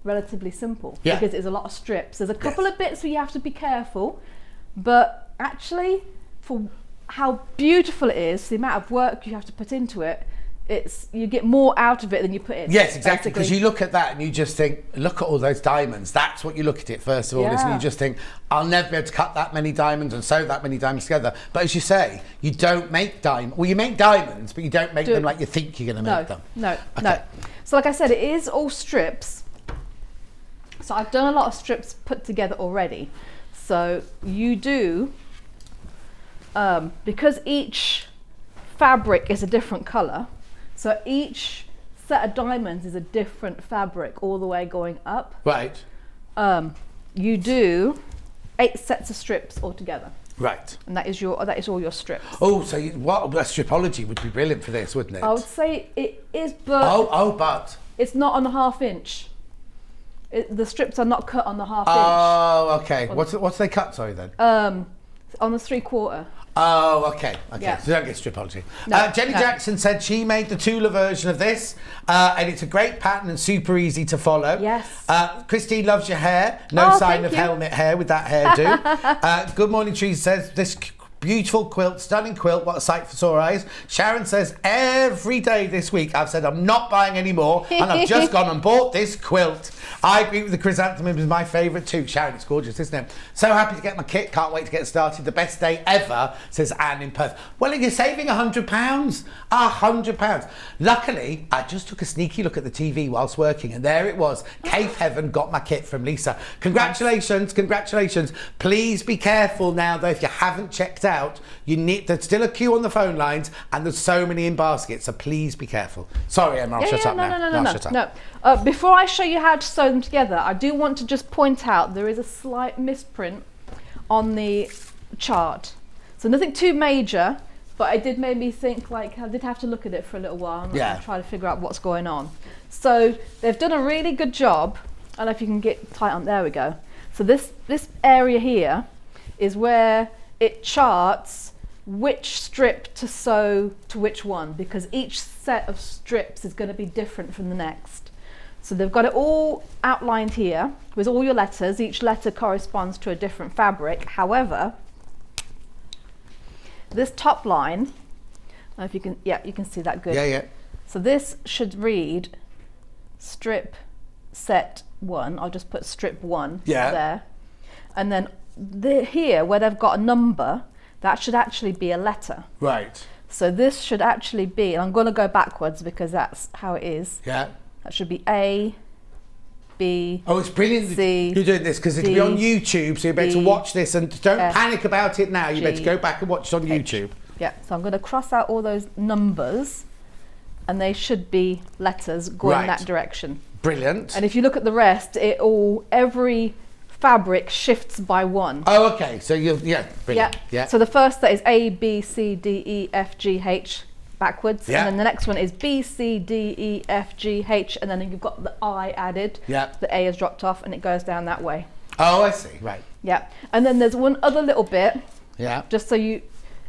relatively simple because it's a lot of strips. There's a couple of bits where you have to be careful, but actually for how beautiful it is, the amount of work you have to put into it, you get more out of it than you put in. Yes, exactly. Because you look at that and you just think, look at all those diamonds. That's what you look at it first of all. And you just think, I'll never be able to cut that many diamonds and sew that many diamonds together. But as you say, you don't make diamonds. Well, you make diamonds, but you don't make them like you think you're going to make them. No. So like I said, it is all strips. So I've done a lot of strips put together already. So you do, because each fabric is a different colour. So each set of diamonds is a different fabric all the way going up. Right. You do 8 sets of strips altogether. Right. And that is all your strips. Oh, so what a stripology would be brilliant for this, wouldn't it? I would say it is, but but it's not on the 1/2 inch. The strips are not cut on the 1/2 inch. Oh, okay. What's they cut? Sorry, then. On the 3/4. Oh, okay. Yeah. So don't get stripology. No, Jenny Jackson said she made the Tula version of this, and it's a great pattern and super easy to follow. Yes. Christine loves your hair. No sign of you. helmet hair with that hairdo. Good Morning Trees says this beautiful quilt, stunning quilt, what a sight for sore eyes. Sharon says every day this week I've said I'm not buying any more, and I've just gone and bought this quilt. I agree with the chrysanthemum, is my favourite too. Sharon, it's gorgeous, isn't it? So happy to get my kit, can't wait to get started. The best day ever, says Anne in Perth. Well, you're saving £100. £100. Luckily, I just took a sneaky look at the TV whilst working, and there it was. Cave Heaven got my kit from Lisa. Congratulations, congratulations. Please be careful now though, if you haven't checked out, there's still a queue on the phone lines, and there's so many in baskets, so please be careful. Sorry, Emma, I'll shut up now. No. Before I show you how to sew them together, I do want to just point out there is a slight misprint on the chart. So nothing too major, but it did make me think, like, I did have to look at it for a little while and try to figure out what's going on. So they've done a really good job. I don't know if you can get tight on, there we go. So this area here is where it charts which strip to sew to which one, because each set of strips is going to be different from the next. So they've got it all outlined here with all your letters. Each letter corresponds to a different fabric. However, this top line, I don't know if you can, you can see that good. Yeah. So this should read strip set 1. I'll just put strip 1 there. And then here, where they've got a number, that should actually be a letter. Right. So this should actually be, and I'm going to go backwards because that's how it is. Yeah. That should be A, B, it's brilliant C, you're doing this, because it'll be on YouTube, so you're better to watch this, and don't panic about it now. You better go back and watch it on YouTube. Yeah, so I'm going to cross out all those numbers, and they should be letters going that direction. Brilliant. And if you look at the rest, every fabric shifts by 1. Oh, okay. So brilliant. Yeah. So the first set is A, B, C, D, E, F, G, H backwards. Yeah. And then the next one is B, C, D, E, F, G, H, and then you've got the I added. Yeah. The A has dropped off, and it goes down that way. Oh, I see. Right. Yeah. And then there's one other little bit. Yeah. Just so you.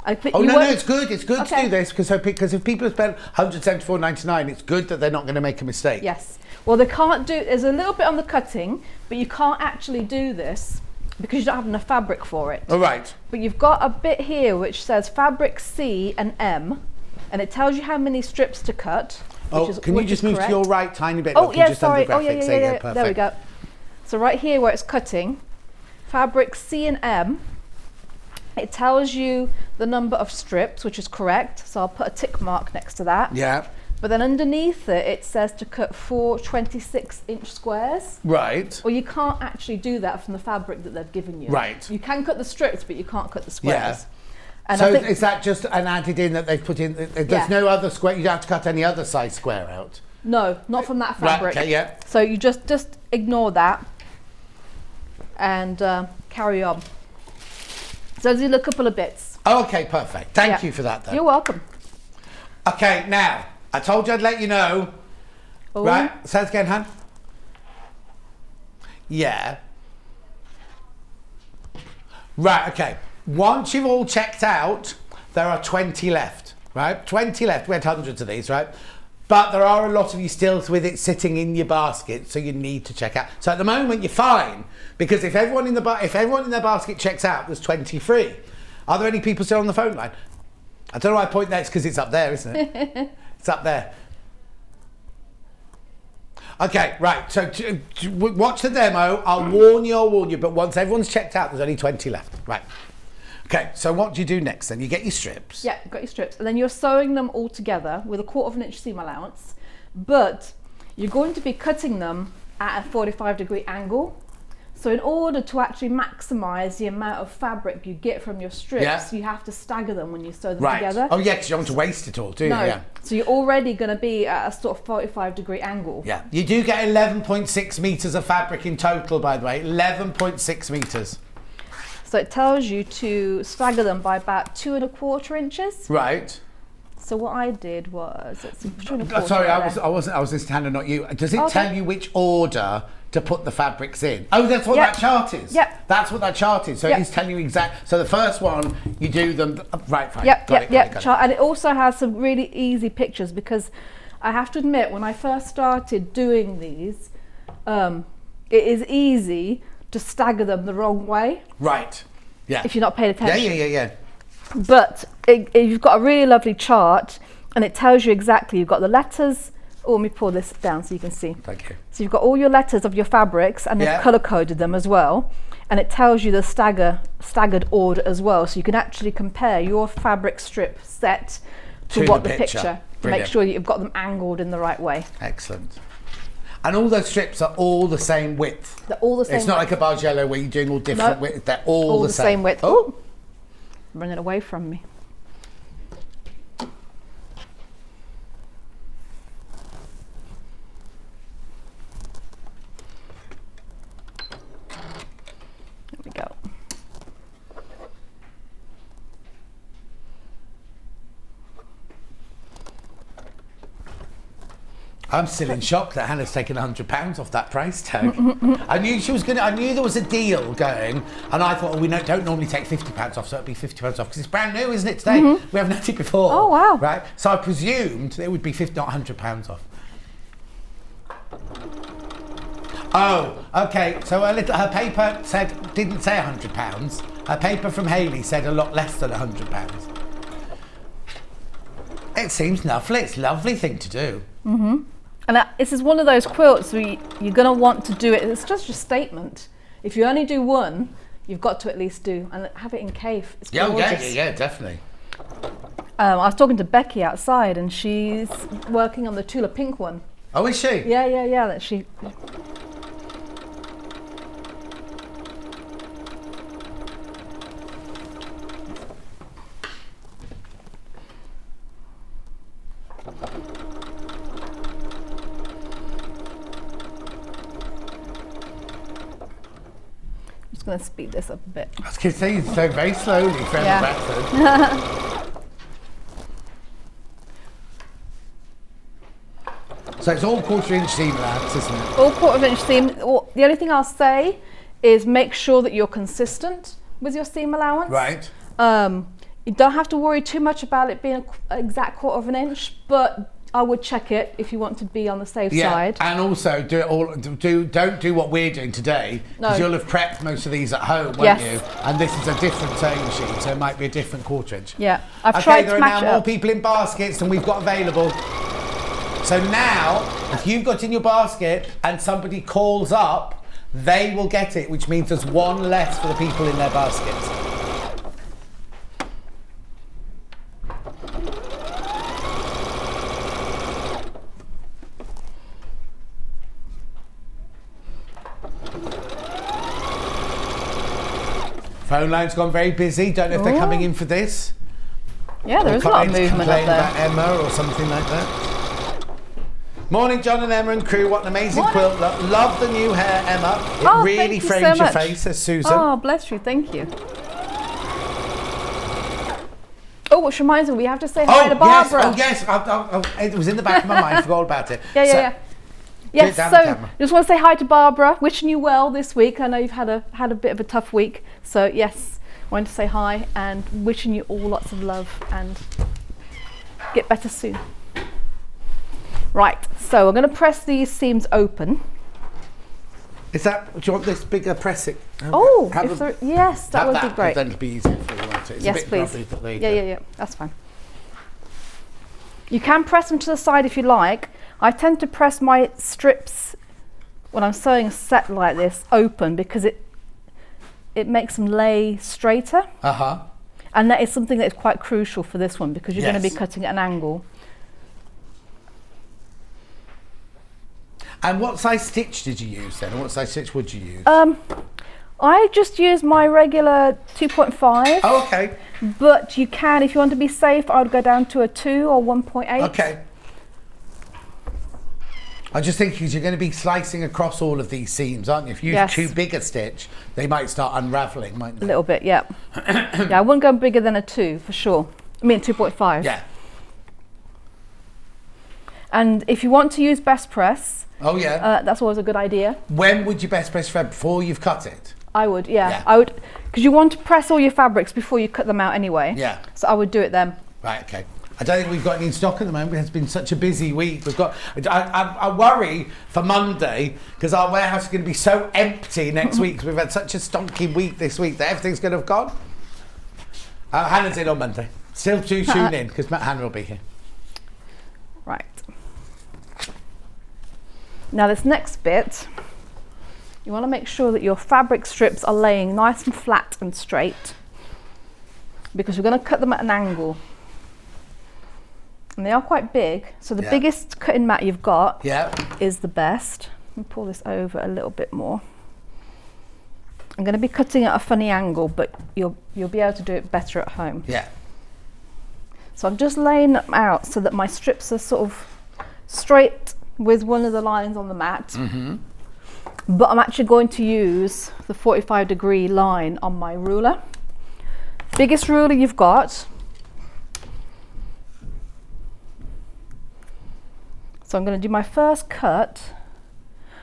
No, it's good. It's good to do this, because if people have spent £174.99, it's good that they're not going to make a mistake. Yes. Well, they can't do. There's a little bit on the cutting, but you can't actually do this because you don't have enough fabric for it. All right. But you've got a bit here which says fabric C and M, and it tells you how many strips to cut. Can you just move to your right tiny bit? Oh, yeah, sorry. Graphics. Yeah. Perfect. There we go. So right here where it's cutting, fabric C and M, it tells you the number of strips, which is correct. So I'll put a tick mark next to that. Yeah. But then underneath it, it says to cut 4 26-inch squares. Right. Well, you can't actually do that from the fabric that they've given you. Right. You can cut the strips, but you can't cut the squares. Yeah. And so I think is that just an added in that they've put in? There's no other square. You don't have to cut any other size square out. No, not from that fabric. Right. Okay. Yeah. So you just ignore that and carry on. So there's a couple of bits. Oh, okay. Perfect. Thank you for that. Then. You're welcome. Okay. Now I told you I'd let you know. Ooh. Right. Say it again, Han. Yeah. Right. Okay. Once you've all checked out, there are 20 left, right? 20 left. We had hundreds of these, right? But there are a lot of you still with it sitting in your basket, so you need to check out. So at the moment, you're fine, because if everyone in their basket checks out, there's 20 free. Are there any people still on the phone line? I don't know why I point there. It's because it's up there, isn't it? It's up there. Okay, right. So watch the demo. I'll warn you. But once everyone's checked out, there's only 20 left. Right. Okay, so what do you do next then? You get your strips. Yeah, you've got your strips, and then you're sewing them all together with a 1/4 inch seam allowance, but you're going to be cutting them at a 45-degree angle. So in order to actually maximise the amount of fabric you get from your strips, you have to stagger them when you sew them together. Oh yeah, because you don't want to waste it all, do you? No. Yeah. So you're already going to be at a sort of 45-degree angle. Yeah. You do get 11.6 metres of fabric in total, by the way. 11.6 metres. So it tells you to stagger them by about 2 1/4 inches. Right. So what I did was, it's 2 1/4. Sorry, I was just Hannah, not you. Does it tell you which order to put the fabrics in? Oh, that's what that chart is. Yep. That's what that chart is. So it's telling you exact. So the first one, you do them. Right. Fine. Yep. Got it. And it also has some really easy pictures, because I have to admit, when I first started doing these, it is easy to stagger them the wrong way. Right. Yeah. If you're not paying attention. Yeah. But you've got a really lovely chart, and it tells you exactly. You've got the letters. Oh, let me pull this down so you can see. Thank you. So you've got all your letters of your fabrics, and they've colour coded them as well, and it tells you the staggered order as well, so you can actually compare your fabric strip set to what the picture to make sure that you've got them angled in the right way. Excellent. And all those strips are all the same width. They're all the same. It's not like a Bargello where you're doing all different width. They're all the same width. Oh, running away from me. There we go. I'm still in shock that Hannah's taken £100 off that price tag. I knew she was I knew there was a deal going, and I thought, we don't normally take £50 off, so it'd be £50 off because it's brand new, isn't it? Today we haven't had it before. Oh wow! Right, so I presumed it would be not £100 off. Oh, okay. So her paper didn't say £100. Her paper from Hayley said a lot less than £100. It seems lovely. It's a lovely thing to do. And this is one of those quilts where you're going to want to do it. It's just a statement. If you only do one, you've got to at least do, and have it in Kaffe. It's gorgeous. Yeah, definitely. I was talking to Becky outside, and she's working on the Tula Pink one. Oh, is she? Yeah. That she. Just going to speed this up a bit. I was going to say, so very slowly for Emma Bradford. So it's all 1/4 inch seam allowance, isn't it? All 1/4 inch seam. The only thing I'll say is make sure that you're consistent with your seam allowance. Right. You don't have to worry too much about it being an exact 1/4 inch, but I would check it if you want to be on the safe side. And also don't do what we're doing today, because you'll have prepped most of these at home, won't you? And this is a different sewing sheet, so it might be a different 1/4 inch. Yeah, I've tried there to are match now more people in baskets than we've got available. So now, if you've got in your basket and somebody calls up, they will get it, which means there's one less for the people in their baskets. Phone line's gone very busy. Don't know if they're coming in for this. Yeah, there is a lot of movement up there. About Emma or something like that. Morning, John and Emma and crew. What an amazing quilt. Love the new hair, Emma. It really frames your face, says Susan. Oh, bless you. Thank you. Oh, which reminds me, we have to say hi to Barbara. Yes. It was in the back of my mind. I forgot all about it. Yeah. Yes, so just want to say hi to Barbara, wishing you well this week. I know you've had a bit of a tough week, so yes, wanted to say hi and wishing you all lots of love and get better soon. Right, so we're going to press these seams open. Is that? Do you want this bigger pressing? Yes, that would be great. Then it'll be easier for you, won't it? It's Yes, a bit please. grubby, Yeah, that's fine. You can press them to the side if you like. I tend to press my strips when I'm sewing a set like this open because it makes them lay straighter. And that is something that is quite crucial for this one because you're going to be cutting at an angle. And what size stitch did you use then? Or what size stitch would you use? I just use my regular 2.5. Oh, okay. But you can, if you want to be safe, I would go down to a 2 or 1.8. Okay. I just think because you're going to be slicing across all of these seams, aren't you? If you use too big a stitch, they might start unravelling, mightn't they? A little bit, yeah. Yeah, I wouldn't go bigger than a 2 for sure. I mean 2.5. Yeah. And if you want to use best press, that's always a good idea. When would you best press fabric? Before you've cut it? I would, yeah. I would, because you want to press all your fabrics before you cut them out anyway. Yeah. So I would do it then. Right, okay. I don't think we've got any in stock at the moment. It's been such a busy week. We've got. I worry for Monday because our warehouse is going to be so empty next week because we've had such a stonking week this week that everything's going to have gone. Hannah's in on Monday. Still do tune in because Hannah will be here. Right. Now this next bit, you want to make sure that your fabric strips are laying nice and flat and straight because we're going to cut them at an angle. And they are quite big, so the biggest cutting mat you've got is the best. Let me pull this over a little bit more. I'm going to be cutting at a funny angle, but you'll be able to do it better at home. Yeah. So I'm just laying them out so that my strips are sort of straight with one of the lines on the mat. Mm-hmm. But I'm actually going to use the 45-degree line on my ruler. Biggest ruler you've got. So I'm going to do my first cut.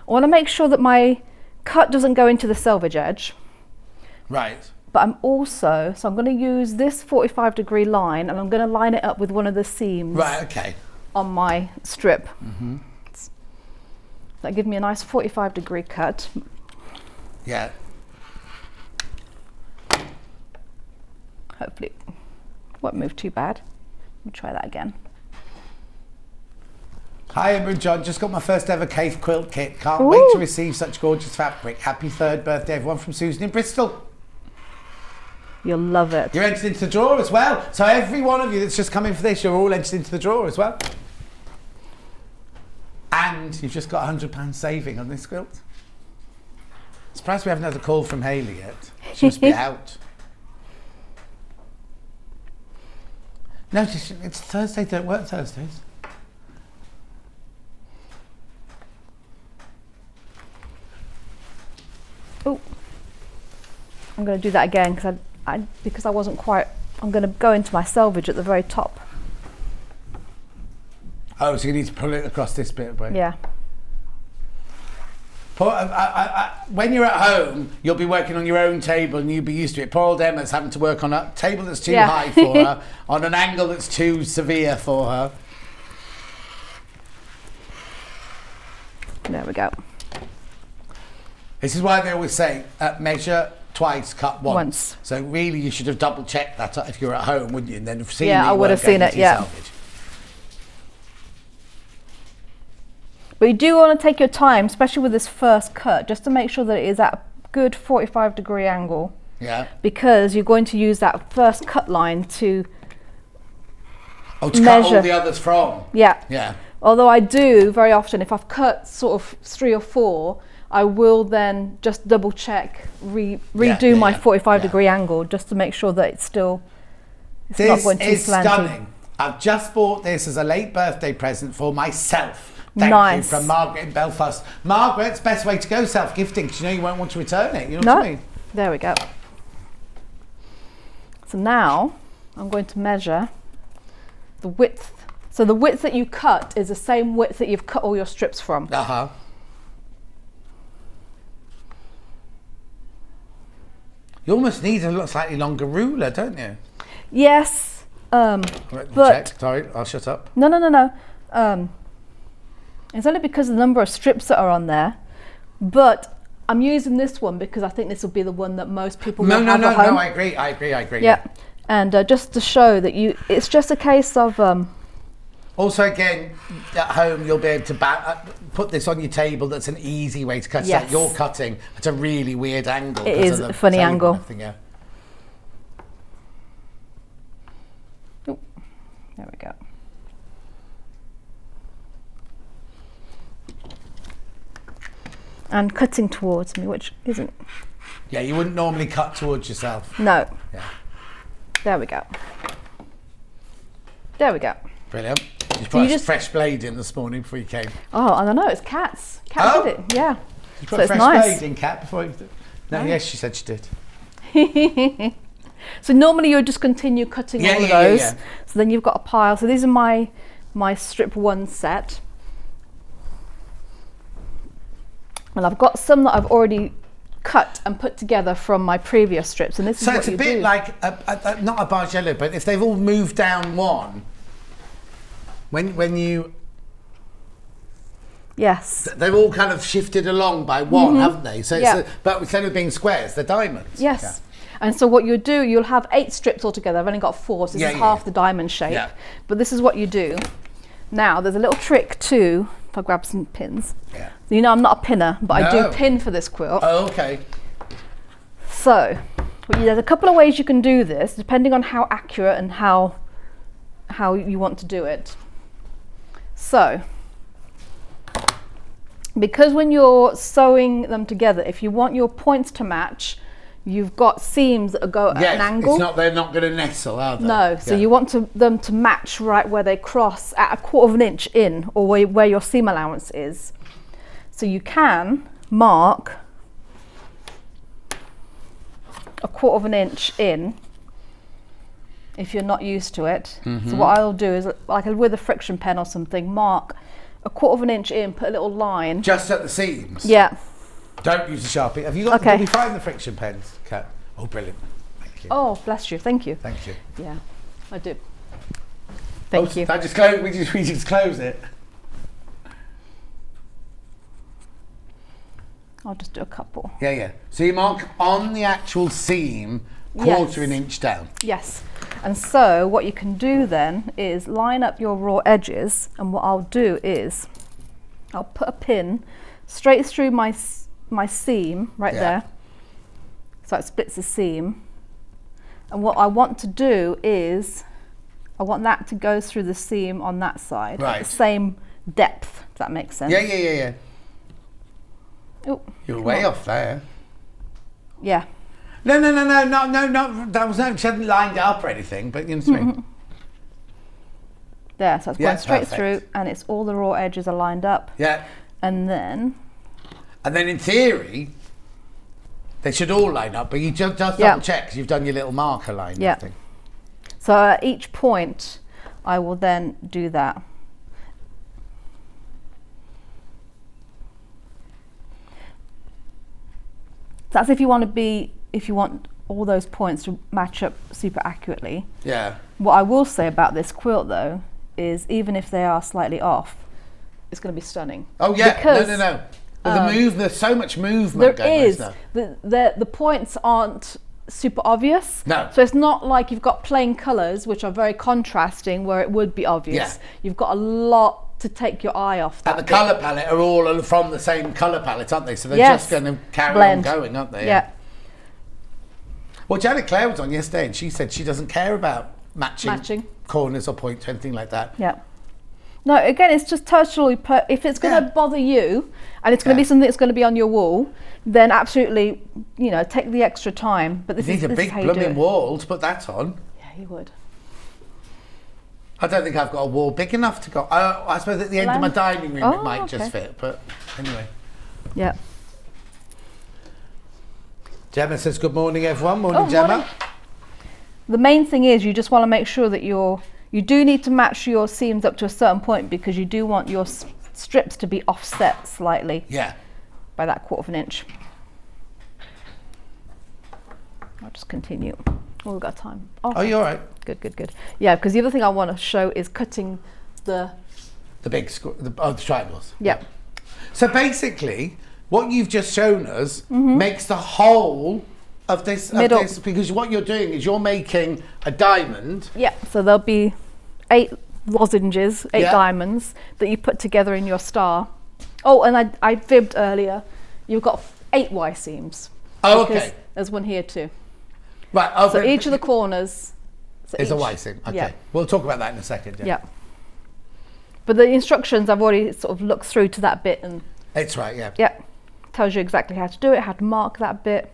I want to make sure that my cut doesn't go into the selvage edge. Right. But I'm also, so I'm going to use this 45-degree line and I'm going to line it up with one of the seams. Right, okay. On my strip. Mm-hmm. That gives me a nice 45-degree cut. Yeah. Hopefully it won't move too bad. Let me try that again. Hi, Emma and John. Just got my first ever cave quilt kit. Can't wait to receive such gorgeous fabric. Happy 3rd birthday, everyone, from Susan in Bristol. You'll love it. You're entered into the draw as well. So every one of you that's just come in for this, you're all entered into the draw as well. And you've just got £100 saving on this quilt. Surprised we haven't had a call from Hayley yet. She must be out. No, it's Thursday. Don't work Thursdays. Oh, I'm going to do that again because I wasn't quite. I'm going to go into my selvage at the very top. Oh, so you need to pull it across this bit, right? Yeah. When you're at home, you'll be working on your own table and you'll be used to it. Poor old Emma's having to work on a table that's too high for her, on an angle that's too severe for her. There we go. This is why they always say, measure twice, cut once. So really you should have double checked that if you're at home, wouldn't you? And then seen I would have seen it, salvage. But you do want to take your time, especially with this first cut, just to make sure that it is at a good 45-degree angle. Yeah. Because you're going to use that first cut line to measure. Cut all the others from. Yeah. Yeah. Although I do very often, if I've cut sort of 3 or 4, I will then just double check, redo my 45-degree angle just to make sure that it's not going too slanty. This is stunning. I've just bought this as a late birthday present for myself. Thank you from Margaret in Belfast. Margaret, it's the best way to go self-gifting because you know you won't want to return it. You know what I mean? There we go. So now I'm going to measure the width. So the width that you cut is the same width that you've cut all your strips from. Uh-huh. You almost need a slightly longer ruler, don't you? Yes. But sorry, I'll shut up. No. It's only because of the number of strips that are on there. But I'm using this one because I think this will be the one that most people will have at home. No, I agree. Yeah. And just to show that it's just a case of... Also, again, at home, you'll be able to put this on your table. That's an easy way to cut it out. You're cutting at a really weird angle. It is a funny angle. Yeah. Oh, there we go. And cutting towards me, which isn't Yeah, you wouldn't normally cut towards yourself. No. Yeah. There we go. There we go. Brilliant. You So put you a just- fresh blade in this morning before you came. Oh, I don't know. It's Kat's. Kat did it. Yeah. You So put a it's fresh nice. blade in, Kat, before you did. No, Nice. yes, she said she did. So normally you'll just continue cutting Yeah, all of yeah, yeah, those. yeah. So then you've got a pile. So these are my strip 1 set. And I've got some that I've already cut and put together from my previous strips. And this is So what it's a you bit do. like, not a Bargello, but if they've all moved down one, when you... Yes. They've all kind of shifted along by one, Mhm. haven't they? So Yeah. but instead of being squares, they're diamonds. Yes. And so what you do, you'll have 8 strips altogether. I've only got 4, so this Yeah, is yeah, half yeah. the diamond shape. Yeah. But this is what you do. Now, there's a little trick too, if I grab some pins. Yeah. You know I'm not a pinner, but I do No. pin for this quilt. Oh, okay. So, there's a couple of ways you can do this, depending on how accurate and how you want to do it. So, because when you're sewing them together, if you want your points to match, you've got seams that go at an angle. They're not going to nestle, are they? No, so Yeah. you want them to match right where they cross at 1/4 of an inch in, or where your seam allowance is. So you can mark 1/4 of an inch in if you're not used to it. So Mhm. what I'll do is, like with a friction pen or something, mark 1/4 of an inch in, put a little line. Just at the seams? Yeah. Don't use a Sharpie. Have you got? Okay. Did you find the friction pens, Kat? Oh, brilliant. Thank you. Oh, bless you. Thank you. Thank you. Yeah, I do. Thank you. I just close. We just close it. I'll just do a couple. Yeah, yeah. So you mark on the actual seam, quarter an inch down. Yes. And so what you can do then is line up your raw edges, and what I'll do is I'll put a pin straight through my seam right Yeah. there, so it splits the seam. And what I want to do is I want that to go through the seam on that side at Right. the same depth, if that makes sense. Yeah, yeah, yeah, yeah. Oh, You're come way on. off there. Yeah. No. That was no. She hadn't lined it up or anything, but you know what I mean. There, so it's Yeah, going straight perfect. through, and it's all the raw edges are lined up. Yeah. And then And then in theory, they should all line up, but you just double Yeah. check because you've done your little marker line. Yeah. Thing. So at each point, I will then do that. So that's if you want all those points to match up super accurately. Yeah. What I will say about this quilt though, is even if they are slightly off, it's going to be stunning. Oh yeah. Because, No. Well, there's so much movement there going on. is. The points aren't super obvious. No. So it's not like you've got plain colours which are very contrasting where it would be obvious. Yeah. You've got a lot to take your eye off that And the bit. colour palette are all from the same colour palette, aren't they? So they're Yes. just going to carry Blend. on going, aren't they? Yeah. Well, Janet Clare was on yesterday and she said she doesn't care about matching. Corners or points or anything like that. Yeah. No, again, it's just totally, if it's going to bother you and it's going to be something that's going to be on your wall, then absolutely, take the extra time. But this You is need a this is big how you do blooming it. wall to put that on. Yeah, you would. I don't think I've got a wall big enough to go. I suppose at the end of my Land? dining room Oh, it might just okay. fit, but anyway. Yeah. Gemma says good morning everyone. Morning, Oh, Gemma. morning. The main thing is you just want to make sure that you do need to match your seams up to a certain point because you do want your strips to be offset slightly. Yeah. By that 1/4 of an inch. I'll just continue. Oh, we've got time. Oh, you're all right. Good. Yeah, because the other thing I want to show is cutting the big the triangles. Yeah. So basically, what you've just shown us makes the whole of this, Middle. because what you're doing is you're making a diamond. Yeah, so there'll be 8 lozenges, 8 Yeah. diamonds that you put together in your star. Oh, and I fibbed earlier. You've got 8 Y seams. Oh, because okay. There's one here too. Right. Oh, So but- each of the corners is a Y seam. Okay. Yeah. We'll talk about that in a second. Yeah. But the instructions I've already sort of looked through to that bit and It's right. Yeah. yeah, tells you exactly how to do it, how to mark that bit.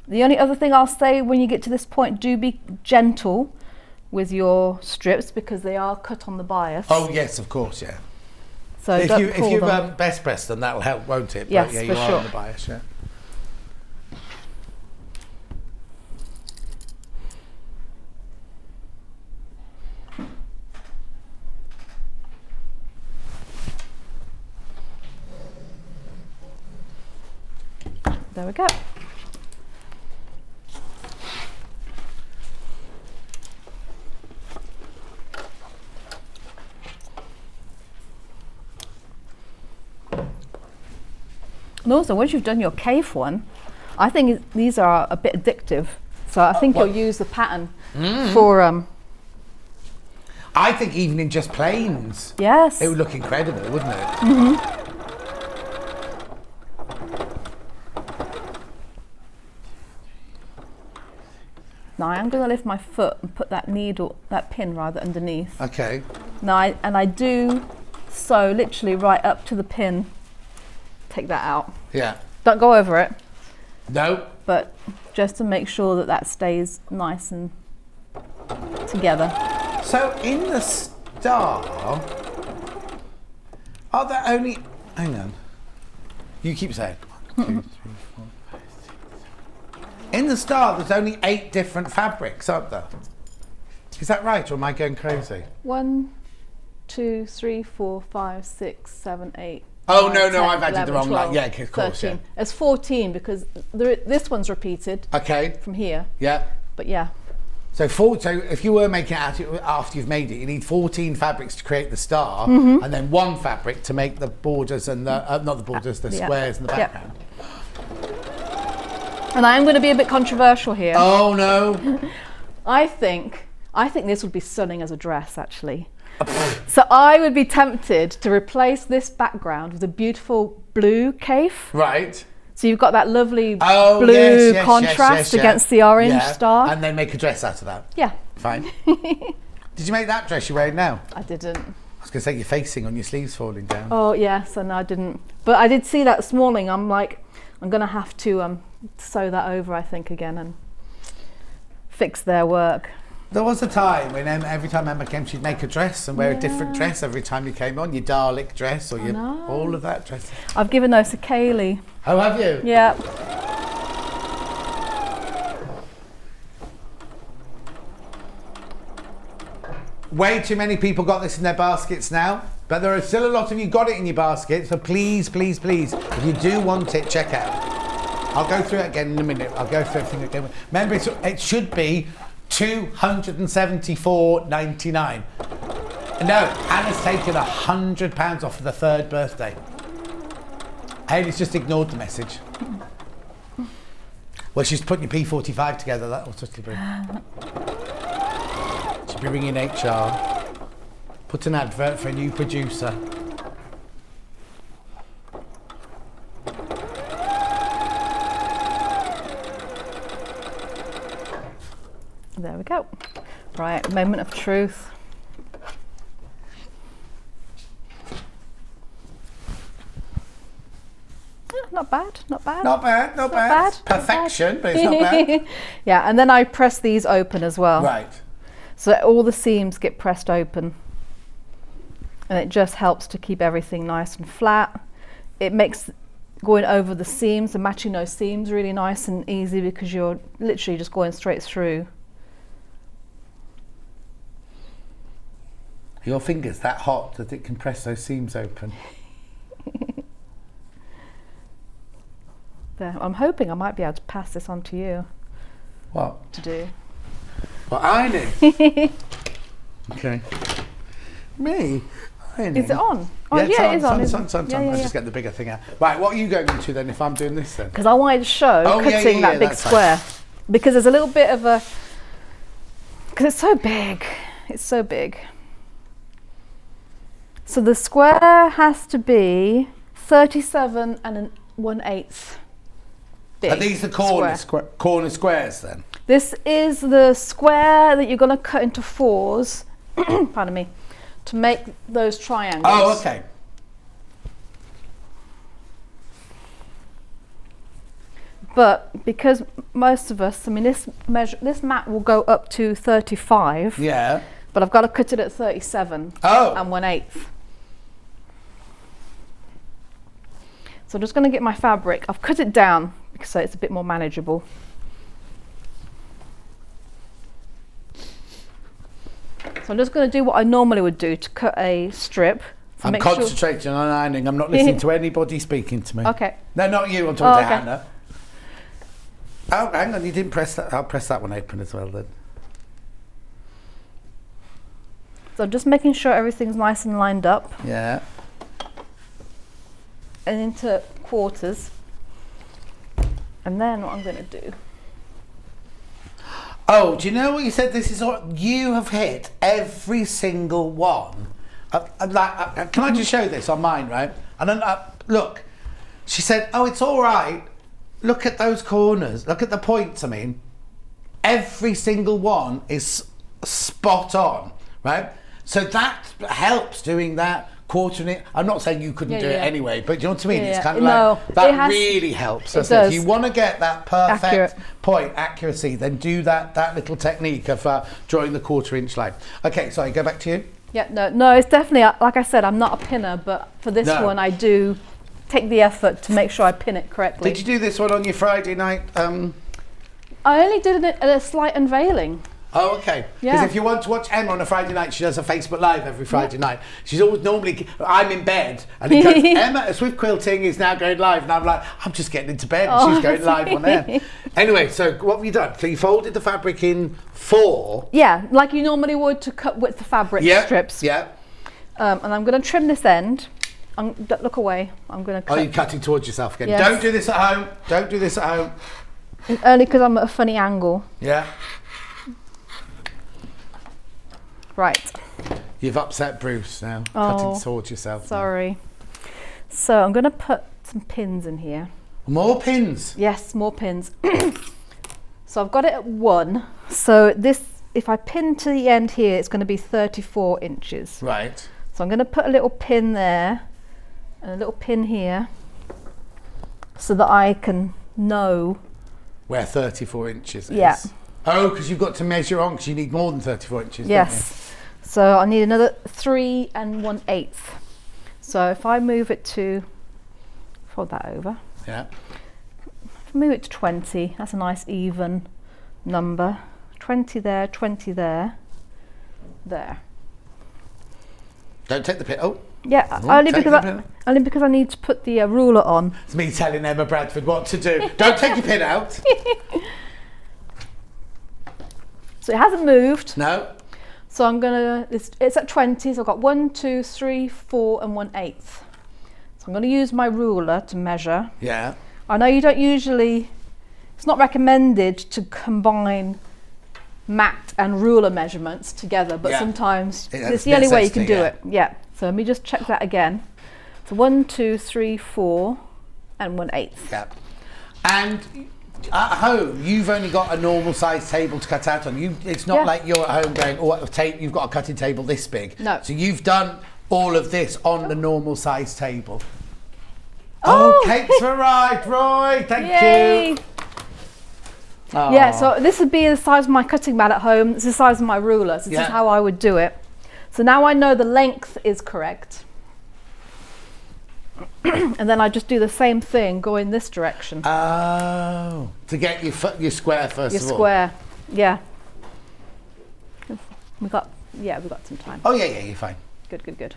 The only other thing I'll say when you get to this point, do be gentle with your strips because they are cut on the bias. Oh yes, of course, yeah. So if don't pull you them. best press them, that'll help, won't it? Yes, but, yeah, for you are sure. on the bias, yeah. There we go. And also, once you've done your cave one, I think these are a bit addictive. So I think you'll use the pattern for. I think even in just plains, yes, it would look incredible, wouldn't it? Mm-hmm. Now I am going to lift my foot and put that needle, that pin rather, underneath. Okay. Now I do sew literally right up to the pin. Take that out. Yeah. Don't go over it. No. But just to make sure that that stays nice and together. So in the star, are there only? Hang on. You keep saying. 1, 2, 3, 4, 5, 6, 7. In the star, there's only 8 different fabrics, aren't there? Is that right, or am I going crazy? 1, 2, 3, 4, 5, 6, 7, 8. Oh, 9, no, 10, I've added 11, the wrong 12, line. Yeah, of course, 13. yeah. It's 14 because this one's repeated. Okay. From here. Yeah. But yeah. So if you were making it after you've made it, you need 14 fabrics to create the star, Mhm. and then 1 fabric to make the borders and the not the borders, the Yeah. squares in the Yeah. background. And I am going to be a bit controversial here. Oh no! I think this would be stunning as a dress, actually. So I would be tempted to replace this background with a beautiful blue cave. Right. So you've got that lovely Oh, blue yes, contrast yeah. against the orange Yeah. star. And then make a dress out of that. Yeah. Fine. Did you make that dress you're wearing now? I didn't. I was going to say you're facing on your sleeves falling down. Oh yes, and I didn't. But I did see that this morning. I'm like, I'm going to have to sew that over, I think, again and fix their work. There was a time when every time Emma came, she'd make a dress and wear a different dress every time you came on. Your Dalek dress or your all of that dress. I've given those to Kaylee. Oh, have you? Yeah. Way too many people got this in their baskets now, but there are still a lot of you got it in your basket, so please, please, please, if you do want it, check out. I'll go through it again in a minute. I'll go through everything again. Remember, it should be $274.99. No, Anna's taken £100 off for the 3rd birthday. Hayley's just ignored the message. Well, she's putting your P45 together. That will totally bring. She'll be ringing HR. Put an advert for a new producer. There we go. Right, moment of truth. Not bad, not bad. Not bad, not bad. Perfection, but it's not bad. Yeah, and then I press these open as well. Right. So that all the seams get pressed open. And it just helps to keep everything nice and flat. It makes going over the seams and matching those seams really nice and easy because you're literally just going straight through. Your finger's that hot that it can press those seams open. There. I'm hoping I might be able to pass this on to you. What? To do. What, ironing? Okay. Me? Ironing? Is it on? Oh, yeah, yeah, it is on. It's on. Yeah, I'll just get the bigger thing out. Right, what are you going into then if I'm doing this then? Because I wanted to show cutting that big that's square. fine. Because there's a little bit of a... Because it's so big. It's so big. So the square has to be 37 and 1/8 big. Are these the corner squares then? This is the square that you're going to cut into 4s, pardon me, to make those triangles. Oh, okay. But because most of us, I mean, this mat will go up to 35. Yeah. But I've got to cut it at 37 and 1/8. So I'm just going to get my fabric. I've cut it down so it's a bit more manageable. So I'm just going to do what I normally would do to cut a strip. I'm concentrating on ironing. I'm not listening to anybody speaking to me. Okay. No, not you. I'm talking to okay. Hannah. Oh, hang on. You didn't press that. I'll press that one open as well then. So I'm just making sure everything's nice and lined up. Yeah. And into quarters. And then what I'm going to do. Oh, do you know what you said? This is what you have hit every single one. Can I just show this on mine, right? And then look, she said, "Oh, it's all right. Look at those corners. Look at the points. I mean, every single one is spot on, right? So that helps doing that." Quartering it. I'm not saying you couldn't do it anyway, but do you know what I mean? It's kind of like that really helps. If you want to get that perfect accuracy, then do that little technique of drawing the 1/4 inch line. Okay, sorry, go back to you. Yeah, no, it's definitely, like I said, I'm not a pinner, but for this one I do take the effort to make sure I pin it correctly. Did you do this one on your Friday night? I only did it at a slight unveiling. Oh, okay. Because if you want to watch Emma on a Friday night, she does a Facebook Live every Friday night. She's always normally, I'm in bed, and it goes, Emma, Swift Quilting is now going live. And I'm like, I'm just getting into bed, and she's going live on there. Anyway, so what have you done? So you folded the fabric in 4. Yeah, like you normally would to cut with the fabric strips. Yeah. And I'm going to trim this end. Look away. I'm going to cut. Oh, you're cutting towards yourself again. Yes. Don't do this at home. Don't do this at home. Only because I'm at a funny angle. Yeah. Right. You've upset Bruce now. Cutting towards yourself. Sorry. So I'm going to put some pins in here. More pins? Yes, more pins. So I've got it at 1. So this, if I pin to the end here, it's going to be 34 inches. Right. So I'm going to put a little pin there and a little pin here so that I can know where 34 inches is. Yeah. Oh, because you've got to measure on, because you need more than 34 inches. Yes. So I need another 3 1/8. So if I move it to, fold that over. Yeah. If I move it to 20, that's a nice even number. 20 there, 20 there, there. Don't take the pin. Oh. Yeah, Oh, only because I need to put the ruler on. It's me telling Emma Bradford what to do. Don't take your pin out. So it hasn't moved. No. So I'm gonna, it's at 20, so I've got 1, 2, 3, 4 and 1/8. So I'm gonna use my ruler to measure. Yeah. I know you don't usually, it's not recommended to combine mat and ruler measurements together, but sometimes it's the only way you can do it. Yeah. So let me just check that again. So 1, 2, 3, 4 and 1/8. Yeah. And at home, you've only got a normal size table to cut out on. It's not like you're at home going, oh, you've got a cutting table this big. No. So you've done all of this on the normal size table. Oh, Kate's arrived, Roy. Thank you. Oh. Yeah, so this would be the size of my cutting mat at home. It's the size of my ruler. So this is how I would do it. So now I know the length is correct. And then I just do the same thing, go in this direction. Oh, to get your square first of all. Your square, yeah. We've got some time. Oh yeah, you're fine. Good.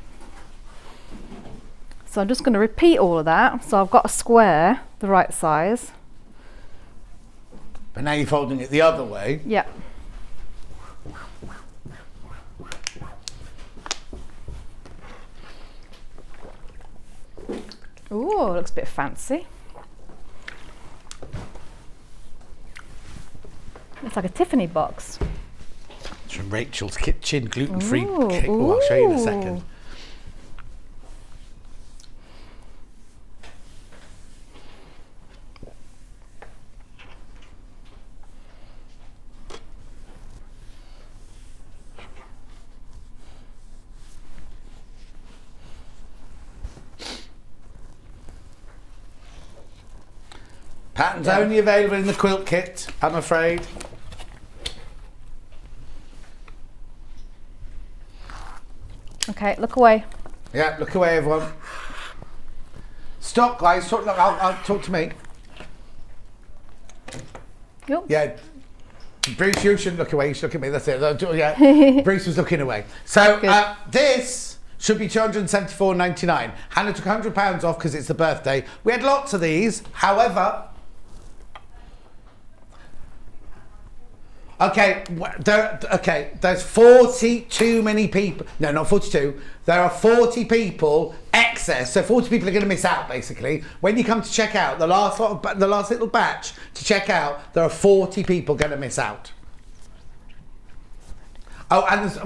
So I'm just going to repeat all of that. So I've got a square, the right size. But now you're folding it the other way. Yeah. Ooh, looks a bit fancy. It's like a Tiffany box. It's from Rachel's Kitchen, gluten-free cake. Oh, I'll show you in a second. Patterns only available in the quilt kit, I'm afraid. Okay, look away. Yeah, look away, everyone. Stop, guys. Talk, look, I'll talk to me. Yep. Yeah. Bruce, you shouldn't look away. You should look at me. That's it. Yeah. Bruce was looking away. So this should be £274.99. Hannah took £100 off because it's the birthday. We had lots of these. However, there's 40 too many people. No, not 42. There are 40 people excess. So 40 people are going to miss out, basically. When you come to check out, the last little batch to check out, there are 40 people going to miss out. Oh, and there's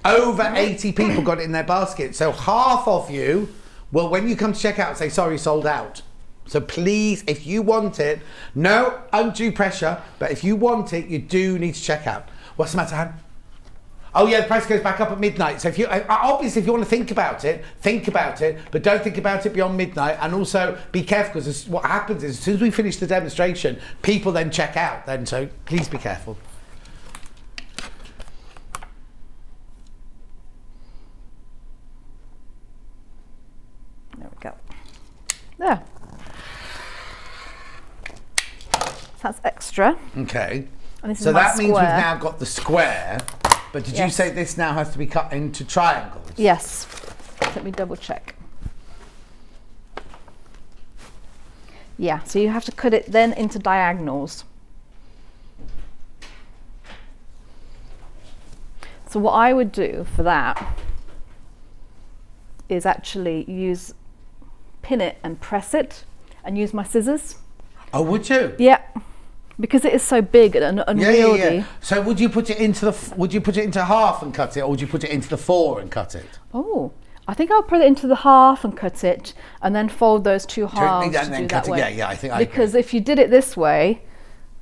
over 80 people got it in their basket. So half of you will, when you come to check out, say, sorry, sold out. So please, if you want it, no undue pressure, but if you want it, you do need to check out. What's the matter, Han? Oh yeah, the price goes back up at midnight. So if you, obviously if you want to think about it, but don't think about it beyond midnight. And also be careful, because what happens is as soon as we finish the demonstration, people then check out then, so please be careful. There we go. There. That's extra. Okay. And this so is my that means we've square. now got the square, but did you say this now has to be cut into triangles? Yes. Let me double check. Yeah, so you have to cut it then into diagonals. So what I would do for that is actually pin it and press it and use my scissors. Oh, would you? Yeah. Because it is so big and unwieldy. Yeah. So would you put it into half and cut it, or would you put it into the 4 and cut it? Oh, I think I'll put it into the half and cut it, and then fold those two halves and then do cut that it. way. Yeah, I think I because if you did it this way,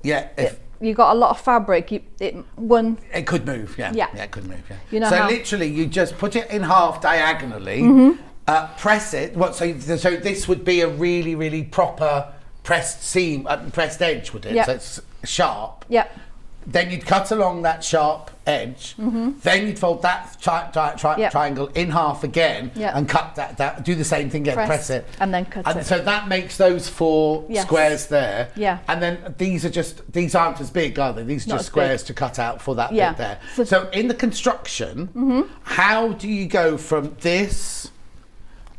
you got a lot of fabric. It could move. Yeah, it could move. Yeah. You know so how literally, you just put it in half diagonally, press it. So this would be a really, really proper pressed seam, pressed edge, would it? Yep. So it's sharp. Yep. Then you'd cut along that sharp edge. Then you'd fold that triangle in half again and cut that. Do the same thing again. Press it and then cut it. So that makes those 4 squares there. Yeah. And then these aren't as big, are they? These are just squares to cut out for that bit there. So in the construction, how do you go from this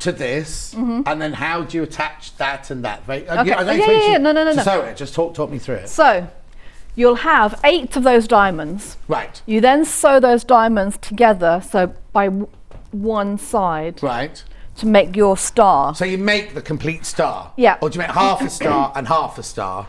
to this, and then how do you attach that and that? Right? Okay. No. So just talk me through it. So you'll have 8 of those diamonds. Right. You then sew those diamonds together, so by one side. Right. To make your star. So you make the complete star. Yeah. Or do you make half a star and half a star?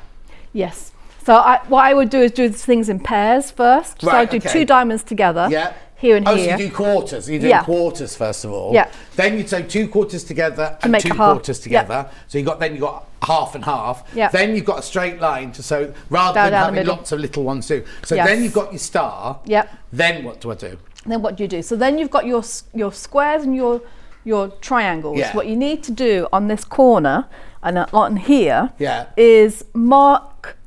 Yes. So what I would do is do things in pairs first. Right, so I do 2 diamonds together. Yeah. Here and here. So you do quarters. You do quarters first of all. Yeah. Then you'd sew 2 quarters together and 2 quarters together. So you got half and half. Yeah. Then you've got a straight line to sew rather than having lots of little ones too. So then you've got your star. Yep. Then what do I do? Then what do you do? So then you've got your squares and your triangles. Yeah. What you need to do on this corner and on here Yeah. is mark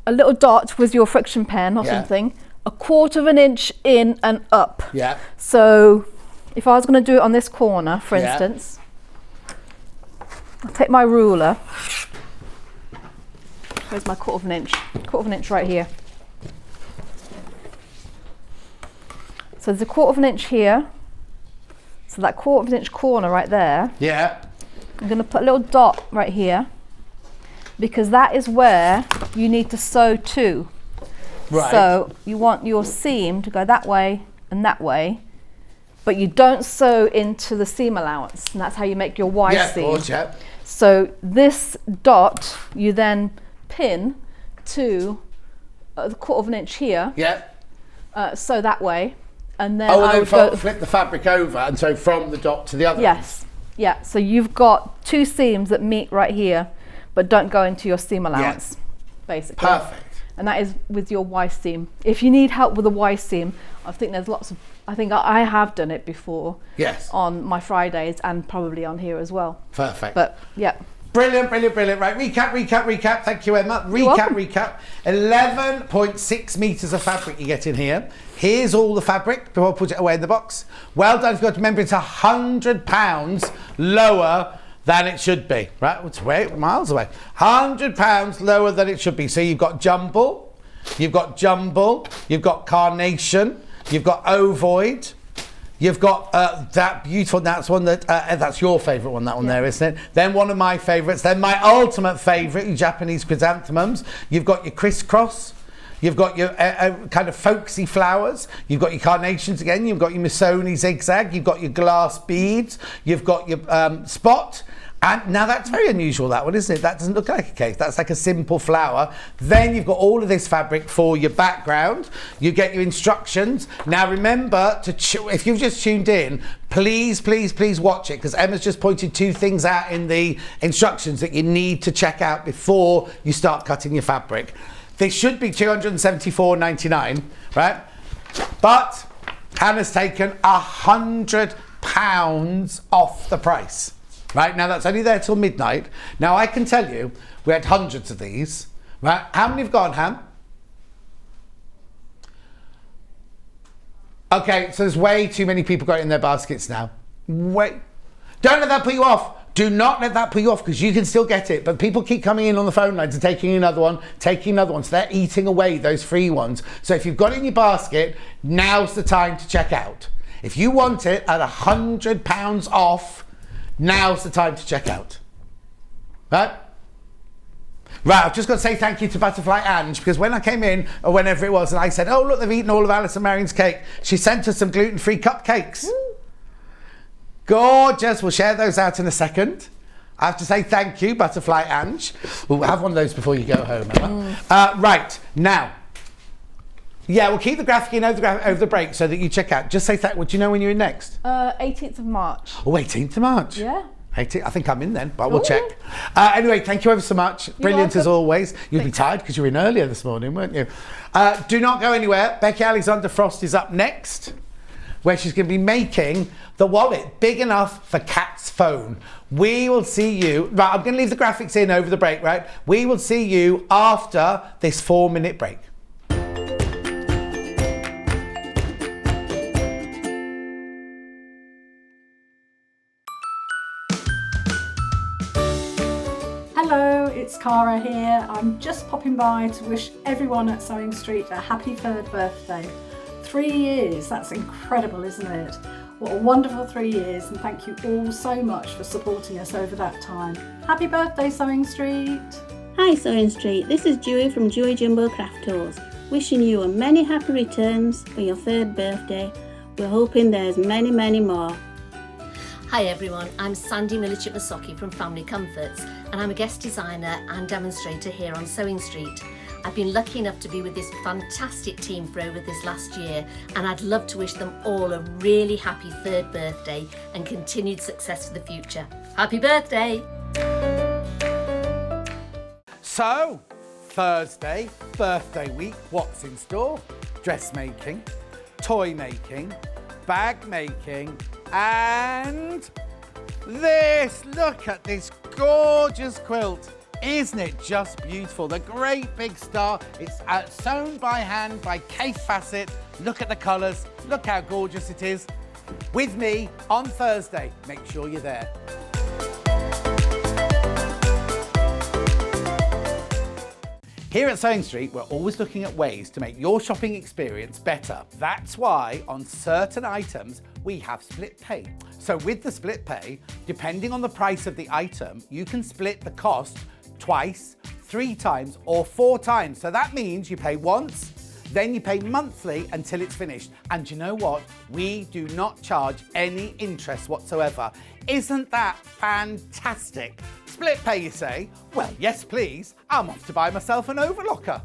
a little dot with your friction pen or something, 1/4 inch in and up. Yeah. So if I was going to do it on this corner, for instance, I'll take my ruler. Where's my 1/4 inch? 1/4 inch right here. So there's a 1/4 inch here. So that 1/4 inch corner right there. Yeah. I'm going to put a little dot right here, because that is where you need to sew to. Right. So you want your seam to go that way and that way, but you don't sew into the seam allowance, and that's how you make your Y seam. Of course, yeah. So this dot you then pin to the 1/4 inch here. Yeah. So that way, and then I would flip the fabric over, and so from the dot to the other. Yes. Yeah. So you've got 2 seams that meet right here, but don't go into your seam allowance, basically. Perfect. And that is with your Y seam. If you need help with a Y seam, I think there's lots of, I think I have done it before. Yes. On my Fridays and probably on here as well. Perfect. But yeah. Brilliant. Right, recap. Thank you, Emma. Recap. 11.6 metres of fabric you get in here. Here's all the fabric before I put it away in the box. Well done. You've got to remember it's £100 lower than it should be. Right, it's way miles away. £100 lower than it should be. So you've got jumble, you've got carnation, you've got ovoid. You've got that beautiful, that's one that, that's your favourite one, that one there, isn't it? Then one of my favourites, then my ultimate favourite, your Japanese chrysanthemums. You've got your crisscross, you've got your kind of folksy flowers, you've got your carnations again, you've got your Missoni zigzag, you've got your glass beads, you've got your spot. And now that's very unusual, that one, isn't it? That doesn't look like a cake. That's like a simple flower. Then you've got all of this fabric for your background. You get your instructions. Now remember, if you've just tuned in, please watch it, because Emma's just pointed 2 things out in the instructions that you need to check out before you start cutting your fabric. They should be £274.99, right? But Hannah's taken £100 off the price. Right, now that's only there till midnight. Now I can tell you, we had hundreds of these. Right, how many have gone, Han? Okay, so there's way too many people got it in their baskets now. Wait, don't let that put you off. Do not let that put you off, because you can still get it. But people keep coming in on the phone lines and taking another one. So they're eating away those free ones. So if you've got it in your basket, now's the time to check out. If you want it at £100 off, now's the time to check out. Right, I've just got to say thank you to Butterfly Ange, because when I came in, or whenever it was, and I said, oh, look, they've eaten all of Alice and Marion's cake, she sent us some gluten-free cupcakes. Gorgeous. We'll share those out in a second. I have to say thank you, Butterfly Ange. We'll have one of those before you go home, Emma. Right, now. Yeah, we'll keep the graphic in over the break so that you check out. Just say that. Would you know when you're in next? 18th of March. Oh, 18th of March. Yeah. 18th. I think I'm in then, but we'll check. Anyway, thank you ever so much. Brilliant as always. You'll be tired because you were in earlier this morning, weren't you? Do not go anywhere. Becky Alexander Frost is up next, where she's going to be making the wallet big enough for Kat's phone. We will see you. Right, I'm going to leave the graphics in over the break, right? We will see you after this 4-minute break. Hello, it's Cara here. I'm just popping by to wish everyone at Sewing Street a happy 3rd birthday. 3 years, that's incredible, isn't it? What a wonderful 3 years, and thank you all so much for supporting us over that time. Happy birthday, Sewing Street. Hi Sewing Street, this is Julie from Joy Jumbo Craft Tours, wishing you a many happy returns for your 3rd birthday. We're hoping there's many more. Hi everyone, I'm Sandy Milichip-Masocki from Family Comforts, and I'm a guest designer and demonstrator here on Sewing Street. I've been lucky enough to be with this fantastic team for over this last year, and I'd love to wish them all a really happy 3rd birthday and continued success for the future. Happy birthday! So, Thursday, birthday week, what's in store? Dressmaking, toy making, bag making, and this. Look at this gorgeous quilt. Isn't it just beautiful? The great big star. It's sewn by hand by Kaffe Fassett. Look at the colours. Look how gorgeous it is. With me on Thursday. Make sure you're there. Here at Sewing Street, we're always looking at ways to make your shopping experience better. That's why on certain items, we have split pay. So with the split pay, depending on the price of the item, you can split the cost twice, 3 times, or 4 times. So that means you pay once, then you pay monthly until it's finished. And you know what? We do not charge any interest whatsoever. Isn't that fantastic? Split pay, you say? Well, yes, please. I'm off to buy myself an overlocker.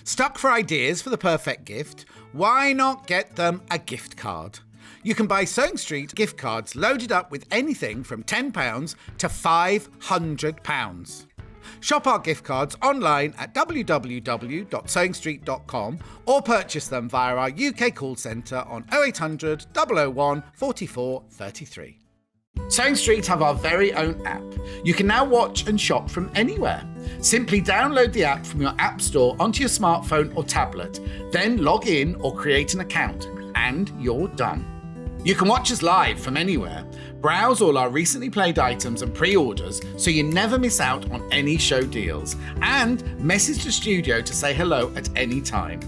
Stuck for ideas for the perfect gift? Why not get them a gift card? You can buy Sewing Street gift cards loaded up with anything from £10 to £500. Shop our gift cards online at www.sewingstreet.com or purchase them via our UK call centre on 0800 001 44 33. Sewing Street have our very own app. You can now watch and shop from anywhere. Simply download the app from your app store onto your smartphone or tablet, then log in or create an account, and you're done. You can watch us live from anywhere, browse all our recently played items and pre-orders so you never miss out on any show deals, and message the studio to say hello at any time.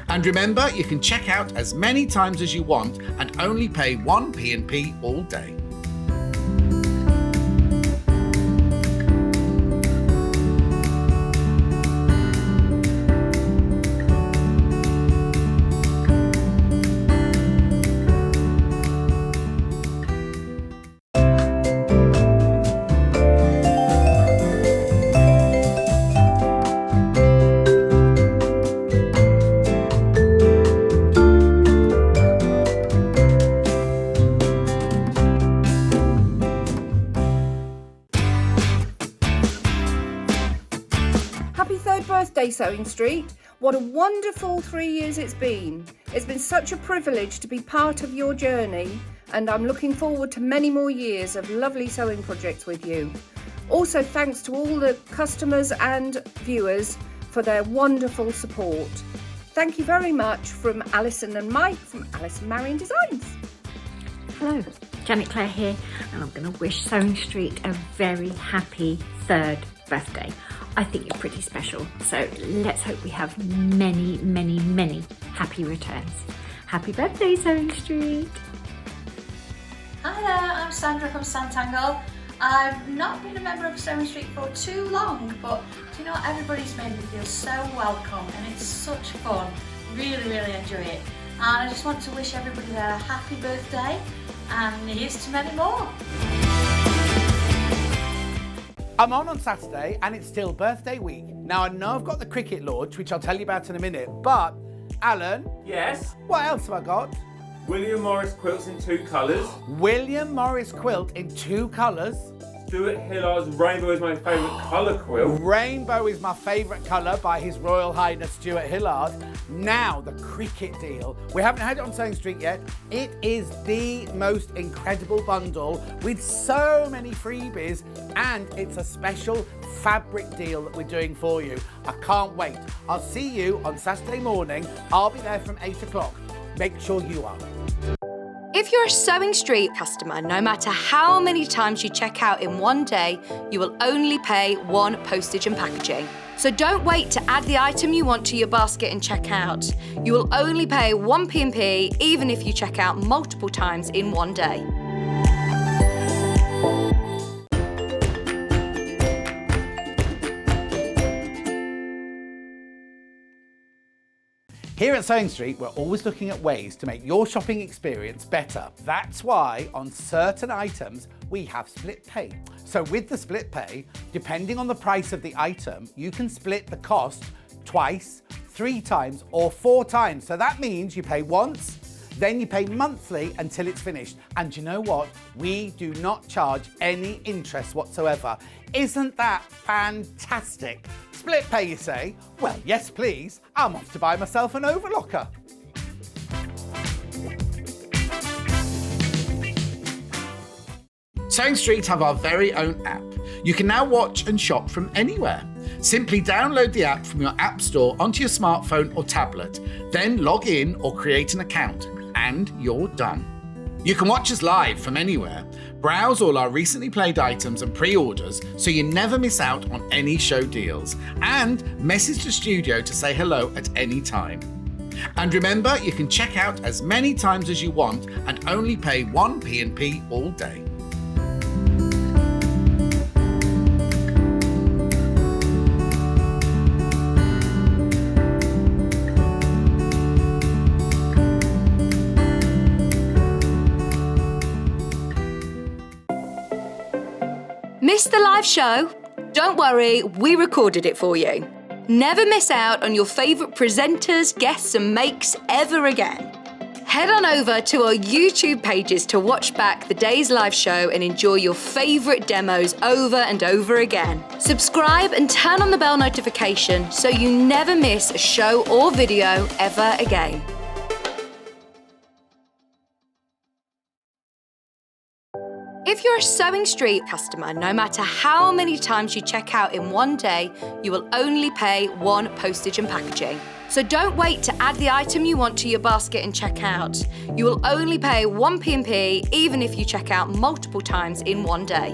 And remember, you can check out as many times as you want and only pay 1 P&P all day. Sewing Street. What a wonderful 3 years it's been. It's been such a privilege to be part of your journey, and I'm looking forward to many more years of lovely sewing projects with you. Also, thanks to all the customers and viewers for their wonderful support. Thank you very much from Alison and Mike from Alison Marion Designs. Hello, Janet Clare here, and I'm going to wish Sewing Street a very happy 3rd birthday. I think you're pretty special, so let's hope we have many, many, many happy returns. Happy birthday, Sewing Street! Hi there, I'm Sandra from Santangle. I've not been a member of Sewing Street for too long, but do you know, everybody's made me feel so welcome and it's such fun. Really, really enjoy it. And I just want to wish everybody there a happy birthday, and here's to many more. I'm on Saturday and it's still birthday week. Now I know I've got the cricket launch, which I'll tell you about in a minute, but Alan? Yes? What else have I got? William Morris quilts in 2 colours. William Morris quilt in 2 colours. Stuart Hillard's Rainbow is my favourite colour quilt. Rainbow is my favourite colour by His Royal Highness Stuart Hillard. Now, the cricket deal. We haven't had it on Sewing Street yet. It is the most incredible bundle with so many freebies, and it's a special fabric deal that we're doing for you. I can't wait. I'll see you on Saturday morning. I'll be there from 8 o'clock. Make sure you are. If you're a Sewing Street customer, no matter how many times you check out in one day, you will only pay 1 postage and packaging. So don't wait to add the item you want to your basket and check out. You will only pay 1 P&P even if you check out multiple times in one day. Here at Sewing Street, we're always looking at ways to make your shopping experience better. That's why on certain items, we have split pay. So with the split pay, depending on the price of the item, you can split the cost twice, 3 times, or 4 times. So that means you pay once, then you pay monthly until it's finished. And you know what? We do not charge any interest whatsoever. Isn't that fantastic? Split pay, you say? Well, yes, please. I'm off to buy myself an overlocker. Sewing Street have our very own app. You can now watch and shop from anywhere. Simply download the app from your app store onto your smartphone or tablet, then log in or create an account, and you're done. You can watch us live from anywhere, browse all our recently played items and pre-orders so you never miss out on any show deals, and message the studio to say hello at any time. And remember, you can check out as many times as you want and only pay 1 P&P all day. Missed the live show? Don't worry, we recorded it for you. Never miss out on your favourite presenters, guests and makes ever again. Head on over to our YouTube pages to watch back the day's live show and enjoy your favourite demos over and over again. Subscribe and turn on the bell notification so you never miss a show or video ever again. If you're a Sewing Street customer, no matter how many times you check out in one day, you will only pay one postage and packaging. So don't wait to add the item you want to your basket and check out. You will only pay one P&P even if you check out multiple times in one day.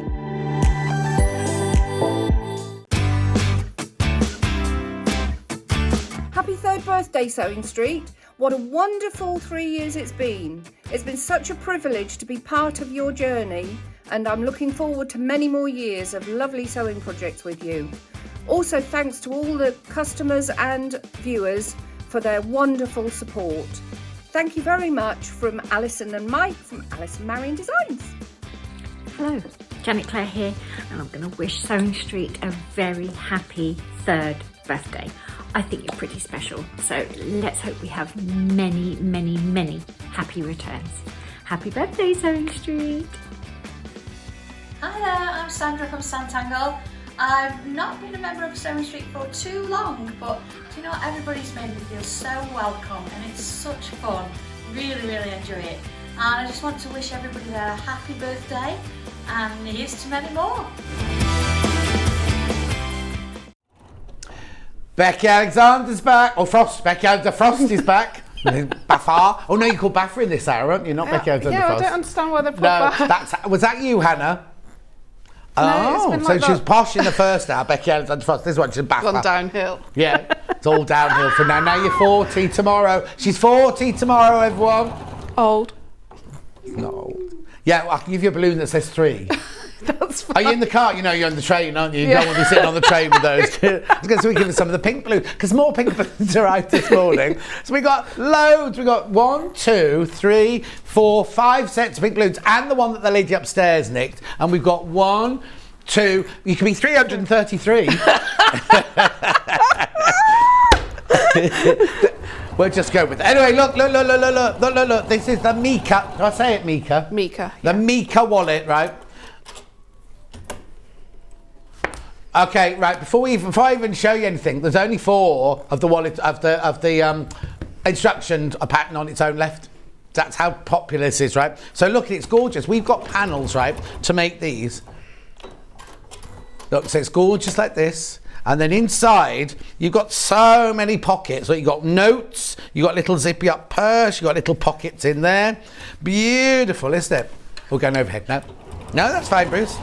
Happy third birthday, Sewing Street. What a wonderful 3 years it's been. It's been such a privilege to be part of your journey, and I'm looking forward to many more years of lovely sewing projects with you. Also, thanks to all the customers and viewers for their wonderful support. Thank you very much from Alison and Mike from Alison Marion Designs. Hello, Janet Clare here, and I'm going to wish Sewing Street a very happy third birthday. I think you're pretty special, so let's hope we have many, many, many happy returns. Happy birthday, Sewing Street! Hi there, I'm Sandra from Santangle. I've not been a member of Sewing Street for too long, but do you know, everybody's made me feel so welcome and it's such fun. Really, really enjoy it. And I just want to wish everybody there a happy birthday, and here's to many more. Becky Alexander's back. Oh, Becky Alexander Frost is back. Baffar. Oh no, you called Baffa in this hour, aren't you? Not Becky Alexander Yeah, Frost. I don't understand why they put No, that. was that you, Hannah? No, it's been like she was that. posh in the first hour, Becky Alexander Frost. This one, she's Baffa. Gone downhill. Yeah, it's all downhill from now. Now you're 40 tomorrow. She's 40 tomorrow, everyone. Old. Not old. Yeah, well, I can give you a balloon that says 3. That's fine. Are you in the car? You know you're on the train, aren't you? You don't want to be sitting on the train with those. So we give us some of the pink balloons, because more pink balloons are out this morning. So we got loads. We got 1, 2, 3, 4, 5 sets of pink balloons, and the one that the lady upstairs nicked. And we've got 1, 2. You can be 333. We'll just go with it. Anyway, look. This is the MICA. Did I say it, MICA? MICA. The MICA wallet, right? Okay, right. Before I even show you anything, there's only 4 of the wallet of the instructions a pattern on its own left. That's how popular this is, right? So look, it's gorgeous. We've got panels, right, to make these. Look, so it's gorgeous like this. And then inside, you've got so many pockets. So you've got notes, you've got little zippy up purse, you've got little pockets in there. Beautiful, isn't it? We're going overhead now. No, that's fine, Bruce.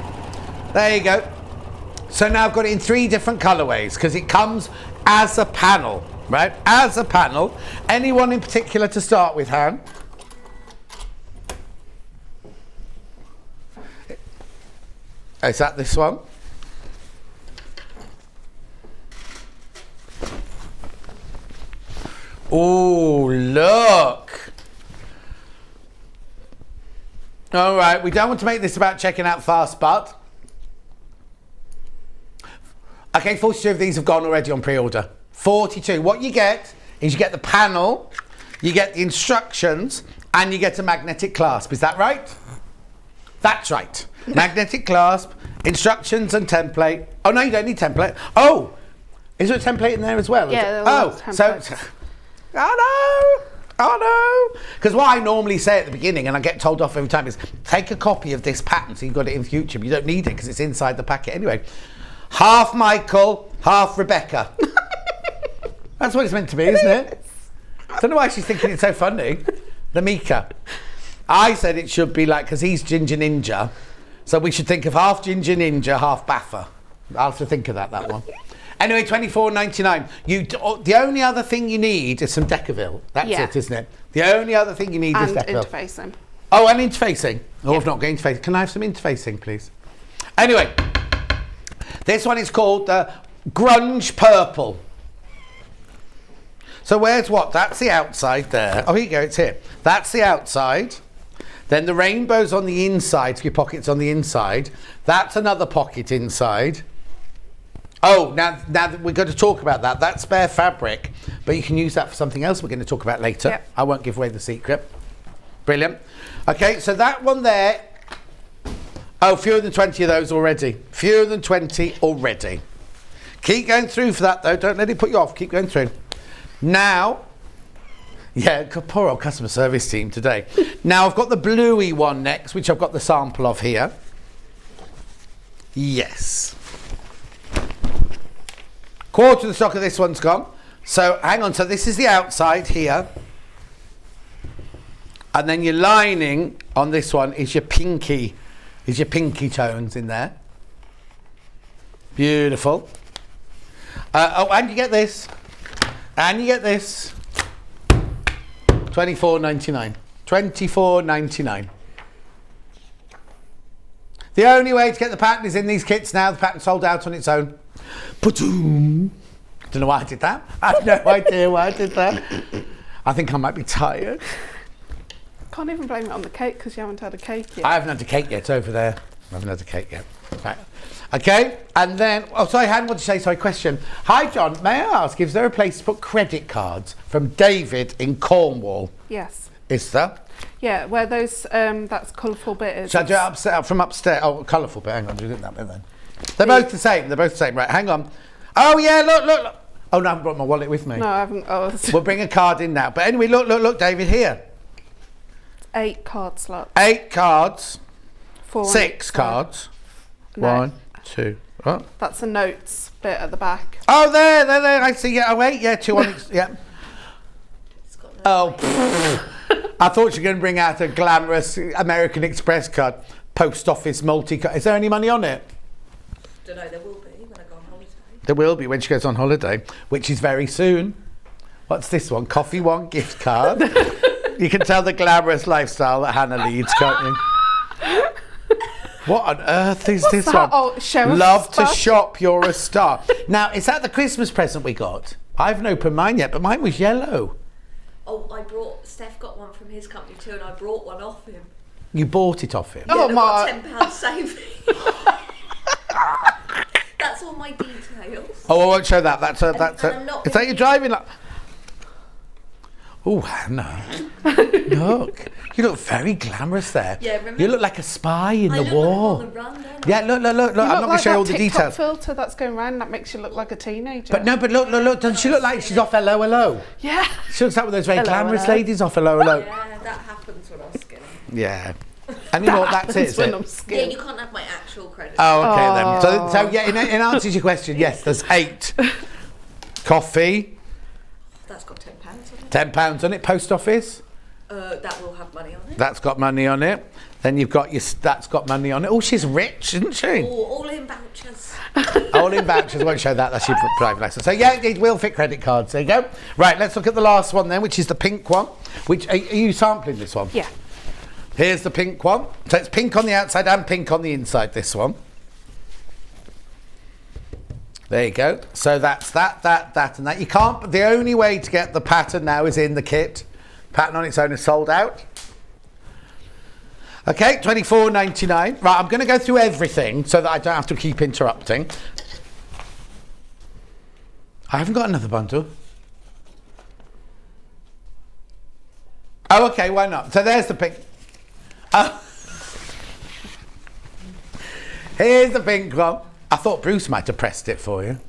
There you go. So now I've got it in 3 different colourways because it comes as a panel, right? As a panel. Anyone in particular to start with, Han? Is that this one? Oh, look. All right, we don't want to make this about checking out fast, but... Okay, 42 of these have gone already on pre-order. 42. What you get is you get the panel, you get the instructions, and you get a magnetic clasp. Is that right? That's right. Magnetic clasp, instructions and template. Oh, no, you don't need template. Oh, is there a template in there as well? Yeah, so... Oh no! Because what I normally say at the beginning, and I get told off every time, is take a copy of this pattern so you've got it in future, but you don't need it because it's inside the packet anyway. Half Michael, half Rebecca. That's what it's meant to be, isn't it? I don't know why she's thinking it's so funny. The MICA. I said it should be like, because he's Ginger Ninja, so we should think of half Ginger Ninja, half Baffa. I'll have to think of that one. Anyway, $24.99. The only other thing you need is some Decaville. That's it, isn't it? The only other thing you need is Decaville. And interfacing. Oh, and interfacing. Oh, I've not got interfacing. Can I have some interfacing, please? Anyway, this one is called the Grunge Purple. So where's what? That's the outside there. Oh, here you go. It's here. That's the outside. Then the rainbow's on the inside. So your pocket's on the inside. That's another pocket inside. Oh, now that we're going to talk about that. That's spare fabric, but you can use that for something else we're going to talk about later. Yep. I won't give away the secret. Brilliant. Okay, so that one there. Oh, fewer than 20 of those already. Fewer than 20 already. Keep going through for that though. Don't let it put you off. Keep going through. Now, yeah, poor old customer service team today. Now I've got the bluey one next, which I've got the sample of here. Yes. Quarter of the stock of this one's gone. So hang on. So this is the outside here. And then your lining on this one is your pinky tones in there. Beautiful. Oh, and you get this. And you get this. $24.99. $24.99. The only way to get the pattern is in these kits now. The pattern's sold out on its own. Don't know why I did that. I have no idea why I did that. I think I might be tired. Can't even blame it on the cake because you haven't had a cake yet. I haven't had a cake yet. It's over there. I haven't had a cake yet. Right. Okay, and then, oh, sorry, Han, what did you say? Sorry, question. Hi, John. May I ask, is there a place to put credit cards from David in Cornwall? Yes. Is there? Yeah, where those, that's colourful bit is. Shall I do it from upstairs? Oh, colourful bit. Hang on, do it that bit then. They're both the same. They're both the same. Right, hang on. Oh, yeah, look. Oh, no, I haven't brought my wallet with me. No, I haven't. Oh. We'll bring a card in now. But anyway, look, David, here. 8 card slots. 8 cards. 6 cards. No. 1, 2. What? That's the notes bit at the back. Oh, there. I see. Yeah, oh, 8. Yeah, 2 on each. Yeah. Oh, I thought you were going to bring out a glamorous American Express card. Post office multi-card. Is there any money on it? Don't know. There will be when I go on holiday. There will be when she goes on holiday, which is very soon. What's this one? Coffee One gift card. You can tell the glamorous lifestyle that Hannah leads, can't you? What on earth is this one? Oh, Love to shop, you're a star. Now, is that the Christmas present we got? I haven't opened mine yet, but mine was yellow. Oh, Steph got one from his company too, and I brought one off him. You bought it off him? Yeah, and I got £10 saving. That's all my details. Oh, I won't show that. Is that your driving license? Oh, Hannah. Look. You look very glamorous there. Yeah, remember? You look like a spy in the war. Like on the run, yeah, look. I'm not going to show you all the details. Filter that's going round that makes you look like a teenager. But look. Doesn't she look like she's off Hello? Yeah. She looks like one of those very glamorous ladies off Hello. Yeah, that happens when I'm skinny. Yeah. Anymore, that's it, is it? Yeah, you can't have my actual credit. Oh, okay then. So yeah, in answer to your question, yes, there's 8. Coffee. That's got £10 on it. £10 on it. Post office. That will have money on it. That's got money on it. Then you've got that's got money on it. Oh, she's rich, isn't she? All in vouchers. All in vouchers. Won't show that. That's your private license. So yeah, it will fit credit cards. There you go. Right, let's look at the last one then, which is the pink one. Which are you sampling this one? Yeah. Here's the pink one. So it's pink on the outside and pink on the inside, this one. There you go. So that's that, and that. You can't, the only way to get the pattern now is in the kit. Pattern on its own is sold out. Okay, $24.99. Right, I'm going to go through everything so that I don't have to keep interrupting. I haven't got another bundle. Oh, okay, why not? So there's the pink. Oh. Here's the pink one. I thought Bruce might have pressed it for you.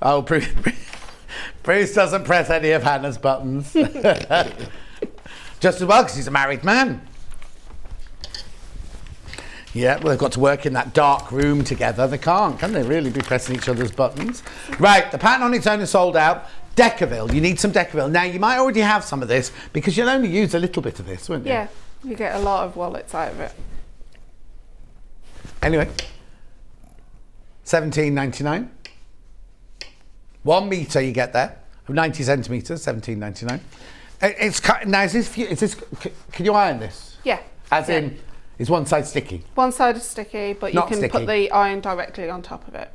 Oh, Bruce doesn't press any of Hannah's buttons. Just as well, because he's a married man. Yeah, well, they've got to work in that dark room together. They can't, can they really be pressing each other's buttons? Right, the pattern on its own is sold out. Decaville, you need some Decaville. Now, you might already have some of this because you'll only use a little bit of this, won't you? Yeah, you get a lot of wallets out of it. Anyway, $17.99. 1 metre you get there, 90 centimetres, $17.99. It's cut. Now, is this? Can you iron this? Yeah. As in, is one side sticky? One side is sticky, but you can put the iron directly on top of it.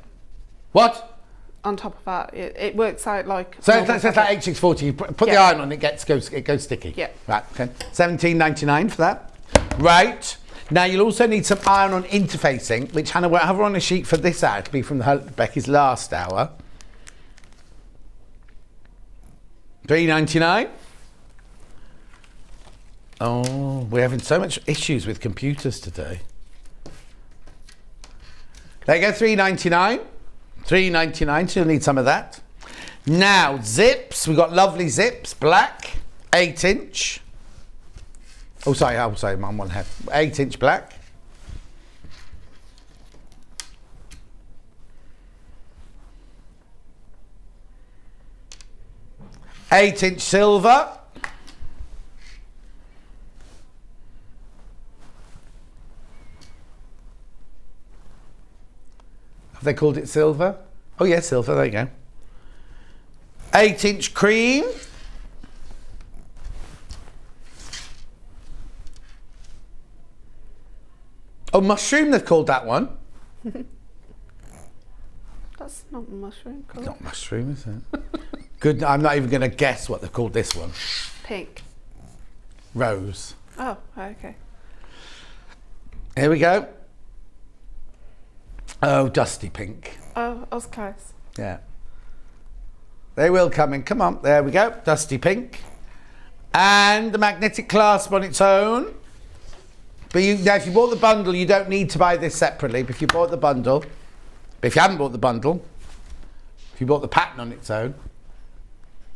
What? On top of that, it works out like. So it's like H640. You put the iron on, it goes sticky. Yeah. Right. Okay. $17.99 for that. Right. Now you'll also need some iron-on interfacing, which Hannah will have on a sheet for this hour to be from Becky's last hour. $3.99. Oh, we're having so much issues with computers today. There you go, £3.99. £3.99, so you'll need some of that. Now, zips. We've got lovely zips, black, 8-inch. Oh, sorry, I'm on one head. 8-inch black. Eight-inch silver. Have they called it silver? Oh, yeah, silver, there you go. 8-inch cream. Oh, mushroom, they've called that one. That's not mushroom colour. Not mushroom, is it? Good, I'm not even going to guess what they've called this one. Pink. Rose. Oh, okay. Here we go. Oh, dusty pink. Oh, I was close. Yeah. They will come in. Come on, there we go. Dusty pink. And the magnetic clasp on its own. But now if you bought the bundle, you don't need to buy this separately. But if you bought the bundle, but if you haven't bought the bundle, if you bought the pattern on its own,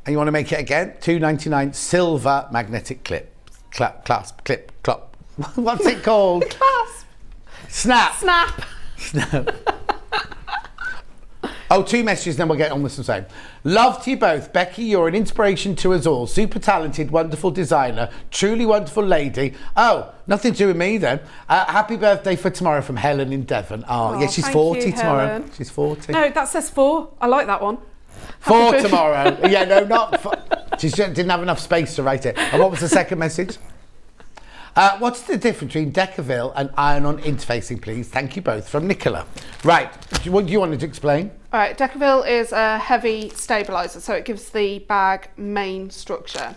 and you want to make it again, £2.99 silver magnetic clasp. What's it called? Clasp. Snap. Snap. Snap. Oh, 2 messages, then we'll get on with some same. Love to you both. Becky, you're an inspiration to us all. Super talented, wonderful designer, truly wonderful lady. Oh, nothing to do with me then. Happy birthday for tomorrow from Helen in Devon. Oh, yeah, she's 40 tomorrow. Helen. She's 40. No, that says 4. I like that one. 4 tomorrow. Yeah, no, not 4. She didn't have enough space to write it. And what was the second message? What's the difference between Decaville and iron-on interfacing, please? Thank you both. From Nicola. Right, what do you want to explain? All right, Decaville is a heavy stabiliser, so it gives the bag main structure.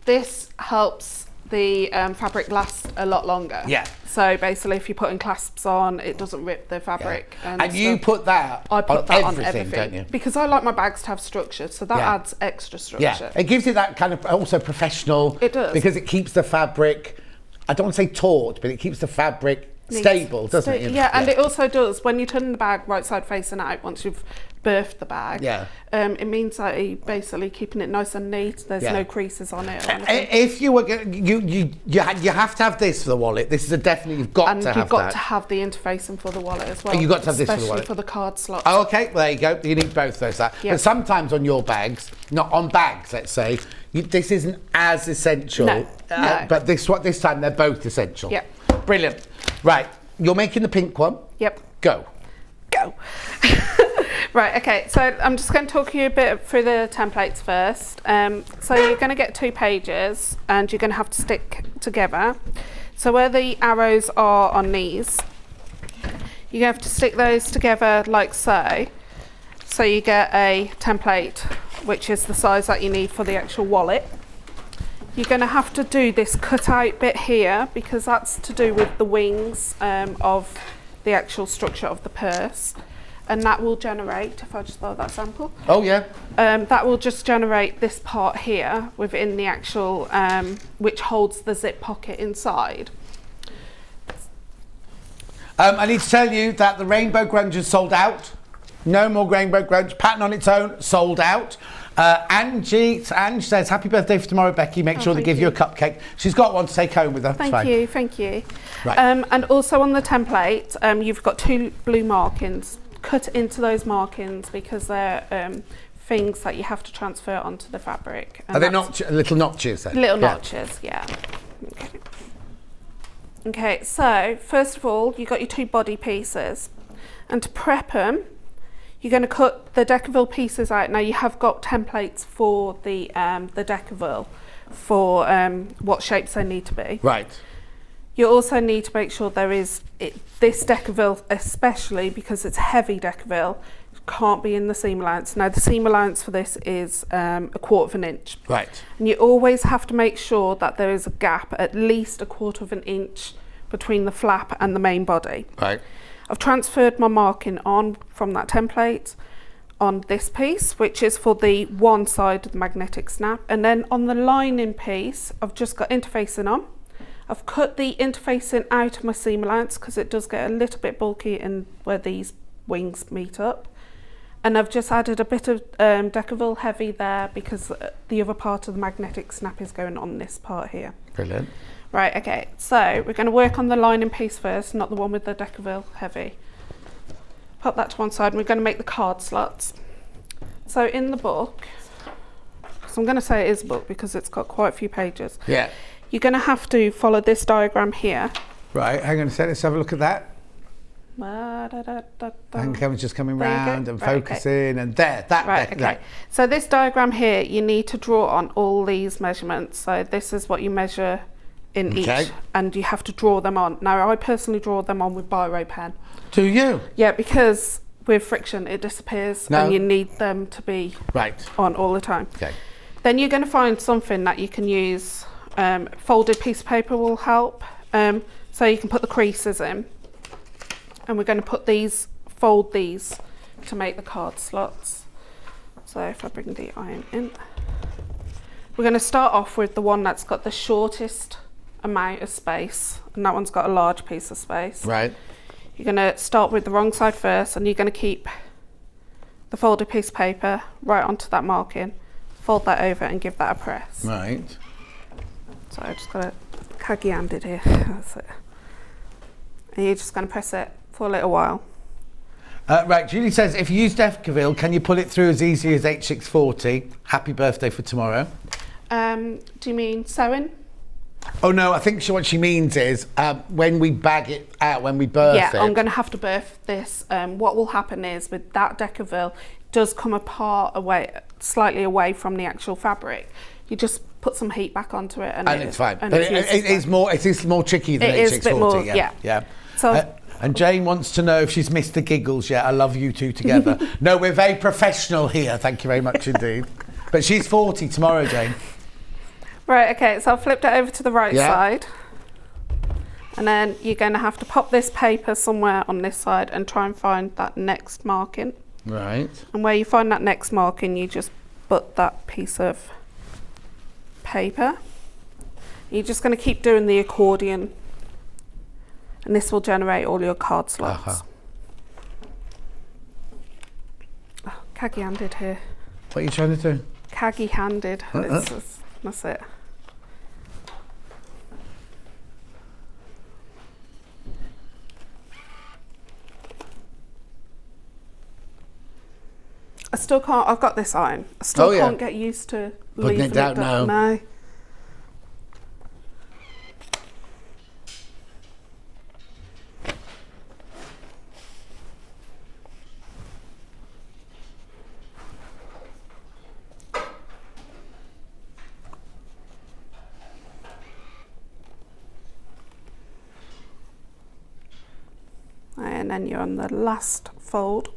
This helps the fabric last a lot longer. Yeah. So basically, if you're putting clasps on, it doesn't rip the fabric. Yeah. And you put that I put that on everything, everything, don't you? Because I like my bags to have structure, so that adds extra structure. Yeah, it gives it that kind of also professional. It does. Because it keeps the fabric, I don't want to say taut, but it keeps the fabric stable, doesn't it? Yeah, and it also does, when you turn the bag right side facing out, once you've birthed the bag, it means that you're basically keeping it nice and neat. There's no creases on it or anything. If you were you have to have this for the wallet. This is a definitely, you've got to have that. And you've got to have the interfacing for the wallet as well. You've got to have this for the especially wallet. for the card slot. Oh, okay, well, there you go. You need both those. But sometimes on your bags, not on bags, let's say, this isn't as essential. No. But this time they're both essential. Yep. Brilliant. Right, you're making the pink one. Yep. Go. Right, okay, so I'm just going to talk you a bit through the templates first. So you're going to get 2 pages and you're going to have to stick together. So where the arrows are on these, you're going to have to stick those together like so. So you get a template which is the size that you need for the actual wallet. You're going to have to do this cut out bit here because that's to do with the wings of the actual structure of the purse. And that will generate, if I just load that sample. Oh yeah. That will just generate this part here within the actual, which holds the zip pocket inside. I need to tell you that the Rainbow Grunge is sold out. No more Rainbow Grunge. Pattern on its own, sold out. Ange says, happy birthday for tomorrow, Becky. Make sure they give you a cupcake. She's got one to take home with her. Thank you. Right. And also on the template, you've got 2 blue markings. Cut into those markings because they're things that you have to transfer onto the fabric. Are they little notches then? Little notches, yeah. Okay, so first of all, you've got your 2 body pieces. And to prep them, you're going to cut the Decaville pieces out. Now you have got templates for the Decaville for what shapes they need to be. Right. You also need to make sure there is, this Decaville especially because it's heavy Decaville, can't be in the seam allowance. Now the seam allowance for this is 1/4 of an inch. Right. And you always have to make sure that there is a gap at least 1/4 of an inch between the flap and the main body. Right. I've transferred my marking on from that template. on this piece, which is for the one side of the magnetic snap. And then on the lining piece, I've just got interfacing on. I've cut the interfacing out of my seam allowance because it does get a little bit bulky in where these wings meet up. And I've just added a bit of Decaville heavy there because the other part of the magnetic snap is going on this part here. Brilliant. Right, okay, so we're going to work on the lining piece first, not the one with the Decaville heavy. Pop that to one side and we're going to make the card slots. So in the book, so I'm going to say it is a book because it's got quite a few pages. Yeah. You're going to have to follow this diagram here. Right, hang on a second, let's have a look at that. And Kevin's just coming round and focusing, and there, that. Okay. So this diagram here, you need to draw on all these measurements. So this is what you measure in each, and you have to draw them on. Now, I personally draw them on with biro pen. Do you? Yeah, because with friction it disappears, and you need them to be on all the time. Okay. Then you're going to find something that you can use. Folded piece of paper will help. So you can put the creases in. And we're going to fold these to make the card slots. So if I bring the iron in, we're going to start off with the one that's got the shortest amount of space, and that one's got a large piece of space. Right. You're going to start with the wrong side first, and you're going to keep the folded piece of paper right onto that marking, fold that over and give that a press. Right. So I just got it khaki-handed here. That's it. And you're just going to press it for a little while. Right, Julie says, if you use Decaville, can you pull it through as easy as H640? Happy birthday for tomorrow. Do you mean sewing? Oh no, I think what she means is when we bag it out, when we birth it. Yeah, I'm going to have to birth this. What will happen is with that Decaville, it does come apart slightly away from the actual fabric. You just put some heat back onto it, and it's fine. But it is more tricky than H640. It is a bit more, yeah. So. And Jane wants to know if she's missed the giggles yet. I love you two together. No, we're very professional here. Thank you very much indeed. But she's 40 tomorrow, Jane. Right, okay, so I've flipped it over to the right side. And then you're going to have to pop this paper somewhere on this side and try and find that next marking. Right. And where you find that next marking, you just butt that piece of paper. You're just going to keep doing the accordion, and this will generate all your card slots. Oh, khaki-handed here. What are you trying to do? Khaki-handed. That's it. I still can't. I've got this iron. I still can't get used to putting it down now. No. And then you're on the last fold.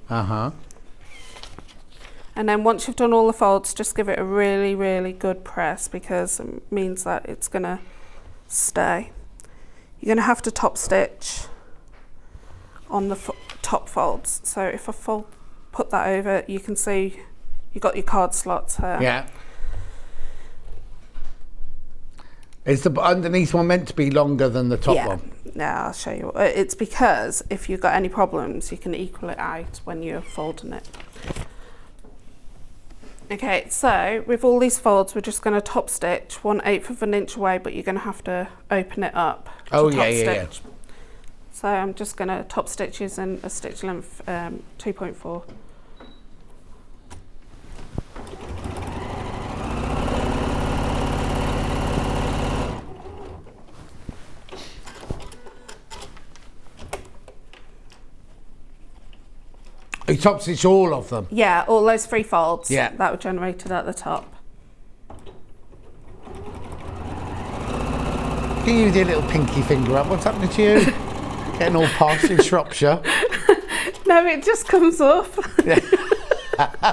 And then once you've done all the folds, just give it a really, really good press, because it means that it's going to stay. You're going to have to top stitch on the top folds. So if I put that over, you can see you've got your card slots here. Yeah. Is the underneath one meant to be longer than the top one? Yeah, I'll show you. It's because if you've got any problems, you can equal it out when you're folding it. Okay, so with all these folds, we're just going to top stitch 1/8 of an inch away, but you're going to have to open it up to top stitch. So I'm just going to top stitch using a stitch length 2.4. You top stitch all of them? Yeah, all those 3 folds. Yeah. That were generated at the top. Can you do your little pinky finger up? What's happening to you? Getting all posh in Shropshire. No, it just comes off.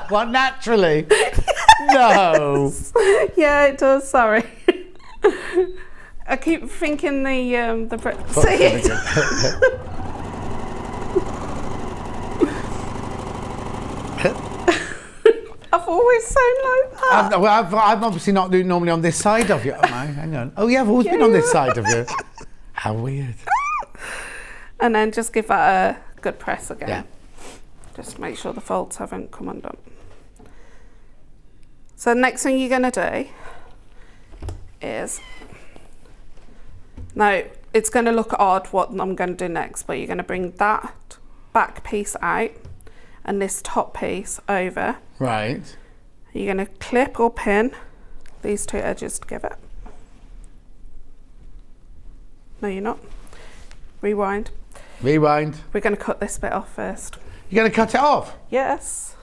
Well, naturally. No. Yeah, it does. Sorry. I keep thinking the see it. always sound like that. I'm obviously not normally on this side of you, am I? Hang on. Oh yeah, I've always been on this side of you. How weird. And then just give that a good press again. Yeah. Just to make sure the folds haven't come undone. So the next thing you're going to do is, now it's going to look odd what I'm going to do next, but you're going to bring that back piece out and this top piece over. Right. You're going to clip or pin these two edges together. No, you're not. Rewind. Rewind. We're going to cut this bit off first. You're going to cut it off? Yes.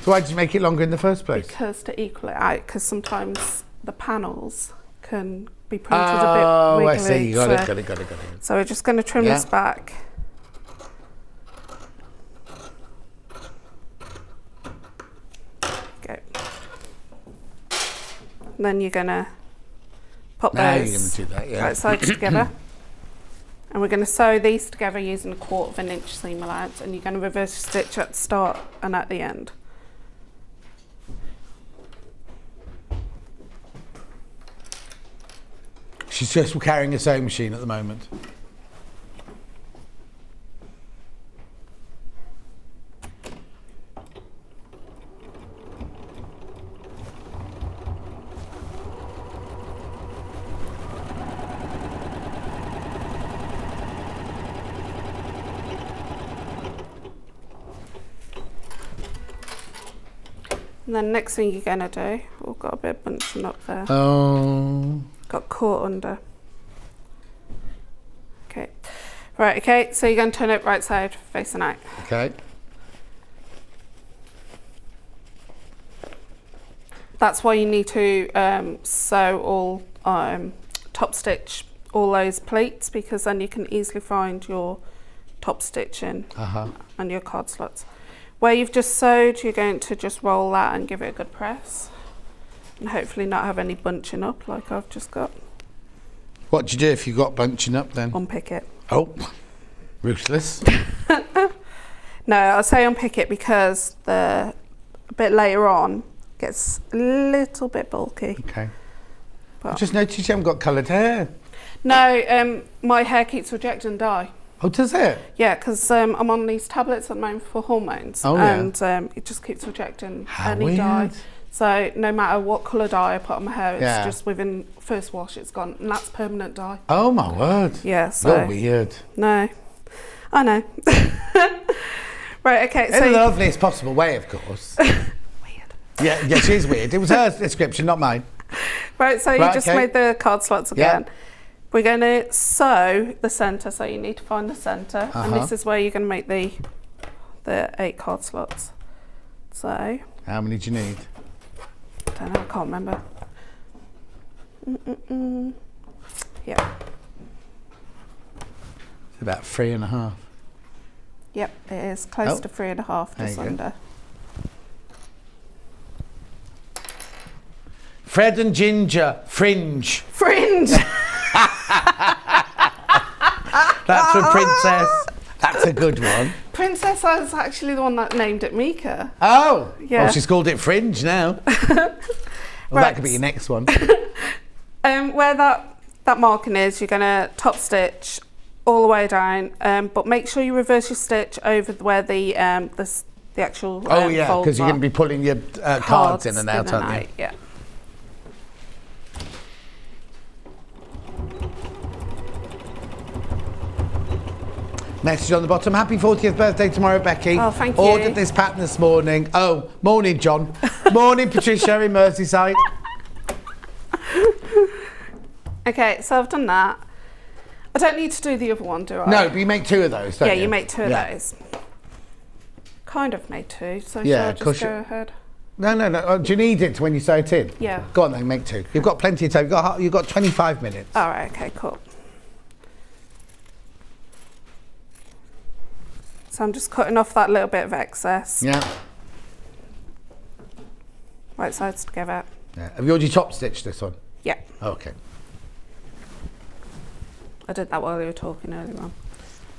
So why did you make it longer in the first place? Because to equal it out, because sometimes the panels can be printed a bit Oh, wiggly. I see. You got so, it. So we're just going to trim this back. Okay. And then you're going to pop Now those you're going to do that, yeah. right sides together. And we're going to sew these together using 1/4 inch seam allowance, and you're going to reverse stitch at the start and at the end. She's just carrying a sewing machine at the moment. And then next thing you're going to do, we've got a bit of bunching up there. Oh. Got caught under. Okay. Right, okay, so you're going to turn it right side facing out. Okay. That's why you need to sew all, top stitch all those pleats, because then you can easily find your top stitching and your card slots. Where you've just sewed, you're going to just roll that and give it a good press, and hopefully not have any bunching up like I've just got. What do you do if you got bunching up then? Unpick it. Oh, ruthless. No, I'll say unpick it because a bit later on gets a little bit bulky. Okay. But I just noticed you haven't got coloured hair. No, my hair keeps rejecting dye. Oh, does it? Yeah, because I'm on these tablets at the moment for hormones, and it just keeps rejecting any dye. weird. So no matter what colour dye I put on my hair, it's Yeah. just within first wash it's gone, and that's permanent dye. Oh my word. Yeah, so You're weird. No, I know. Right, okay. In So the loveliest possible way, of course. Weird. Yeah, she is weird. It was her description, not mine. Right, so you just made the card slots again. Yeah. We're going to sew the centre, so you need to find the centre, and this is where you're going to make the 8 card slots. So. How many do you need? I don't know, I can't remember. Yeah. It's about 3.5. Yep, it is close to 3.5, just under. Fred and Ginger, fringe. Fringe! That's a princess. That's a good one. Princess is actually the one that named it MICA. Oh! Yeah. Well, she's called it fringe now. Well, that could be your next one. Where that marking is, you're going to top stitch all the way down, but make sure you reverse your stitch over where the actual Oh yeah, folds because you're are. going to be pulling your cards in and out, aren't you? Yeah. Message on the bottom. Happy 40th birthday tomorrow, Becky. Oh, thank you. Ordered this pattern this morning. Oh, morning, John. Morning, Patricia in Merseyside. Okay, so I've done that. I don't need to do the other one, do I? No, but you make 2 of those, don't you? Yeah, you make 2 of those. Kind of made 2, so Yeah, shall I just go ahead? No. Oh, do you need it when you sew it in? Yeah. Go on then, make 2. You've got plenty of time. You've got 25 minutes. All right, okay, cool. So I'm just cutting off that little bit of excess. Yeah. Right sides together. Yeah. Have you already top stitched this one? Yeah. Okay. I did that while you were talking earlier on.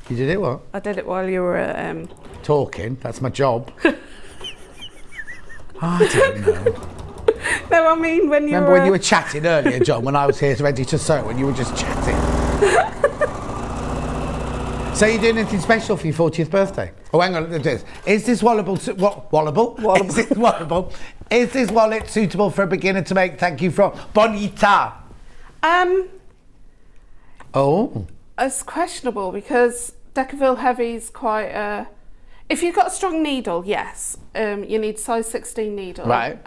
You did it what? I did it while you were Talking. That's my job. I don't know. No, I mean when you Remember when you were chatting earlier, John, when I was here ready to sew and you were just chatting? So you're doing anything special for your 40th birthday? Oh, hang on, is this wallable? Wallable? Is this wallable? Is this wallet suitable for a beginner to make? Thank you from Bonita. Oh. It's questionable because Decaville Heavy is quite a... If you've got a strong needle, yes. You need size 16 needle. Right.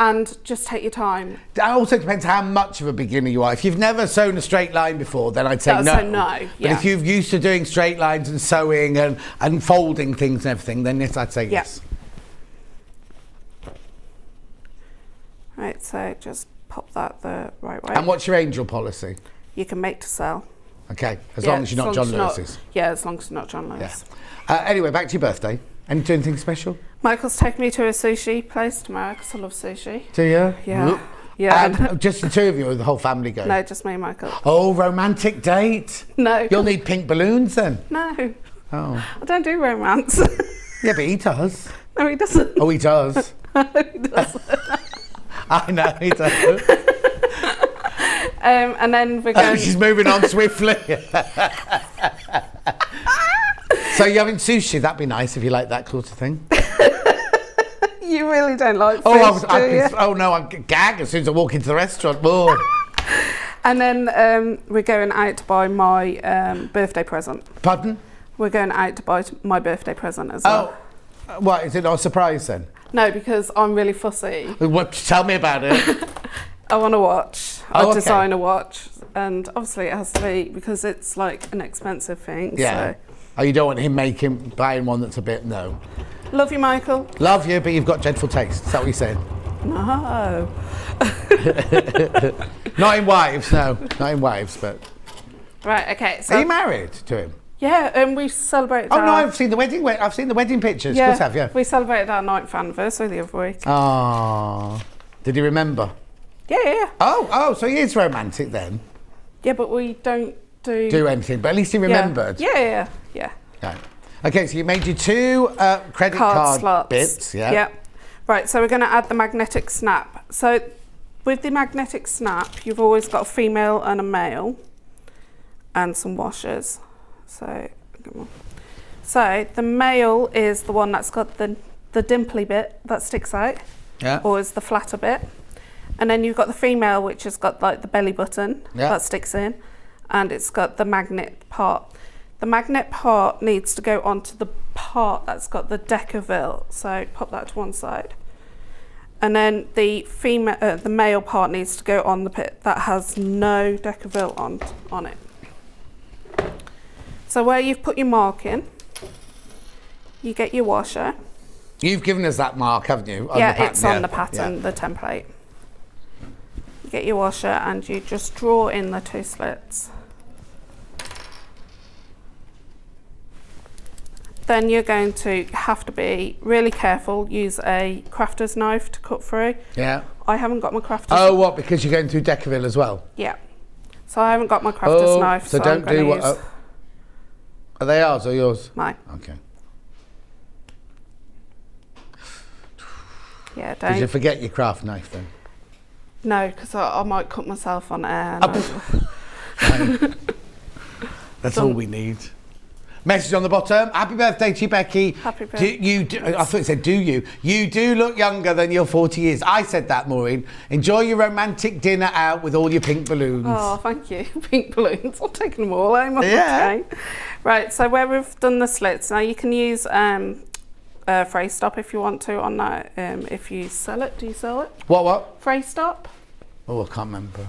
And just take your time. It also depends how much of a beginner you are. If you've never sewn a straight line before, then I'd say no. So no, But if you're used to doing straight lines and sewing and folding things and everything, then yes, I'd say yes. Right, so just pop that the right way. And what's your angel policy? You can make to sell. Okay, as long as you're not John Lewis's. Yeah, as long as you're not John Lewis. Yeah. Anyway, back to your birthday. And do anything special? Michael's taking me to a sushi place tomorrow because I love sushi. Do you? Yeah. Yeah. And just the two of you or the whole family go? No, just me and Michael. Oh, romantic date. No. You'll need pink balloons then. No. Oh. I don't do romance. Yeah, but he does. No, he doesn't. Oh, he does. No, he doesn't. I know, he does. And then we're going... She's moving on swiftly. So you're having sushi, that'd be nice if you like that sort of thing. You really don't like fish, do you? Oh no, I'd gag as soon as I walk into the restaurant. Oh. And then we're going out to buy my birthday present. Pardon? We're going out to buy my birthday present as well. Oh, what, is it not a surprise then? No, because I'm really fussy. What? Tell me about it. I want a watch. Oh, I okay. design a watch. And obviously it has to be, because it's like an expensive thing. Yeah. So. Oh, you don't want him buying one that's a bit, no. Love you, Michael. Love you, but you've got dreadful taste. Is that what you're saying? No. Not in wives, no. Not in wives, but... Right, okay. So are you married to him? Yeah, and we celebrated no, I've seen the wedding pictures. Yeah, Of course, have you? We celebrated our 9th anniversary the other week. Oh. Did he remember? Yeah. Oh, so he is romantic then. Yeah, but we don't do anything, but at least he remembered. Yeah. Right. Okay, so you made your 2 credit card slots. bits. Yeah. Yep. Right, so we're going to add the magnetic snap. So with the magnetic snap, you've always got a female and a male and some washers. So the male is the one that's got the dimply bit that sticks out, or is the flatter bit. And then you've got the female, which has got like the belly button that sticks in, and it's got the magnet part. The magnet part needs to go onto the part that's got the decaville, so pop that to one side. And then the male part needs to go on the bit that has no decaville on it. So where you've put your mark in, you get your washer. You've given us that mark, haven't you? It's on the pattern, the template. You get your washer and you just draw in the 2 slits. Then you're going to have to be really careful, use a crafter's knife to cut through. Yeah. I haven't got my crafter's knife. Oh, what, because you're going through decaville as well? Yeah. So I haven't got my crafter's knife, so don't do what... are they ours or yours? Mine. Okay. Yeah, don't... Did you forget your craft knife then? No, because I might cut myself on air. That's all we need. Message on the bottom. Happy birthday to you, Becky. Happy birthday. I thought it said, do you? You do look younger than your 40 years. I said that, Maureen. Enjoy your romantic dinner out with all your pink balloons. Oh, thank you. Pink balloons. I'm taking them all home. Yeah. Okay. Right, so where we've done the slits, now you can use fray stop if you want to on that. If you sell it, do you sell it? What? Fray stop. Oh, I can't remember.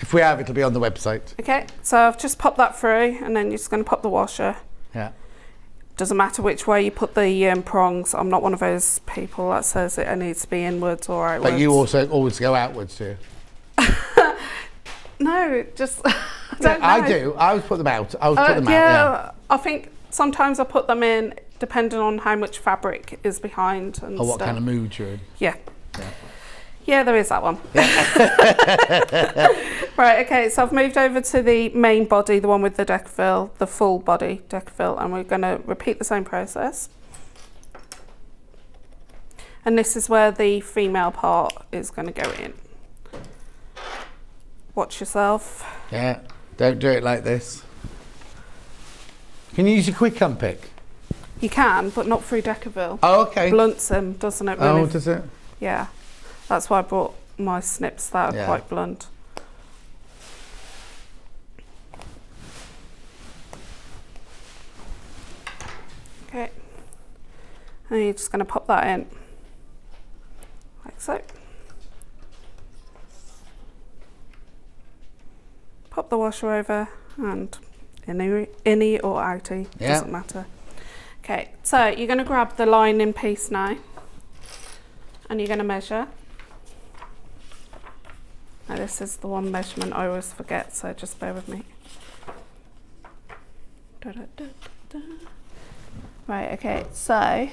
If we have, it'll be on the website. Okay, so I've just popped that through and then you're just going to pop the washer. Yeah. Doesn't matter which way you put the prongs. I'm not one of those people that says it needs to be inwards or outwards. But you also always go outwards, do you? No, just... I don't know. I do. I always put them out. Yeah, I think sometimes I put them in depending on how much fabric is behind and or what stuff. kind of mood you're in. Yeah. Yeah, there is that one. Right, okay, so I've moved over to the main body, the one with the decaville, the full body decaville, and we're going to repeat the same process. And this is where the female part is going to go in. Watch yourself. Yeah, don't do it like this. Can you use your quick unpick? You can, but not through Deckerville. Oh, okay. Blunts them, doesn't it? Really? Oh, does it? Yeah. That's why I brought my snips that are quite blunt. Okay. And you're just going to pop that in. Like so. Pop the washer over and innie or outie, doesn't matter. Okay, so you're going to grab the lining piece now and you're going to measure. Now this is the one measurement I always forget, so just bear with me. Da, da, da, da. Right, okay, so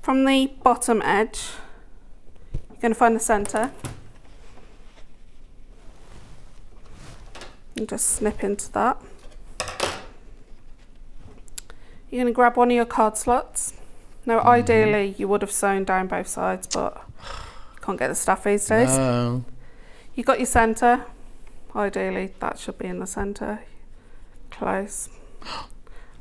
from the bottom edge, you're going to find the centre and just snip into that. You're going to grab one of your card slots. Now, ideally, you would have sewn down both sides, but you can't get the stuff these days. No. You've got your centre. Ideally, that should be in the centre. Close.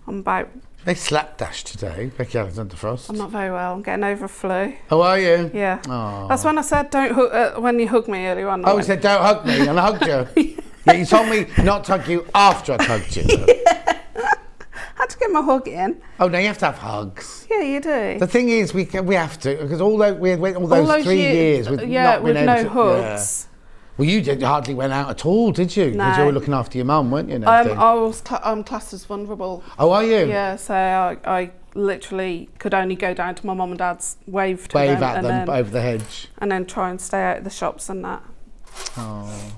I'm about... They slapdash today, Becky Alexander Frost. I'm not very well. I'm getting over a flu. How are you? Yeah. Oh. That's when I said don't hug, when you hugged me earlier on. Oh, you said don't hug me, and I hugged you. Yeah, you told me not to hug you after I hugged you. I had to get my hug in. Oh, no, you have to have hugs. Yeah, you do. The thing is, we have to, because although we went all those 3 years with not being able to... hugs. Yeah. Well, you hardly went out at all, did you? Because you were looking after your mum, weren't you? I'm classed as vulnerable. Oh, are you? Yeah, so I literally could only go down to my mum and dad's, wave to Wave them, at and them then, over the hedge. and then try and stay out of the shops and that. Oh.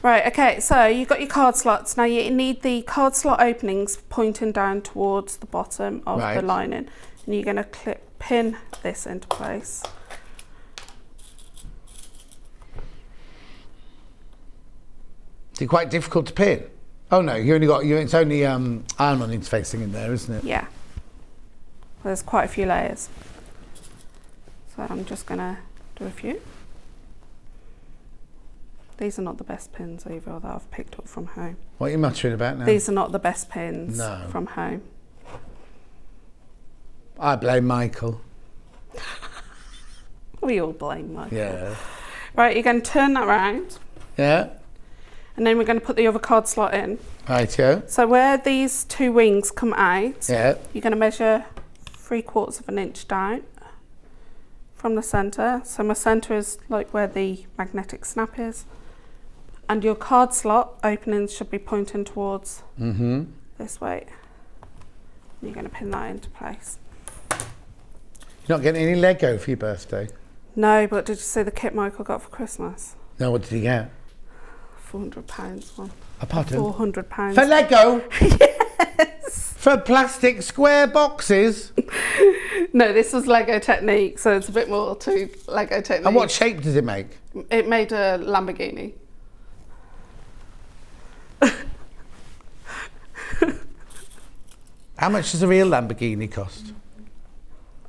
Right, okay, so you've got your card slots. Now you need the card slot openings pointing down towards the bottom of the lining. And you're going to pin this into place. Is it quite difficult to pin? Oh no, it's only iron-on interfacing in there, isn't it? Yeah. There's quite a few layers. So I'm just going to do a few. These are not the best pins either that I've picked up from home. What are you muttering about now? These are not the best pins from home. I blame Michael. We all blame Michael. Yeah. Right, you're going to turn that round. Yeah. And then we're going to put the other card slot in. Right, yeah. So where these two wings come out, yeah, you're going to measure 3/4 of an inch down from the centre. So my centre is like where the magnetic snap is. And your card slot openings should be pointing towards this way. You're going to pin that into place. You're not getting any Lego for your birthday? No, but did you see the kit Michael got for Christmas? No, what did he get? £400 one. Pardon? £400. For Lego? Yes! For plastic square boxes? No, this was Lego Technique, so it's a bit more to Lego Technique. And what shape does it make? It made a Lamborghini. How much does a real Lamborghini cost?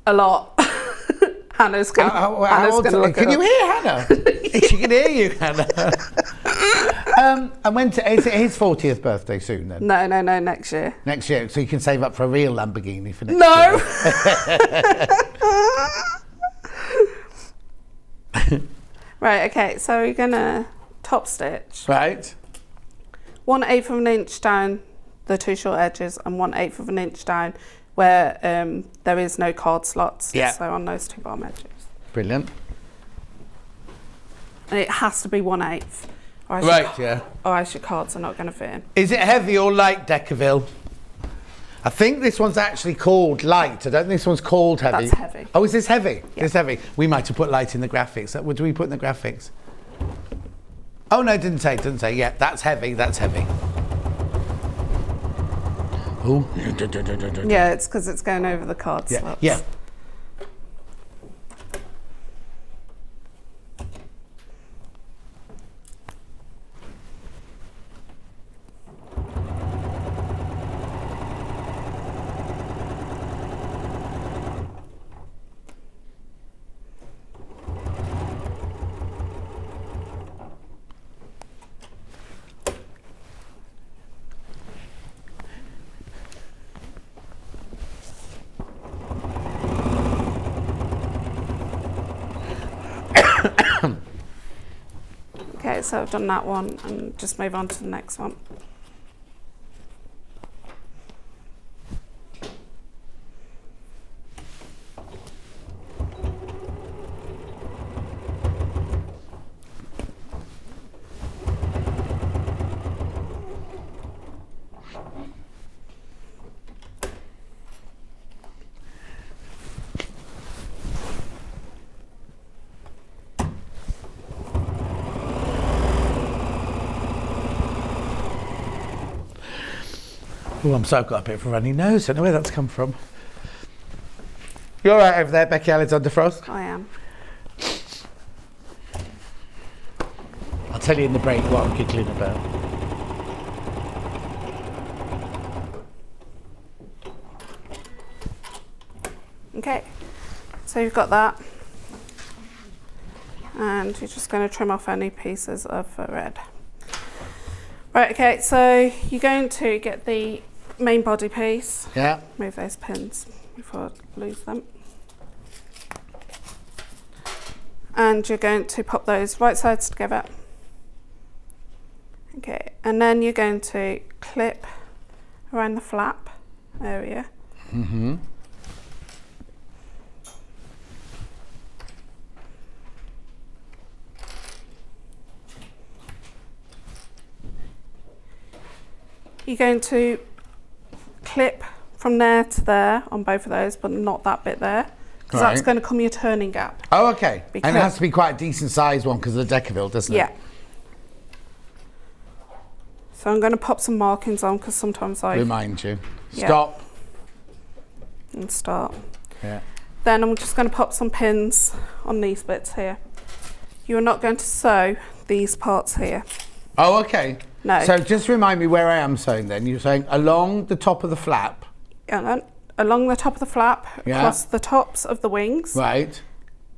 A lot. Hannah's going to look Can it you up. hear Hannah? She can hear you, Hannah. And is it his 40th birthday soon then? No, next year. Next year, so you can save up for a real Lamborghini for next year. Right, okay, so we're going to top stitch. Right. 1/8 of an inch down the two short edges and 1/8 of an inch down where there is no card slots. Yeah. So on those two bottom edges. Brilliant. And it has to be 1/8. Right, yeah. Or else your cards are not going to fit in. Is it heavy or light, Deckerville? I think this one's actually called light. I don't think this one's called heavy. That's heavy. Oh, is this heavy? Yeah. It's heavy. We might have put light in the graphics. What do we put in the graphics? Oh, no, it didn't say. Yeah, that's heavy. Oh. Yeah, it's because it's going over the card slots. Yeah. so I've done that one and just move on to the next one. Oh, I'm so got a bit of a runny nose. I don't know where that's come from. You all right over there, Becky Alexander Frost? I am. I'll tell you in the break what I'm giggling about. Okay, so you've got that. And you're just going to trim off any pieces of the red. Right, okay, so you're going to get the main body piece. Yeah. Move those pins before I lose them. And you're going to pop those right sides together. Okay, and then you're going to clip around the flap area. Mm-hmm. You're going to clip from there to there on both of those, but not that bit there, because that's going to come your turning gap. Oh, okay. And it has to be quite a decent sized one because of the Decaville, doesn't it? Yeah. So I'm going to pop some markings on because sometimes I... Remind you. Stop. And start. Yeah. Then I'm just going to pop some pins on these bits here. You're not going to sew these parts here. Oh, okay. No. So just remind me where I am sewing then. You're saying along the top of the flap. Yeah, along the top of the flap, Yeah. across the tops of the wings. Right.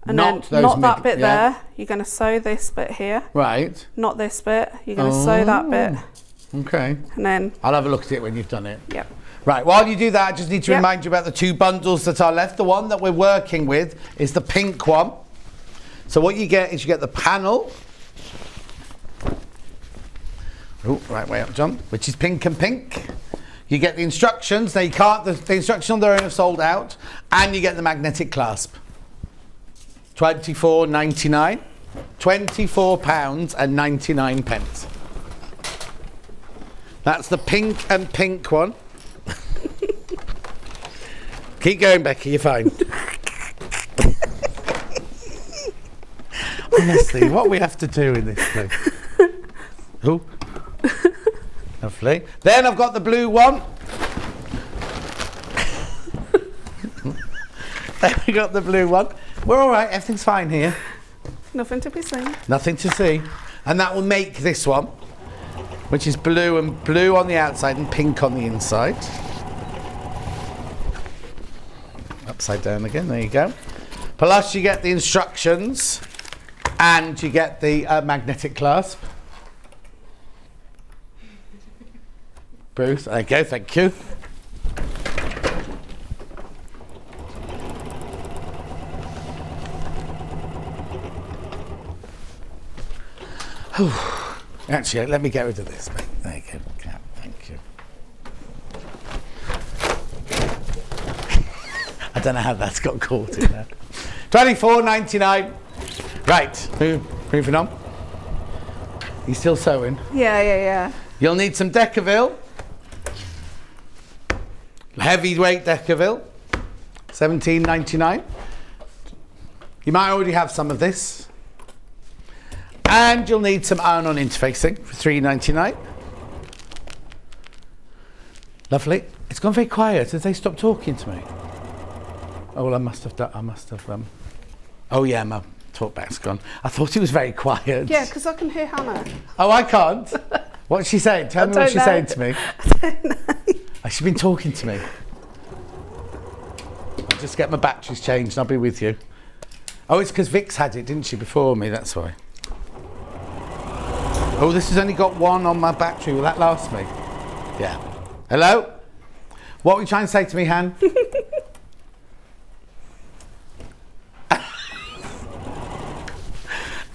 And Not then those not that bit yeah. there. You're going to sew this bit here. Right. Not this bit. You're going to sew that bit. Okay. And then... I'll have a look at it when you've done it. Yep. Right, while you do that, I just need to remind you about the two bundles that are left. The one that we're working with is the pink one. So what you get is you get the panel. Oh, right way up, John. Which is pink and pink. You get the instructions. Now you can't, the instructions on their own have sold out. And you get the magnetic clasp. £24.99. £24.99. That's the pink and pink one. Keep going, Becky, you're fine. Honestly, what we have to do in this thing. Oh. Lovely. Then I've got the blue one. Then we got the blue one. We're all right, everything's fine here. Nothing to be seen. Nothing to see. And that will make this one, which is blue and blue on the outside and pink on the inside. Upside down again, there you go. Plus you get the instructions and you get the magnetic clasp. Bruce, there you go, thank you. Actually, let me get rid of this, mate. There you go. Yeah, thank you. I don't know how that's got caught in there. £24.99. Right, moving on. You still sewing? Yeah. You'll need some Decaville. Heavyweight Decaville. £17.99. You might already have some of this. And you'll need some iron-on interfacing for £3.99. Lovely. It's gone very quiet. Have they stopped talking to me? Oh, well, I must have done. Oh, yeah, my talkback's gone. I thought it was very quiet. Yeah, because I can hear Hannah. Oh, I can't? What's she saying? Tell me what she's saying to me. I don't know. Oh, she's been talking to me. I'll just get my batteries changed and I'll be with you. Oh, it's because Vix had it, didn't she, before me? That's why. Oh, this has only got one on my battery. Will that last me? Yeah. Hello? What were you trying to say to me, Han?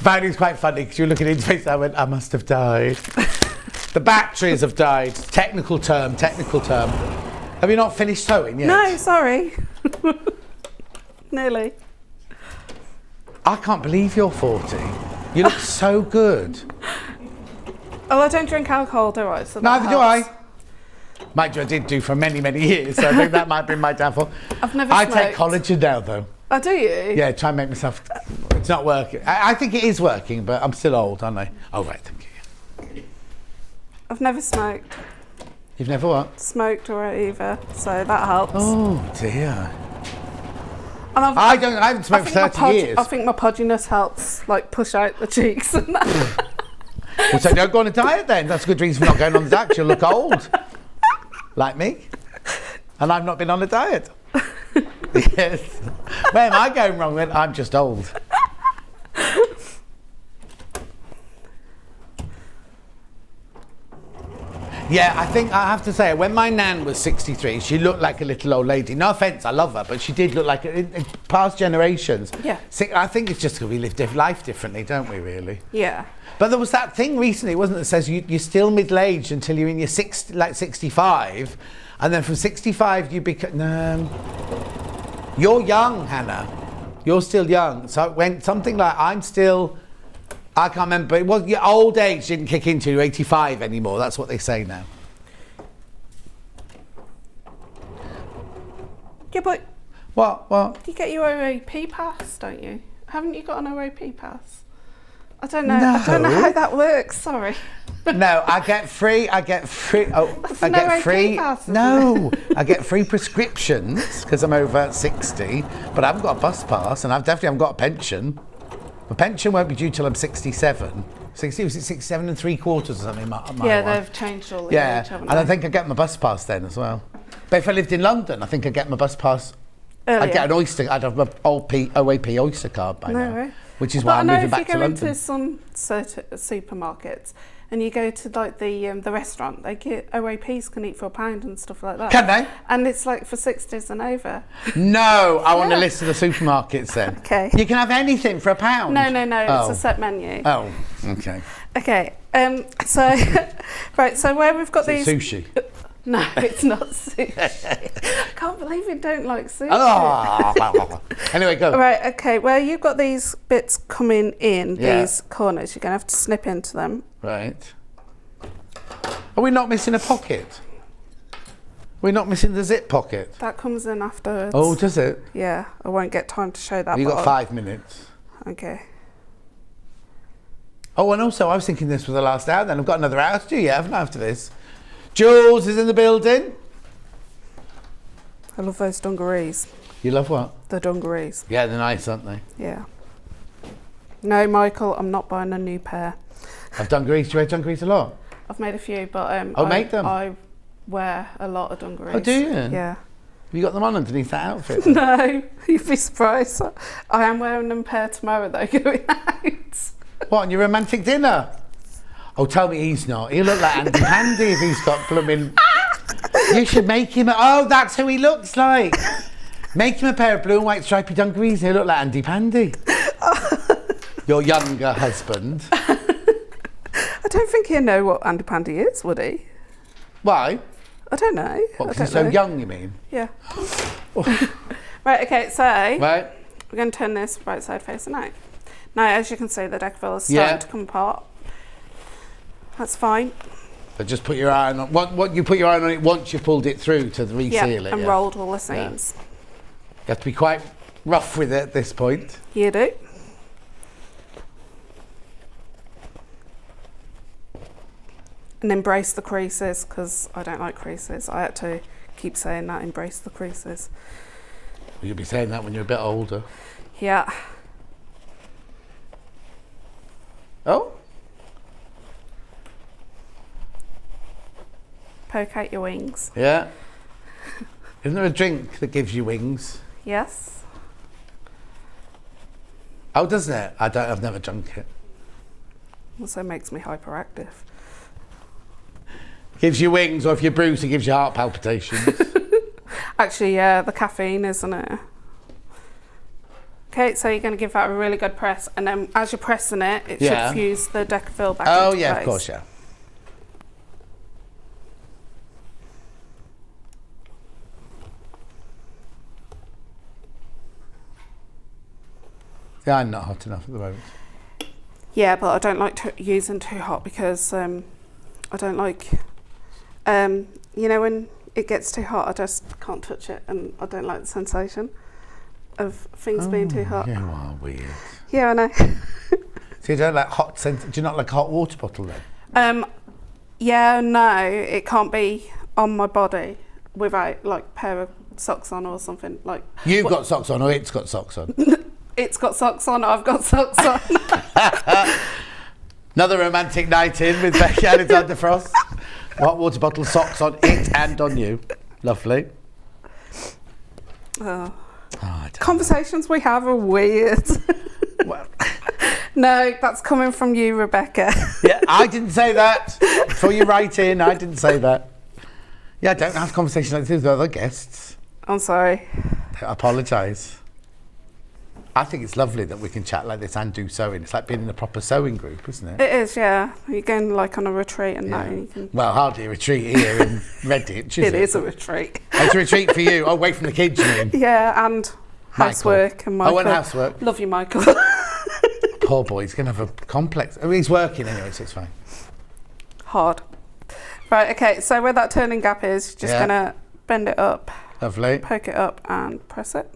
found it was quite funny because you were looking into face. I went, I must have died. The batteries have died. Technical term. Have you not finished sewing yet? No, sorry. Nearly. I can't believe you're 40. You look so good. Oh, I don't drink alcohol, do I? So Neither do I. Mind you, I did do for many, many years, so I think that might be my downfall. I've never I smoked. take collagen now, though. Oh, do you? Yeah, try and make myself... It's not working. I think it is working, but I'm still old, aren't I? Oh, right, thank you. I've never smoked. You've never what? Smoked or either, so that helps. Oh, dear. And I haven't smoked for 30 years. I think my podginess helps, like, push out the cheeks and that. Well, so don't go on a diet then. That's a good reason for not going on the diet. You'll look old. Like me. And I've not been on a diet. Yes. Where am I going wrong then? I'm just old. Yeah, I think I have to say, when my nan was 63, she looked like a little old lady. No offence, I love her, but she did look like in past generations. Yeah. I think it's just because we live life differently, don't we, really? Yeah. But there was that thing recently, wasn't it, that says you're still middle-aged until you're in your 65, and then from 65 you become... You're young, Hannah. You're still young. So it went something like, I can't remember, it was your old age didn't kick into you're 85 anymore. That's what they say now. Yeah, but... What? You get your OAP pass, don't you? Haven't you got an OAP pass? I don't know. No. I don't know how that works, sorry. No, I get free. I get free prescriptions because I'm over 60, but I haven't got a bus pass and I definitely haven't got a pension. My pension won't be due till I'm 67. 67 and 3/4 or something. My Yeah, one. they've changed all the age, haven't and they? I think I get my bus pass then as well. But if I lived in London, I think I'd get my bus pass. Earlier. I'd get an Oyster. I'd have my OAP Oyster card by now. Way. Which is why I'm moving back to But I know London. if you go into some supermarkets and you go to like the restaurant, they get OAPs can eat for £1 and stuff like that. Can they? And it's like for 60s and over. No, I want a list of the supermarkets then. Okay. You can have anything for £1. No, Oh. it's a set menu. Oh, okay. Okay, so right, so where we've got Is these. it sushi? No, it's not sushi. I can't believe you don't like sushi. Oh. Anyway, go. Right, okay, where you've got these bits coming in, Yeah. these corners, you're going to have to snip into them. Right. Are we not missing a pocket? We're not missing the zip pocket? That comes in afterwards. Oh, does it? Yeah, I won't get time to show that. You've got but 5 minutes. Okay. Oh, and also I was thinking this was the last hour then. I've got another hour to do yet, haven't I, after this? Jules is in the building. I love those dungarees. You love what? The dungarees. Yeah, they're nice, aren't they? Yeah. No, Michael, I'm not buying a new pair. I've dungarees. Do you wear dungarees a lot? I've made a few, but make them. I wear a lot of dungarees. Oh, do you? Yeah. Have you got them on underneath that outfit? No, you'd be surprised. I am wearing them pair tomorrow though, going out. What, on your romantic dinner? Oh, tell me he's not. He'll look like Andy Pandy if he's got blooming... You should make him... Oh, that's who he looks like. Make him a pair of blue and white stripy dungarees. He'll look like Andy Pandy. Your younger husband. I don't think he'd know what Andy Pandy is, would he? Why? I don't know. What, I because he's don't so know. young, you mean? Yeah. Right, okay, so... Right. We're going to turn this right side facing out. Now, as you can see, the deck fill is starting to come apart. That's fine. So just put your iron on... What you put your iron on it once you've pulled it through to reseal it. And rolled all the seams. Yeah. You have to be quite rough with it at this point. You do. And embrace the creases, because I don't like creases. I had to keep saying that, embrace the creases. You'll be saying that when you're a bit older. Yeah. Oh? Poke out your wings. Yeah. Isn't there a drink that gives you wings? Yes. Oh, doesn't it? I've never drunk it. Also makes me hyperactive. Gives you wings, or if you're bruised, it gives you heart palpitations. Actually, yeah, the caffeine, isn't it? Okay, so you're going to give that a really good press, and then as you're pressing it, it Yeah. should fuse the Decafil back Oh, into yeah, place. of course, yeah. Yeah, I'm not hot enough at the moment. Yeah, but I don't like using too hot because I don't like, you know, when it gets too hot, I just can't touch it, and I don't like the sensation of things being too hot. You are weird. Yeah, I know. So you don't like do you not like a hot water bottle then? Yeah, no, it can't be on my body without like a pair of socks on or something. Like You've got socks on, or it's got socks on? It's got socks on, I've got socks on. Another romantic night in with Becky Alexander Frost. Hot water bottle, socks on it and on you. Lovely. Oh. Conversations we have are weird. Well. No, that's coming from you, Rebecca. Yeah, I didn't say that. Before you write in, I didn't say that. Yeah, I don't have conversations like this with other guests. I'm sorry. I apologise. I think it's lovely that we can chat like this and do sewing. It's like being in a proper sewing group, isn't it? It is, yeah. You're going like on a retreat and that. And you can... Well, hardly a retreat here in Redditch, is it? It is a retreat. It's a retreat for you. Oh, away from the kids, you mean? Yeah, and housework and Michael. Oh, and housework. Love you, Michael. Poor boy, he's going to have a complex. I mean, he's working anyway, so it's fine. Hard. Right, okay, so where that turning gap is, just going to bend it up. Lovely. Poke it up and press it.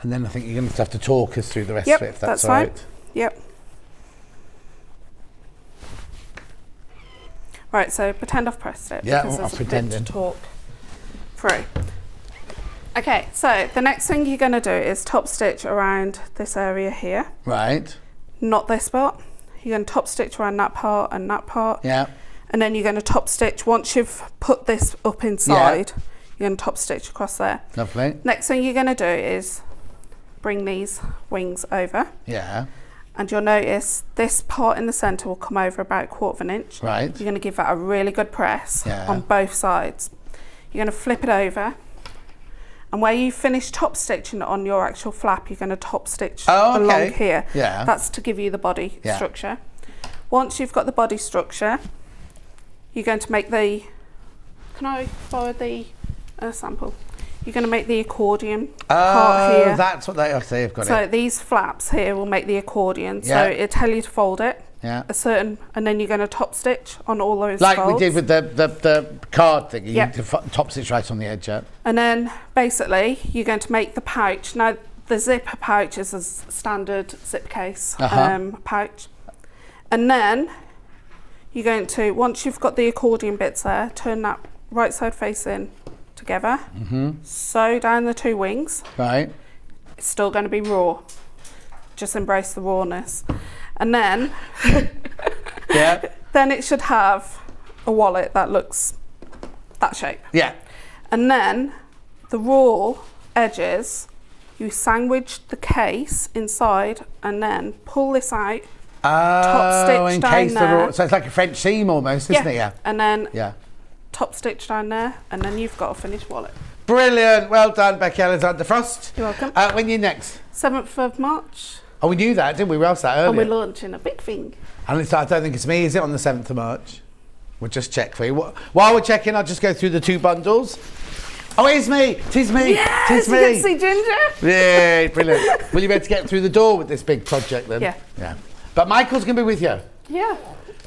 And then I think you're going to have to talk us through the rest Yep, of it, if that's all fine. right. Yep. Right, so pretend I've pressed it. Yeah, because I'm there's a bit pretending. to talk through. Okay, so the next thing you're going to do is top stitch around this area here. Right. Not this part. You're going to top stitch around that part and that part. Yeah. And then you're going to top stitch, once you've put this up inside, you're going to top stitch across there. Lovely. Next thing you're going to do is bring these wings over. Yeah. And you'll notice this part in the centre will come over about 1/4 of an inch. Right. You're going to give that a really good press Yeah. on both sides. You're going to flip it over, and where you finish top stitching on your actual flap, you're going to top stitch along here. Yeah. That's to give you the body structure. Once you've got the body structure, you're going to make the, can I borrow the sample? You're going to make the accordion part here. Oh, that's what they say. I've got So it. these flaps here will make the accordion. Yeah. So it'll tell you to fold it. Yeah. A certain, and then you're going to top stitch on all those Like folds. we did with the card thing. You Yep. top stitch right on the edge. Yeah. And then basically you're going to make the pouch. Now the zipper pouch is a standard zip case pouch. And then you're going to, once you've got the accordion bits there, turn that right side facing together. Sew down the two wings. Right. It's still going to be raw. Just embrace the rawness. And then, then it should have a wallet that looks that shape. Yeah. And then the raw edges, you sandwich the case inside and then pull this out. Top stitch down there. So it's like a French seam almost, isn't it? Yeah. And then Yeah. top stitch down there, and then you've got a finished wallet. Brilliant. Well done, Becky Alexander Frost. You're welcome. When are you next? 7th of March. Oh, we knew that, didn't we? We asked that And earlier. we're launching a big thing. And I don't think it's me, is it, on the 7th of March? We'll just check for you. While we're checking, I'll just go through the 2 bundles. Oh, it's me! Tis me! Yes, Tis me! you can see Ginger. Yeah, brilliant. Will you be able to get through the door with this big project then? Yeah. Yeah. But Michael's going to be with you. Yeah.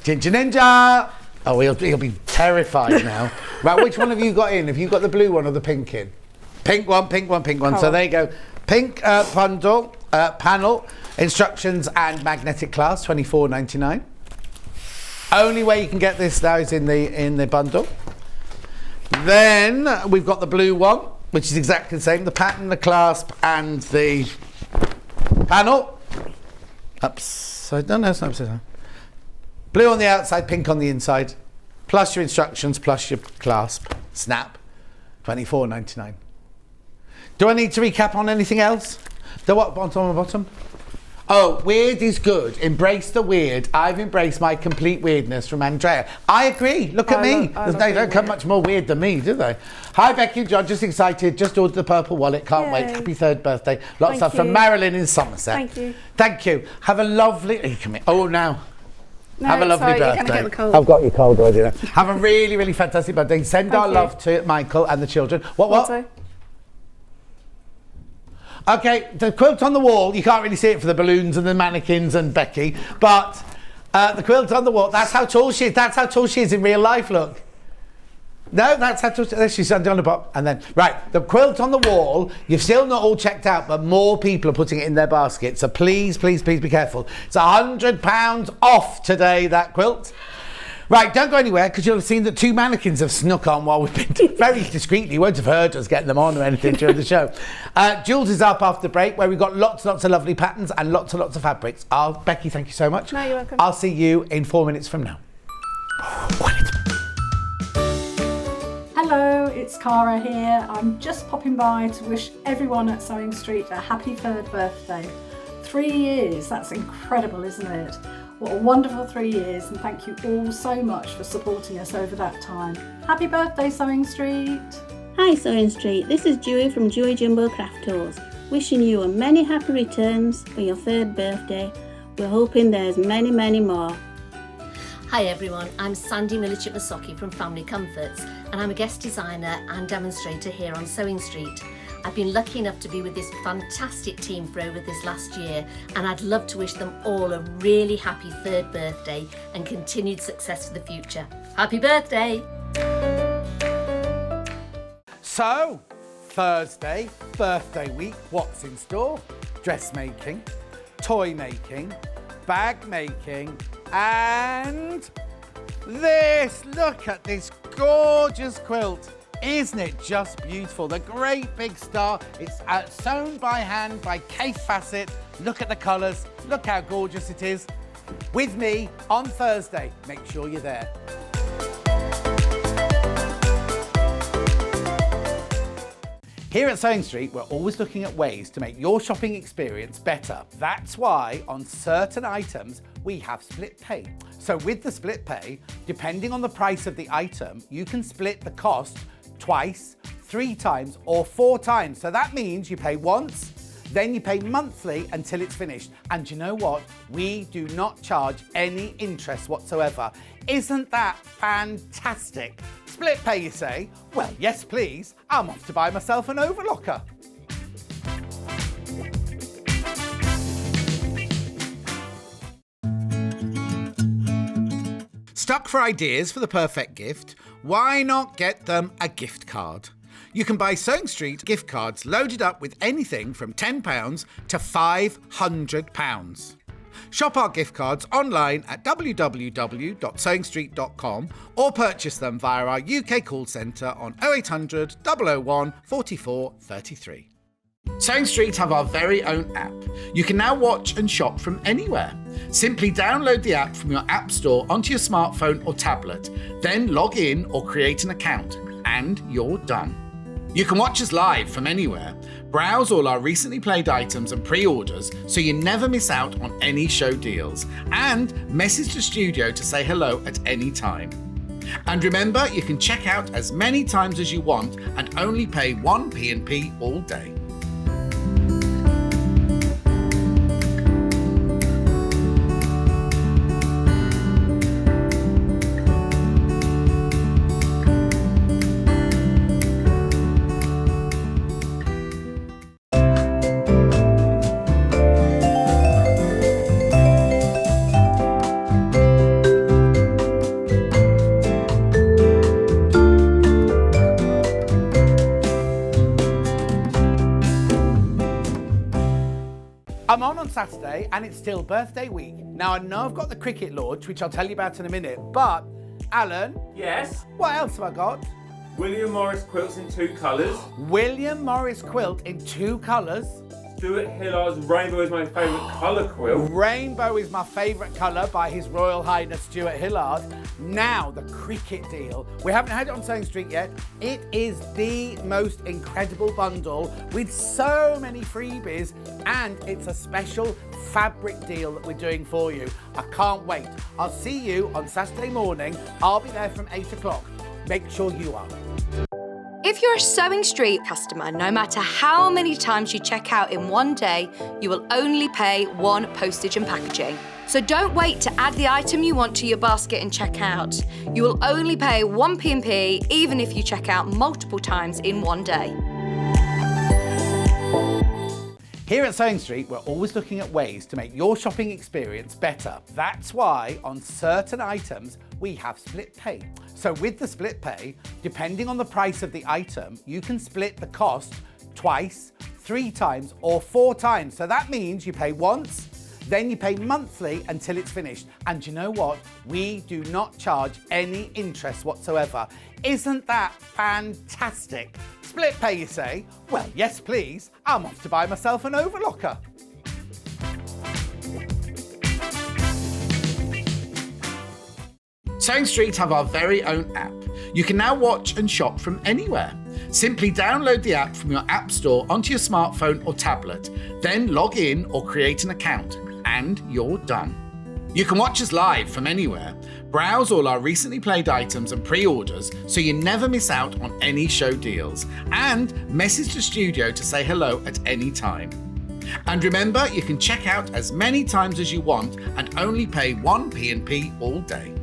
Ginger Ninja! Oh, he'll be terrified now. Right, which one have you got in? Have you got the blue one or the pink in? Pink one, pink one, pink one. Cool. So there you go. Pink bundle, panel, instructions and magnetic clasp, $24.99. Only way you can get this now is in the bundle. Then we've got the blue one, which is exactly the same. The pattern, the clasp, and the panel. Upside down. No, it's not upside down. Blue on the outside, pink on the inside. Plus your instructions, plus your clasp. Snap. $24.99. Do I need to recap on anything else? The what on the bottom? Oh, weird is good. Embrace the weird. I've embraced my complete weirdness from Andrea. I agree. Look at me. They don't come much more weird than me, do they? Hi, Becky and John. Just excited. Just ordered the purple wallet. Can't wait. Happy 3rd birthday. Lots of stuff from Marilyn in Somerset. Thank you. Thank you. Have a lovely... Oh, now. No, have a lovely sorry, birthday. you're gonna get the cold. I've got you cold already. Now. Have a really, really fantastic birthday. Send our love to Michael and the children. What? Okay, the quilt on the wall, you can't really see it for the balloons and the mannequins and Becky, but the quilt on the wall, that's how tall she is. That's how tall she is in real life, look. No, that's how tall she's on the bottom. And then, right, the quilt on the wall, you've still not all checked out, but more people are putting it in their basket. So please, please, please be careful. It's £100 off today, that quilt. Right, don't go anywhere because you'll have seen that 2 mannequins have snuck on while we've been very discreetly. You won't have heard us getting them on or anything during the show. Jules is up after the break where we've got lots and lots of lovely patterns and lots and lots of fabrics. Becky, thank you so much. No, you're welcome. I'll see you in 4 minutes from now. Hello, it's Cara here. I'm just popping by to wish everyone at Sewing Street a happy 3rd birthday. 3 years, that's incredible, isn't it? What a wonderful 3 years, and thank you all so much for supporting us over that time. Happy birthday, Sewing Street. Hi Sewing Street, this is Julie from Joy Jumbo Craft Tours. Wishing you a many happy returns for your 3rd birthday. We're hoping there's many, many more. Hi everyone, I'm Sandy Milichip-Masocki from Family Comforts and I'm a guest designer and demonstrator here on Sewing Street. I've been lucky enough to be with this fantastic team for over this last year and I'd love to wish them all a really happy 3rd birthday and continued success for the future. Happy birthday! So, Thursday, birthday week, what's in store? Dressmaking, toy making, bag making, and this. Look at this gorgeous quilt. Isn't it just beautiful? The great big star. It's sewn by hand by Kaffe Fassett. Look at the colours. Look how gorgeous it is. With me on Thursday. Make sure you're there. Here at Sewing Street, we're always looking at ways to make your shopping experience better. That's why on certain items, we have split pay. So with the split pay, depending on the price of the item, you can split the cost twice, 3 times, or 4 times. So that means you pay once, then you pay monthly until it's finished. And you know what? We do not charge any interest whatsoever. Isn't that fantastic? Split pay, you say? Well, yes, please. I'm off to buy myself an overlocker. Stuck for ideas for the perfect gift? Why not get them a gift card? You can buy Sewing Street gift cards loaded up with anything from £10 to £500. Shop our gift cards online at www.sewingstreet.com or purchase them via our UK call centre on 0800 001 44 33. Sewing Street have our very own app. You can now watch and shop from anywhere. Simply download the app from your app store onto your smartphone or tablet, then log in or create an account, and you're done. You can watch us live from anywhere, browse all our recently played items and pre-orders so you never miss out on any show deals, and message the studio to say hello at any time. And remember, you can check out as many times as you want and only pay 1 P&P all day. I'm on Saturday and it's still birthday week. Now I know I've got the cricket launch, which I'll tell you about in a minute, but Alan? Yes? What else have I got? William Morris quilts in 2 colours. William Morris quilt in 2 colours? Stuart Hillard's Rainbow is my favourite colour quilt. Rainbow is my favourite colour by His Royal Highness Stuart Hillard. Now, the cricket deal. We haven't had it on Sewing Street yet. It is the most incredible bundle with so many freebies, and it's a special fabric deal that we're doing for you. I can't wait. I'll see you on Saturday morning. I'll be there from 8 o'clock. Make sure you are. If you're a Sewing Street customer, no matter how many times you check out in one day, you will only pay one postage and packaging. So don't wait to add the item you want to your basket and check out. You will only pay one P&P even if you check out multiple times in one day. Here at Sewing Street, we're always looking at ways to make your shopping experience better. That's why on certain items, we have split pay. So with the split pay, depending on the price of the item, you can split the cost twice, 3 times, or 4 times. So that means you pay once, then you pay monthly until it's finished. And you know what? We do not charge any interest whatsoever. Isn't that fantastic? Split pay, you say? Well, yes, please. I'm off to buy myself an overlocker. Sewing Street have our very own app. You can now watch and shop from anywhere. Simply download the app from your app store onto your smartphone or tablet, then log in or create an account, and you're done. You can watch us live from anywhere, browse all our recently played items and pre-orders so you never miss out on any show deals, and message the studio to say hello at any time. And remember, you can check out as many times as you want and only pay one P&P all day.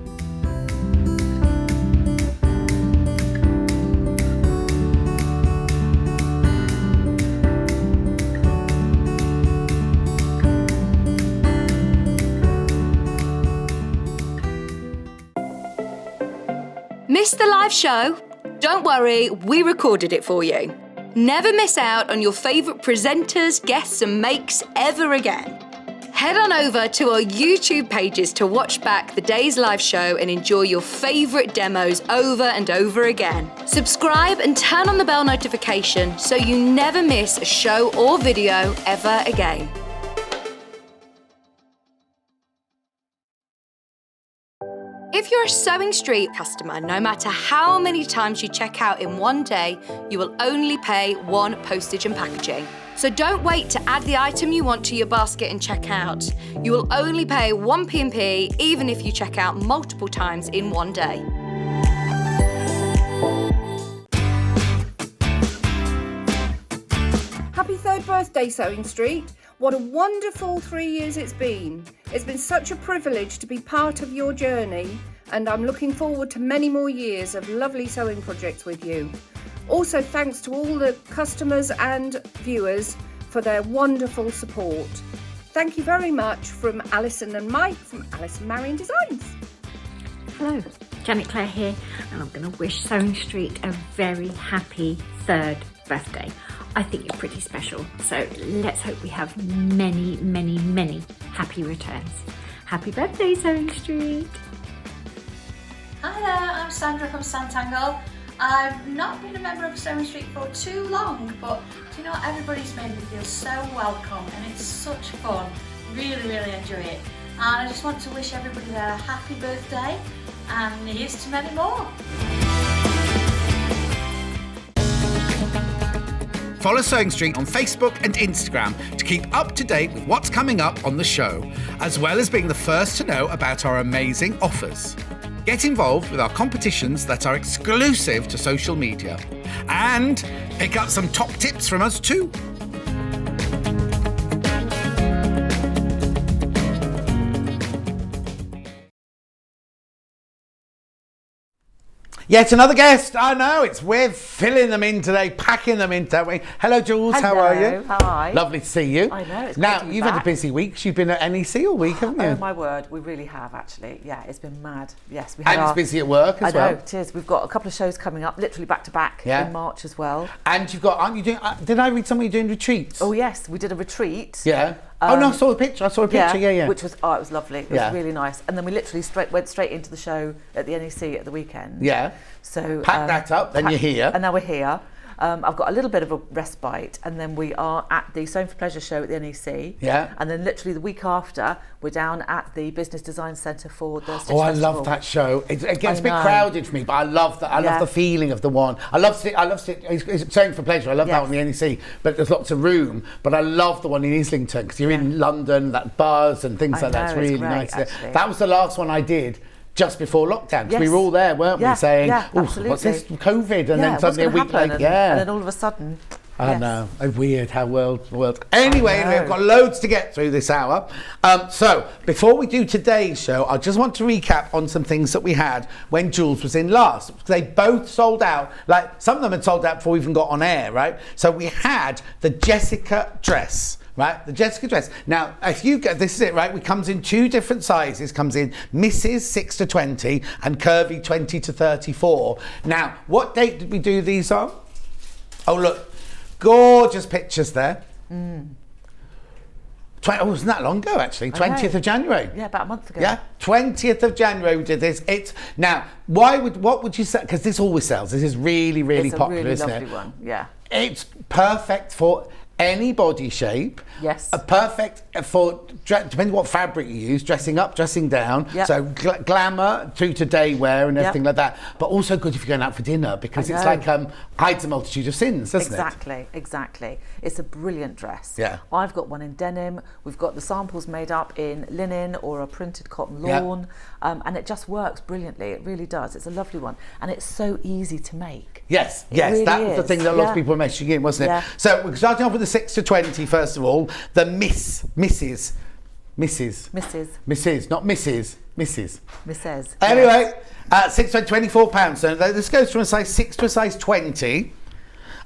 Missed the live show? Don't worry, we recorded it for you. Never miss out on your favourite presenters, guests and makes ever again. Head on over to our YouTube pages to watch back the day's live show and enjoy your favourite demos over and over again. Subscribe and turn on the bell notification so you never miss a show or video ever again. If you're a Sewing Street customer, no matter how many times you check out in one day, you will only pay one postage and packaging. So don't wait to add the item you want to your basket and check out. You will only pay one P&P even if you check out multiple times in one day. Happy 3rd birthday, Sewing Street. What a wonderful 3 years it's been. It's been such a privilege to be part of your journey, and I'm looking forward to many more years of lovely sewing projects with you. Also, thanks to all the customers and viewers for their wonderful support. Thank you very much from Alison and Mike from Alison Marion Designs. Hello, Janet Clare here, and I'm going to wish Sewing Street a very happy 3rd birthday. I think you're pretty special, so let's hope we have many, many, many happy returns. Happy birthday, Sewing Street! Hi there, I'm Sandra from Santangle. I've not been a member of Sewing Street for too long, but do you know, everybody's made me feel so welcome and it's such fun. Really, really enjoy it. And I just want to wish everybody there a happy birthday and here's to many more. Follow Sewing Street on Facebook and Instagram to keep up to date with what's coming up on the show, as well as being the first to know about our amazing offers. Get involved with our competitions that are exclusive to social media. And pick up some top tips from us too. Yet another guest. I know, we're filling them in today, packing them in, don't we? Hello, Jules. How are you? Hi. Lovely to see you. I know. It's now, great to be you've had a busy week. You've been at NEC all week, haven't you? Oh my word, we really have actually. Yeah, it's been mad. Yes, we had. And it's busy at work as well. I know it is. We've got a couple of shows coming up, literally back to back in March as well. And you've got, aren't you doing? Did I read somewhere you're doing retreats? Oh yes, we did a retreat. Yeah. Oh no, I saw a picture. Yeah. Which was it was lovely. It was really nice. And then we literally went straight into the show at the NEC at the weekend. Yeah. So pack that up. Then you're here. And now we're here. I've got a little bit of a respite, and then we are at the Sewing for Pleasure show at the NEC. Yeah. And then literally the week after, we're down at the Business Design Centre for the Stitch Oh, I Festival. love that show. It gets a bit I know. crowded for me, but I love that. I love the feeling of the one. I love it's Sewing for Pleasure. I love that one in the NEC, but there's lots of room. But I love the one in Islington because you're in London, that buzz and things like that. It's really nice. That was the last one I did just before lockdown, because we were all there, weren't we, saying, oh, what's this, COVID? And then suddenly a week later, and then all of a sudden... I know, weird how world. Anyway, we've got loads to get through this hour. So before we do today's show, I just want to recap on some things that we had when Jules was in last. They both sold out. Like, some of them had sold out before we even got on air, right? So we had the Jessica dress. Right, the Jessica dress. Now, if you get, this is it, right? It comes in 2 different sizes. Comes in Mrs. 6 to 20 and curvy 20 to 34. Now, what date did we do these on? Oh, look, gorgeous pictures there. It wasn't that long ago, actually. 20th of January. Yeah, about a month ago. Yeah, 20th of January we did this. It's now. What would you say? Because this always sells. This is really, really popular, isn't it? It's a really lovely one. Yeah. It's perfect for any body shape. Yes. Perfect for, depending what fabric you use, dressing up, dressing down. Yep. So glamour to day wear and everything like that. But also good if you're going out for dinner, because it's like hides a multitude of sins, doesn't it? Exactly. It's a brilliant dress. Yeah. I've got one in denim. We've got the samples made up in linen or a printed cotton lawn. And it just works brilliantly. It really does. It's a lovely one. And it's so easy to make. Yes, Really that was the is. thing that lots of people were messaging in, wasn't it? Yeah. So we're starting off with the 6 to 20, first of all. The Mrs. Anyway, 6 to £24. So this goes from a size 6 to a size 20.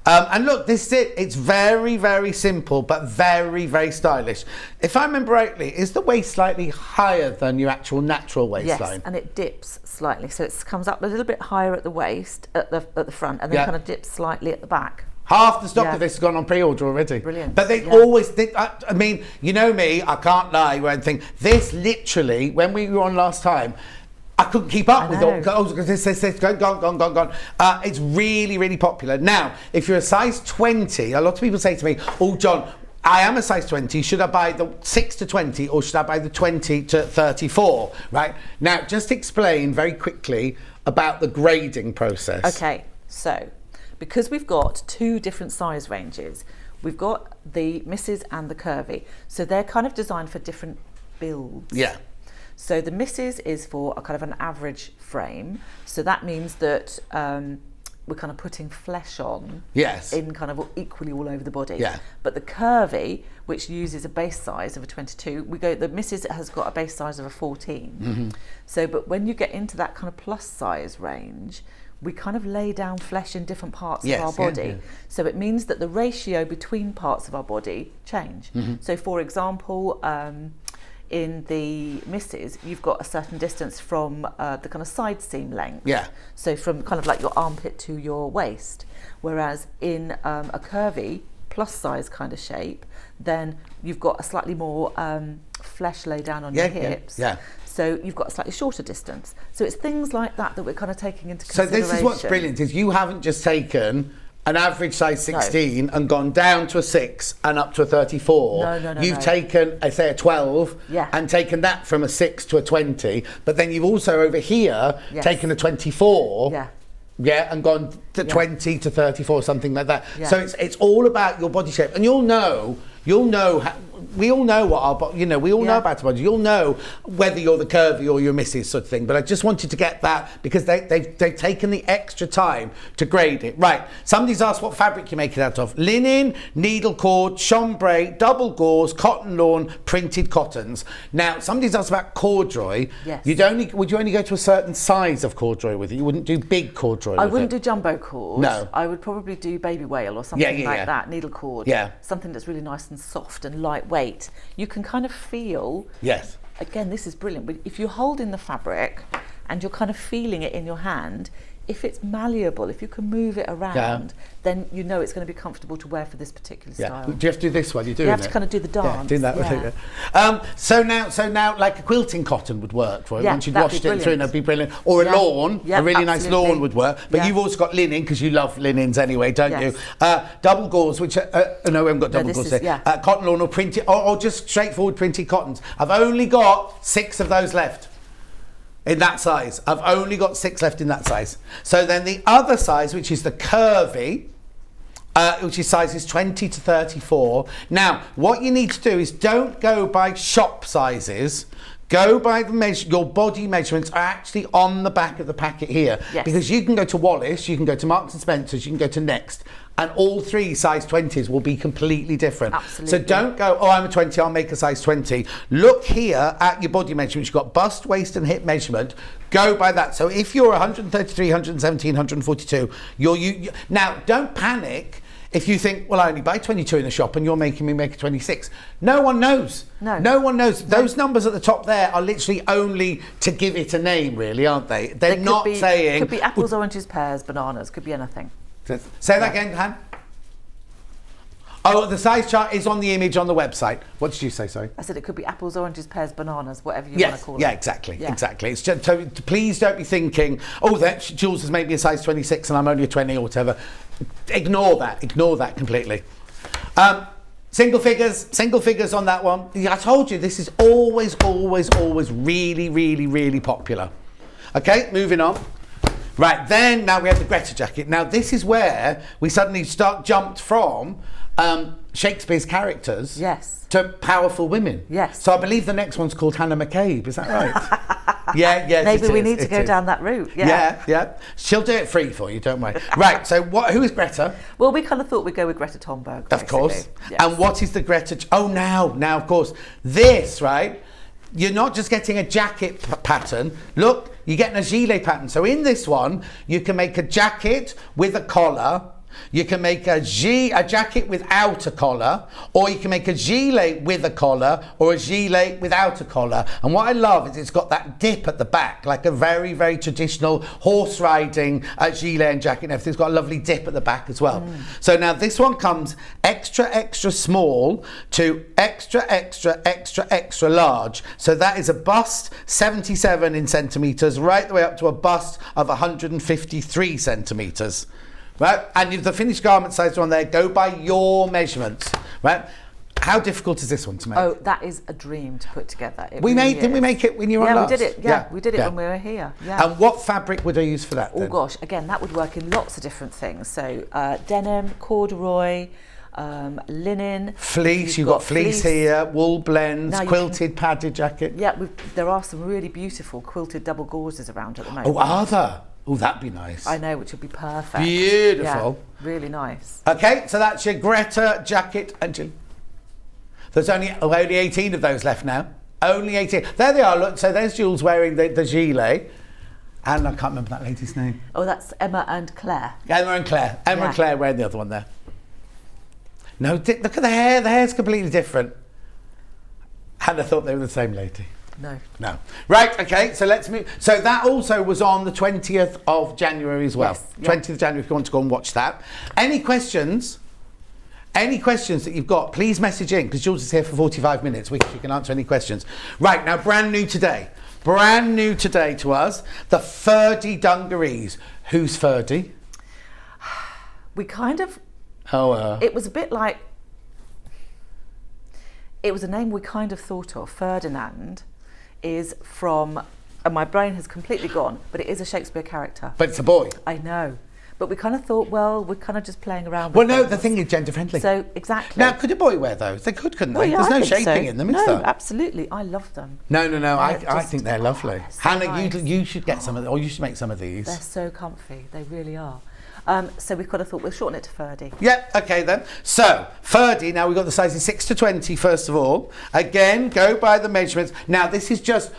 And look, this is it. It's very, very simple, but very, very stylish. If I remember rightly, is the waist slightly higher than your actual natural waistline? Yes, and it dips slightly. So it comes up a little bit higher at the waist, at the front, and then kind of dips slightly at the back. Half the stock of this has gone on pre-order already. Brilliant. But they always, I mean, you know me, I can't lie when I think, this literally, when we were on last time, I couldn't keep up with all, this, gone. It's really, really popular. Now, if you're a size 20, a lot of people say to me, oh, John, I am a size 20, should I buy the 6 to 20 or should I buy the 20 to 34, right? Now, just explain very quickly about the grading process. Okay, so, because we've got 2 different size ranges, we've got the Mrs. and the curvy, so they're kind of designed for different builds. Yeah. So the Mrs. is for a kind of an average frame. So that means that we're kind of putting flesh on in kind of equally all over the body. Yeah. But the curvy, which uses a base size of a 22, the Mrs. has got a base size of a 14. Mm-hmm. So, but when you get into that kind of plus size range, we kind of lay down flesh in different parts of our body. So it means that the ratio between parts of our body change. Mm-hmm. So for example, in the Mrs, you've got a certain distance from the kind of side seam length. Yeah. So from kind of like your armpit to your waist. Whereas in a curvy plus size kind of shape, then you've got a slightly more flesh lay down on your hips. Yeah. So you've got a slightly shorter distance. So it's things like that that we're kind of taking into consideration. So this is what's brilliant, is you haven't just taken an average size 16 and gone down to a 6 and up to a 34. No. You've taken, I say, a 12 and taken that from a 6 to a 20, but then you've also over here taken a 24 and gone to 20 to 34, something like that. So it's all about your body shape, and you'll know we all know what our body, we all know about our body. You'll know whether you're the curvy or you're Mrs. sort of thing. But I just wanted to get that because they've taken the extra time to grade it. Right. Somebody's asked what fabric you make it out of. Linen, needle cord, chambray, double gauze, cotton lawn, printed cottons. Now, somebody's asked about corduroy. Yes. Would you only go to a certain size of corduroy with it? You wouldn't do big corduroy with it? I wouldn't do jumbo cord. No. I would probably do baby whale or something like that, needle cord. Yeah. Something that's really nice and soft and lightweight. You can kind of feel. Yes. Again, this is brilliant. But if you hold in the fabric and you're kind of feeling it in your hand, if it's malleable, if you can move it around, then you know it's going to be comfortable to wear for this particular style. Do you have to do this one? You're doing You have it. to kind of do the dance. Yeah, doing that. So now, like a quilting cotton would work for it. Yeah, Once you'd that'd washed be it through, it'd be brilliant. Or a lawn, a really nice lawn would work. But you've also got linen, because you love linens anyway, don't you? Double gauze, which no, we haven't got double gauze here. Cotton lawn or printed, or just straightforward printed cottons. I've only got 6 of those left. In that size. I've only got 6 left in that size. So then the other size, which is the curvy, which is sizes 20 to 34. Now, what you need to do is don't go by shop sizes. Go by the your body measurements are actually on the back of the packet here. Yes. Because you can go to Wallace, you can go to Marks and Spencer's, you can go to Next, and all 3 size 20s will be completely different. Absolutely. So don't go, oh, I'm a 20, I'll make a size 20. Look here at your body measurements. You've got bust, waist and hip measurement. Go by that. So if you're 133, 117, 142, now don't panic if you think, well, I only buy 22 in the shop and you're making me make a 26. No one knows. No one knows. Those numbers at the top there are literally only to give it a name, really, aren't they? They're not saying... Could be apples, oranges, pears, bananas. Could be anything. Say that again, Han. Oh, the size chart is on the image on the website. What did you say, sorry? I said it could be apples, oranges, pears, bananas, whatever you want to call it. Yeah, exactly. It's just, so please don't be thinking, oh, that Jules has made me a size 26 and I'm only a 20 or whatever. Ignore that completely. Single figures on that one. I told you, this is always really, really, really popular. Okay, moving on. Right, then now we have the Greta jacket. Now this is where we suddenly jumped from Shakespeare's characters to powerful women. Yes. So I believe the next one's called Hannah McCabe, is that right? Yeah. Maybe we need to go down that route. Yeah. She'll do it free for you, don't worry. Right, so who is Greta? Well, we kind of thought we'd go with Greta Thunberg. Of course. Yes. And what is the Greta? Oh, now, of course. This, right? You're not just getting a jacket pattern. Look, you're getting a gilet pattern. So in this one, you can make a jacket with a collar. You can make a jacket without a collar, or you can make a gilet with a collar, or a gilet without a collar. And what I love is it's got that dip at the back, like a very, very traditional horse larriding gilet and jacket and everything's got a lovely dip at the back as well. So now this one comes extra, extra small to extra, extra, extra, extra large. So that is a bust 77 in centimetres, right the way up to a bust of 153 centimetres. Right, and the finished garment size on there, go by your measurements, right? How difficult is this one to make? Oh, that is a dream to put together. Didn't we make it when you were on last? We did it. Yeah, we did it when we were here. Yeah. And what fabric would I use for that? Oh gosh, again, that would work in lots of different things. So denim, corduroy, linen, fleece. You've got fleece here, wool blends, quilted padded jacket. Yeah, there are some really beautiful quilted double gauzes around at the moment. Oh, are there? Oh, that'd be nice. I know, which would be perfect. Beautiful. Yeah, really nice. Okay, so that's your Greta jacket and Jill. There's only 18 of those left now. Only 18. There they are, look. So there's Jules wearing the gilet. And I can't remember that lady's name. Oh, that's Emma and Claire. Emma and Claire wearing the other one there. No, look at the hair. The hair's completely different. And I thought they were the same lady. No. Right, okay, so let's move. So that also was on the 20th of January as well. Yes, 20th of January if you want to go and watch that. Any questions that you've got, please message in, because Jules is here for 45 minutes. We can answer any questions. Right, now brand new today to us, the Ferdi Dungarees. Who's Ferdi? We kind of... It was a bit like... It was a name we kind of thought of. Ferdinand is from, and my brain has completely gone, but it is a Shakespeare character. But it's a boy. I know. But we kind of thought, well, we're kind of just playing around with Well, no, things. the thing is gender friendly. So, exactly. Now, could a boy wear those? They couldn't they? Yeah, There's no shaping in them, is there? No, absolutely. I love them. No. I think they're lovely. So Hannah, nice. you should get some of them, or you should make some of these. They're so comfy. They really are. So we kind of thought we'll shorten it to Ferdi. Yep, okay then. So, Ferdi, now we've got the sizes 6 to 20 first of all. Again, go by the measurements. Now, this is just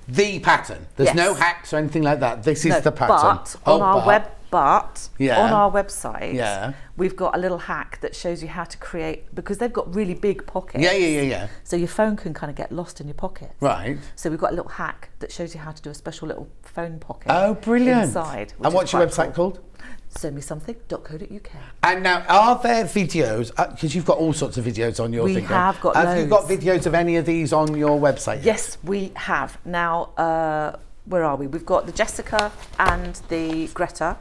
the pattern. There's no hacks or anything like that. This is the pattern. But on our But Yeah. on our website, Yeah. we've got a little hack that shows you how to create, because they've got really big pockets. Yeah. So your phone can kind of get lost in your pockets. Right. So we've got a little hack that shows you how to do a special little phone pocket. Oh, brilliant. Inside. And what's your website called? Sendmesomething.co.uk. And now, are there videos, because you've got all sorts of videos on your We thing. have got Have you got loads. videos of any of these on your website? Yes, we have. Now, where are we? We've got the Jessica and the Greta.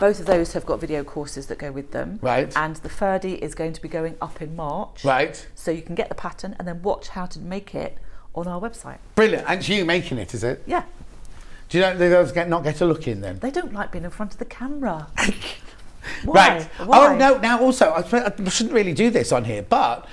Both of those have got video courses that go with them. Right. And the Ferdi is going to be going up in March. Right. So you can get the pattern and then watch how to make it on our website. Brilliant. And it's you making it, is it? Yeah. Do you know those not get a look in then? They don't like being in front of the camera. Why? Right. Why? Oh, no, now also, I shouldn't really do this on here, but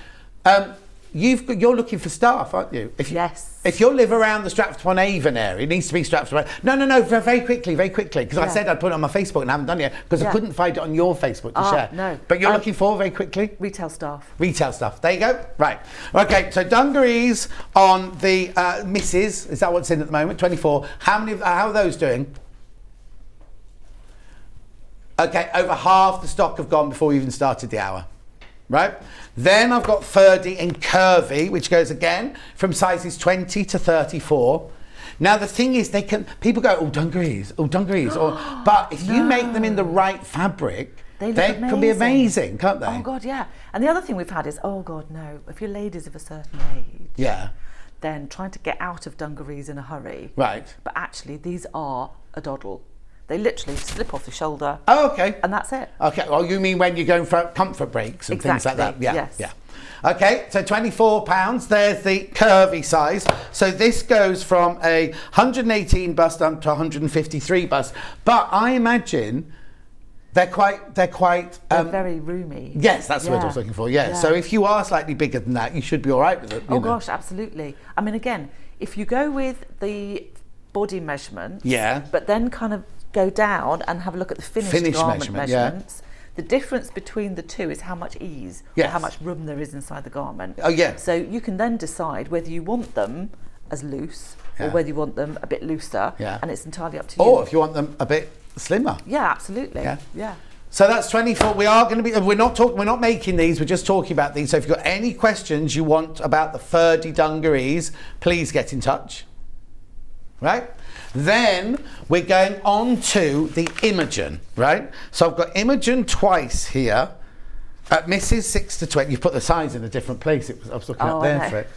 you're looking for staff, aren't you? Yes. If you live around the Stratford-upon-Avon area, it needs to be Stratford. No, very quickly, because I said I'd put it on my Facebook and I haven't done it yet, because I couldn't find it on your Facebook to share. No. But you're looking for, very quickly? Retail staff. Retail stuff. There you go. Right. Okay, so Dungarees on the Mrs. Is that what's in at the moment? 24. How are those doing? Okay, over half the stock have gone before we even started the hour. Right? Then I've got Ferdi and Curvy, which goes again from sizes 20 to 34. Now the thing is, people go, oh, Dungarees, but if you make them in the right fabric, they can be amazing, can't they? Oh God, yeah. And the other thing we've had is, oh God, no, if you're ladies of a certain age, then trying to get out of dungarees in a hurry. Right. But actually, these are a doddle. They literally slip off the shoulder. Oh, okay. And that's it. Okay, well, you mean when you're going for comfort breaks and things like that? Yeah, yes. yeah. Okay, so £24, there's the curvy size. So this goes from a 118 bust up to 153 bust. But I imagine they're quite very roomy. Yes, that's what I was looking for. Yeah. So if you are slightly bigger than that, you should be all right with it. Oh gosh, absolutely. I mean, again, if you go with the body measurements, but then kind of go down and have a look at the finished garment measurements. The difference between the two is how much ease or how much room there is inside the garment. Oh yeah. So you can then decide whether you want them as loose or whether you want them a bit looser. Yeah. And it's entirely up to you. Or if you want them a bit slimmer. Yeah, absolutely. Yeah. So that's 24. We are going to be. We're not making these. We're just talking about these. So if you've got any questions you want about the Ferdi dungarees, please get in touch. Right. Then we're going on to the Imogen, right? So I've got Imogen twice here at Mrs. 6 to 20. You've put the size in a different place. I was looking up there for it.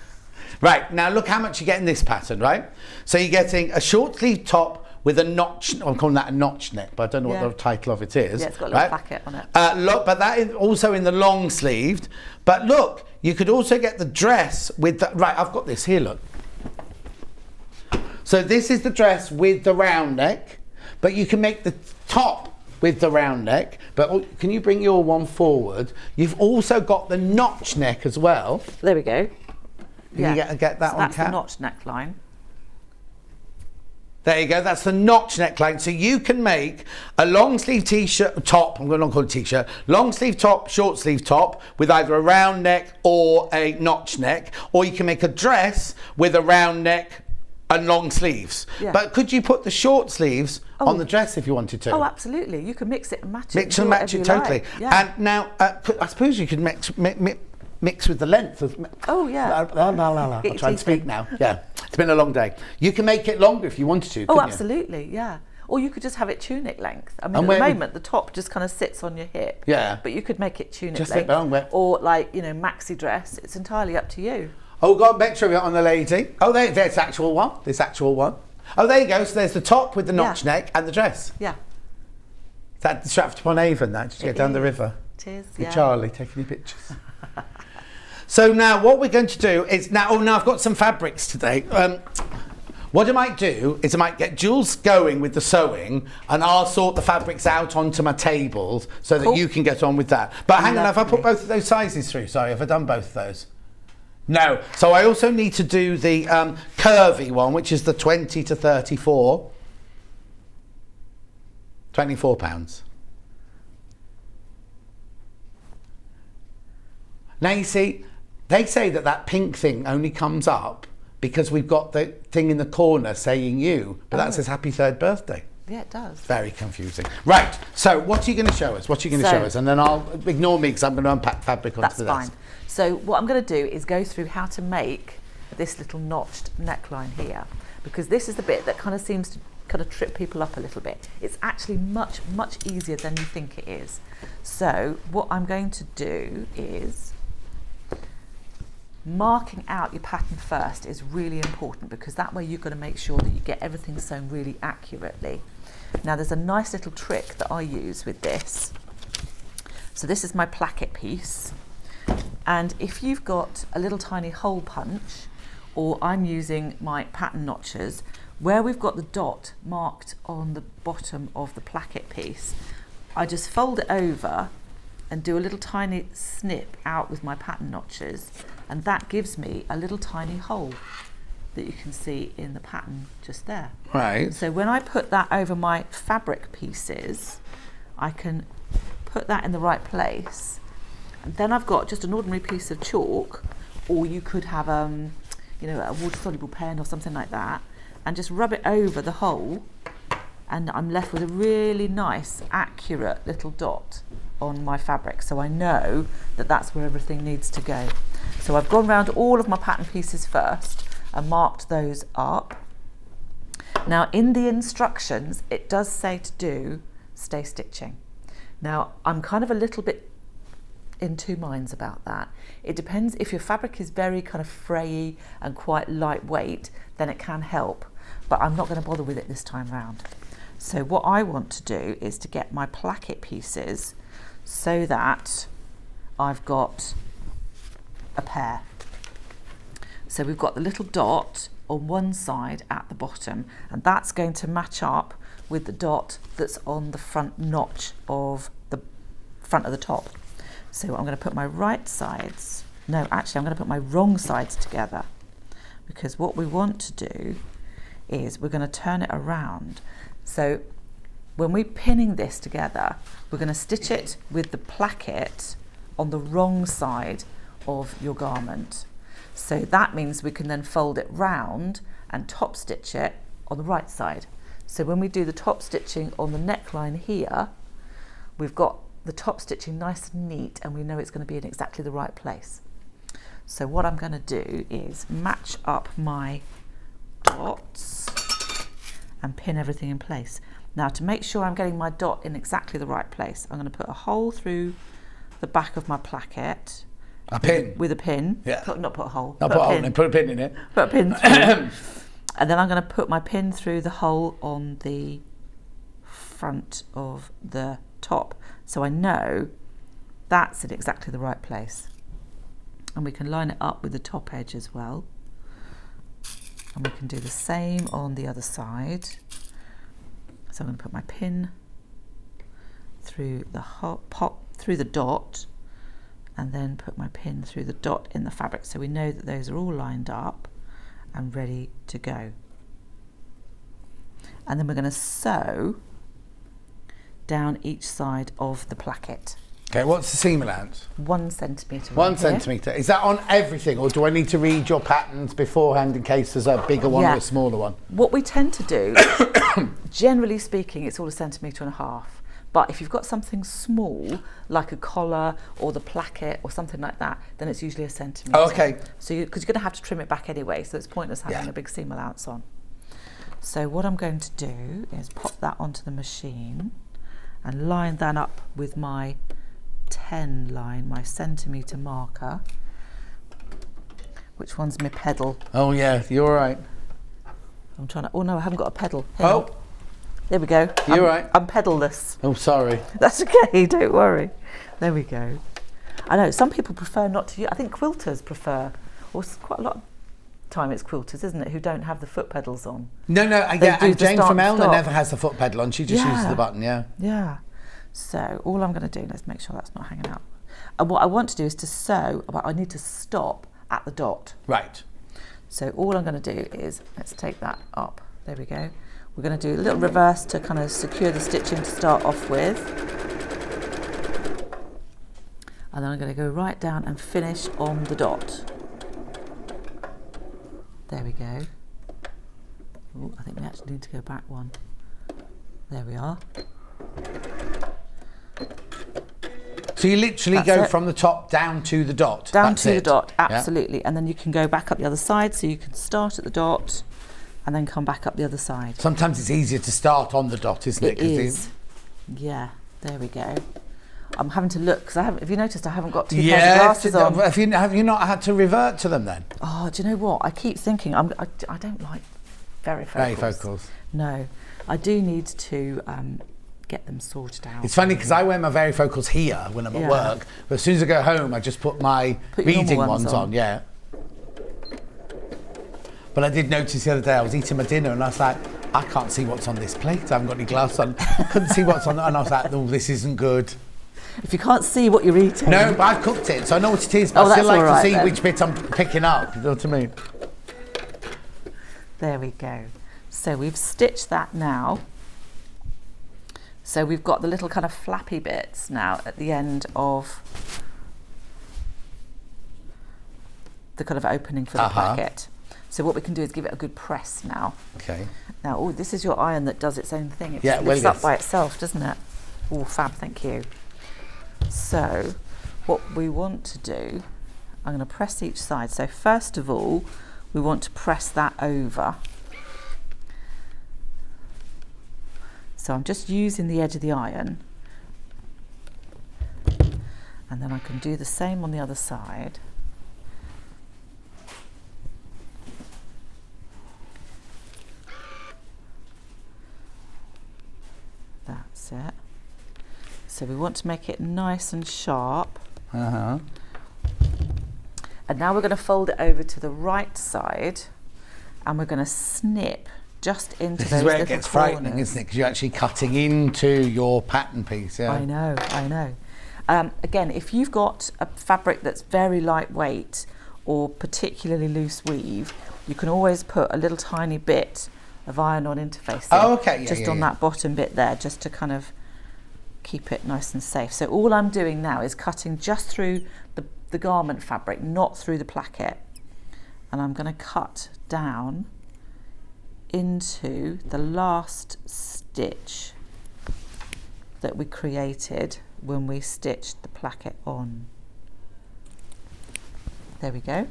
Right, now look how much you get in this pattern, right? So you're getting a short sleeve top with a notch. I'm calling that a notch neck, but I don't know what the title of it is. Yeah, it's got a little placket on it. But that is also in the long sleeved. But look, you could also get the dress with the... Right, I've got this here, look. So this is the dress with the round neck, but you can make the top with the round neck. But can you bring your one forward? You've also got the notch neck as well. There we go. Can you get that so on that's cap? the notch neckline. There you go, that's the notch neckline. So you can make a long sleeve t-shirt top, I'm going to call it t-shirt, long sleeve top, short sleeve top with either a round neck or a notch neck, or you can make a dress with a round neck and long sleeves. Yeah. But could you put the short sleeves on the dress if you wanted to? Oh, absolutely. You can mix it and match it. Mix and match it totally. Yeah. And now, I suppose you could mix with the length of... Oh, yeah. I'll try and speak now. Yeah, it's been a long day. You can make it longer if you wanted to, couldn't Oh, absolutely, yeah. Or you could just have it tunic length. I mean, at the moment, the top just kind of sits on your hip. Yeah. But you could make it tunic Just length. or like, maxi dress. It's entirely up to you. Oh, got a picture of it on the lady. Oh, there's the actual one. This actual one. Oh, there you go. So there's the top with the notch neck and the dress. Yeah. Is that Stratford-upon-Avon, that? Just get down the river. It is, With Charlie taking your pictures. So now what we're going to do is... Now I've got some fabrics today. What I might do is I might get Jules going with the sewing and I'll sort the fabrics out onto my tables so that you can get on with that. But hang on, have I put both of those sizes through? Sorry, have I done both of those? No. So I also need to do the curvy one, which is the 20 to 34. £24. Now you see, they say that pink thing only comes up because we've got the thing in the corner saying you, but that says happy 3rd birthday. Yeah, it does. Very confusing. Right, so what are you going to show us? What are you going to show us? And then I'll ignore me because I'm going to unpack fabric onto the desk. That's fine. So what I'm going to do is go through how to make this little notched neckline here, because this is the bit that kind of seems to kind of trip people up a little bit. It's actually much, much easier than you think it is. So what I'm going to do is marking out your pattern first is really important, because that way you're going to make sure that you get everything sewn really accurately. Now there's a nice little trick that I use with this. So this is my placket piece, and if you've got a little tiny hole punch, or I'm using my pattern notchers, where we've got the dot marked on the bottom of the placket piece, I just fold it over and do a little tiny snip out with my pattern notchers, and that gives me a little tiny hole that you can see in the pattern just there. Right. So when I put that over my fabric pieces, I can put that in the right place, and then I've got just an ordinary piece of chalk, or you could have you know, a water-soluble pen or something like that, and just rub it over the hole, and I'm left with a really nice, accurate little dot on my fabric, so I know that that's where everything needs to go. So I've gone round all of my pattern pieces first and marked those up. Now in the instructions it does say to do stay stitching. Now I'm kind of a little bit in two minds about that. It depends. If your fabric is very kind of frayy and quite lightweight, then it can help, but I'm not going to bother with it this time round. So what I want to do is to get my placket pieces so that I've got a pair. So we've got the little dot on one side at the bottom, and that's going to match up with the dot that's on the front notch of the front of the top. So I'm going to put my right sides, no, actually I'm going to put my wrong sides together, because what we want to do is we're going to turn it around. So when we're pinning this together, we're going to stitch it with the placket on the wrong side of your garment. So that means we can then fold it round and top stitch it on the right side. So when we do the top stitching on the neckline here, we've got the top stitching nice and neat, and we know it's going to be in exactly the right place. So what I'm going to do is match up my dots and pin everything in place. Now to make sure I'm getting my dot in exactly the right place, I'm going to put a hole through the back of my placket. A pin? With a pin. Yeah. Not put a hole. Not put a hole in it, put a pin in it. Put a pin through. And then I'm going to put my pin through the hole on the front of the top. So I know that's in exactly the right place. And we can line it up with the top edge as well. And we can do the same on the other side. So I'm going to put my pin through the through the dot, and then put my pin through the dot in the fabric, so we know that those are all lined up and ready to go. And then we're going to sew down each side of the placket. Okay, what's the seam allowance? 1 centimetre. 1 centimetre. Is that on everything, or do I need to read your patterns beforehand in case there's a bigger one or a smaller one? What we tend to do, generally speaking, it's all 1.5 centimetres. But if you've got something small, like a collar or the placket or something like that, then it's usually 1 centimetre. Oh, okay. So because you're going to have to trim it back anyway, so it's pointless having a big seam allowance on. So what I'm going to do is pop that onto the machine and line that up with my 10 line, my centimetre marker. Which one's my pedal? Oh yeah, you're right. I'm trying to, oh no, I haven't got a pedal. Oh. There we go. You're right. I'm pedal-less. Oh, sorry. That's okay, don't worry. There we go. I know, some people prefer not to use, I think quilters prefer, or quite a lot of time it's quilters, isn't it, who don't have the foot pedals on. No, yeah, and Jane from Elna never has the foot pedal on, she just uses the button, Yeah. So all I'm going to do, let's make sure that's not hanging out. And what I want to do is to sew, but I need to stop at the dot. Right. So all I'm going to do is, let's take that up, there we go. We're going to do a little reverse to kind of secure the stitching to start off with. And then I'm going to go right down and finish on the dot. There we go. Ooh, I think we actually need to go back one. There we are. So you literally That's go it. from the top down to the dot. Down That's to the it. dot, Yeah. absolutely. And then you can go back up the other side, so you can start at the dot and then come back up the other side. Sometimes it's easier to start on the dot, isn't it? It is. Yeah, there we go. I'm having to look, because have you noticed I haven't got two pairs of glasses on? Have you not had to revert to them then? Oh, do you know what? I keep thinking, I don't like varifocals. Varifocals. No, I do need to get them sorted out. It's funny because I wear my varifocals here when I'm at work, but as soon as I go home, I just put my reading ones on. Yeah. But I did notice the other day, I was eating my dinner and I was like, I can't see what's on this plate. I haven't got any glass on. Couldn't see what's on, and I was like, oh, this isn't good. If you can't see what you're eating. No, but I've cooked it, so I know what it is, but I still like to see which bit I'm picking up. You know what I mean? There we go. So we've stitched that now. So we've got the little kind of flappy bits now at the end of the kind of opening for the placket. So what we can do is give it a good press now. Okay. Now, oh, this is your iron that does its own thing. It Yeah, just lifts up by itself, doesn't it? Oh, fab, thank you. So what we want to do, I'm going to press each side. So first of all, we want to press that over. So I'm just using the edge of the iron. And then I can do the same on the other side. That's it. So we want to make it nice and sharp. And now we're going to fold it over to the right side and we're going to snip just into those little corners. This is where it gets frightening, isn't it? Because you're actually cutting into your pattern piece. Yeah. I know. Again, if you've got a fabric that's very lightweight or particularly loose weave, you can always put a little tiny bit of iron-on interface on that bottom bit there, just to kind of keep it nice and safe. So all I'm doing now is cutting just through the garment fabric, not through the placket. And I'm going to cut down into the last stitch that we created when we stitched the placket on. There we go.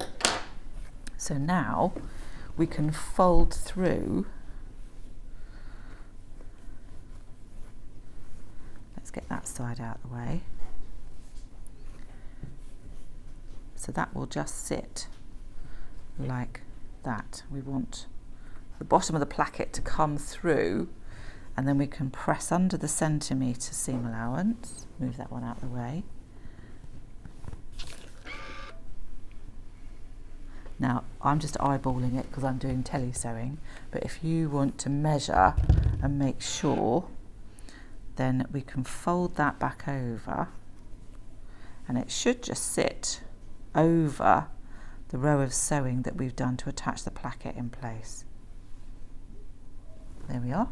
So now we can fold through. Let's get that side out of the way. So that will just sit like that. We want the bottom of the placket to come through, and then we can press under the centimetre seam allowance. Move that one out of the way. Now I'm just eyeballing it because I'm doing tele sewing, but if you want to measure and make sure, then we can fold that back over and it should just sit over the row of sewing that we've done to attach the placket in place. There we are.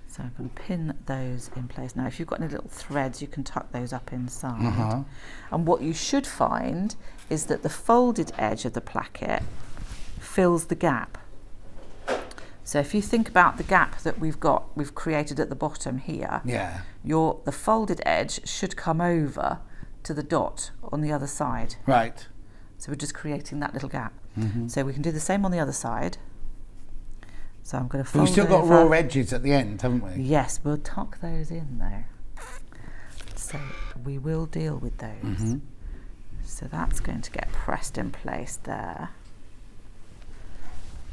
So I can pin those in place. Now if you've got any little threads, you can tuck those up inside. And what you should find is that the folded edge of the placket fills the gap. So if you think about the gap that we've created at the bottom here, the folded edge should come over to the dot on the other side. Right. So we're just creating that little gap. So we can do the same on the other side. So I'm going to fold. We've still got raw edges at the end, haven't we? Yes, we'll tuck those in though. So we will deal with those. So that's going to get pressed in place there.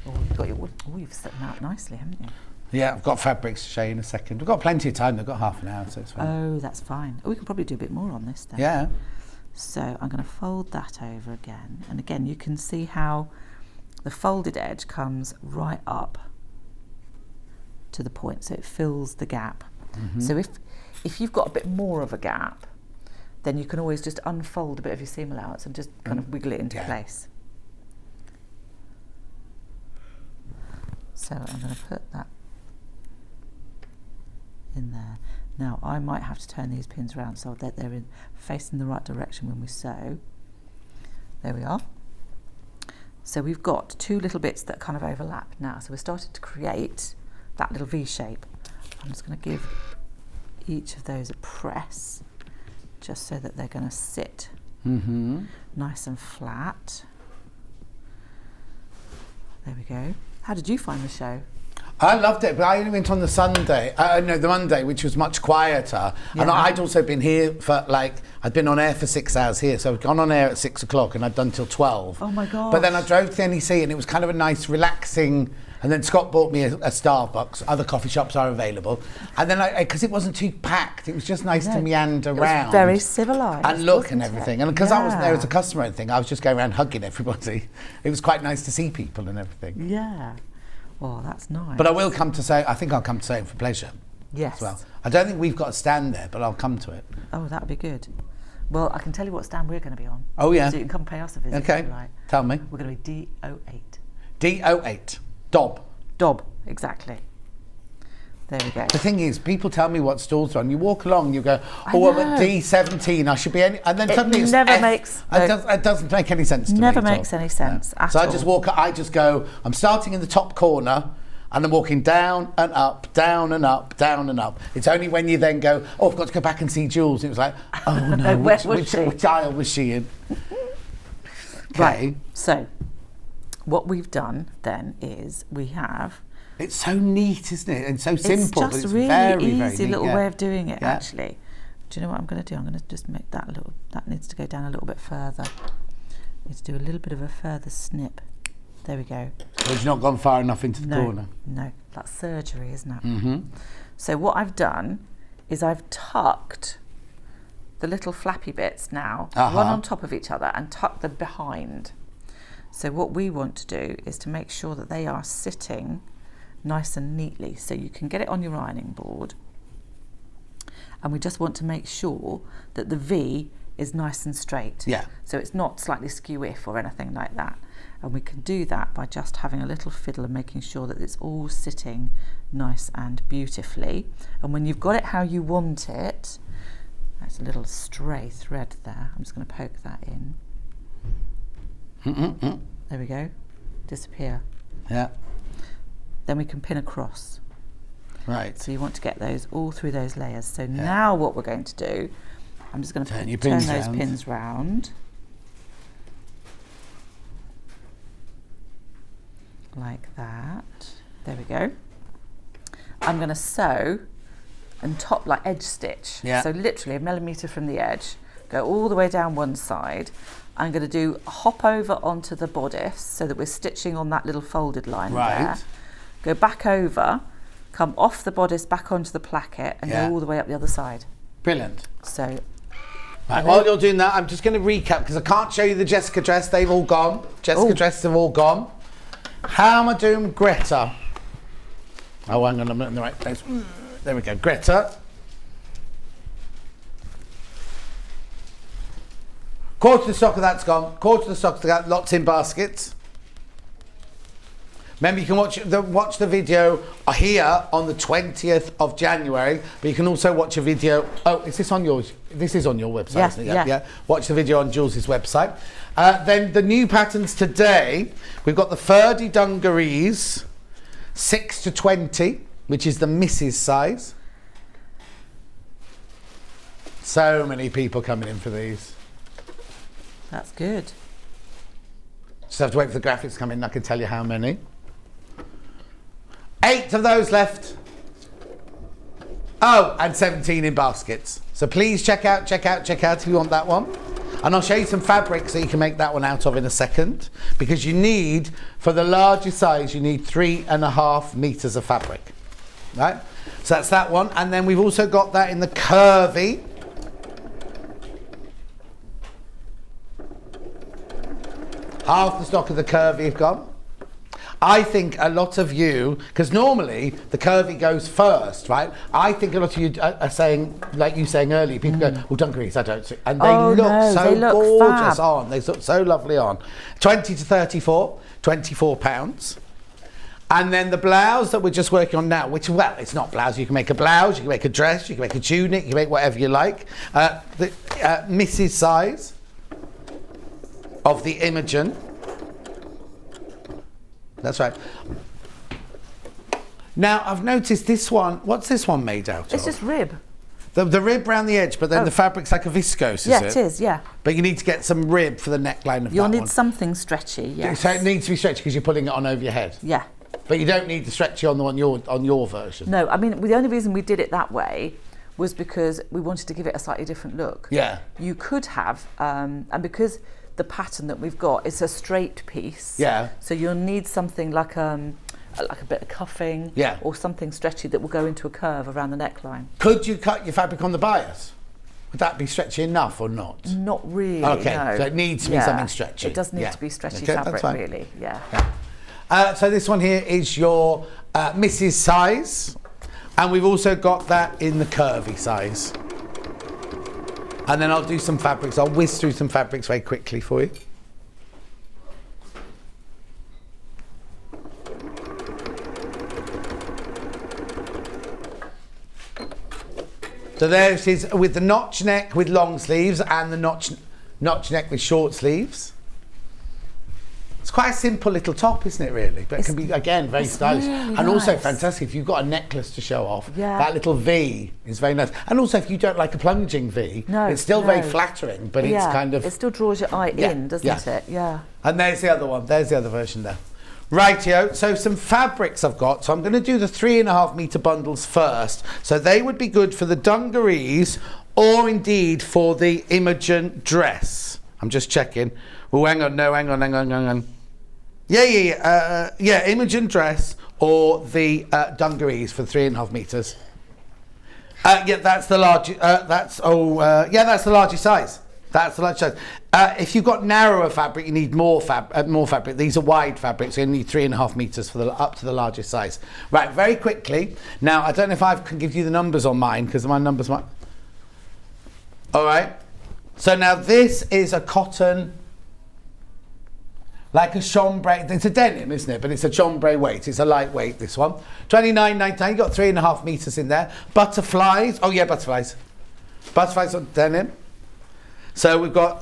You've set them out nicely, haven't you? Yeah, I've got fabrics to show you in a second. We've got plenty of time. We've got half an hour, so it's fine. Oh, that's fine. We can probably do a bit more on this then. Yeah. So I'm going to fold that over again. And again, you can see how the folded edge comes right up to the point, so it fills the gap. So if you've got a bit more of a gap, then you can always just unfold a bit of your seam allowance and just kind of wiggle it into place. So I'm going to put that in there. Now I might have to turn these pins around so that they're facing the right direction when we sew. There we are. So we've got two little bits that kind of overlap now. So we're starting to create that little V shape. I'm just going to give each of those a press, just so that they're going to sit nice and flat. There we go. How did you find the show? I loved it, but I only went on the the Monday, which was much quieter. Yeah. And I'd also been here for I'd been on air for 6 hours here, so I'd gone on air at 6 o'clock and I'd done till 12. Oh my God. But then I drove to the NEC and it was kind of a nice, relaxing, and then Scott bought me a Starbucks. Other coffee shops are available. And then because it wasn't too packed, it was just nice to meander around. It was very civilised. And look and everything. And because I wasn't there as a customer and thing, I was just going around hugging everybody. It was quite nice to see people and everything. Yeah. Oh, that's nice. But I will come to I think I'll come to Sewing for Pleasure. Yes. As well. I don't think we've got a stand there, but I'll come to it. Oh, that would be good. Well, I can tell you what stand we're going to be on. Oh, yeah. So you can come pay us a visit. Okay. If you like. Tell me. We're going to be D08. D08. Dob. Dob, exactly. There we go. The thing is, people tell me what stalls are on. You walk along, you go, oh, I'm at D17, I should be any... And then suddenly it's never F. makes... It doesn't make any sense to me. Never makes any sense at So all. I just go, I'm starting in the top corner, and I'm walking down and up, down and up, down and up. It's only when you then go, oh, I've got to go back and see Jules. It was like, oh no, which aisle was she in? Okay. Right, so what we've done then is we have... It's so neat, isn't it? And so simple. It's just but it's really very, easy very neat, little way of doing it, Yeah. actually. Do you know what I'm going to do? I'm going to just make that that needs to go down a little bit further. Need to do a little bit of a further snip. There we go. But it's not gone far enough into the corner. No, that's surgery, isn't it? Mm-hmm. So what I've done is I've tucked the little flappy bits now, one on top of each other, and tucked them behind. So what we want to do is to make sure that they are sitting nice and neatly, so you can get it on your ironing board, and we just want to make sure that the V is nice and straight. Yeah. So it's not slightly skew-if or anything like that. And we can do that by just having a little fiddle and making sure that it's all sitting nice and beautifully. And when you've got it how you want it, that's a little stray thread there. I'm just going to poke that in. There we go. Disappear. Yeah. Then we can pin across. Right. So you want to get those all through those layers. So now what we're going to do, I'm just going to turn those pins round. Like that. There we go. I'm going to sew and top like edge stitch. Yeah. So literally a millimetre from the edge, go all the way down one side. I'm going to do a hop over onto the bodice so that we're stitching on that little folded line there. Go back over, come off the bodice back onto the placket and go all the way up the other side. Brilliant. So right, while you're doing that, I'm just going to recap because I can't show you the Jessica dress. They've all gone. Jessica dresses have all gone. How am I doing Greta? Oh, hang on, I'm not in the right place. There we go. Greta. Quarter of the stock of that's gone. Quarter of the stock of that, lots in baskets. Remember, you can watch the video here on the 20th of January, but you can also watch a video. Oh, is this on yours? This is on your website, isn't it? Yeah. Watch the video on Jules' website. Then the new patterns today, we've got the Ferdi Dungarees, 6 to 20, which is the Mrs. size. So many people coming in for these. That's good. Just have to wait for the graphics to come in and I can tell you how many. 8 of those left. Oh, and 17 in baskets. So please check out if you want that one. And I'll show you some fabric so you can make that one out of in a second. Because you need, for the larger size, you need 3.5 meters of fabric. Right? So that's that one. And then we've also got that in the curvy. Half the stock of the curvy have gone. I think a lot of you, because normally the curvy goes first, right? I think a lot of you are saying, like you saying earlier, people go, well, Dungarees, I don't see. And they look gorgeous fab. On. They look so lovely on. 20 to 34, £24. And then the blouse that we're just working on now, which, well, it's not blouse. You can make a blouse, you can make a dress, you can make a tunic, you can make whatever you like. The Mrs. size of the Imogen. That's right. Now, I've noticed this one. What's this one made out of? It's just rib. The rib around the edge, but then the fabric's like a viscose, is it? Yeah, it is, yeah. But you need to get some rib for the neckline of You'll that need one. something stretchy, yes. So it needs to be stretchy because you're putting it on over your head? Yeah. But you don't need the stretchy on your version? No, I mean, the only reason we did it that way was because we wanted to give it a slightly different look. Yeah. You could have, and because the pattern that we've got is a straight piece. Yeah. So you'll need something like a bit of cuffing, or something stretchy that will go into a curve around the neckline. Could you cut your fabric on the bias? Would that be stretchy enough or not? Not really. Okay, no. so it needs to be something stretchy. It does need to be stretchy Okay, fabric, that's fine. really. Yeah. So this one here is your Mrs. size, and we've also got that in the curvy size. And then I'll do some fabrics. I'll whiz through some fabrics very quickly for you. So there's his with the notch neck with long sleeves and the notch neck with short sleeves. It's quite a simple little top, isn't it, really? But it can be, again, very stylish. Really and also nice. fantastic if you've got a necklace to show off. Yeah. That little V is very nice. And also if you don't like a plunging V, it's still very flattering, but it's kind of... It still draws your eye in, doesn't it? Yeah. And there's the other one. There's the other version there. Rightio, so some fabrics I've got. So I'm going to do the 3.5 metre bundles first. So they would be good for the dungarees or indeed for the Imogen dress. I'm just checking. Oh, hang on. Yeah, Imogen dress or the dungarees for 3.5 metres. Yeah, that's the large. That's the largest size. That's the large size. If you've got narrower fabric, you need more fabric. These are wide fabrics, so you need 3.5 metres for up to the largest size. Right, very quickly. Now, I don't know if I can give you the numbers on mine because my numbers might. All right. So now this is a cotton, like a chambray. It's a denim, isn't it? But it's a chambray weight. It's a lightweight. This one, 29.99. You got 3.5 metres in there. Butterflies. Oh yeah, butterflies. Butterflies on denim. So we've got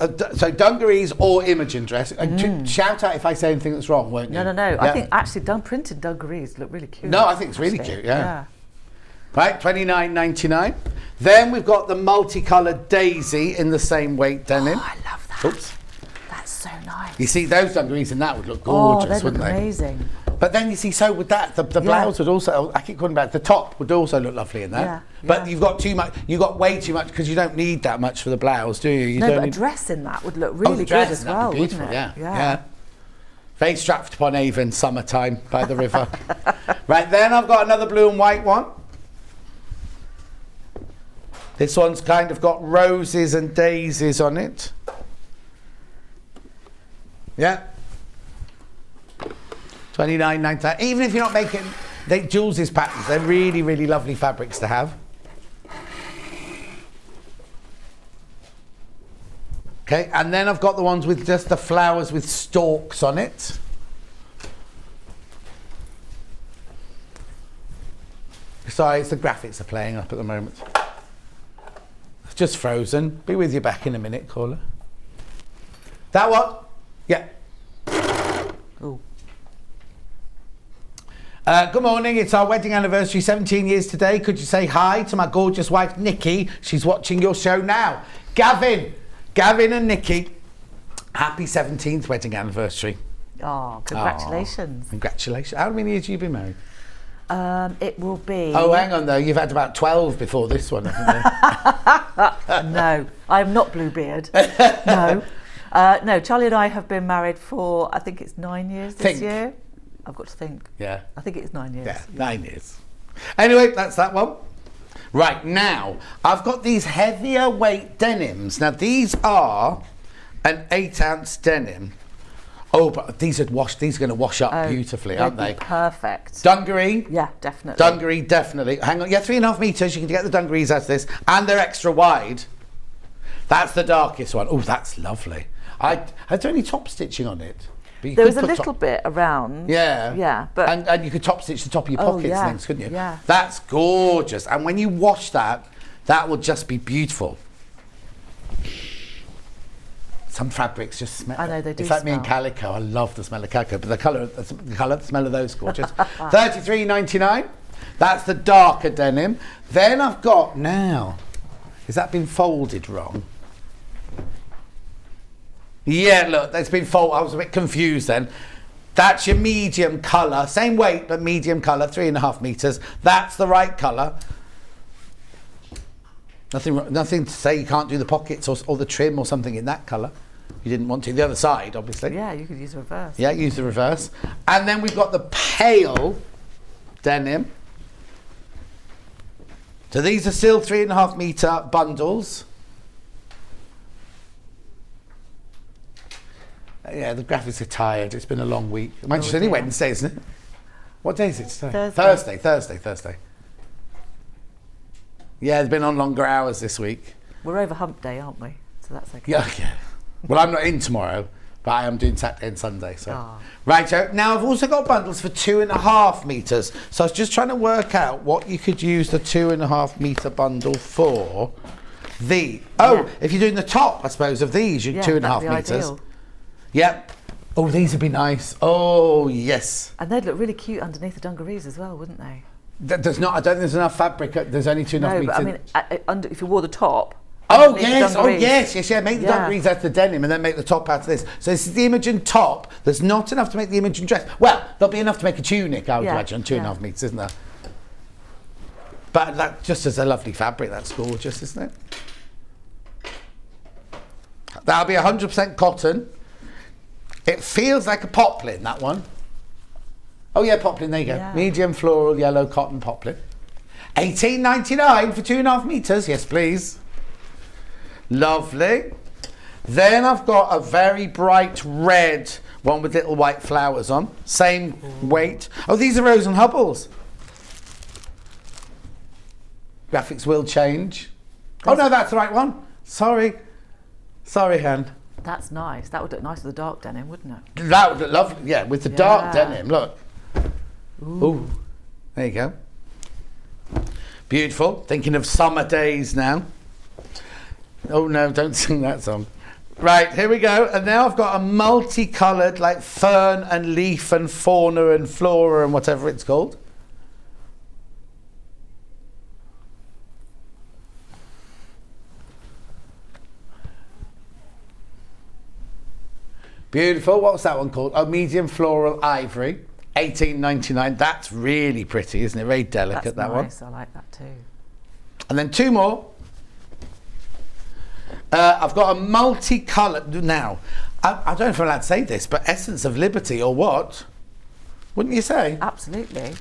dungarees or Imogen dress. And shout out if I say anything that's wrong, won't you? No. Yeah. I think actually printed dungarees look really cute. No, I think it's really cute. Yeah. Right, 29.99. Then we've got the multicoloured daisy in the same weight denim. Oh, I love that. Oops. That's so nice. You see, those dungarees in that would look gorgeous, wouldn't they? Amazing. But then you see, so would that, the blouse would also, I keep calling back, the top would also look lovely in that. Yeah, But you've got too much, you've got way too much because you don't need that much for the blouse, do you? But a dress in that would look really good as well, beautiful, wouldn't it? Yeah. Very Stratford upon Avon, summertime by the river. Right, then I've got another blue and white one. This one's kind of got roses and daisies on it. Yeah. 29.99. Even if you're not making Jules's patterns, they're really, really lovely fabrics to have. Okay, and then I've got the ones with just the flowers with stalks on it. Sorry, it's the graphics are playing up at the moment. It's just frozen. Be with you back in a minute, caller. That one? Yeah. Ooh. Good morning, it's our wedding anniversary, 17 years today. Could you say hi to my gorgeous wife, Nikki? She's watching your show now. Gavin and Nikki, happy 17th wedding anniversary. Oh, congratulations. Congratulations. How many years have you been married? It will be... Oh, hang on though, you've had about 12 before this one, haven't you? No, I'm not Bluebeard. No. No, Charlie and I have been married for, I think it's 9 years this year. I've got to think. Yeah. I think it's 9 years. Yeah, 9 years. Anyway, that's that one. Right, now, I've got these heavier weight denims. Now, these are an 8-ounce denim. Oh, but these are going to wash up beautifully, aren't they? Perfect. Dungaree? Yeah, definitely. Dungaree, definitely. Hang on, yeah, 3.5 metres. You can get the dungarees out of this. And they're extra wide. That's the darkest one. Oh, that's lovely. Is there any top stitching on it? There was a little bit around. Yeah. Yeah, but... And you could top stitch the top of your pockets and things, couldn't you? Yeah. That's gorgeous. And when you wash that, that will just be beautiful. Some fabrics just smell. I know, they do It's like me and smell. calico. I love the smell of calico, but the smell of those gorgeous. $33.99. That's the darker denim. Then I've got now. Has that been folded wrong? Yeah, look, that's been folded. I was a bit confused then. That's your medium colour, same weight but medium colour, 3.5 meters. That's the right colour. Nothing to say you can't do the pockets or the trim or something in that colour. You didn't want to. The other side, obviously. Yeah, you could use the reverse. Yeah, use the reverse. And then we've got the pale denim. So these are still 3.5 metre bundles. Yeah, the graphics are tired. It's been a long week. It's only Wednesday, isn't it? What day is it today? Thursday. Yeah, they've been on longer hours this week. We're over hump day, aren't we? So that's okay. Yeah. Well, I'm not in tomorrow, but I am doing Saturday and Sunday. So, Right, so now I've also got bundles for 2.5 meters. So I was just trying to work out what you could use the 2.5 meter bundle for. If you're doing the top, I suppose, of these, you're 2.5 meters. Ideal. Yep. Oh, these would be nice. Oh, yes. And they'd look really cute underneath the dungarees as well, wouldn't they? There's not. I don't think there's enough fabric. There's only 2.5 meters. But I mean, if you wore the top. Oh yes, make the dungarees out of the denim and then make the top out of this. So this is the Imogen top. There's not enough to make the Imogen dress. Well, there'll be enough to make a tunic, I would imagine, 2.5 meters, isn't there? But that just as a lovely fabric, that's gorgeous, isn't it? That'll be 100% cotton. It feels like a poplin, that one. Oh yeah, poplin, there you go. Medium floral yellow cotton poplin. $18.99 for 2.5 meters, yes please. Lovely. Then I've got a very bright red one with little white flowers on. Same weight. Oh, these are Rose and Hubbles. Graphics will change. Oh no, that's the right one. Sorry, Han. That's nice. That would look nice with the dark denim, wouldn't it? That would look lovely. Yeah, with the dark denim. Look. Ooh. There you go. Beautiful. Thinking of summer days now. Oh no, don't sing that song. Right, here we go. And now I've got a multicoloured, like fern and leaf and fauna and flora and whatever it's called. Beautiful. What was that one called? Oh, medium floral ivory. $18.99. That's really pretty, isn't it? Very delicate, that one. Nice. I like that too. And then two more. I've got a multicoloured. Now, I don't know if I'm allowed to say this, but Essence of Liberty or what? Wouldn't you say? Absolutely.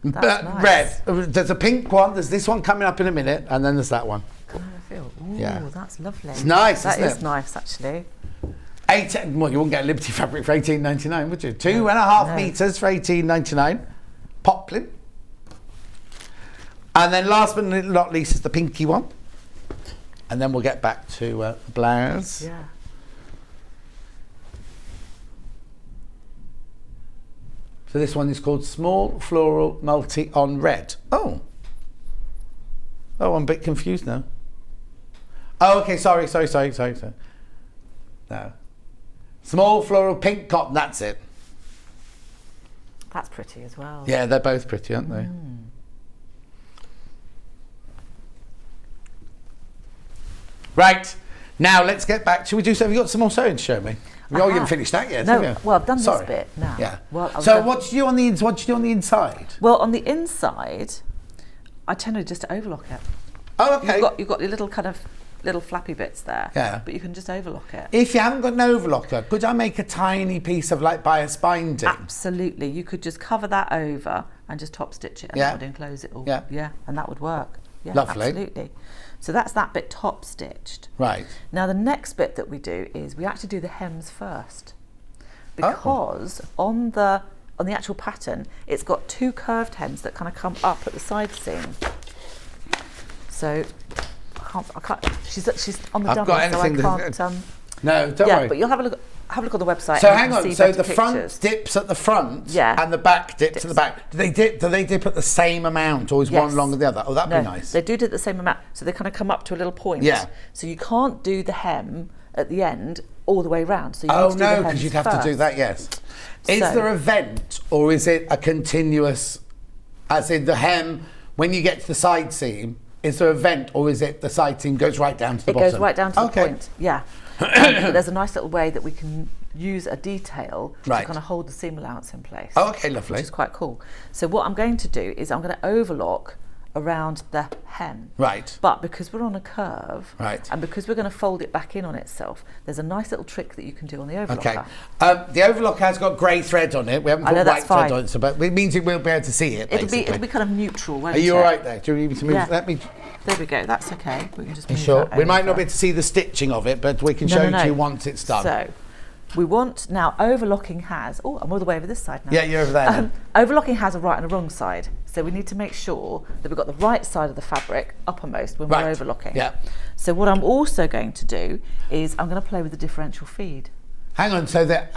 That's nice. Red. There's a pink one. There's this one coming up in a minute, and then there's that one. Can I feel? Ooh, that's lovely. It's nice, isn't it? That is nice, actually. Well, you wouldn't get a Liberty fabric for $18.99, would you? 2.5 meters for $18.99. Poplin. And then last but not least is the pinky one. And then we'll get back to blouse. Yeah. So this one is called Small Floral Multi on Red. Oh, I'm a bit confused now. Oh, okay, sorry. No. Small Floral Pink Cotton, that's it. That's pretty as well. Yeah, they're both pretty, aren't they? Right, now let's get back to, have you got some more sewing to show me? You haven't finished that yet, have you? Well, I've done this bit now. Yeah. Well, so what do you do on the inside? Well, on the inside, I tend to just overlock it. Oh, okay. You've got your little kind of little flappy bits there. Yeah. But you can just overlock it. If you haven't got an overlocker, could I make a tiny piece of like bias binding? Absolutely. You could just cover that over and just top stitch it and that would enclose it all. Yeah. And that would work. Yeah, lovely. Absolutely. So that's that bit top stitched. Right. Now the next bit that we do is we actually do the hems first, because on the actual pattern it's got two curved hems that kind of come up at the side seam. So I can't. She's on the dummy, so I can't. No, don't worry. But you'll have a look on the website. So and hang on. see So the pictures. front dips at the front, and the back dips at the back. Do they dip at the same amount, or is one longer than the other? Oh, that'd be nice. They do at the same amount. So they kind of come up to a little point. Yeah. So you can't do the hem at the end all the way round. So you Oh need to do the no, hems because you'd have to do first. that, yes. Is So- there a vent or is it a continuous, as in the hem, when you get to the side seam, is there a vent or is it the side seam goes right down to the bottom? It goes right down to the point, yeah. But there's a nice little way that we can use a detail Right. to kind of hold the seam allowance in place. Oh, okay, lovely. Which is quite cool. So what I'm going to do is I'm going to overlock around the hem. Right. But because we're on a curve, Right. and because we're going to fold it back in on itself, there's a nice little trick that you can do on the overlocker. Okay. The overlock has got grey thread on it. We haven't I put know, white that's thread fine. on it, so, but it means you will be able to see it, It'll basically. be kind of neutral, won't Are you it? all right there? Do you need me to move? Yeah. Let me... There we go, that's okay. We can just move Sure. that We might over. not be able to see the stitching of it, but we can show it to you once it's done. So, we want, now overlocking has, oh, I'm all the way over this side now. Yeah, you're over there now. Overlocking has a right and a wrong side. So we need to make sure that we've got the right side of the fabric uppermost when we're Right. overlocking. Yeah. So what I'm also going to do is I'm going to play with the differential feed. Hang on, so that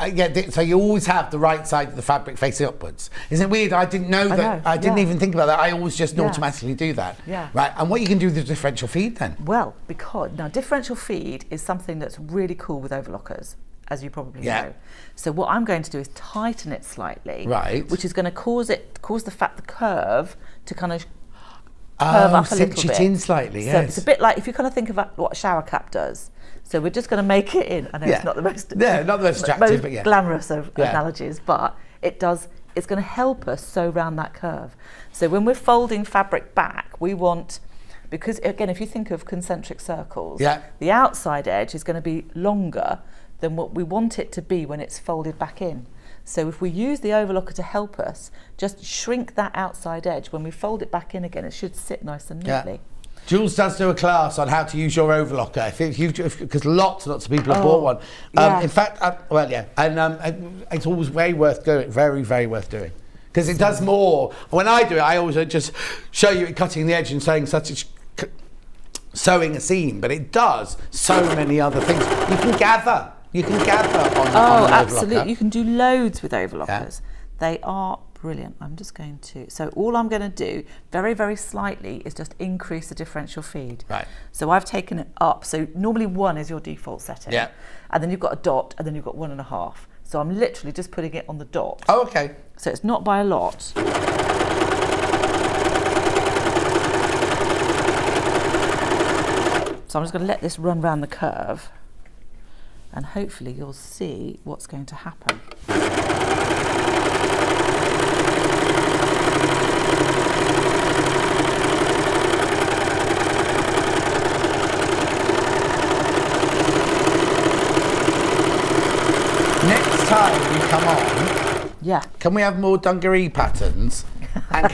so you always have the right side of the fabric facing upwards. Isn't it weird? I didn't know that. I didn't even think about that. I always just Yeah. automatically do that. Yeah. Right. And what you can do with the differential feed then? Well, because now differential feed is something that's really cool with overlockers, as you probably know. So what I'm going to do is tighten it slightly, Right. which is going to cause the curve to kind of curve up a little cinch bit. it in slightly. So Yes. it's a bit like if you kind of think of what a shower cap does. So we're just going to make it in. I know Yeah. it's not the most Yeah, not the most attractive, but yeah. glamorous of Yeah. analogies, but it does. It's going to help us sew around that curve. So when we're folding fabric back, we want, because again, if you think of concentric circles, Yeah. the outside edge is going to be longer than what we want it to be when it's folded back in. So if we use the overlocker to help us, just shrink that outside edge. When we fold it back in again, it should sit nice and Yeah. neatly. Jules does do a class on how to use your overlocker. Because lots of people have bought one. yeah. In fact, and it's always very worth doing. Very, very worth doing. Because it does more. When I do it, I always just show you it cutting the edge and saying sewing a seam, but it does so many other things. You can gather. You can gather on an overlocker. Absolutely. You can do loads with overlockers. They are brilliant. I'm just going to, so all I'm going to do very, very slightly is just increase the differential feed. Right. So I've taken it up. So normally 1 is your default setting. Yeah. And then you've got a dot and then you've got 1.5. So I'm literally just putting it on the dot. Oh, okay. So it's not by a lot. So I'm just going to let this run round the curve and hopefully you'll see what's going to happen. Next time you come on, yeah, can we have more dungaree patterns? And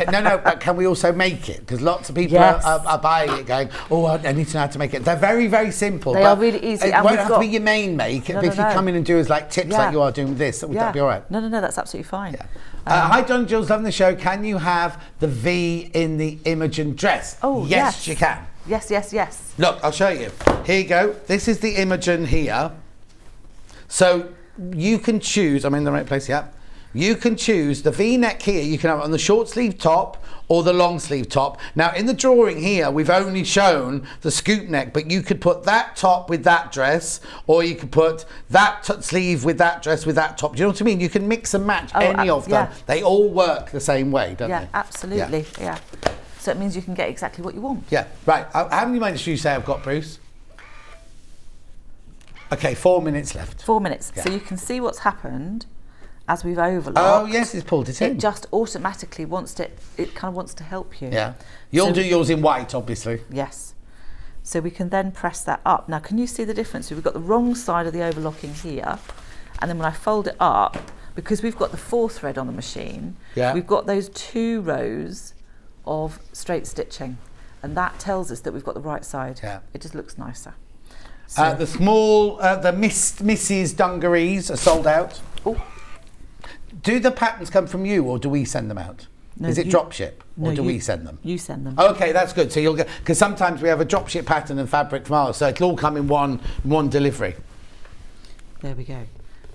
but can we also make it? Because lots of people Yes. are buying it going, oh, I need to know how to make it. They're very, very simple. They are really easy. It And won't we've have got- to be your main make. No, But if no, you no. come in and do as like tips Yeah. like you are doing with this, would that be all right? No, that's absolutely fine. Hi, John Jules, loving the show. Can you have the V in the Imogen dress? Oh, yes, you can. Yes, yes, yes. Look, I'll show you. Here you go. This is the Imogen here. So you can choose, I'm in the right place, yeah. You can choose the V-neck here. You can have it on the short sleeve top or the long sleeve top. Now in the drawing here, we've only shown the scoop neck, but you could put that top with that dress, or you could put that sleeve with that dress with that top. Do you know what I mean? You can mix and match any of them. yeah. They all work the same way, don't Yeah, they? absolutely. Yeah. So it means you can get exactly what you want. Yeah, right. How many minutes do you say I've got, Bruce? Okay, 4 minutes left. 4 minutes. Yeah. So you can see what's happened as we've overlocked. Oh yes, it's pulled it in. It just automatically wants to, it kind of wants to help you. Yeah. You'll So- do yours in white, obviously. Yes. So we can then press that up. Now, can you see the difference? So we've got the wrong side of the overlocking here. And then when I fold it up, because we've got the 4 thread on the machine, Yeah. we've got those 2 rows of straight stitching. And that tells us that we've got the right side. Yeah. It just looks nicer. The small, the Mrs. Dungarees are sold out. Oh. Do the patterns come from you, or do we send them out? No, Is it you- drop ship, or no, do you- we send them? You send them. Okay, that's good. So you'll get, because sometimes we have a drop ship pattern and fabric from ours, so it'll all come in one delivery. There we go.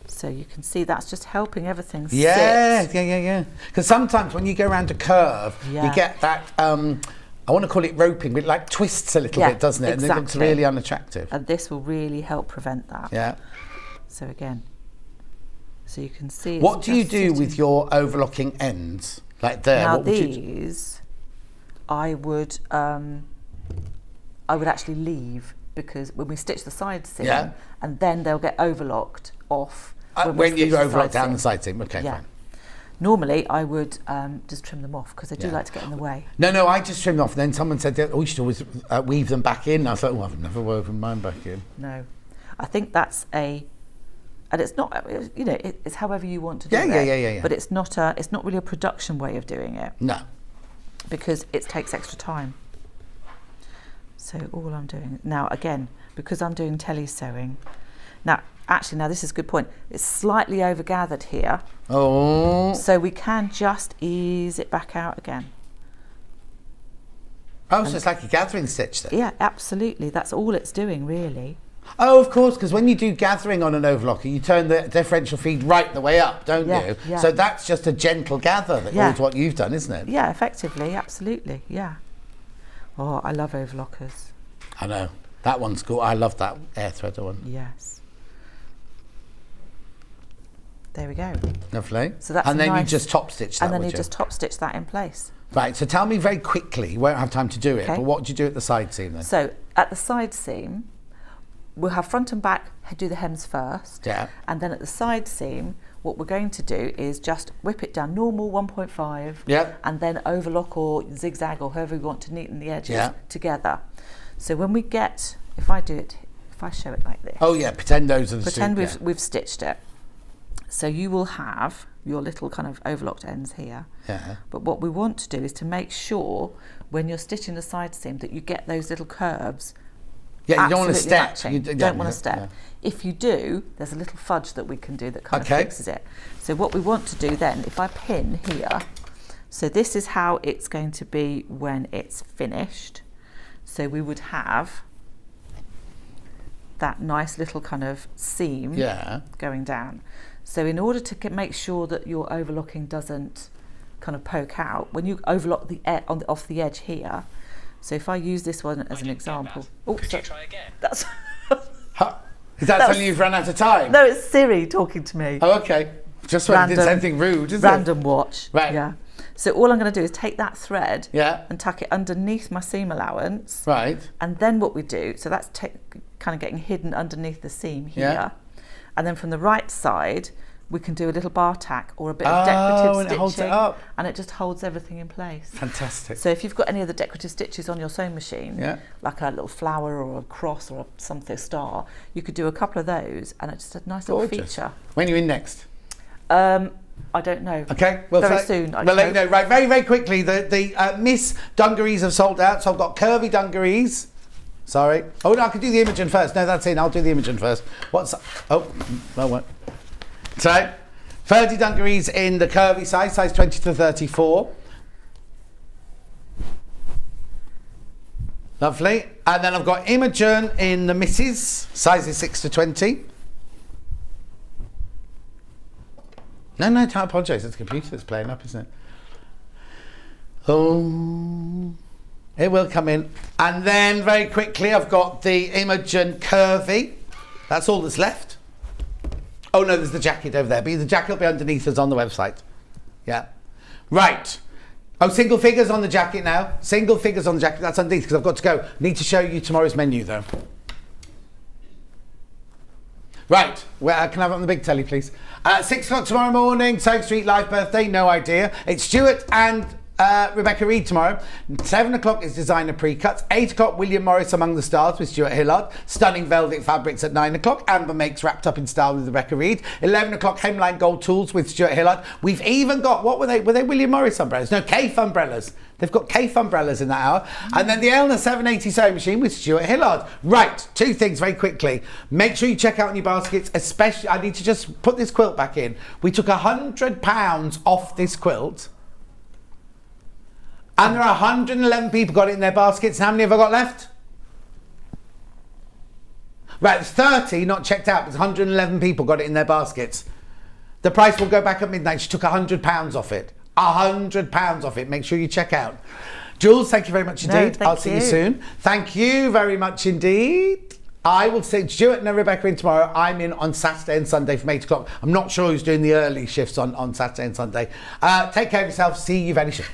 So you can see that's just helping everything Yeah, sit. yeah. Because sometimes when you go around a curve, Yeah. you get that. I want to call it roping, but it like twists a little Yeah, bit, doesn't it? And it looks exactly. really unattractive. And this will really help prevent that. Yeah. So again, so you can see. What do you do with your overlocking ends? Like there? Now what would these, I would actually leave, because when we stitch the side seam, and then they'll get overlocked off. When you overlock down the side seam, okay, fine. Normally, I would just trim them off, because they do like to get in the way. No, I just trimmed off. And then someone said, "Oh, you should always weave them back in." And I thought, "Oh, I've never woven mine back in." No, I think that's and it's not, you know, it's however you want to do it. Yeah. But it's not really a production way of doing it. No, because it takes extra time. So all I'm doing now, again, because I'm doing tele sewing. Now this is a good point. It's slightly over gathered here. Oh. So we can just ease it back out again. Oh, so it's like a gathering stitch then? Yeah, absolutely. That's all it's doing, really. Oh, of course, because when you do gathering on an overlocker, you turn the differential feed right the way up, don't you? Yeah. So that's just a gentle gather is what you've done, isn't it? Yeah, effectively, absolutely, yeah. Oh, I love overlockers. I know. That one's cool. I love that air threader one. Yes. There we go. Lovely. So that's and then nice, you just top stitch that, and then you just top stitch that in place. Right, so tell me very quickly, we won't have time to do it, Okay. but what do you do at the side seam then? So at the side seam, we'll have front and back, do the hems first. Yeah. And then at the side seam, what we're going to do is just whip it down normal 1.5. Yeah. And then overlock or zigzag or however we want to neaten the edges together. So when we get, if I show it like this. Oh yeah, pretend those are the Pretend we've stitched it. So you will have your little kind of overlocked ends here. Yeah. But what we want to do is to make sure when you're stitching the side seam that you get those little curves. Yeah, you don't want to step. You don't want to step. If you do, there's a little fudge that we can do that kind of fixes it. So what we want to do then, if I pin here, so this is how it's going to be when it's finished. So we would have that nice little kind of seam going down. So in order to make sure that your overlocking doesn't kind of poke out, when you overlock the off the edge here, so if I use this one as an example. Oh, could you try again? That's Is that telling you've run out of time? No, it's Siri talking to me. Oh, okay. Just when you did something rude, isn't it? Random watch. Right. Yeah. So all I'm going to do is take that thread Yeah. and tuck it underneath my seam allowance. Right. And then what we do, so that's kind of getting hidden underneath the seam here. Yeah. And then from the right side, we can do a little bar tack or a bit of decorative and stitching. it holds it up. And it just holds everything in place. Fantastic. So if you've got any of the decorative stitches on your sewing machine, like a little flower or a cross or something star, you could do a couple of those and it's just a nice little feature. When are you in next? I don't know. Okay, well, very soon. We'll let you know. Right, very, very quickly. The Miss Dungarees have sold out, so I've got curvy dungarees. Sorry. Oh no, I could do the Imogen first. No, that's in. I'll do the Imogen first. What? So, Ferdi dungarees in the curvy size 20 to 34. Lovely. And then I've got Imogen in the misses, sizes 6 to 20. No, don't apologise. It's the computer that's playing up, isn't it? Oh, it will come in. And then very quickly, I've got the Imogen curvy. That's all that's left. Oh no, there's the jacket over there. But the jacket will be underneath us on the website. Yeah. Right. Oh, single figures on the jacket now. Single figures on the jacket. That's underneath because I've got to go. Need to show you tomorrow's menu though. Right. Well, can I have it on the big telly, please? 6 o'clock tomorrow morning. Sewing Street live birthday. No idea. It's Stuart and Rebecca Reed tomorrow. 7 o'clock is designer pre-cuts. 8 o'clock William Morris Among the Stars with Stuart Hillard. Stunning velvet fabrics at 9 o'clock. Amber Makes Wrapped Up in Style with Rebecca Reed. 11 o'clock Hemline Gold Tools with Stuart Hillard. We've even got, what were they? Were they William Morris umbrellas? No, Kaffe umbrellas. They've got Kaffe umbrellas in that hour. And then the Elna 780 sewing machine with Stuart Hillard. Right, 2 things very quickly. Make sure you check out your baskets, especially, I need to just put this quilt back in. We took £100 off this quilt. And there are 111 people got it in their baskets. How many have I got left? Right, there's 30 not checked out, but 111 people got it in their baskets. The price will go back at midnight. She took £100 off it. £100 off it. Make sure you check out. Jules, thank you very much indeed. I'll see you soon. Thank you very much indeed. I will see Stuart and Rebecca in tomorrow. I'm in on Saturday and Sunday from 8 o'clock. I'm not sure who's doing the early shifts on Saturday and Sunday. Take care of yourself. See you very soon.